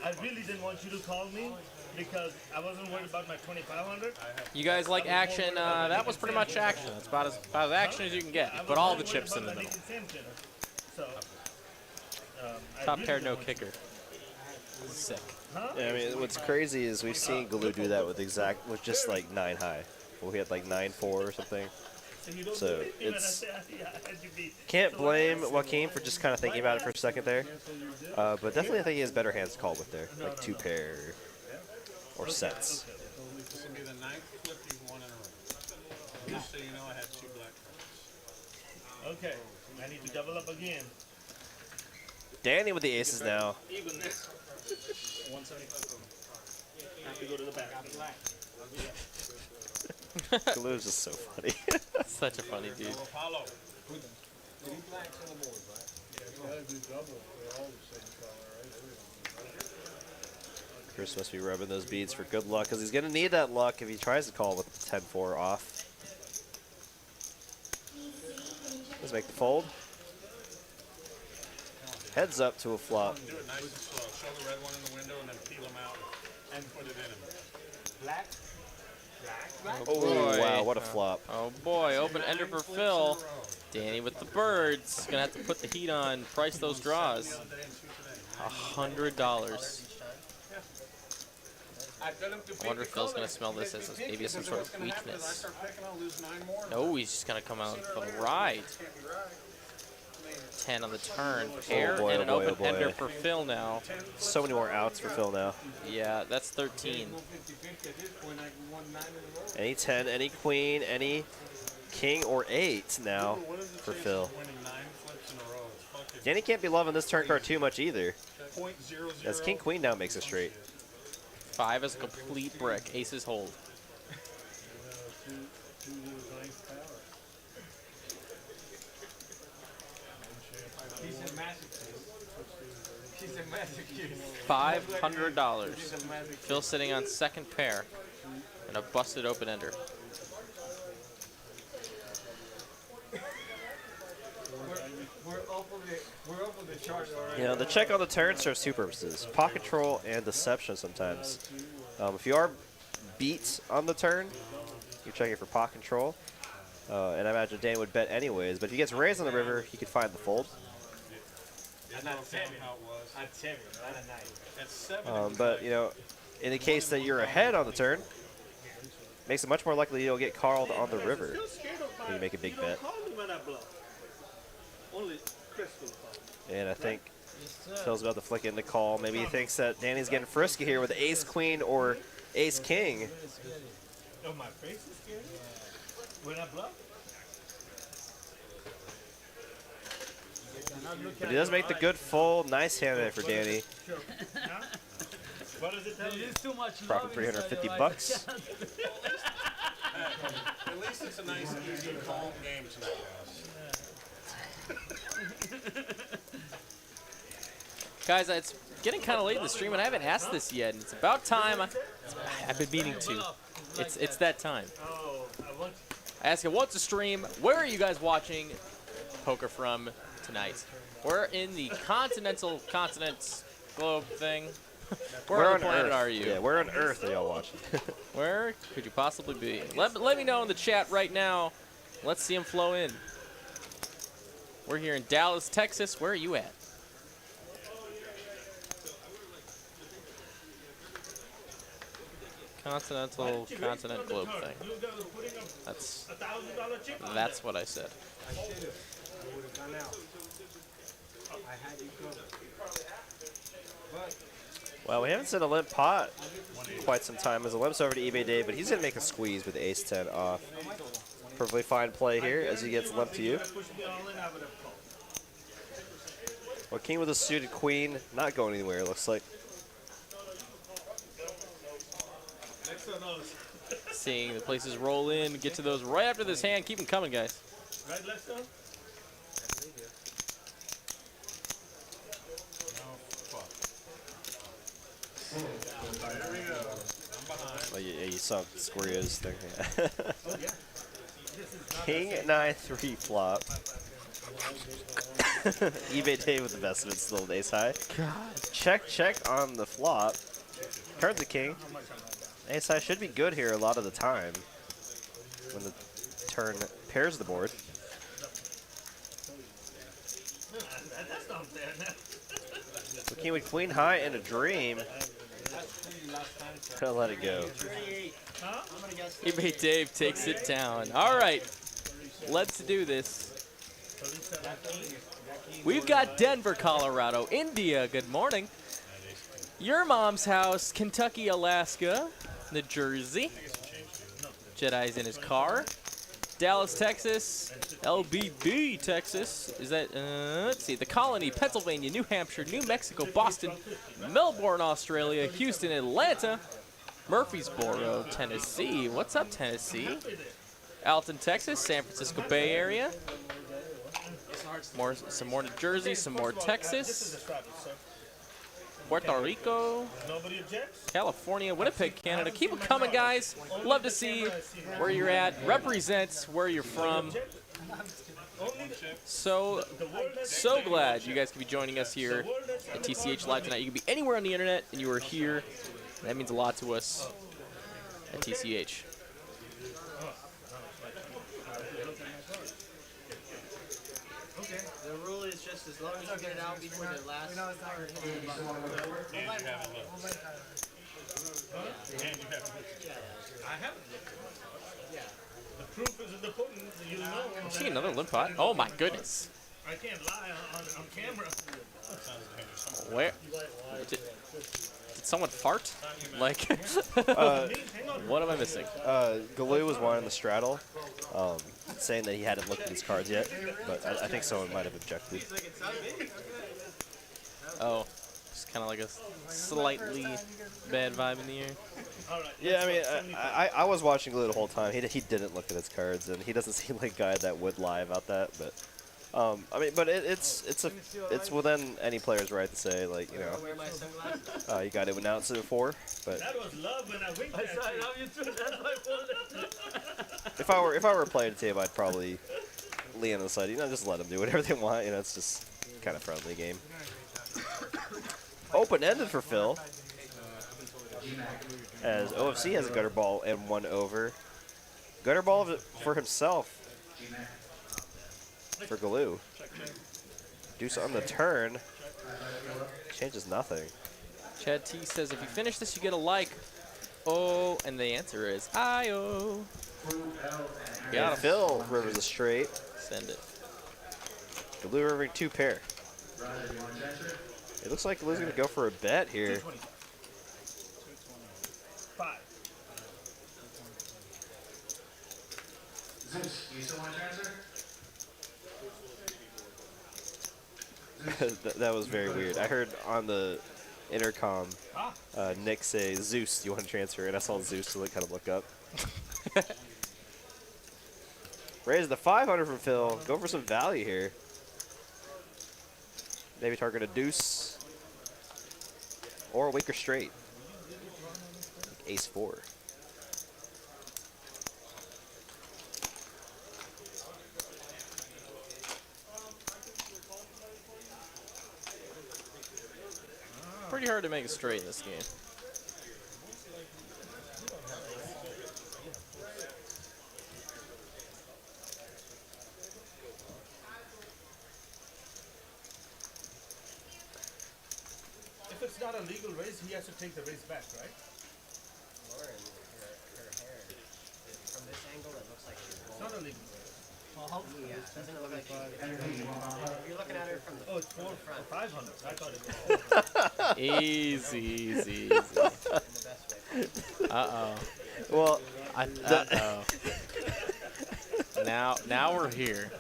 Speaker 5: I really didn't want you to call me because I wasn't worried about my 2,500.
Speaker 1: You guys like action? That was pretty much action. That's about as action as you can get. Put all the chips in the middle. Top pair, no kicker. Sick.
Speaker 2: Yeah, I mean, what's crazy is we've seen Galoo do that with just like 9 high. Well, we had like 9-4 or something. So it's can't blame Joaquin for just kind of thinking about it for a second there, but definitely I think he has better hands to call with there, like 2 pair or sets.
Speaker 7: This will be the 9th flip you've won in a row. Just so you know, I had 2 black cards.
Speaker 5: Okay, I need to double up again.
Speaker 2: Danny with the aces now.
Speaker 5: Even this. 175. Have to go to the back.
Speaker 2: Galoo's just so funny.
Speaker 1: Such a funny dude.
Speaker 7: Apollo.
Speaker 3: 3 blacks on the board, right?
Speaker 4: You gotta do double. They're all the same color, right?
Speaker 2: Chris must be rubbing those beads for good luck, because he's going to need that luck if he tries to call with 10-4 off. Let's make the fold. Heads up to a flop.
Speaker 7: Do it nice and slow. Show the red one in the window and then peel them out and put it in him.
Speaker 3: Black.
Speaker 2: Oh, wow, what a flop.
Speaker 1: Oh boy, open ender for Phil. Danny with the birds. Gonna have to put the heat on, price those draws. $100. I wonder if Phil's gonna smell this as maybe some sort of weakness. No, he's just gonna come out for the ride. 10 on the turn. Pair and an open ender for Phil now.
Speaker 2: So many more outs for Phil now.
Speaker 1: Yeah, that's 13.
Speaker 2: Any 10, any queen, any king or 8 now for Phil. Danny can't be loving this turn card too much either. As king queen now makes a straight.
Speaker 1: 5 is a complete brick. Aces hold. $500. Phil sitting on second pair and a busted open ender.
Speaker 3: We're up on the chart already.
Speaker 2: You know, the check on the turn serves two purposes: pot control and deception sometimes. If you are beat on the turn, you're checking for pot control. And I imagine Dan would bet anyways, but if he gets raised on the river, he could find the fold. But, you know, in the case that you're ahead on the turn, makes it much more likely you'll get called on the river when you make a big bet. And I think Phil's about to flick in the call. Maybe he thinks that Danny's getting frisky here with ace queen or ace king.
Speaker 5: Oh, my face is scared? When I bluff?
Speaker 2: But he does make the good fold. Nice hand there for Danny.
Speaker 5: What does it tell you?
Speaker 8: There's too much
Speaker 2: Profit
Speaker 8: love inside
Speaker 2: 350
Speaker 8: your
Speaker 2: bucks.
Speaker 8: eyes.
Speaker 7: At least it's a nice, easy, calm game tonight, guys.
Speaker 1: Guys, it's getting kind of late in the stream, and I haven't asked this yet. And it's about time. I've been meaning to. It's that time.
Speaker 5: Oh,
Speaker 1: I ask you, what's the stream? Where are you guys watching poker from tonight? We're in the continent globe thing. Where on the planet are you?
Speaker 2: Yeah, where on Earth are y'all watching?
Speaker 1: Where could you possibly be? Let me know in the chat right now. Let's see them flow in. We're here in Dallas, Texas. Where are you at? Continent globe thing. That's what I said.
Speaker 2: Well, we haven't seen a limp pot in quite some time as a limp's over to eBay Dave, but he's going to make a squeeze with ace 10 off. Perfectly fine play here as he gets limp to you. Well, king with a suited queen, not going anywhere, it looks like.
Speaker 1: Seeing the places roll in, get to those right after this hand. Keep them coming, guys.
Speaker 5: Right, let's go.
Speaker 2: Oh, yeah, you saw Squaria's thing. King 9-3 flop. eBay Dave with investments, still an ace high. Check on the flop. Turns the king. Ace high should be good here a lot of the time when the turn pairs the board.
Speaker 5: That's not fair.
Speaker 2: So king with queen high and a dream. Gonna let it go.
Speaker 1: eBay Dave takes it down. All right, let's do this. We've got Denver, Colorado, India. Good morning. Your mom's house, Kentucky, Alaska, New Jersey. Jedi's in his car. Dallas, Texas. LBB, Texas. Is that, let's see, the Colony, Pennsylvania, New Hampshire, New Mexico, Boston, Melbourne, Australia, Houston, Atlanta, Murfreesboro, Tennessee. What's up, Tennessee? Alton, Texas, San Francisco Bay Area. Some more New Jersey, some more Texas. Puerto Rico, California, Winnipeg, Canada. Keep them coming, guys. Love to see where you're at. Represent where you're from. So glad you guys can be joining us here at TCH Live tonight. You can be anywhere on the internet, and you are here. That means a lot to us at TCH.
Speaker 3: The rule is just as long as you get it out before the last.
Speaker 5: I haven't looked. Yeah. The proof is in the pudding. You know.
Speaker 1: See another limp pot? Oh my goodness.
Speaker 5: I can't lie on camera.
Speaker 1: Where? Did someone fart? Like, what am I missing?
Speaker 2: Galoo was one in the straddle, saying that he hadn't looked at his cards yet, but I think someone might have objected.
Speaker 1: Oh, just kind of like a slightly bad vibe in the air.
Speaker 2: Yeah, I mean, I was watching Galoo the whole time. He didn't look at his cards, and he doesn't seem like a guy that would lie about that, but I mean, but it's within any player's right to say, like, you know, you got to announce it before. But
Speaker 5: That was love when I winked at you. I love you too. That's my fault.
Speaker 2: if I were playing a table, I'd probably lean on the side. You know, just let them do whatever they want. You know, it's just kind of friendly game. Open-ended for Phil, as OFC has a gutter ball and 1 over. Gutter ball for himself. For Galoo. Deuce on the turn. Changes nothing.
Speaker 1: Chad T says, if you finish this, you get a like. Oh, and the answer is I-O.
Speaker 2: Yeah, Phil rivers a straight.
Speaker 1: Send it.
Speaker 2: Galoo rivering 2 pair. It looks like Galoo's going to go for a bet here.
Speaker 5: 5.
Speaker 9: You still want to transfer?
Speaker 2: That was very weird. I heard on the intercom Nick say, Zeus, do you want to transfer? And I saw Zeus, so I kind of look up. Raise the 500 from Phil. Go for some value here. Maybe target a deuce. Or a weaker straight. Like ace 4.
Speaker 1: Pretty hard to make it straight in this game.
Speaker 5: If it's not a legal raise, he has to take the raise back, right?
Speaker 3: Lauren, her hair, from this angle, it looks like she's
Speaker 5: It's not a legal raise.
Speaker 3: Yeah, doesn't it look like if you're looking at her from the
Speaker 5: Oh, it's 4 for 500. I thought it was
Speaker 1: Easy, easy, easy.
Speaker 3: in the best way.
Speaker 1: Uh-oh.
Speaker 2: Well,
Speaker 1: Uh-oh. Now we're here.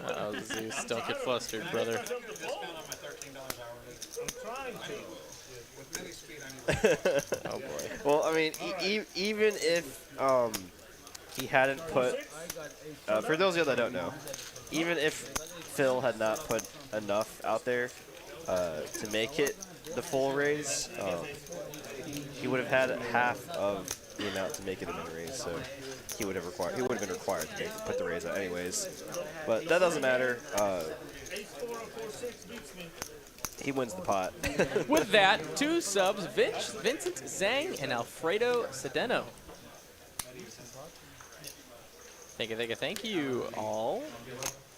Speaker 1: Uh-oh, Zeus, don't get flustered, brother.
Speaker 7: Spent on my $13 hourly.
Speaker 5: I'm trying to.
Speaker 7: With many speed, I need
Speaker 1: Oh, boy.
Speaker 2: well, I mean, even if he hadn't put, for those of you that don't know, even if Phil had not put enough out there to make it the full raise, he would have had half of the amount to make it a min raise. So he would have been required to put the raise out anyways. But that doesn't matter.
Speaker 5: Ace 4 or 4-6 beats me.
Speaker 2: He wins the pot.
Speaker 1: With that, 2 subs, Vincent Zhang and Alfredo Sedeno. Thank you, all.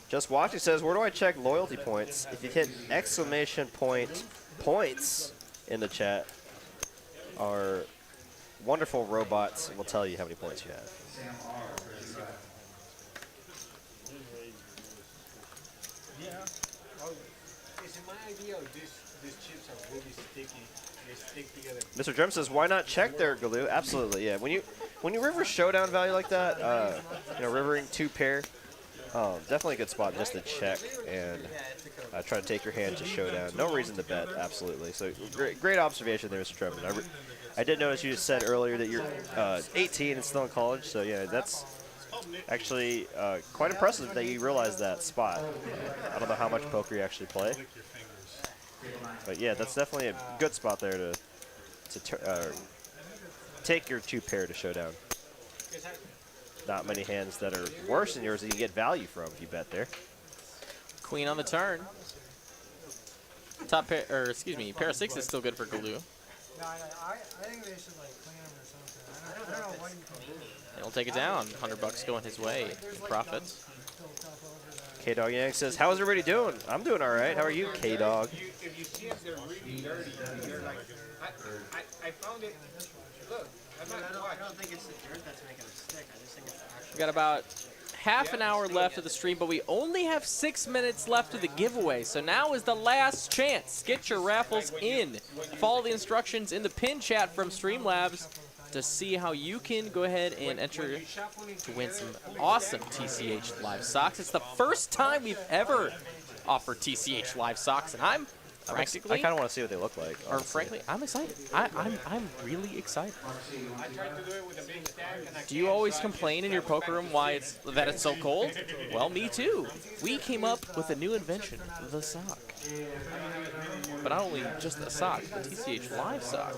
Speaker 2: Just Watching says, where do I check loyalty points? If you hit exclamation point points in the chat, our wonderful robots will tell you how many points you have.
Speaker 3: Is it my idea or these chips are really sticky? They stick together.
Speaker 2: Mr. Drum says, why not check there, Galoo? Absolutely, yeah. When you river showdown value like that, you know, rivering 2 pair, definitely a good spot just to check and try to take your hand to showdown. No reason to bet, absolutely. So great observation there, Mr. Drummond. I did notice you just said earlier that you're 18 and still in college, so yeah, that's actually quite impressive that you realized that spot. I don't know how much poker you actually play, but yeah, that's definitely a good spot there to take your 2 pair to showdown. Not many hands that are worse than yours that you get value from if you bet there.
Speaker 1: Queen on the turn. Top pair, or excuse me, pair of 6 is still good for Galoo.
Speaker 9: No, I think they should like clean them or something. I don't know what you can do.
Speaker 1: He'll take it down. $100 going his way in profits.
Speaker 2: K-Dog Yang says, how's everybody doing? I'm doing all right. How are you, K-Dog?
Speaker 3: If you see if they're really dirty, they're like, I found it. Look, I don't think it's the dirt that's making it stick. I just think it's the actual.
Speaker 1: We got about half an hour left of the stream, but we only have 6 minutes left of the giveaway. So now is the last chance. Get your raffles in. Follow the instructions in the pin chat from Streamlabs to see how you can go ahead and enter to win some awesome TCH live socks. It's the first time we've ever offered TCH live socks, and I'm Practically,
Speaker 2: I kind of want to see what they look like.
Speaker 1: or
Speaker 2: honestly.
Speaker 1: frankly, I'm excited. I'm really excited.
Speaker 3: I tried to do it with a big stack and I
Speaker 1: Do you always complain in your poker room why it's so cold? Well, me too. We came up with a new invention, the sock. But not only just the sock, the TCH Live sock.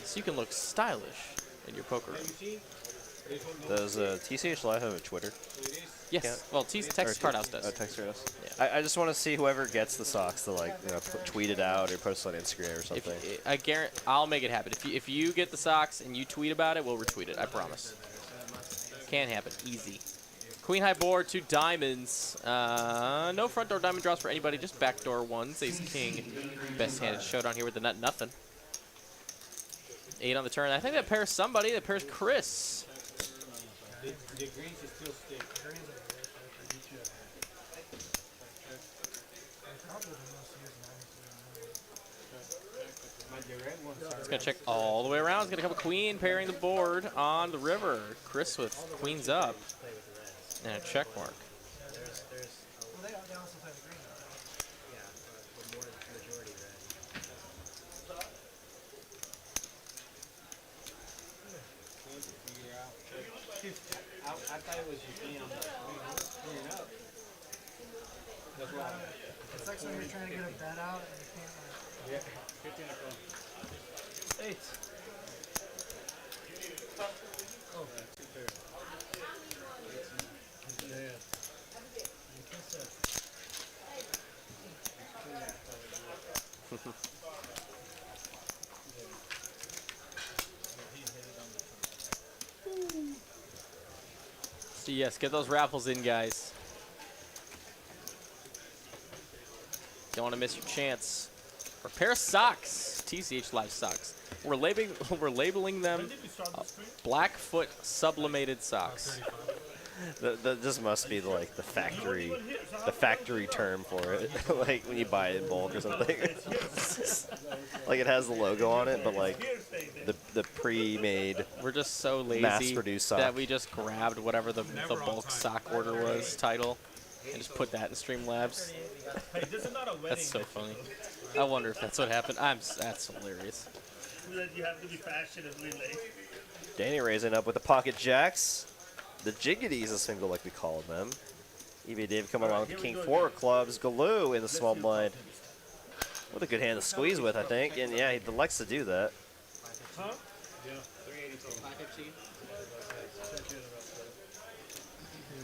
Speaker 1: So you can look stylish in your poker room.
Speaker 2: Does TCH Live have a Twitter?
Speaker 1: Yes. Well, Texas Card House does.
Speaker 2: Texas Card House.
Speaker 1: Yeah.
Speaker 2: I just want to see whoever gets the socks to like tweet it out or post it on Instagram or something.
Speaker 1: I guarantee, I'll make it happen. If you get the socks and you tweet about it, we'll retweet it. I promise. Can happen. Easy. Queen high board, 2 diamonds. No front door diamond draws for anybody. Just backdoor ones. Ace king. Best handed showdown here with the nut nothing. 8 on the turn. I think that pairs somebody. That pairs Chris.
Speaker 3: The greens is still stick.
Speaker 1: It's going to check all the way around. It's going to come a queen pairing the board on the river. Chris with queens up. And a check mark.
Speaker 9: Well, they also play the green.
Speaker 3: I thought it was just being on the clearing up. That's why.
Speaker 9: It's like when you're trying to get a bet out and you can't like.
Speaker 3: Yeah.
Speaker 8: 8.
Speaker 1: So yes, get those raffles in, guys. Don't want to miss your chance for a pair of socks. TCH Live socks. We're labeling them Blackfoot sublimated socks.
Speaker 2: This must be like the factory term for it, like when you buy it in bulk or something. Like it has the logo on it, but like the pre-made.
Speaker 1: We're just so lazy
Speaker 2: mass-produced sock.
Speaker 1: that we just grabbed whatever the bulk sock order was title and just put that in Streamlabs. That's so funny. I wonder if that's what happened. That's hilarious.
Speaker 5: You have to be fashionably late.
Speaker 2: Danny raising up with the pocket jacks. The jiggities, as single like we call them. eBay Dave coming along with the King 4 clubs. Galoo in the small blind. With a good hand to squeeze with, I think. And yeah, he likes to do that.
Speaker 5: Huh?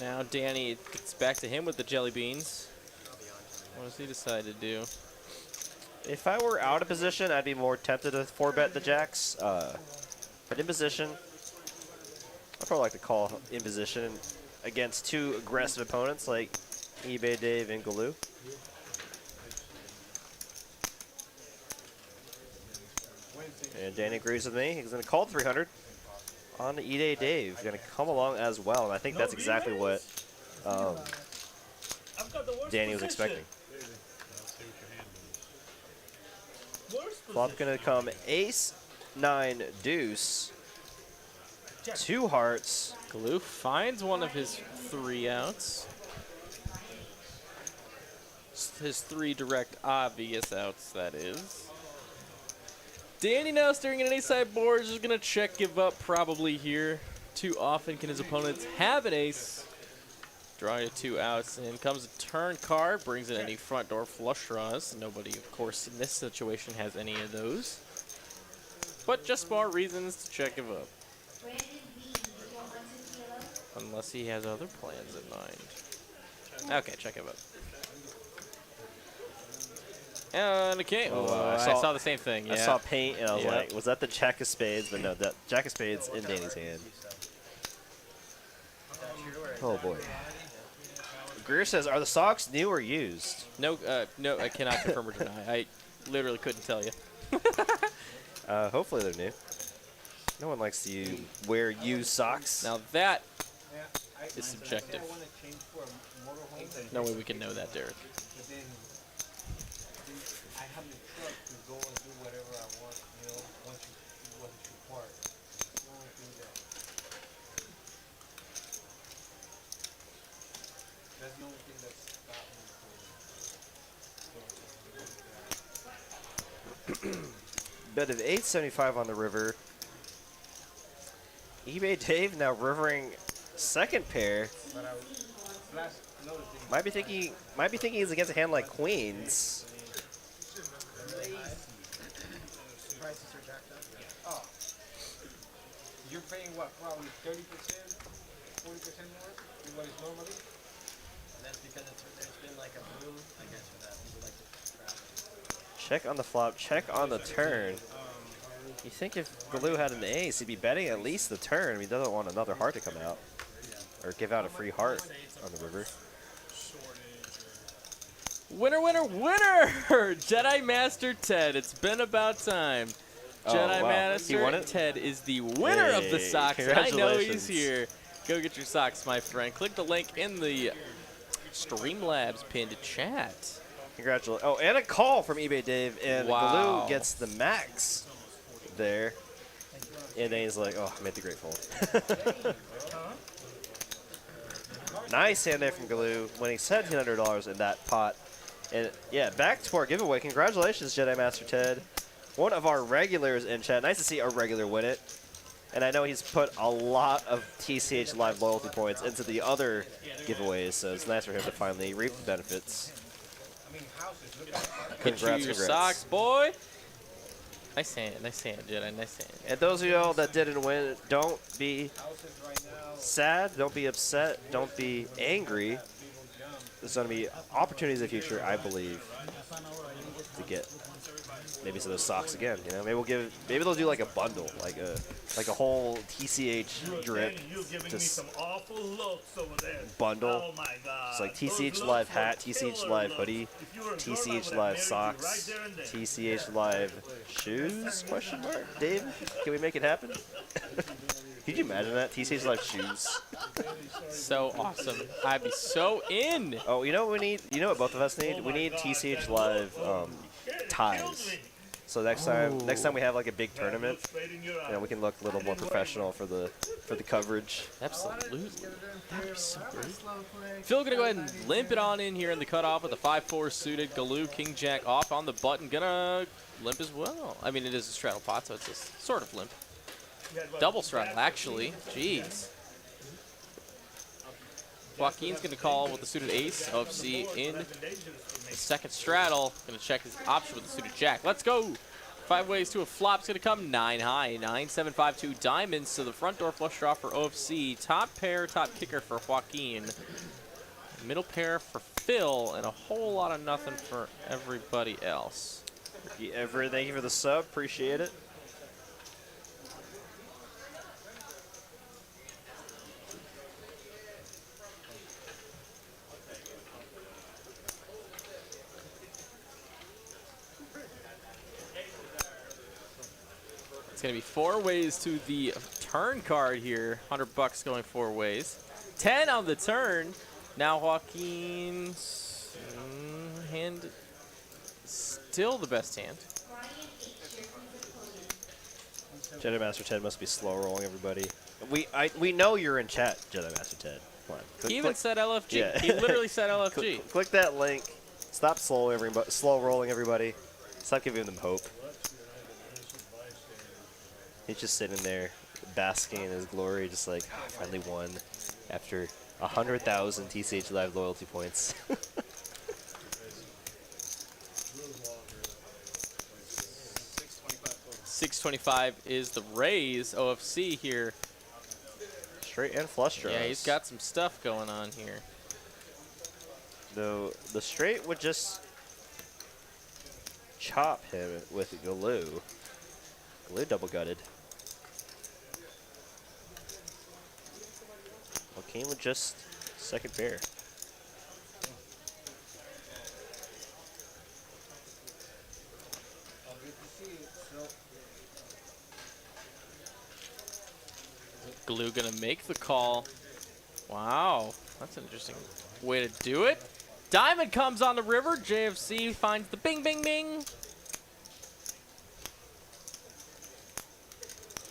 Speaker 1: Now Danny gets back to him with the jelly beans. What does he decide to do?
Speaker 2: If I were out of position, I'd be more tempted to 4-bet the jacks. But in position, I'd probably like to call in position against 2 aggressive opponents like eBay Dave and Galoo. And Danny agrees with me. He's going to call 300 on the eBay Dave. He's going to come along as well, and I think that's exactly what Danny was expecting. Flop going to come ace, 9, deuce, 2 hearts.
Speaker 1: Galoo finds one of his 3 outs. His 3 direct obvious outs, that is. Danny now staring at an ace-side board, is just going to check, give up probably here. Too often can his opponents have an ace. Drawing to 2 outs, and comes a turn card, brings in any front door flush draws. Nobody, of course, in this situation has any of those. But just more reasons to check, give up. Unless he has other plans in mind. Okay, check, give up. And okay, I saw the same thing. Yeah.
Speaker 2: I saw paint, and I was like, was that the Jack of Spades? But no, that Jack of Spades in Danny's hand. Oh boy. Greer says, "Are the socks new or used?"
Speaker 1: No, no, I cannot confirm or deny. I literally couldn't tell you.
Speaker 2: Hopefully they're new. No one likes to wear used socks.
Speaker 1: Now that is subjective. No way we can know that, Derek.
Speaker 3: I have the truck to go and do whatever I want, you know, once it's required. I don't do that. That's the only thing that's stopped me from doing that.
Speaker 2: Bet of 875 on the river. eBay Dave now rivering second pair. Might be thinking he's against a hand like queens.
Speaker 3: Prices are jacked up. Oh. You're paying what, probably 30%, 40% more than what is normally? And that's because there's been like a boom, I guess, for that. People like to travel.
Speaker 2: Check on the flop, check on the turn. You think if Galoo had an ace, he'd be betting at least the turn. He doesn't want another heart to come out. Or give out a free heart on the river.
Speaker 1: Winner, winner, winner! Jedi Master Ted. It's been about time.
Speaker 2: Oh,
Speaker 1: Jedi
Speaker 2: wow.
Speaker 1: Master
Speaker 2: He won it?
Speaker 1: Ted is the winner of the
Speaker 2: Hey,
Speaker 1: socks. I know he's
Speaker 2: congratulations.
Speaker 1: here. Go get your socks, my friend. Click the link in the Streamlabs pinned chat.
Speaker 2: Congratulations. Oh, and a call from eBay Dave. And
Speaker 1: Wow.
Speaker 2: Galoo gets the max there. And then he's like, oh, I made the great fold. Nice hand there from Galoo, winning $1,700 in that pot. And yeah, back to our giveaway. Congratulations, Jedi Master Ted. One of our regulars in chat. Nice to see a regular win it. And I know he's put a lot of TCH Live loyalty points into the other giveaways, so it's nice for him to finally reap the benefits. Congrats,
Speaker 1: Your
Speaker 2: congrats.
Speaker 1: socks, boy. Nice hand, Jedi. Nice hand.
Speaker 2: And those of y'all that didn't win, don't be sad, don't be upset, don't be angry. There's going to be opportunities in the future, I believe, to get maybe some of those socks again. You know, maybe they'll do like a bundle, like a whole TCH drip,
Speaker 5: Danny, you're giving me
Speaker 2: just
Speaker 5: some awful looks over there.
Speaker 2: bundle.
Speaker 5: Oh my God.
Speaker 2: It's like
Speaker 5: Those
Speaker 2: TCH
Speaker 5: looks
Speaker 2: Live
Speaker 5: were
Speaker 2: hat, TCH
Speaker 5: killer
Speaker 2: Live
Speaker 5: looks.
Speaker 2: hoodie,
Speaker 5: If you were a girl, I
Speaker 2: TCH
Speaker 5: would have
Speaker 2: Live
Speaker 5: married you
Speaker 2: socks,
Speaker 5: right there and then.
Speaker 2: TCH Live shoes? Question mark. Dave, can we make it happen? Could you imagine that? TCH Live shoes.
Speaker 1: So awesome. I'd be so in.
Speaker 2: Oh, you know what we need? You know what both of us need? We need TCH Live ties. So next time we have like a big tournament, you know, we can look a little more professional for the coverage.
Speaker 1: Absolutely. That'd be so great. Phil gonna go ahead and limp it on in here in the cutoff with a 5-4 suited. Galoo, King Jack off on the button. Gonna limp as well. I mean, it is a straddle pot, so it's a sort of limp. Double straddle, actually. Jeez. Joaquin's going to call with the suited ace. OFC in the second straddle. Going to check his option with the suited jack. Let's go. 5 ways to a flop's going to come 9 high. 9, 7, 5, 2 diamonds to the front door flush draw for OFC. Top pair, top kicker for Joaquin. Middle pair for Phil. And a whole lot of nothing for everybody else.
Speaker 2: Ricky Everett, thank you for the sub. Appreciate it.
Speaker 1: It's going to be 4 ways to the turn card here. $100 going 4 ways. 10 on the turn. Now Joaquin's hand still the best hand.
Speaker 2: Jedi Master Ted must be slow rolling everybody. We know you're in chat, Jedi Master Ted. Come on.
Speaker 1: He even said LFG.
Speaker 2: Yeah.
Speaker 1: He literally said LFG.
Speaker 2: Click that link. Stop slow rolling everybody. Stop giving them hope. He's just sitting there, basking in his glory, just like, oh, I finally won after 100,000 TCH Live loyalty points.
Speaker 1: $625 is the raise. OFC here.
Speaker 2: Straight and flush draws.
Speaker 1: Yeah, he's got some stuff going on here.
Speaker 2: Though the straight would just chop him with Galoo. Galoo double gutted. Joaquin with just second pair.
Speaker 1: Galoo gonna make the call. Wow, that's an interesting way to do it. Diamond comes on the river. JFC finds the bing, bing, bing.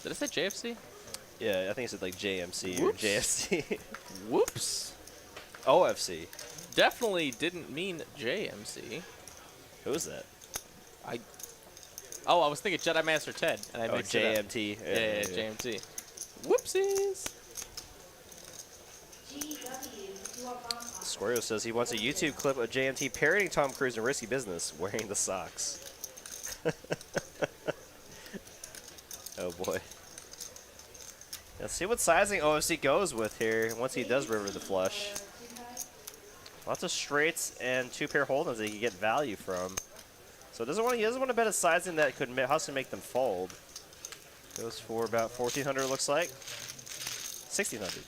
Speaker 1: Did I say JFC?
Speaker 2: Yeah, I think it said like JMC
Speaker 1: Whoops.
Speaker 2: or JFC.
Speaker 1: Whoops.
Speaker 2: OFC.
Speaker 1: Definitely didn't mean JMC.
Speaker 2: Who was that?
Speaker 1: Oh, I was thinking Jedi Master Ted, and I
Speaker 2: Oh,
Speaker 1: mixed it up.
Speaker 2: JMT.
Speaker 1: Yeah, JMT. Whoopsies.
Speaker 2: Squario says he wants a YouTube clip of JMT parodying Tom Cruise in Risky Business wearing the socks. Oh boy. Let's see what sizing OFC goes with here once he does river the flush. Lots of straights and 2-pair hold'ems that he can get value from. So he doesn't want to bet a sizing that could possibly make them fold. Goes for about 1,400 looks like. 1,600.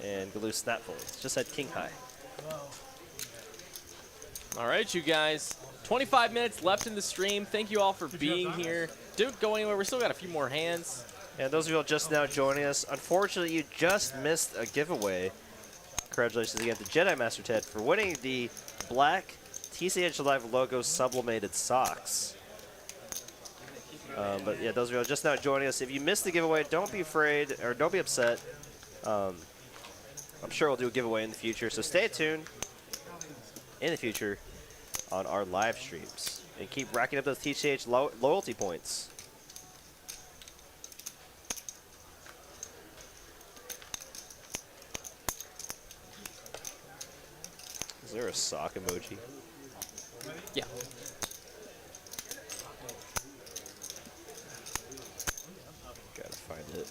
Speaker 2: And Galoo snap folds. Just had king high.
Speaker 1: All right, you guys. 25 minutes left in the stream. Thank you all for being here. Don't go anywhere. We still got a few more hands.
Speaker 2: And those of you just now joining us, unfortunately, you just missed a giveaway. Congratulations again to Jedi Master Ted for winning the black TCH Live logo sublimated socks. But yeah, those of you just now joining us, if you missed the giveaway, don't be afraid or don't be upset. I'm sure we'll do a giveaway in the future, so stay tuned in the future on our live streams and keep racking up those TCH loyalty points. Is there a sock emoji?
Speaker 1: Yeah.
Speaker 2: Gotta find it.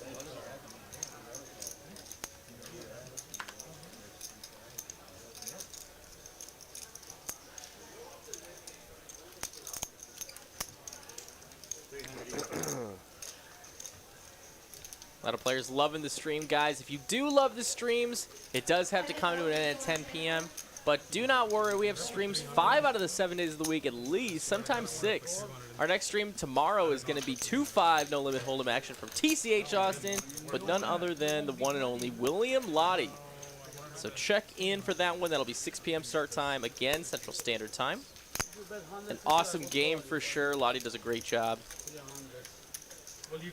Speaker 1: A lot of players loving the stream, guys. If you do love the streams, it does have to come to an end at 10 p.m. But do not worry, we have streams 5 out of the 7 days of the week at least, sometimes 6. Our next stream tomorrow is going to be 2-5 No Limit Hold'em action from TCH Austin, but none other than the one and only William Lottie. So check in for that one. That'll be 6 p.m. start time, again, Central Standard Time. An awesome game for sure. Lottie does a great job.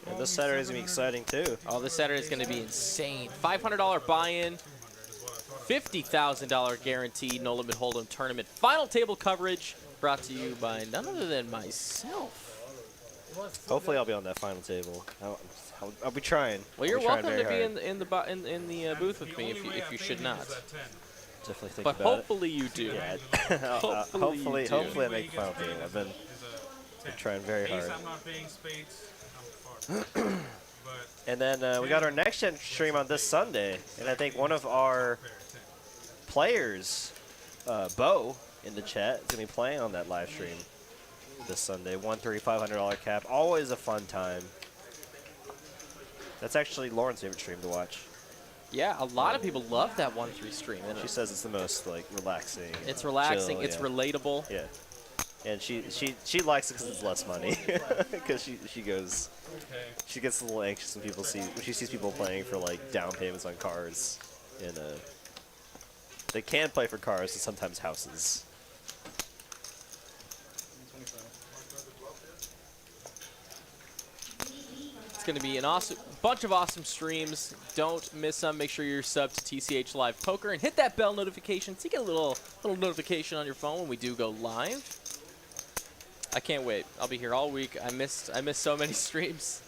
Speaker 2: And this Saturday is going to be exciting, too.
Speaker 1: Oh, this Saturday is going to be insane. $500 buy-in, $50,000 guaranteed No Limit Hold'em tournament. Final table coverage brought to you by none other than myself.
Speaker 2: Hopefully I'll be on that final table. I'll be trying.
Speaker 1: Well, you're
Speaker 2: I'll be
Speaker 1: welcome to
Speaker 2: trying
Speaker 1: be
Speaker 2: very
Speaker 1: in the booth with me if you should not.
Speaker 2: Definitely think
Speaker 1: But
Speaker 2: about
Speaker 1: hopefully you do.
Speaker 2: it.
Speaker 1: Hopefully you do.
Speaker 2: Hopefully I make the final table. I've been trying very hard. And then we got our next gen stream on this Sunday, and I think one of our players, Bo, in the chat, is going to be playing on that live stream this Sunday. $135 cap, always a fun time. That's actually Lauren's favorite stream to watch.
Speaker 1: Yeah, a lot of people love that 1-3 stream.
Speaker 2: She says it's the most like relaxing.
Speaker 1: It's relaxing.
Speaker 2: Chill,
Speaker 1: it's
Speaker 2: yeah.
Speaker 1: relatable.
Speaker 2: Yeah, and she likes it because it's less money. Because she gets a little anxious when she sees people playing for like down payments on cars, and they can play for cars and sometimes houses.
Speaker 1: It's going to be a bunch of awesome streams. Don't miss them. Make sure you're subbed to TCH Live Poker and hit that bell notification so you get a little notification on your phone when we do go live. I can't wait. I'll be here all week. I missed so many streams.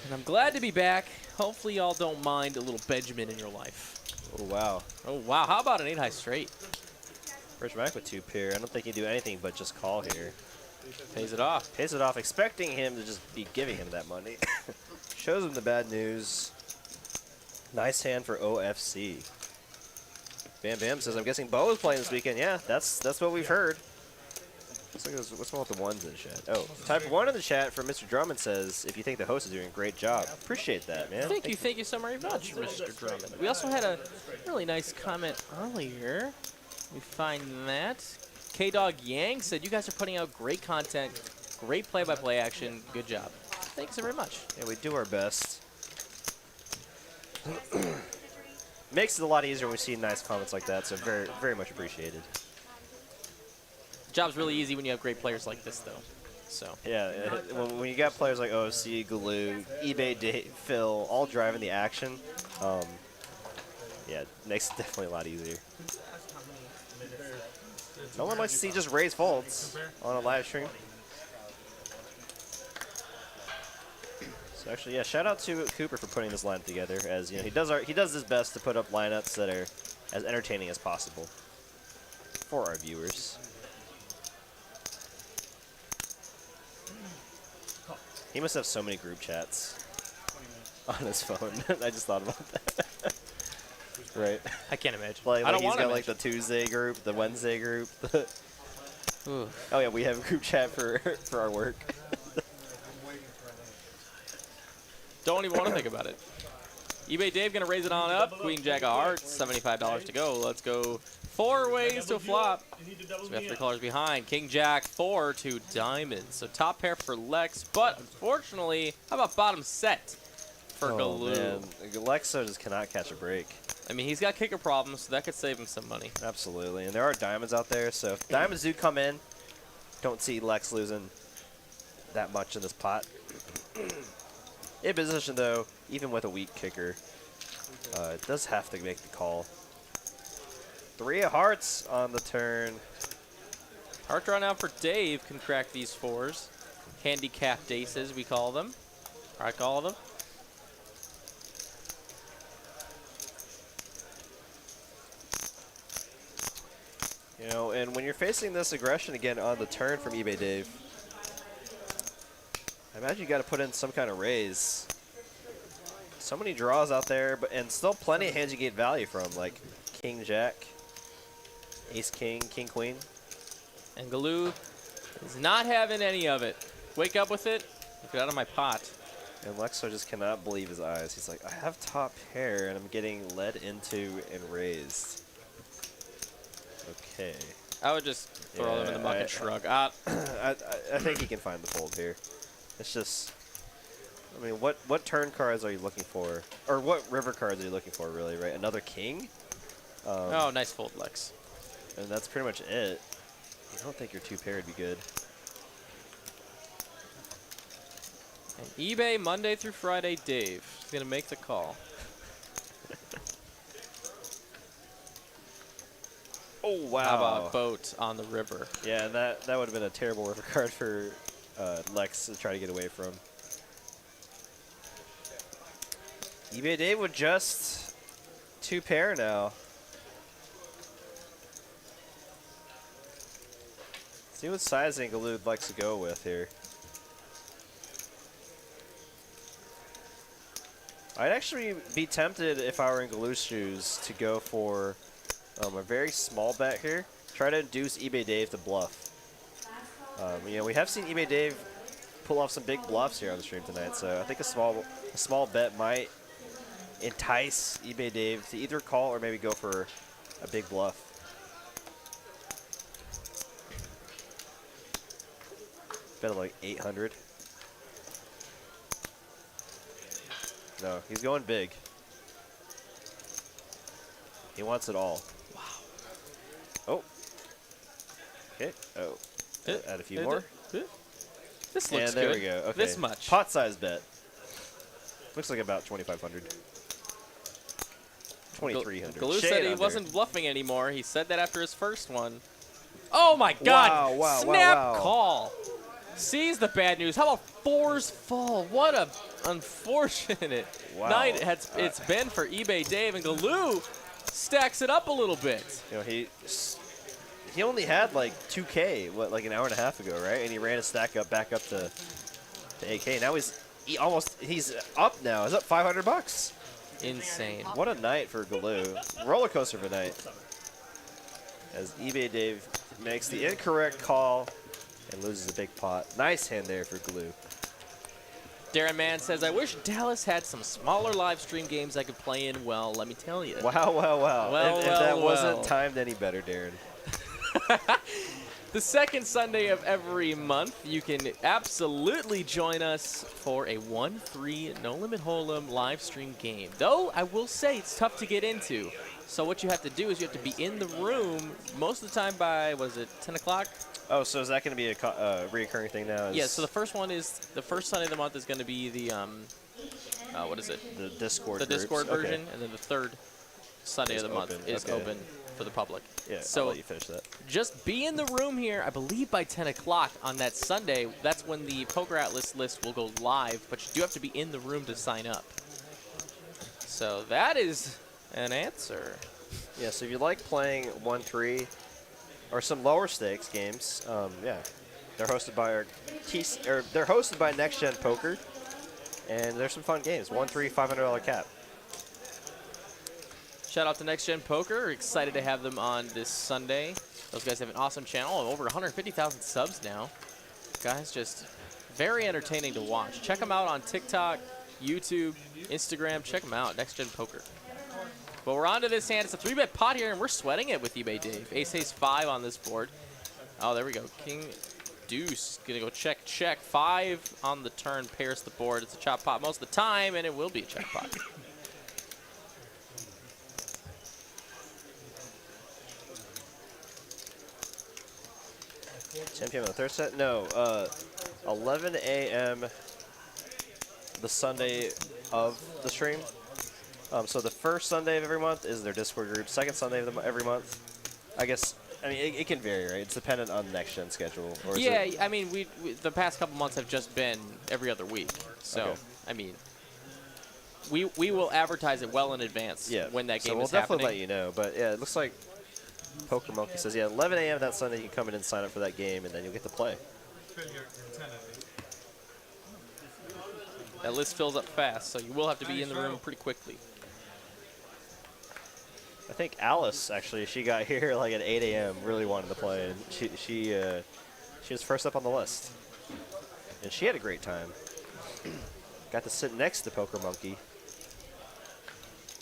Speaker 1: And I'm glad to be back. Hopefully y'all don't mind a little Benjamin in your life.
Speaker 2: Oh wow.
Speaker 1: Oh wow, how about an 8-high straight?
Speaker 2: First back with 2-pair. I don't think he can do anything but just call here.
Speaker 1: Pays it off.
Speaker 2: Pays it off, expecting him to just be giving him that money. Shows him the bad news. Nice hand for OFC. Bam Bam says, I'm guessing Bo is playing this weekend. Yeah, that's what we've heard. What's wrong with the ones in the chat? Oh, type 1 in the chat for Mr. Drummond says, if you think the host is doing a great job. Appreciate that, man.
Speaker 1: Thank you so very much, Mr. Drummond. We also had a really nice comment earlier. Let me find that. K-Dog Yang said, you guys are putting out great content, great play-by-play action. Good job. Thanks very much.
Speaker 2: Yeah, we do our best. Makes it a lot easier when we see nice comments like that, so very, very much appreciated.
Speaker 1: Job's really easy when you have great players like this, though. So
Speaker 2: yeah, when you got players like OFC, Galoo, eBay, Dave, Phil, all driving the action, yeah, it makes it definitely a lot easier. No one likes to see just raise folds on a live stream. So actually, yeah, shout out to Cooper for putting this lineup together. As you know, he does his best to put up lineups that are as entertaining as possible for our viewers. He must have so many group chats on his phone. I just thought about that. Right.
Speaker 1: I can't imagine.
Speaker 2: Like
Speaker 1: I don't
Speaker 2: he's
Speaker 1: want
Speaker 2: got
Speaker 1: to
Speaker 2: like the Tuesday group, the Wednesday group.
Speaker 1: Ooh.
Speaker 2: Oh yeah, we have a group chat for our work.
Speaker 1: Don't even want to think about it. eBay Dave gonna raise it on up. Queen Jack of Hearts, $75 to go. Let's go 4 ways to a flop. So we have 3 colors behind. King Jack 4 to diamonds. So top pair for Lex, but unfortunately, how about bottom set for Galoo?
Speaker 2: Man, Lex O just cannot catch a break.
Speaker 1: I mean, he's got kicker problems, so that could save him some money.
Speaker 2: Absolutely, and there are diamonds out there, so if diamonds do come in, don't see Lex losing that much in this pot. In position though, even with a weak kicker, it does have to make the call. 3 of hearts on the turn.
Speaker 1: Heart draw now for Dave can crack these 4s. Handicapped aces, we call them. Crack all of them.
Speaker 2: You know, and when you're facing this aggression again on the turn from eBay Dave, I imagine you got to put in some kind of raise. So many draws out there, but and still plenty of hands you get value from, like King Jack, Ace King, King Queen.
Speaker 1: And Galoo is not having any of it. Wake up with it. Get out of my pot.
Speaker 2: And Lex O just cannot believe his eyes. He's like, I have top pair, and I'm getting led into and raised. Okay.
Speaker 1: I would just throw them in the muck and shrug.
Speaker 2: I think he can find the fold here. It's just, I mean, what turn cards are you looking for? Or what river cards are you looking for, really, right? Another king?
Speaker 1: Oh, nice fold, Lex.
Speaker 2: And that's pretty much it. I don't think your 2 pair would be good.
Speaker 1: And eBay Monday through Friday Dave is going to make the call.
Speaker 2: Oh, wow.
Speaker 1: How about boat on the river?
Speaker 2: Yeah, and that would have been a terrible river card for Lex to try to get away from. eBay Dave with just 2 pair now. See what sizing Galoo likes to go with here. I'd actually be tempted, if I were in Galoo's shoes, to go for a very small bet here. Try to induce eBay Dave to bluff. You know, we have seen eBay Dave pull off some big bluffs here on the stream tonight, so I think a small bet might entice eBay Dave to either call or maybe go for a big bluff. Bet of like 800. No, he's going big. He wants it all. Wow. Oh. Okay. Oh. Add a few more.
Speaker 1: This looks
Speaker 2: and there
Speaker 1: good.
Speaker 2: we go. Okay.
Speaker 1: This much.
Speaker 2: Pot size bet. Looks like about 2,500. 2,300.
Speaker 1: Galoo said he wasn't bluffing anymore. He said that after his first one. Oh my God!
Speaker 2: Wow,
Speaker 1: Snap call. Sees the bad news. How about 4s fall? What a unfortunate night it's been for eBay Dave, and Galoo stacks it up a little bit.
Speaker 2: You know, he only had like 2K, like an hour and a half ago, right? And he ran his stack up back up to 8K. Now he's up now. He's up $500.
Speaker 1: Insane.
Speaker 2: What a night for Galoo. Roller coaster of a night. As eBay Dave makes the incorrect call and loses a big pot. Nice hand there for Galoo.
Speaker 1: Darren Mann says, I wish Dallas had some smaller live stream games I could play in. Well, let me tell you.
Speaker 2: Wow, wow, wow.
Speaker 1: Well,
Speaker 2: if
Speaker 1: well,
Speaker 2: that
Speaker 1: well.
Speaker 2: wasn't timed any better, Darren.
Speaker 1: The second Sunday of every month, you can absolutely join us for a 1-3 No Limit Hold'em live stream game. Though, I will say, it's tough to get into. So what you have to do is you have to be in the room most of the time by, what is it, 10 o'clock?
Speaker 2: Oh, so is that going to be a reoccurring thing now?
Speaker 1: Yeah, so the first one is, the first Sunday of the month is going to be the, what is it?
Speaker 2: The Discord
Speaker 1: The
Speaker 2: groups.
Speaker 1: Discord version,
Speaker 2: Okay.
Speaker 1: and then the third Sunday
Speaker 2: Is
Speaker 1: of the month
Speaker 2: open.
Speaker 1: is
Speaker 2: Okay.
Speaker 1: open for the public.
Speaker 2: Yeah,
Speaker 1: so
Speaker 2: I'll let you finish that.
Speaker 1: just be in the room here, I believe by 10 o'clock on that Sunday. That's when the Poker Atlas list will go live, but you do have to be in the room to sign up. So that is an answer.
Speaker 2: Yeah, so if you like playing 1-3 or some lower stakes games, yeah, they're hosted by they're hosted by Next Gen Poker, and there's some fun games. 1-3, $500 cap.
Speaker 1: Shout out to Next Gen Poker. Excited to have them on this Sunday. Those guys have an awesome channel. Over 150,000 subs now. Guys, just very entertaining to watch. Check them out on TikTok, YouTube, Instagram. Check them out, Next Gen Poker. But we're on to this hand. It's a 3-bet pot here, and we're sweating it with eBay Dave. Ace 5 on this board. Oh, there we go. King Deuce. Gonna go check, check. 5 on the turn pairs the board. It's a chop pot most of the time, and it will be a check pot.
Speaker 2: $10 p.m. on the third set? No, 11 a.m. the Sunday of the stream. So the first Sunday of every month is their Discord group. Second Sunday of every month. I guess, I mean, it can vary, right? It's dependent on the Next Gen schedule. Or is
Speaker 1: yeah,
Speaker 2: it?
Speaker 1: I mean, we the past couple months have just been every other week. So,
Speaker 2: Okay.
Speaker 1: I mean, we will advertise it well in advance when that game
Speaker 2: so we'll
Speaker 1: is
Speaker 2: definitely
Speaker 1: happening.
Speaker 2: let you know. But yeah, it looks like Poker Monkey says, yeah, 11 a.m. that Sunday you can come in and sign up for that game, and then you'll get to play.
Speaker 1: That list fills up fast, so you will have to be in the room pretty quickly.
Speaker 2: I think Alice, actually, she got here like at 8 a.m., really wanted to play, and she was first up on the list. And she had a great time. Got to sit next to Poker Monkey.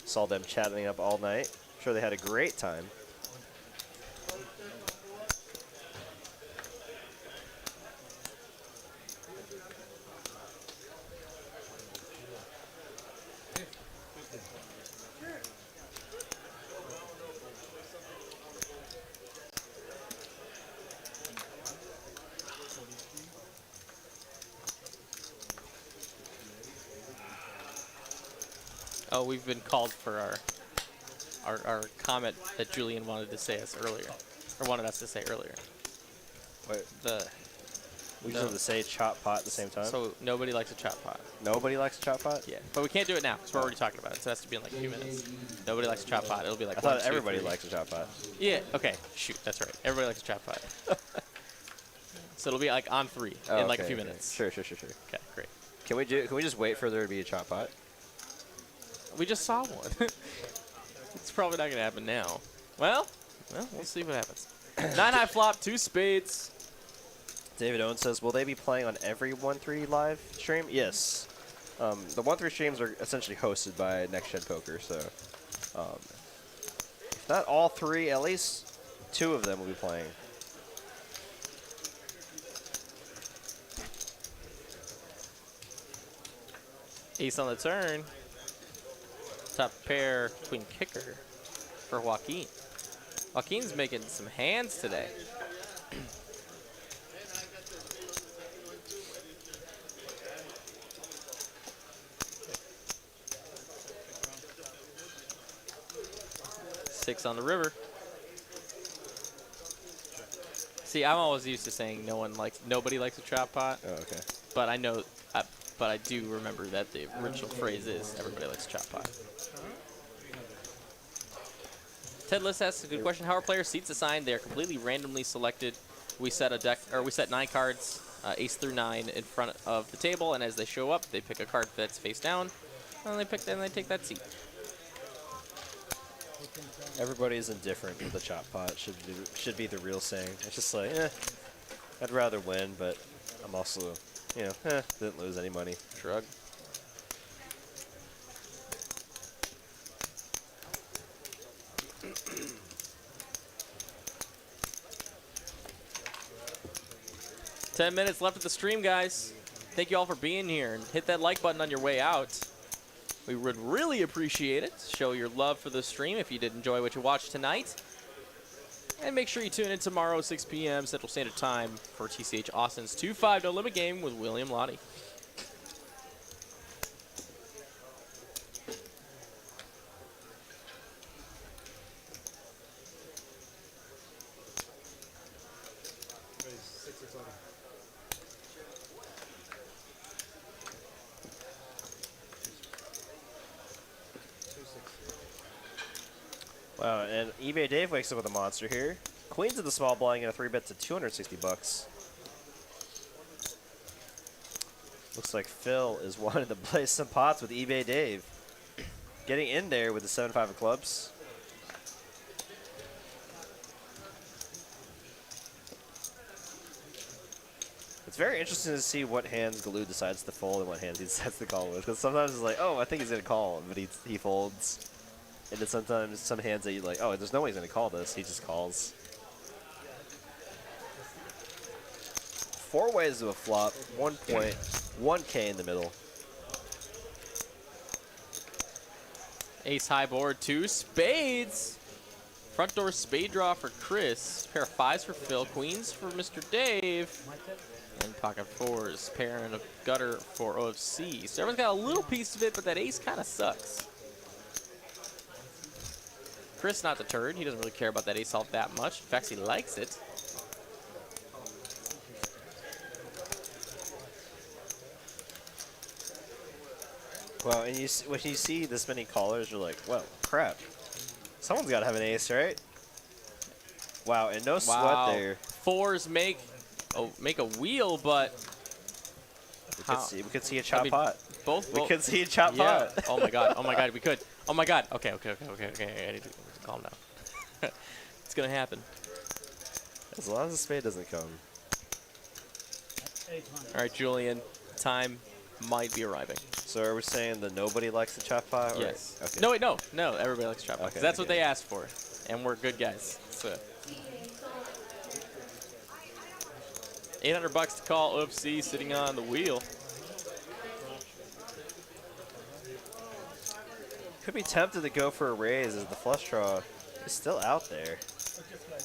Speaker 2: Saw them chatting up all night. Sure they had a great time.
Speaker 1: Oh, we've been called for our comment that Julian wanted to say us earlier, or wanted us to say earlier.
Speaker 2: Wait, we just
Speaker 1: No.
Speaker 2: have to say chop pot at the same time?
Speaker 1: So nobody likes a chop pot.
Speaker 2: Nobody likes a chop pot?
Speaker 1: Yeah, but we can't do it now because we're already talking about it. So it has to be in like a few minutes. Nobody likes a chop pot. It'll be like
Speaker 2: I thought
Speaker 1: 1, 2,
Speaker 2: everybody
Speaker 1: 3.
Speaker 2: likes a chop pot.
Speaker 1: Yeah. Okay. Shoot, that's right. Everybody likes a chop pot. So it'll be like on 3
Speaker 2: Oh,
Speaker 1: in like a
Speaker 2: okay,
Speaker 1: few
Speaker 2: okay.
Speaker 1: minutes.
Speaker 2: Sure.
Speaker 1: Okay, great.
Speaker 2: Can we just wait for there to be a chop pot?
Speaker 1: We just saw one. It's probably not gonna happen now. Well, we'll see what happens. 9 high flop, 2 spades.
Speaker 2: David Owen says, will they be playing on every 1-3 live stream? Yes. The 1-3 streams are essentially hosted by Next Gen Poker, so if not all 3, at least 2 of them will be playing.
Speaker 1: Ace on the turn. Top pair, queen kicker for Joaquin. Joaquin's making some hands today. Six on the river. See, I'm always used to saying nobody likes a chop pot.
Speaker 2: Oh, okay.
Speaker 1: But I know, but I do remember that the original phrase is everybody likes a chop pot. Ted List asks a good question. How are player seats assigned? They are completely randomly selected. We set a deck, or we set 9 cards, ace through 9, in front of the table, and as they show up, they pick a card that's face down, and they take that seat.
Speaker 2: Everybody's indifferent with the chop pot. Should be the real saying. It's just like, I'd rather win, but I'm also, didn't lose any money.
Speaker 1: Shrug. Ten minutes left of the stream, guys. Thank you all for being here, and hit that like button on your way out. We would really appreciate it. Show your love for the stream if you did enjoy what you watched tonight. And make sure you tune in tomorrow, 6 p.m. Central Standard Time for TCH Austin's 2-5 No Limit game with William Lottie.
Speaker 2: Wow, and eBay Dave wakes up with a monster here. Queens of the small blind get a 3-bet to 260 bucks. Looks like Phil is wanting to play some pots with eBay Dave. Getting in there with the 7-5 of clubs. It's very interesting to see what hands Galoo decides to fold and what hands he decides to call with. Because sometimes it's like, oh, I think he's going to call, but he folds. And then sometimes some hands that you're like, oh, there's no way he's going to call this. He just calls. 4 ways to a flop, 1 point, 1K in the middle.
Speaker 1: Ace high board, 2 spades. Front door spade draw for Chris. Pair of 5s for Phil. Queens for Mr. Dave. And pocket 4s. Pair and a gutter for OFC. So everyone's got a little piece of it, but that ace kind of sucks. Chris not deterred. He doesn't really care about that ace all that much. In fact, he likes it.
Speaker 2: Well, and when you see this many callers, you're like, well, crap. Someone's got to have an ace, right? Wow, and no sweat there.
Speaker 1: 4s make a wheel, but
Speaker 2: we could see a chop pot.
Speaker 1: Both.
Speaker 2: We could see a chop pot.
Speaker 1: Oh my god. Oh my god. We could. Oh my god. Okay. I need to calm down. It's gonna happen.
Speaker 2: As long as the spade doesn't come.
Speaker 1: All right, Julian. Time might be arriving.
Speaker 2: So are we saying that nobody likes the chop pot? Or?
Speaker 1: Yes.
Speaker 2: Okay.
Speaker 1: No, wait, no. Everybody likes chop pot.
Speaker 2: Okay,
Speaker 1: That's what they asked for, and we're good guys. So. 800 bucks to call OFC sitting on the wheel.
Speaker 2: Could be tempted to go for a raise as the flush draw is still out there.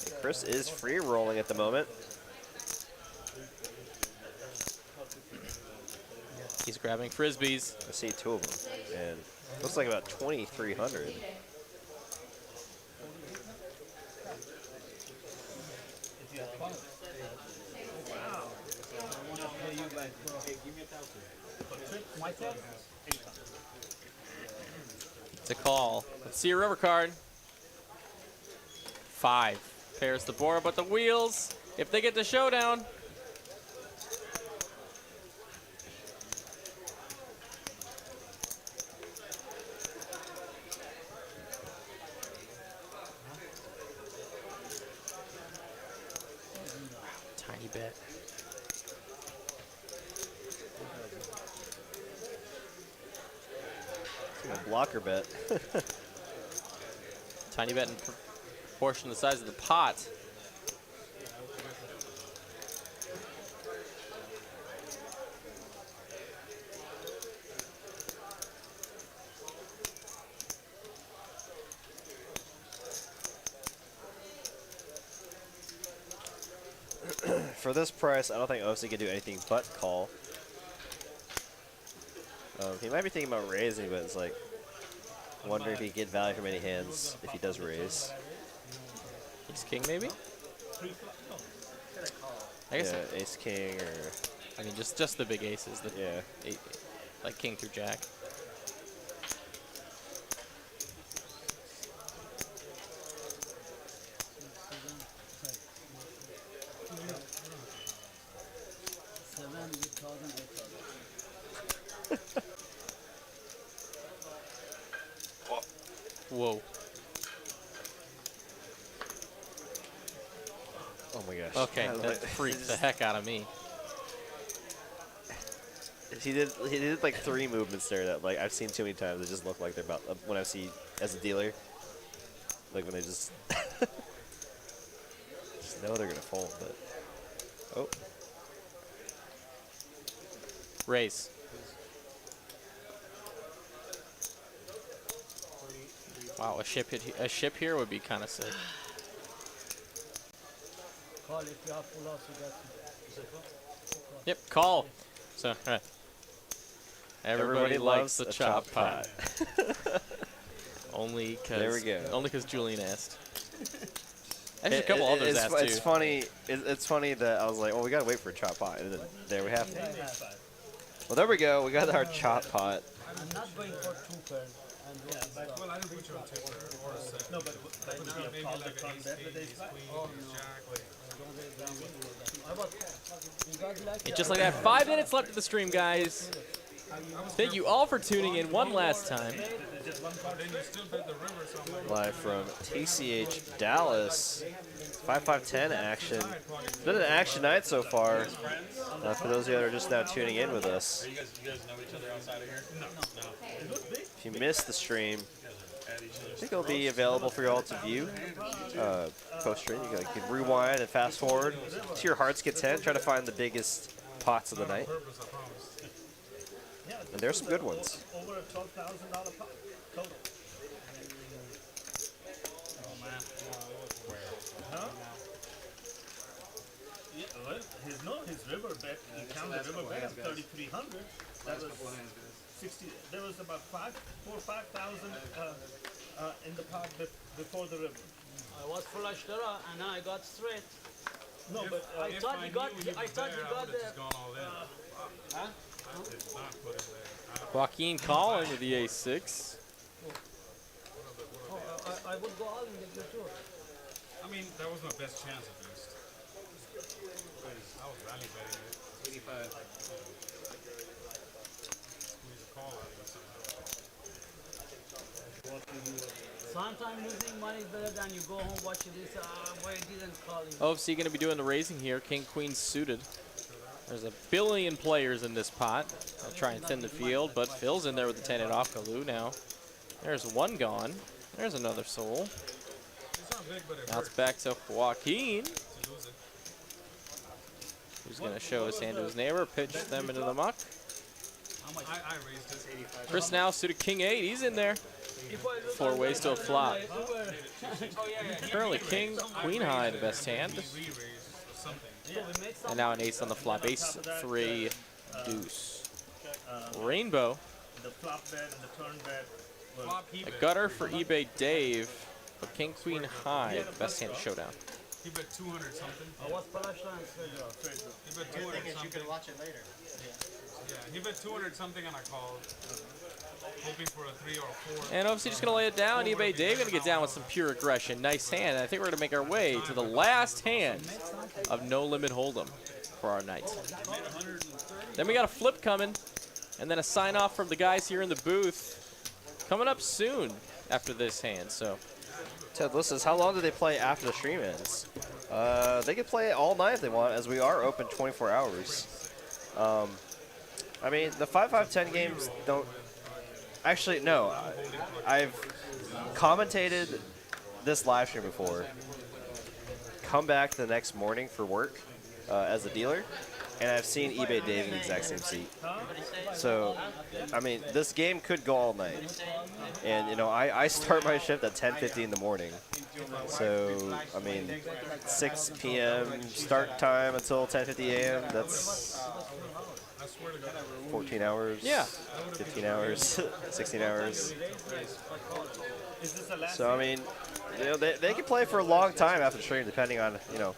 Speaker 2: And Chris is free rolling at the moment.
Speaker 1: He's grabbing frisbees.
Speaker 2: I see 2 of them, and looks like about 2,300.
Speaker 1: It's a call. Let's see your river card. 5. Pairs the board, but the wheels, if they get to showdown. Tiny bet.
Speaker 2: A blocker bet.
Speaker 1: Tiny bet in proportion to the size of the pot.
Speaker 2: For this price, I don't think OFC can do anything but call. He might be thinking about raising, but it's like, wondering if he can get value from any hands if he does raise.
Speaker 1: Ace king maybe? I guess.
Speaker 2: Yeah, ace king or.
Speaker 1: I mean, just the big aces. The
Speaker 2: Yeah.
Speaker 1: like king through jack. Whoa.
Speaker 2: Oh my gosh.
Speaker 1: Okay, that freaked the heck out of me.
Speaker 2: He did like 3 movements there that like I've seen too many times. It just look like they're about when I see as a dealer, like when they just know they're gonna fold. But oh,
Speaker 1: Raise. Wow, a ship here would be kind of sick.
Speaker 6: Call if you have full house, you got
Speaker 1: Yep, call. So, everybody likes the chop pot. Only because
Speaker 2: There we go.
Speaker 1: Only because Julian asked. Actually, a couple others asked too.
Speaker 2: It's funny. It's funny that I was like, well, we gotta wait for a chop pot, and then there we have it. Well, there we go. We got our chop pot.
Speaker 8: I'm not going for 2 pair. And
Speaker 7: Well, I didn't put you on tipper or a set.
Speaker 5: No, but would you
Speaker 7: Maybe
Speaker 5: call
Speaker 7: like
Speaker 5: the
Speaker 7: an
Speaker 5: front
Speaker 7: ace
Speaker 5: bet
Speaker 7: king,
Speaker 5: with ace
Speaker 7: ace
Speaker 5: five?
Speaker 7: queen,
Speaker 8: Oh,
Speaker 7: ace
Speaker 8: no.
Speaker 7: jack, like.
Speaker 8: how about you got like
Speaker 1: And just like that, 5 minutes left of the stream, guys. Thank you all for tuning in one last time.
Speaker 7: But then you still bet the river, so I'm like,
Speaker 2: Live from TCH Dallas. 5-5-10 action. It's been an action night so far. For those of you that are just now tuning in with us.
Speaker 7: you guys know each other outside of here? No.
Speaker 2: If you missed the stream, I think it'll be available for you all to view post-stream. You can rewind and fast forward to your heart's content. Try to find the biggest pots of the night.
Speaker 7: Purpose, I promise.
Speaker 2: And there's some good ones.
Speaker 5: Over a $12,000 pot total. Huh? Yeah, well, his river bet, he counted river bet of 3,300. That was 60. There was about 4,000 or 5,000 in the pot before the river.
Speaker 8: I was flush draw and now I got straight.
Speaker 5: No, but
Speaker 8: I thought you got the
Speaker 7: just gone all in.
Speaker 8: huh?
Speaker 7: I did not put it there.
Speaker 1: Joaquin calling with the ace-6.
Speaker 8: Oh, I would go all in the tour.
Speaker 7: I mean, that was my best chance at least. I was rally betting it. 85. Squeeze a call out of it somehow.
Speaker 8: Sometimes losing money is better than you go home watching this. Why didn't call him?
Speaker 1: OFC going to be doing the raising here. King, queen suited. There's a billion players in this pot. I'll try and thin the field, but Phil's in there with the 10 at off Kaloo now. There's one gone. There's another soul.
Speaker 7: It's not big, but it
Speaker 1: Now it's
Speaker 7: hurts
Speaker 1: back to Joaquin,
Speaker 7: to lose it.
Speaker 1: who's going to show his hand to his neighbor, pitch them into the muck.
Speaker 7: I raised it. 85.
Speaker 1: Chris now suited king 8. He's in there. 4 ways to a flop. Currently king, queen high, the best hand.
Speaker 7: Re-raised or something.
Speaker 1: And now an ace on the flop. Ace 3 deuce. Rainbow.
Speaker 5: the flop bet and the turn bet was
Speaker 7: Flop, he
Speaker 1: A
Speaker 7: bet.
Speaker 1: gutter for eBay Dave. But king, queen high, the best hand showdown.
Speaker 7: He bet 200 something.
Speaker 8: I was flush draw and straight draw.
Speaker 7: He bet
Speaker 3: Good
Speaker 7: 200
Speaker 3: thing is you
Speaker 7: something.
Speaker 3: can watch it later.
Speaker 7: Yeah, he bet 200 something and I called. Hoping for a 3 or a 4.
Speaker 1: And obviously just going to lay it down. eBay Dave going to get down with some pure aggression. Nice hand. I think we're going to make our way to the last hand of No Limit Hold'em for our night. Then we got a flip coming. And then a sign off from the guys here in the booth coming up soon after this hand. So
Speaker 2: Ted Liss says, how long do they play after the stream ends? They can play it all night if they want, as we are open 24 hours. I mean, the 5-5-10 games don't... Actually, no. I've commentated this live stream before. Come back the next morning for work as a dealer, and I've seen eBay Dave in the exact same seat. So, I mean, this game could go all night. And, you know, I start my shift at 10:50 in the morning. So, I mean, 6 p.m. start time until 10:50 a.m. That's 14 hours.
Speaker 1: Yeah.
Speaker 2: 15 hours, 16 hours.
Speaker 5: is this the last
Speaker 2: So, I mean, you know, they can play for a long time after the stream, depending on, you know,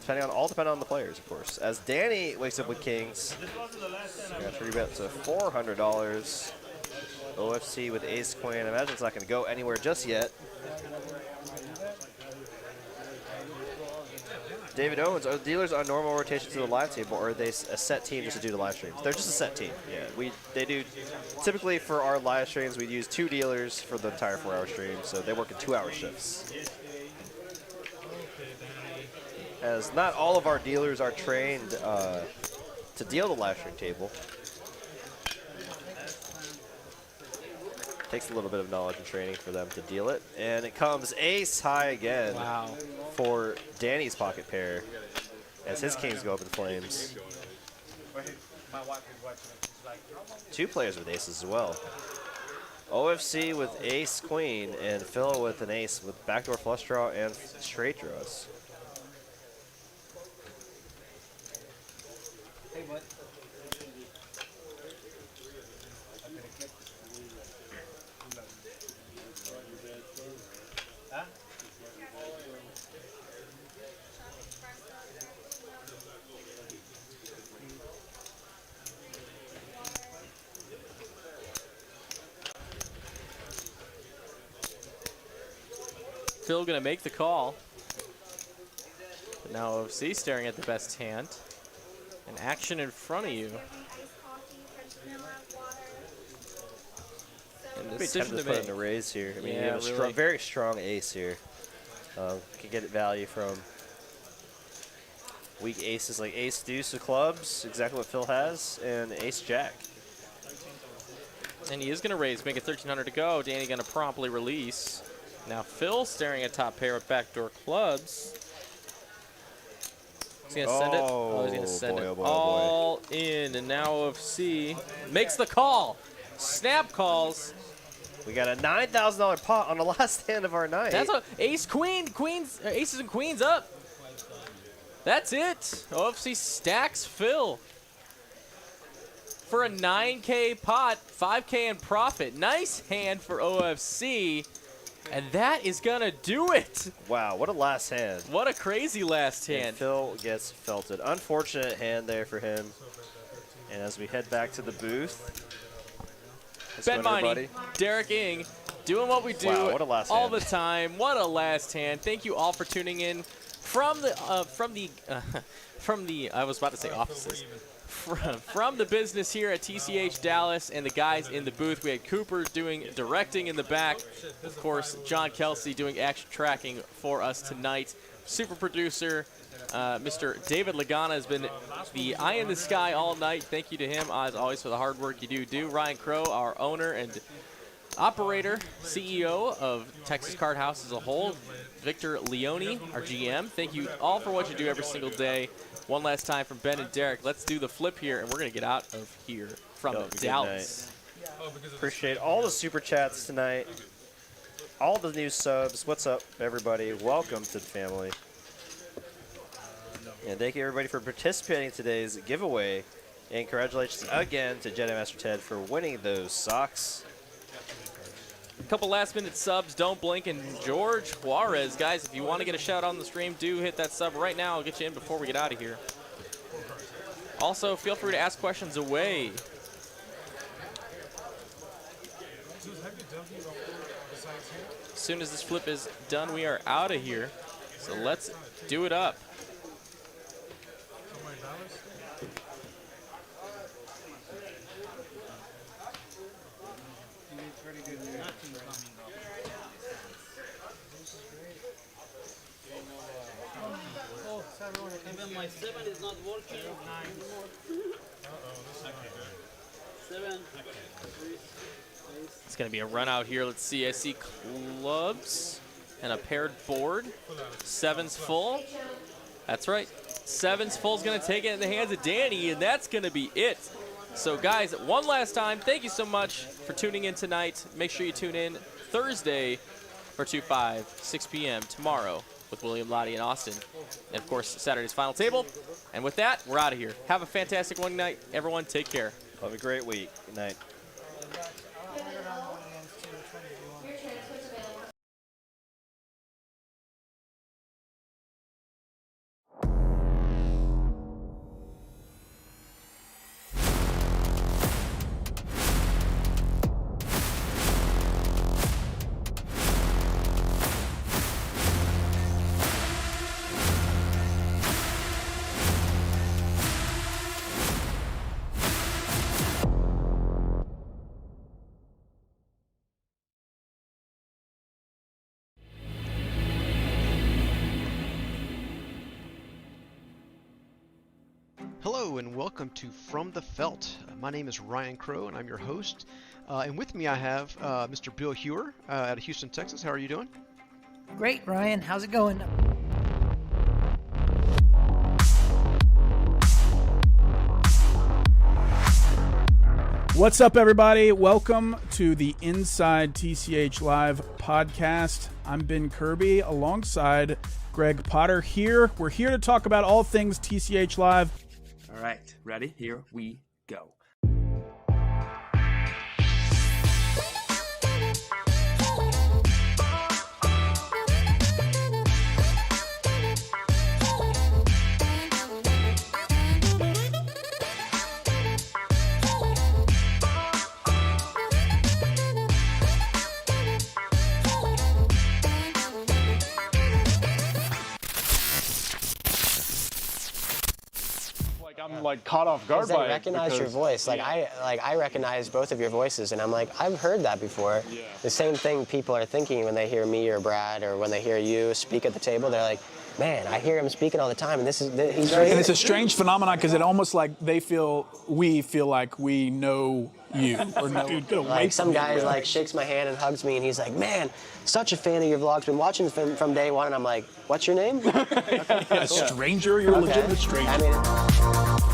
Speaker 2: depending on the players, of course. As Danny wakes up with kings,
Speaker 5: this wasn't the last time
Speaker 2: got 3 bet to $400. OFC with ace queen. I imagine it's not going to go anywhere just yet. David Owens, are the dealers on normal rotation to the live table, or are they a set team just to do the live streams? They're just a set team. Yeah, they do. Typically for our live streams, we use 2 dealers for the entire 4-hour stream, so they work in 2-hour shifts. As not all of our dealers are trained to deal the live stream table. Takes a little bit of knowledge and training for them to deal it. And it comes ace high again for Danny's pocket pair as his kings go up in flames.
Speaker 3: My wife is watching it. She's like,
Speaker 2: 2 players with aces as well. OFC with ace queen and Phil with an ace with backdoor flush draw and straight draws.
Speaker 3: hey, bud. Huh?
Speaker 1: Phil going to make the call. But now OFC staring at the best hand. An action in front of you. And
Speaker 2: Be
Speaker 1: decision
Speaker 2: tempted
Speaker 1: to
Speaker 2: to put in
Speaker 1: make.
Speaker 2: a raise here. I mean,
Speaker 1: Yeah,
Speaker 2: you have a
Speaker 1: really.
Speaker 2: very strong ace here. Can get value from weak aces like ace deuce of clubs, exactly what Phil has, and ace jack.
Speaker 1: And he is going to raise, make it 1,300 to go. Danny going to promptly release. Now Phil staring at top pair with backdoor clubs. He's going to send it. Oh, he's going to send
Speaker 2: boy,
Speaker 1: it
Speaker 2: oh boy,
Speaker 1: all in. And now OFC makes the call. Snap calls.
Speaker 2: We got a $9,000 pot on the last hand of our night.
Speaker 1: That's a ace, queen, aces and queens up. That's it. OFC stacks Phil for a 9K pot, 5K in profit. Nice hand for OFC, and that is gonna do it.
Speaker 2: Wow, what a last hand.
Speaker 1: What a crazy last
Speaker 2: And
Speaker 1: hand.
Speaker 2: Phil gets felted. Unfortunate hand there for him. And as we head back to the booth,
Speaker 1: Ben Miney, Derek Ing, doing what we do
Speaker 2: Wow, what a last
Speaker 1: all
Speaker 2: hand.
Speaker 1: the time. What a last hand. Thank you all for tuning in from the I was about to say offices. From the business here at TCH Dallas and the guys in the booth. We had Cooper doing directing in the back. Of course, John Kelsey doing action tracking for us tonight. Super producer, Mr. David Lagana has been the eye in the sky all night. Thank you to him, as always, for the hard work you do. Ryan Crow, our owner and operator, CEO of Texas Card House as a whole. Victor Leone, our GM. Thank you all for what you do every single day. One last time from Ben and Derek. Let's do the flip here, and we're going to get out of here from Dallas.
Speaker 2: appreciate all the super chats tonight. All the new subs. What's up, everybody? Welcome to the family. And thank you, everybody, for participating in today's giveaway. And congratulations again to Jedi Master Ted for winning those socks.
Speaker 1: A couple last-minute subs. Don't blink. And George Juarez. Guys, if you want to get a shout on the stream, do hit that sub right now. I'll get you in before we get out of here. Also, feel free to ask questions away. As soon as this flip is done, we are out of here. So let's do it up.
Speaker 8: Even my 7 is not working. 7.
Speaker 1: It's going to be a run out here. Let's see. I see clubs and a paired board. Seven's full. That's right. Seven's full is going to take it in the hands of Danny, and that's going to be it. So, guys, one last time, thank you so much for tuning in tonight. Make sure you tune in Thursday for 2-5, 6 p.m. tomorrow with William Lottie and Austin. And, of course, Saturday's Final Table. And with that, we're out of here. Have a fantastic one night. Everyone, take care.
Speaker 2: Have a great week. Good night.
Speaker 10: Hello and welcome to From the Felt. My name is Ryan Crow and I'm your host. And with me I have Mr. Bill Hewer out of Houston, Texas. How are you doing?
Speaker 11: Great, Ryan. How's it going?
Speaker 12: What's up, everybody? Welcome to the Inside TCH Live podcast. I'm Ben Kirby alongside Greg Potter here. We're here to talk about all things TCH Live.
Speaker 13: All right, ready? Here we go.
Speaker 14: like caught off guard
Speaker 15: They
Speaker 14: by it.
Speaker 15: recognize your voice. Like I recognize both of your voices, and I'm like, I've heard that before.
Speaker 14: Yeah.
Speaker 15: The same thing people are thinking when they hear me or Brad, or when they hear you speak at the table. They're like, man, I hear him speaking all the time, and he's right
Speaker 12: And
Speaker 15: here.
Speaker 12: it's a strange phenomenon because it almost like we feel like we know you. Or know,
Speaker 15: like some guy like shakes my hand and hugs me, and he's like, man, such a fan of your vlogs, been watching from day one, and I'm like, what's your name?
Speaker 12: A stranger, you're a legitimate stranger.
Speaker 15: I mean,